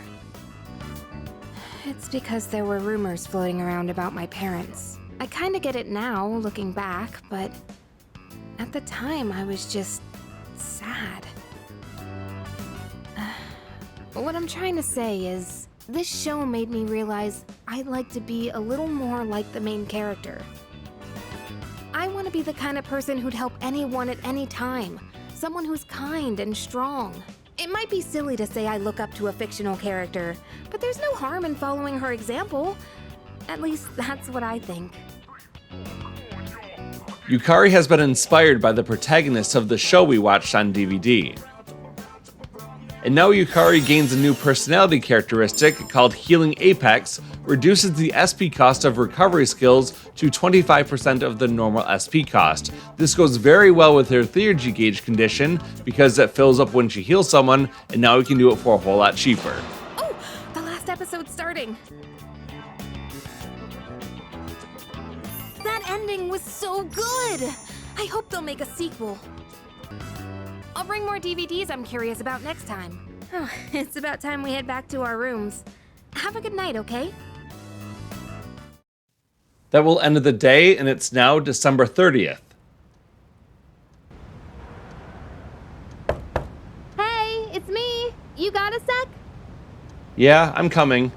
Speaker 12: It's because there were rumors floating around about my parents. I kinda get it now, looking back, but at the time I was just sad. What I'm trying to say is, this show made me realize I'd like to be a little more like the main character. I want to be the kind of person who'd help anyone at any time. Someone who's kind and strong. It might be silly to say I look up to a fictional character, but there's no harm in following her example. At least that's what I think.
Speaker 1: Yukari has been inspired by the protagonist of the show we watched on DVD. And now Yukari gains a new personality characteristic called Healing Apex, reduces the SP cost of recovery skills to 25% of the normal SP cost. This goes very well with her Theurgy gauge condition because it fills up when she heals someone, and now we can do it for a whole lot cheaper.
Speaker 12: Oh, the last episode's starting. ending was so good! I hope they'll make a sequel. I'll bring more DVDs I'm curious about next time. It's about time we head back to our rooms. Have a good night, okay?
Speaker 1: That will end the day, and it's now December 30th.
Speaker 7: Hey, it's me. You got a sec?
Speaker 1: Yeah, I'm coming.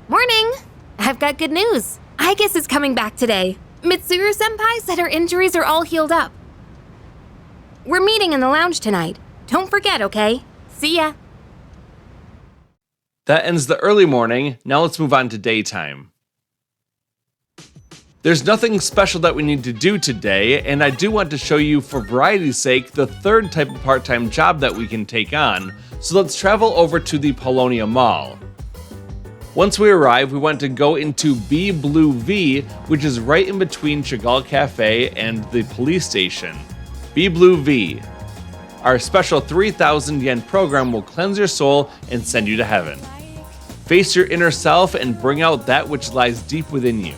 Speaker 12: Morning! I've got good news. Aigis is coming back today. Mitsuru-senpai said her injuries are all healed up. We're meeting in the lounge tonight. Don't forget, okay? See ya.
Speaker 1: That ends the early morning. Now let's move on to daytime. There's nothing special that we need to do today, and I do want to show you, for variety's sake, the third type of part-time job that we can take on, so let's travel over to the Polonia Mall. Once we arrive, we want to go into B Blue V, which is right in between Chagall Cafe and the police station. B Blue V. Our special 3,000 yen program will cleanse your soul and send you to heaven. Face your inner self and bring out that which lies deep within you.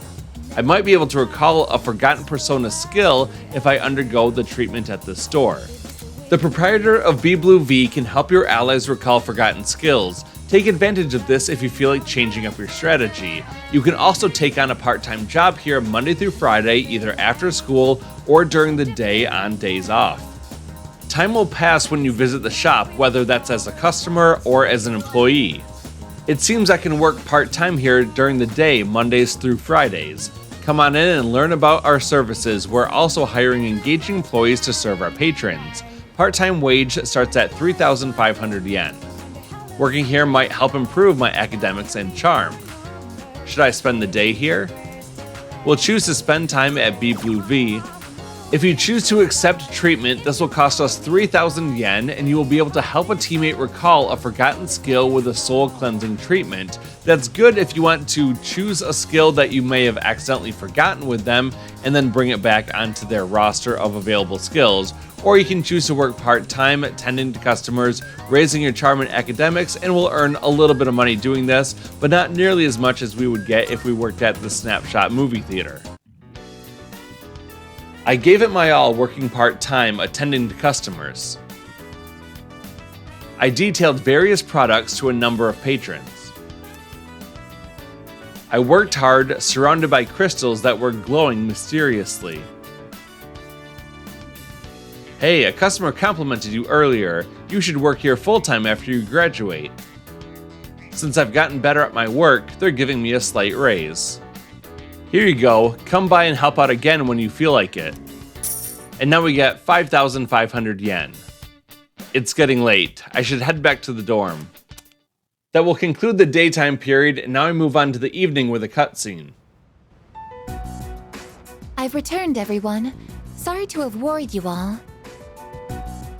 Speaker 1: I might be able to recall a forgotten persona skill if I undergo the treatment at the store. The proprietor of B Blue V can help your allies recall forgotten skills. Take advantage of this if you feel like changing up your strategy. You can also take on a part-time job here Monday through Friday, either after school or during the day on days off. Time will pass when you visit the shop, whether that's as a customer or as an employee. It seems I can work part-time here during the day, Mondays through Fridays. Come on in and learn about our services. We're also hiring engaging employees to serve our patrons. Part-time wage starts at 3,500 yen. Working here might help improve my academics and charm. Should I spend the day here? We'll choose to spend time at B Blue V. If you choose to accept treatment, this will cost us 3,000 yen, and you will be able to help a teammate recall a forgotten skill with a soul cleansing treatment. That's good if you want to choose a skill that you may have accidentally forgotten with them and then bring it back onto their roster of available skills. Or you can choose to work part-time tending to customers, raising your charm in academics, and will earn a little bit of money doing this, but not nearly as much as we would get if we worked at the Snapshot movie theater. I gave it my all working part-time attending to customers. I detailed various products to a number of patrons. I worked hard, surrounded by crystals that were glowing mysteriously. Hey, a customer complimented you earlier. You should work here full-time after you graduate. Since I've gotten better at my work, they're giving me a slight raise. Here you go, come by and help out again when you feel like it. And now we get 5,500 yen. It's getting late. I should head back to the dorm. That will conclude the daytime period, and now I move on to the evening with a cutscene.
Speaker 5: I've returned, everyone. Sorry to have worried you all.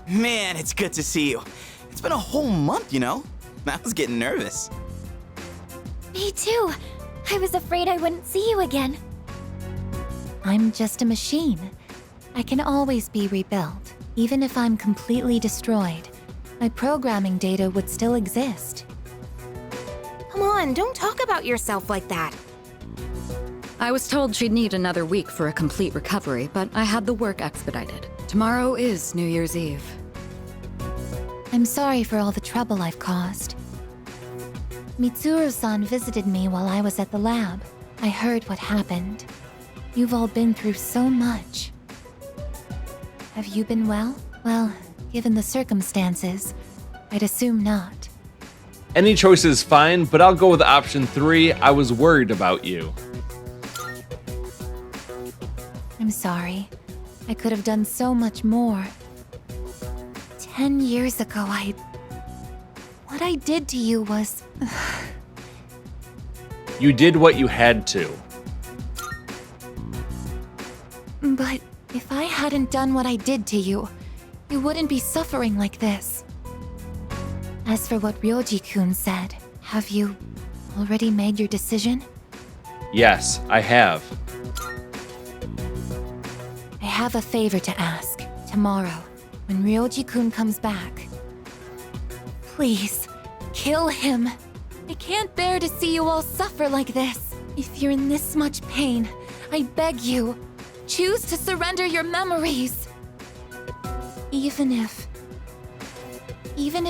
Speaker 6: Man, it's good to see you. It's been a whole month, you know? I was getting nervous.
Speaker 3: Me too. I was afraid I wouldn't see you again.
Speaker 5: I'm just a machine. I can always be rebuilt. Even if I'm completely destroyed, my programming data would still exist.
Speaker 12: Come on, don't talk about yourself like that.
Speaker 8: I was told she'd need another week for a complete recovery, but I had the work expedited. Tomorrow is New Year's Eve.
Speaker 5: I'm sorry for all the trouble I've caused. Mitsuru-san visited me while I was at the lab. I heard what happened. You've all been through so much. Have you been well? Well, given the circumstances, I'd assume not.
Speaker 1: Any choice is fine, but I'll go with option 3. I was worried about you.
Speaker 5: I'm sorry. I could have done so much more. 10 years ago, what I did to you was...
Speaker 1: You did what you had to.
Speaker 5: But if I hadn't done what I did to you, you wouldn't be suffering like this. As for what Ryoji-kun said, have you already made your decision?
Speaker 1: Yes, I have.
Speaker 5: I have a favor to ask. Tomorrow, when Ryoji-kun comes back, please, Kill him. I can't bear to see you all suffer like this. If you're in this much pain, I beg you, choose to surrender your memories. Even if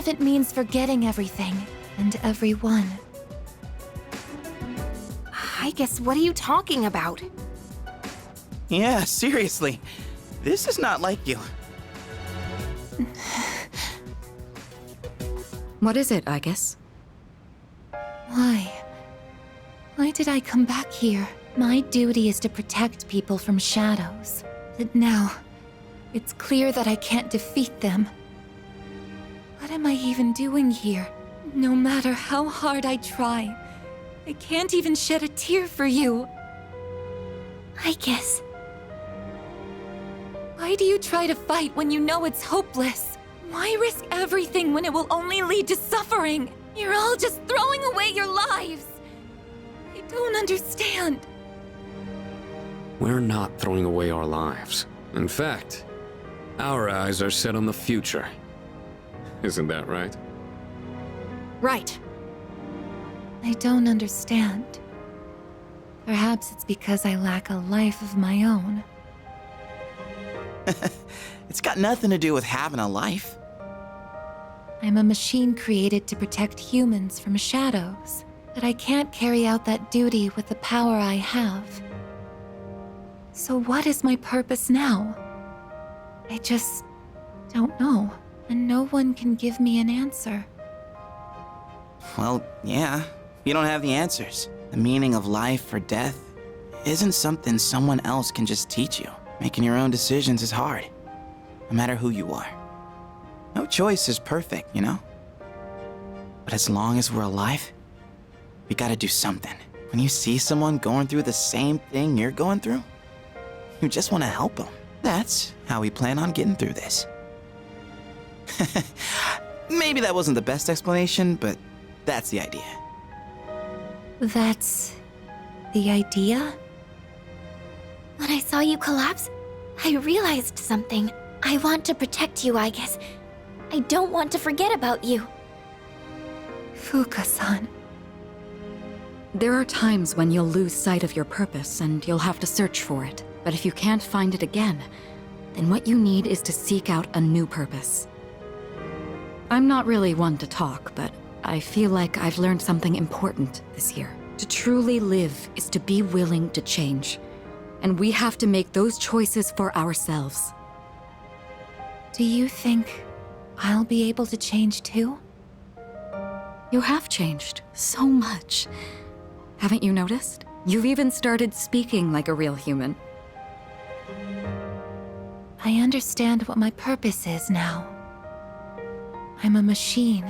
Speaker 5: it means forgetting everything and everyone.
Speaker 7: I guess, what are you talking about?
Speaker 6: Yeah, seriously. This is not like you.
Speaker 8: What is it, I guess?
Speaker 5: Why? Why did I come back here? My duty is to protect people from shadows. But now, it's clear that I can't defeat them. What am I even doing here? No matter how hard I try, I can't even shed a tear for you. I guess. Why do you try to fight when you know it's hopeless? Why risk everything when it will only lead to suffering? You're all just throwing away your lives. I don't understand.
Speaker 9: We're not throwing away our lives. In fact, our eyes are set on the future. Isn't that right?
Speaker 12: Right.
Speaker 5: I don't understand. Perhaps it's because I lack a life of my own.
Speaker 6: It's got nothing to do with having a life.
Speaker 5: I'm a machine created to protect humans from shadows, but I can't carry out that duty with the power I have. So what is my purpose now? I just don't know, and no one can give me an answer.
Speaker 6: Well, yeah, you don't have the answers. The meaning of life or death isn't something someone else can just teach you. Making your own decisions is hard, no matter who you are. No choice is perfect, you know? But as long as we're alive, we gotta do something. When you see someone going through the same thing you're going through, you just want to help them. That's how we plan on getting through this. Maybe that wasn't the best explanation, but that's the idea.
Speaker 5: That's the idea?
Speaker 3: When I saw you collapse, I realized something. I want to protect you, I guess. I don't want to forget about you.
Speaker 5: Fuka-san.
Speaker 8: There are times when you'll lose sight of your purpose and you'll have to search for it. But if you can't find it again, then what you need is to seek out a new purpose. I'm not really one to talk, but I feel like I've learned something important this year. To truly live is to be willing to change. And we have to make those choices for ourselves.
Speaker 5: Do you think I'll be able to change too?
Speaker 8: You have changed so much. Haven't you noticed? You've even started speaking like a real human.
Speaker 5: I understand what my purpose is now. I'm a machine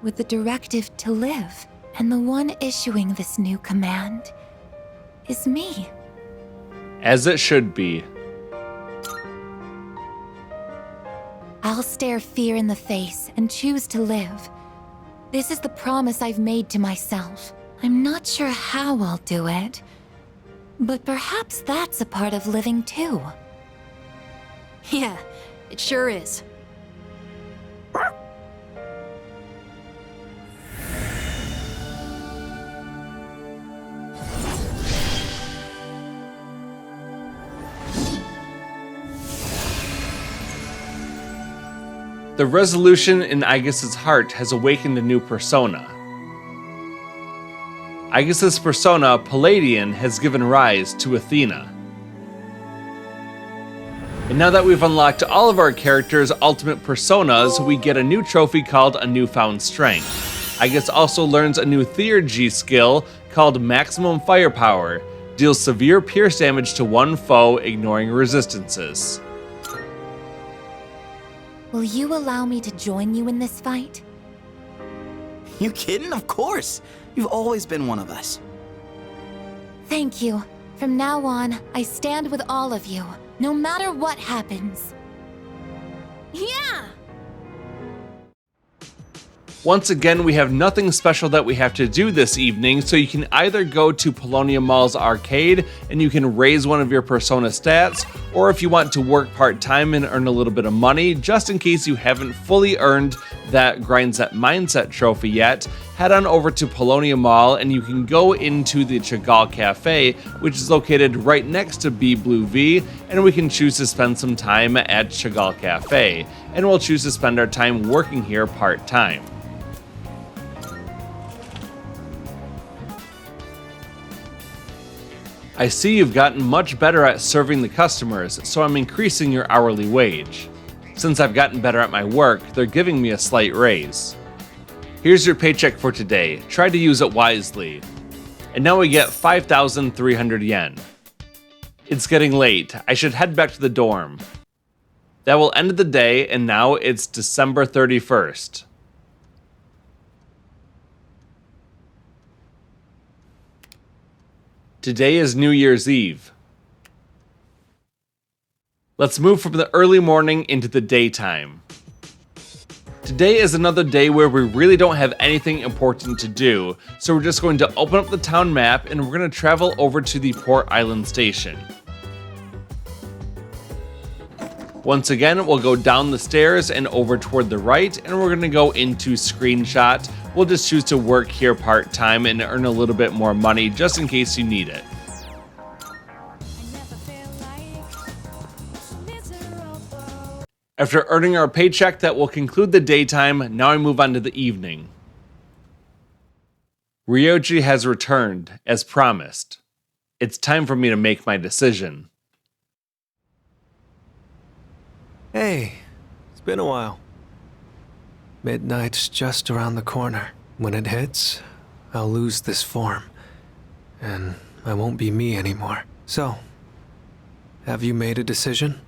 Speaker 5: with the directive to live, and the one issuing this new command is me.
Speaker 1: As it should be.
Speaker 5: I'll stare fear in the face and choose to live. This is the promise I've made to myself. I'm not sure how I'll do it, but perhaps that's a part of living too.
Speaker 12: Yeah, it sure is.
Speaker 1: The resolution in Aegis's heart has awakened a new persona. Aegis's persona, Palladian, has given rise to Athena. And now that we've unlocked all of our characters' ultimate personas, we get a new trophy called a Newfound Strength. Aegis also learns a new Theurgy skill called Maximum Firepower, deals severe pierce damage to one foe, ignoring resistances.
Speaker 5: Will you allow me to join you in this fight?
Speaker 6: You kidding? Of course! You've always been one of us.
Speaker 5: Thank you. From now on, I stand with all of you, no matter what happens.
Speaker 12: Yeah!
Speaker 1: Once again, we have nothing special that we have to do this evening, so you can either go to Polonia Mall's arcade and you can raise one of your Persona stats, or if you want to work part-time and earn a little bit of money, just in case you haven't fully earned that Grind Set Mindset trophy yet, head on over to Polonia Mall and you can go into the Chagall Cafe, which is located right next to B Blue V, and we can choose to spend some time at Chagall Cafe, and we'll choose to spend our time working here part-time. I see you've gotten much better at serving the customers, so I'm increasing your hourly wage. Since I've gotten better at my work, they're giving me a slight raise. Here's your paycheck for today. Try to use it wisely. And now we get 5,300 yen. It's getting late. I should head back to the dorm. That will end the day, and now it's December 31st. Today is New Year's Eve. Let's move from the early morning into the daytime. Today is another day where we really don't have anything important to do, so we're just going to open up the town map and we're going to travel over to the Port Island Station. Once again, we'll go down the stairs and over toward the right, and we're going to go into Screenshot. We'll just choose to work here part-time and earn a little bit more money just in case you need it. After earning our paycheck, that will conclude the daytime. Now I move on to the evening. Ryoji has returned, as promised. It's time for me to make my decision.
Speaker 2: Hey, it's been a while. Midnight's just around the corner. When it hits, I'll lose this form, and I won't be me anymore. So, have you made a decision?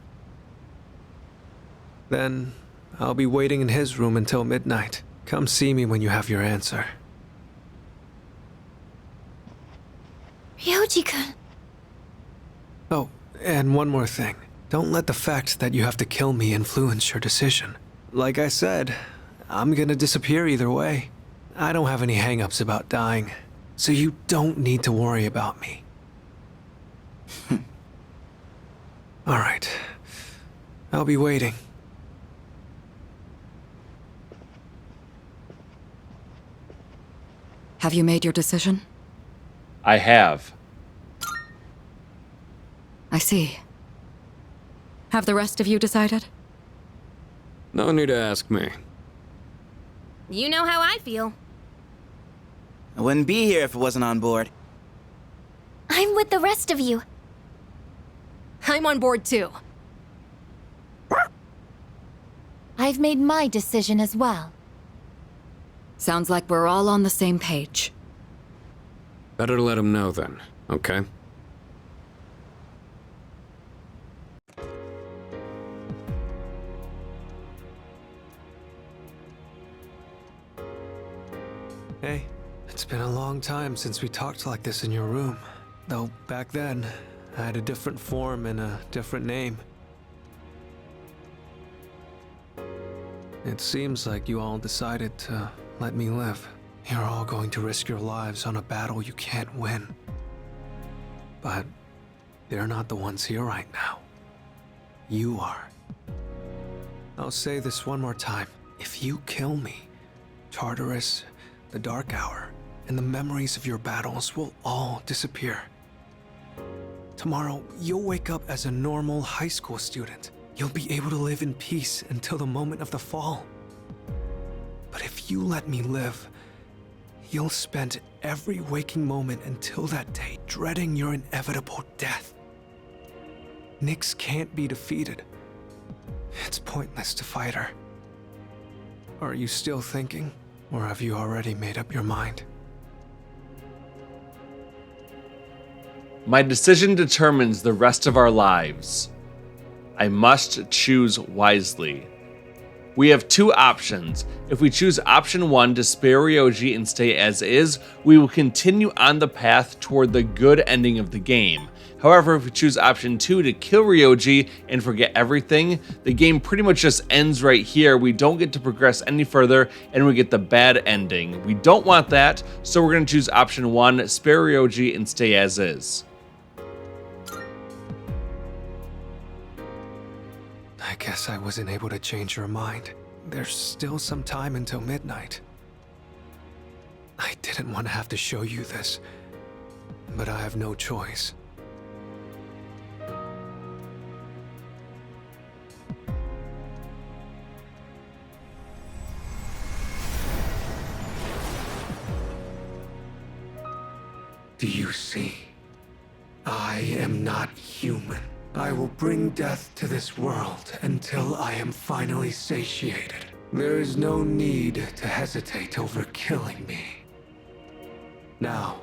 Speaker 2: Then, I'll be waiting in his room until midnight. Come see me when you have your answer.
Speaker 3: Ryoji-kun.
Speaker 2: Oh, and one more thing. Don't let the fact that you have to kill me influence your decision. Like I said, I'm gonna disappear either way. I don't have any hang-ups about dying, so you don't need to worry about me. Alright. I'll be waiting.
Speaker 8: Have you made your decision?
Speaker 1: I have.
Speaker 8: I see. Have the rest of you decided?
Speaker 9: No need to ask me.
Speaker 7: You know how I feel.
Speaker 6: I wouldn't be here if it wasn't on board.
Speaker 3: I'm with the rest of you.
Speaker 12: I'm on board too.
Speaker 5: I've made my decision as well.
Speaker 8: Sounds like we're all on the same page.
Speaker 9: Better let him know then, okay?
Speaker 2: Hey, it's been a long time since we talked like this in your room. Though back then, I had a different form and a different name. It seems like you all decided to let me live. You're all going to risk your lives on a battle you can't win. But they're not the ones here right now. You are. I'll say this one more time. If you kill me, Tartarus, the Dark Hour, and the memories of your battles will all disappear. Tomorrow, you'll wake up as a normal high school student. You'll be able to live in peace until the moment of the fall. But if you let me live, you'll spend every waking moment until that day dreading your inevitable death. Nyx can't be defeated. It's pointless to fight her. Are you still thinking? Or have you already made up your mind?
Speaker 1: My decision determines the rest of our lives. I must choose wisely. We have two options. If we choose option 1 to spare Ryoji and stay as is, we will continue on the path toward the good ending of the game. However, if we choose option 2 to kill Ryoji and forget everything, the game pretty much just ends right here. We don't get to progress any further and we get the bad ending. We don't want that, so we're going to choose option 1, spare Ryoji and stay as is.
Speaker 2: I guess I wasn't able to change your mind. There's still some time until midnight. I didn't want to have to show you this, but I have no choice. Do you see? I am not human. I will bring death to this world until I am finally satiated. There is no need to hesitate over killing me. Now,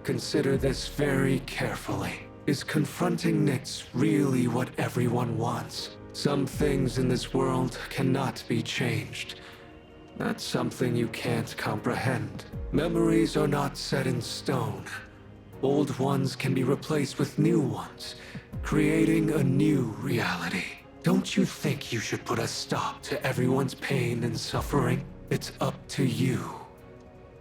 Speaker 2: consider this very carefully. Is confronting Nyx really what everyone wants? Some things in this world cannot be changed. That's something you can't comprehend. Memories are not set in stone. Old ones can be replaced with new ones, creating a new reality. Don't you think you should put a stop to everyone's pain and suffering? It's up to you.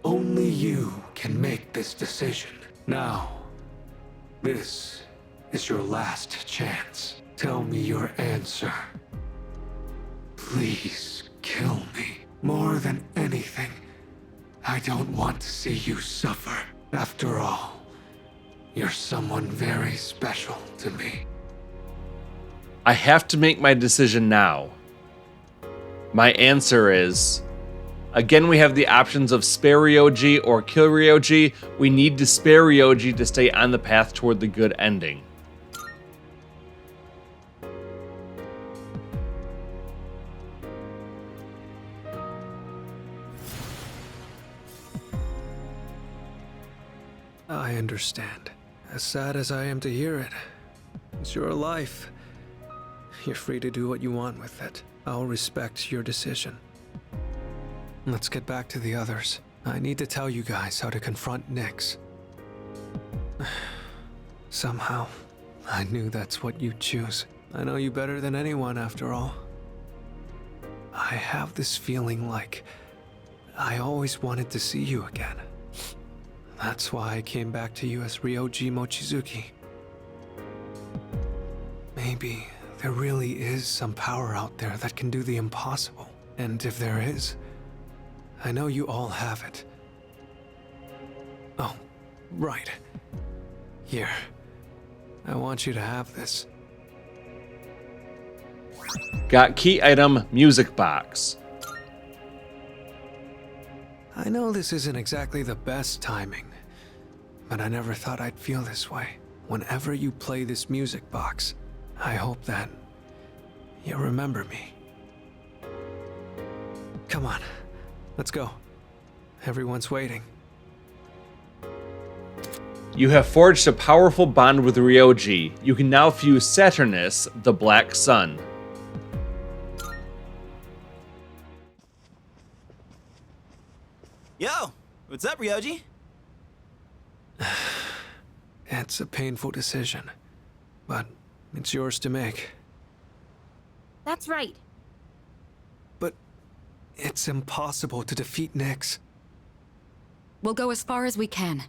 Speaker 2: Only you can make this decision. Now, this is your last chance. Tell me your answer. Please kill me. More than anything, I don't want to see you suffer. After all, you're someone very special to me.
Speaker 1: I have to make my decision now. My answer is... Again, we have the options of spare Ryoji or kill Ryoji. We need to spare Ryoji to stay on the path toward the good ending.
Speaker 2: I understand. As sad as I am to hear it, it's your life. You're free to do what you want with it. I'll respect your decision. Let's get back to the others. I need to tell you guys how to confront Nyx. Somehow, I knew that's what you'd choose. I know you better than anyone, after all. I have this feeling like I always wanted to see you again. That's why I came back to you as Ryoji Mochizuki. Maybe there really is some power out there that can do the impossible. And if there is, I know you all have it. Oh, right. Here. I want you to have this.
Speaker 1: Got key item, music box.
Speaker 2: I know this isn't exactly the best timing, but I never thought I'd feel this way. Whenever you play this music box, I hope that you'll remember me. Come on, let's go. Everyone's waiting.
Speaker 1: You have forged a powerful bond with Ryoji. You can now fuse Saturnus, the Black Sun.
Speaker 6: Yo, what's up, Ryoji?
Speaker 2: It's a painful decision, but it's yours to make.
Speaker 12: That's right.
Speaker 2: But it's impossible to defeat Nyx.
Speaker 8: We'll go as far as we can.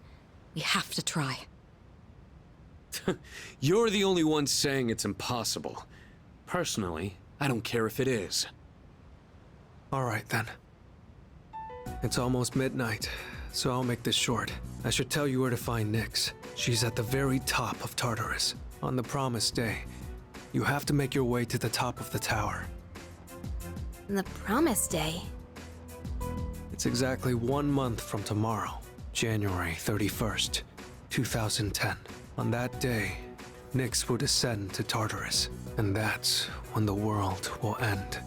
Speaker 8: We have to try.
Speaker 9: You're the only one saying it's impossible. Personally, I don't care if it is.
Speaker 2: All right, then. It's almost midnight, so I'll make this short. I should tell you where to find Nyx. She's at the very top of Tartarus. On the promised day, you have to make your way to the top of the tower.
Speaker 7: The promised day?
Speaker 2: It's exactly 1 month from tomorrow, January 31st, 2010. On that day, Nyx will descend to Tartarus, and that's when the world will end.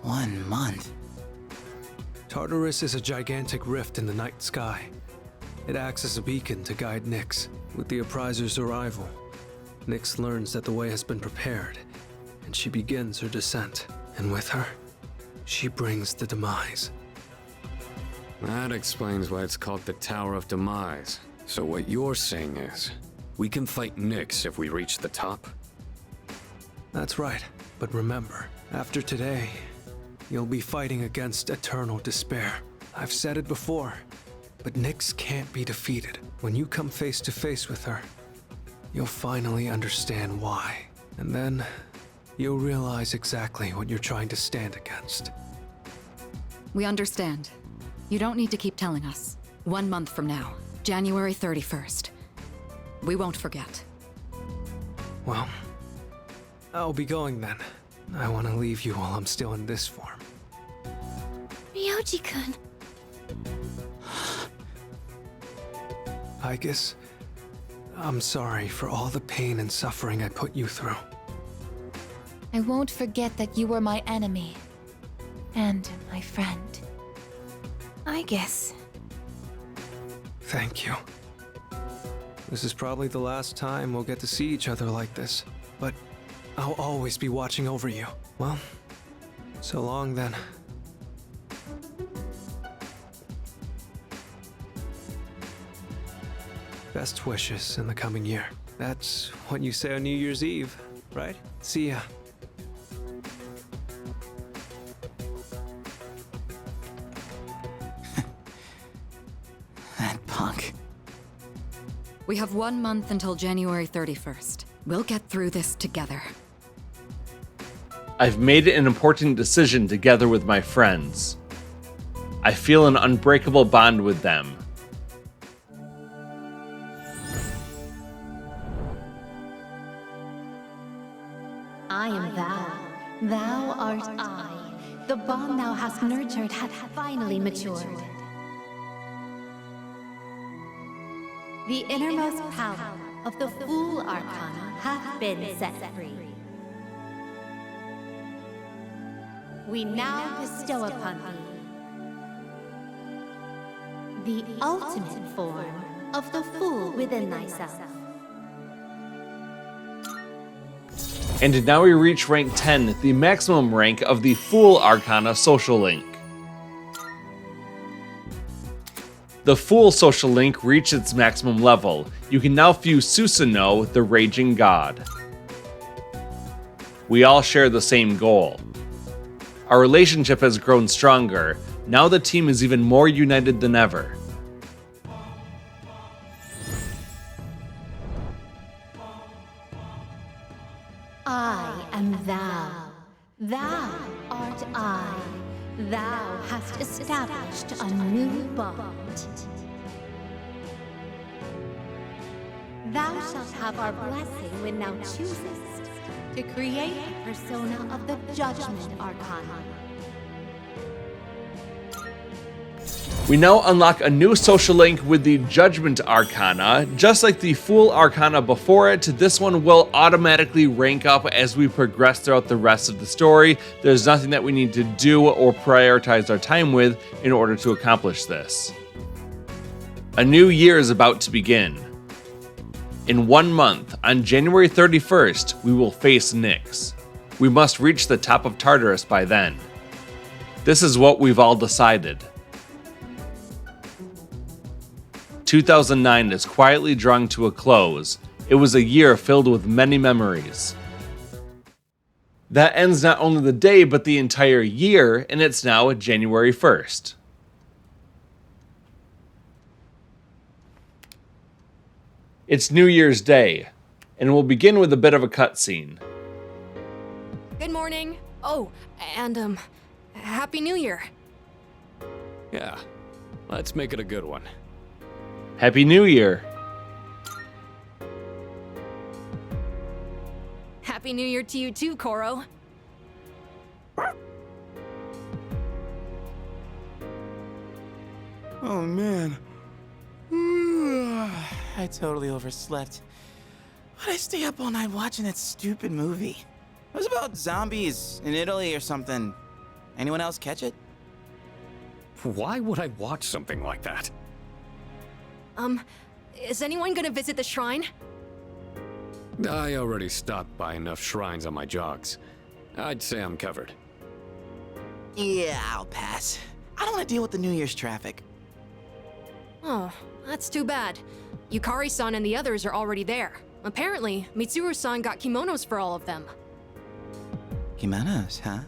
Speaker 10: 1 month?
Speaker 2: Tartarus is a gigantic rift in the night sky. It acts as a beacon to guide Nyx. With the Appriser's arrival, Nyx learns that the way has been prepared, and she begins her descent. And with her, she brings the demise.
Speaker 9: That explains why it's called the Tower of Demise. So what you're saying is, We can fight Nyx if we reach the top.
Speaker 2: That's right. But remember, after today, you'll be fighting against eternal despair. I've said it before, but Nyx can't be defeated. When you come face to face with her, you'll finally understand why. And then, you'll realize exactly what you're trying to stand against.
Speaker 8: We understand. You don't need to keep telling us. 1 month from now, January 31st. We won't forget.
Speaker 2: Well, I'll be going then. I want to leave you while I'm still in this form.
Speaker 3: Ryoji-kun.
Speaker 2: I guess I'm sorry for all the pain and suffering I put you through.
Speaker 5: I won't forget that you were my enemy. And my friend.
Speaker 7: I guess.
Speaker 2: Thank you. This is probably the last time we'll get to see each other like this, but I'll always be watching over you. Well, so long then. Best wishes in the coming year. That's what you say on New Year's Eve, right? See ya.
Speaker 6: That punk.
Speaker 8: We have 1 month until January 31st. We'll get through this together.
Speaker 1: I've made an important decision together with my friends. I feel an unbreakable bond with them.
Speaker 16: I am thou. Thou art I. The bond thou hast nurtured hath finally matured. The innermost power of the Fool Arcana hath been set free. We now bestow upon thee the ultimate form of the Fool within thyself.
Speaker 1: And now we reach rank 10, the maximum rank of the Fool Arcana social link. The Fool social link reached its maximum level. You can now fuse Susanoo, the Raging God. We all share the same goal. Our relationship has grown stronger. Now the team is even more united than ever.
Speaker 16: I am thou. Thou art I. Thou hast established a new bond. Thou shalt have our blessing when thou choosest to create the persona of the Judgement Arcana.
Speaker 1: We now unlock a new social link with the Judgement Arcana. Just like the Fool Arcana before it, this one will automatically rank up as we progress throughout the rest of the story. There's nothing that we need to do or prioritize our time with in order to accomplish this. A new year is about to begin. In 1 month, on January 31st, we will face Nyx. We must reach the top of Tartarus by then. This is what we've all decided. 2009 is quietly drawing to a close. It was a year filled with many memories. That ends not only the day, but the entire year, and it's now January 1st. It's New Year's Day, and we'll begin with a bit of a cutscene.
Speaker 12: Good morning. Oh, and, Happy New Year.
Speaker 9: Yeah, let's make it a good one.
Speaker 1: Happy New Year.
Speaker 12: Happy New Year to you too, Koro.
Speaker 6: Oh man. I totally overslept. Why'd I stay up all night watching that stupid movie? It was about zombies in Italy or something. Anyone else catch it?
Speaker 9: Why would I watch something like that?
Speaker 12: Is anyone gonna visit the shrine?
Speaker 9: I already stopped by enough shrines on my jogs. I'd say I'm covered.
Speaker 6: Yeah, I'll pass. I don't want to deal with the New Year's traffic.
Speaker 12: Oh, that's too bad. Yukari-san and the others are already there. Apparently, Mitsuru-san got kimonos for all of them.
Speaker 6: Kimonos, huh?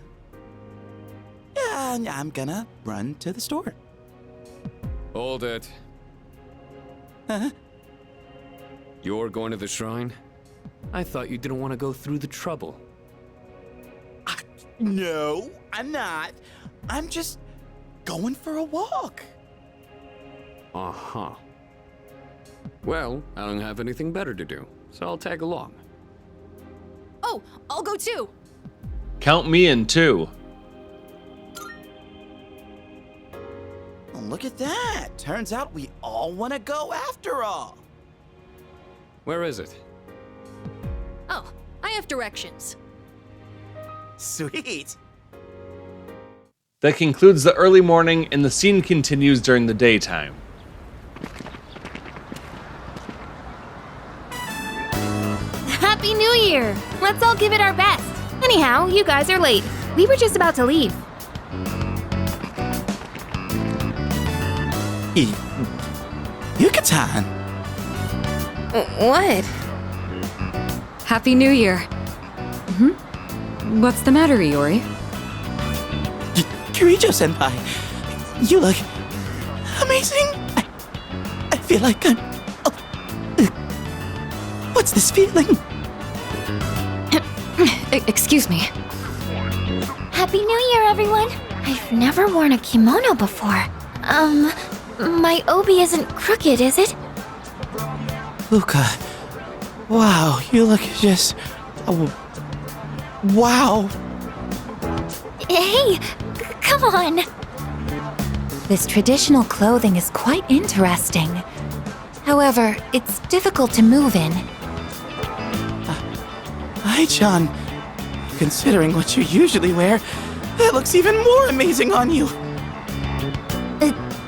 Speaker 6: Yeah, I'm gonna run to the store.
Speaker 9: Hold it.
Speaker 6: Huh?
Speaker 9: You're going to the shrine? I thought you didn't want to go through the trouble.
Speaker 6: No, I'm not. I'm just going for a walk.
Speaker 9: Uh-huh. Well, I don't have anything better to do, so I'll tag along.
Speaker 12: Oh, I'll go too.
Speaker 1: Count me in too.
Speaker 6: Oh, look at that. Turns out we all want to go after all.
Speaker 9: Where is it?
Speaker 12: Oh, I have directions.
Speaker 6: Sweet.
Speaker 1: That concludes the early morning, and the scene continues during the daytime.
Speaker 7: Happy New Year! Let's all give it our best. Anyhow, you guys are late. We were just about to leave.
Speaker 6: Yucatan!
Speaker 7: What?
Speaker 8: Happy New Year. What's the matter, Iori?
Speaker 6: Kirijo-senpai, you look amazing. I feel like I'm... what's this feeling?
Speaker 8: Excuse me.
Speaker 3: Happy New Year, everyone! I've never worn a kimono before. My obi isn't crooked, is it?
Speaker 6: Luca, wow, you look just... wow.
Speaker 3: Hey, come on!
Speaker 5: This traditional clothing is quite interesting. However, it's difficult to move in.
Speaker 6: Hi, John. Considering what you usually wear, that looks even more amazing on you.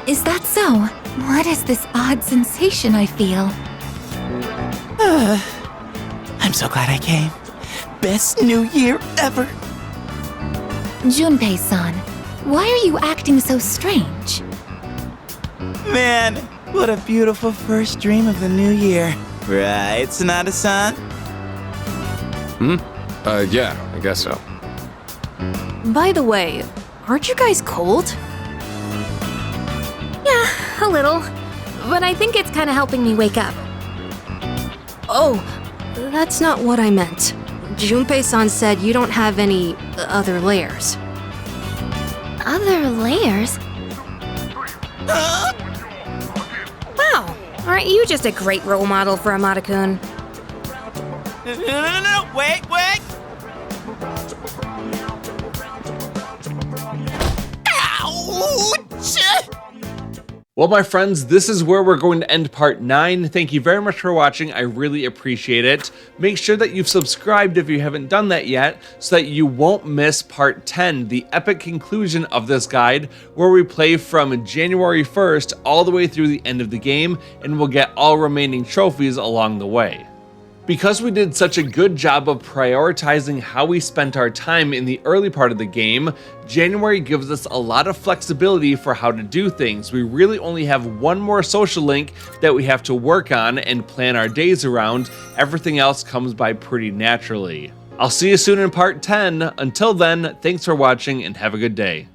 Speaker 5: Is that so? What is this odd sensation I feel?
Speaker 6: I'm so glad I came. Best New Year ever.
Speaker 5: Junpei-san, why are you acting so strange?
Speaker 6: Man, what a beautiful first dream of the new year. Right, Sonata-san?
Speaker 9: Yeah, I guess so.
Speaker 12: By the way, aren't you guys cold?
Speaker 7: Yeah, a little. But I think it's kind of helping me wake up.
Speaker 12: Oh, that's not what I meant. Junpei-san said you don't have any other layers.
Speaker 3: Other layers?
Speaker 7: Wow, aren't you just a great role model for Amada-kun?
Speaker 6: No, wait! Ouch!
Speaker 1: Well, my friends, this is where we're going to end part 9. Thank you very much for watching. I really appreciate it. Make sure that you've subscribed if you haven't done that yet, so that you won't miss part 10, the epic conclusion of this guide, where we play from January 1st all the way through the end of the game, and we'll get all remaining trophies along the way. Because we did such a good job of prioritizing how we spent our time in the early part of the game, January gives us a lot of flexibility for how to do things. We really only have one more social link that we have to work on and plan our days around. Everything else comes by pretty naturally. I'll see you soon in part 10. Until then, thanks for watching and have a good day.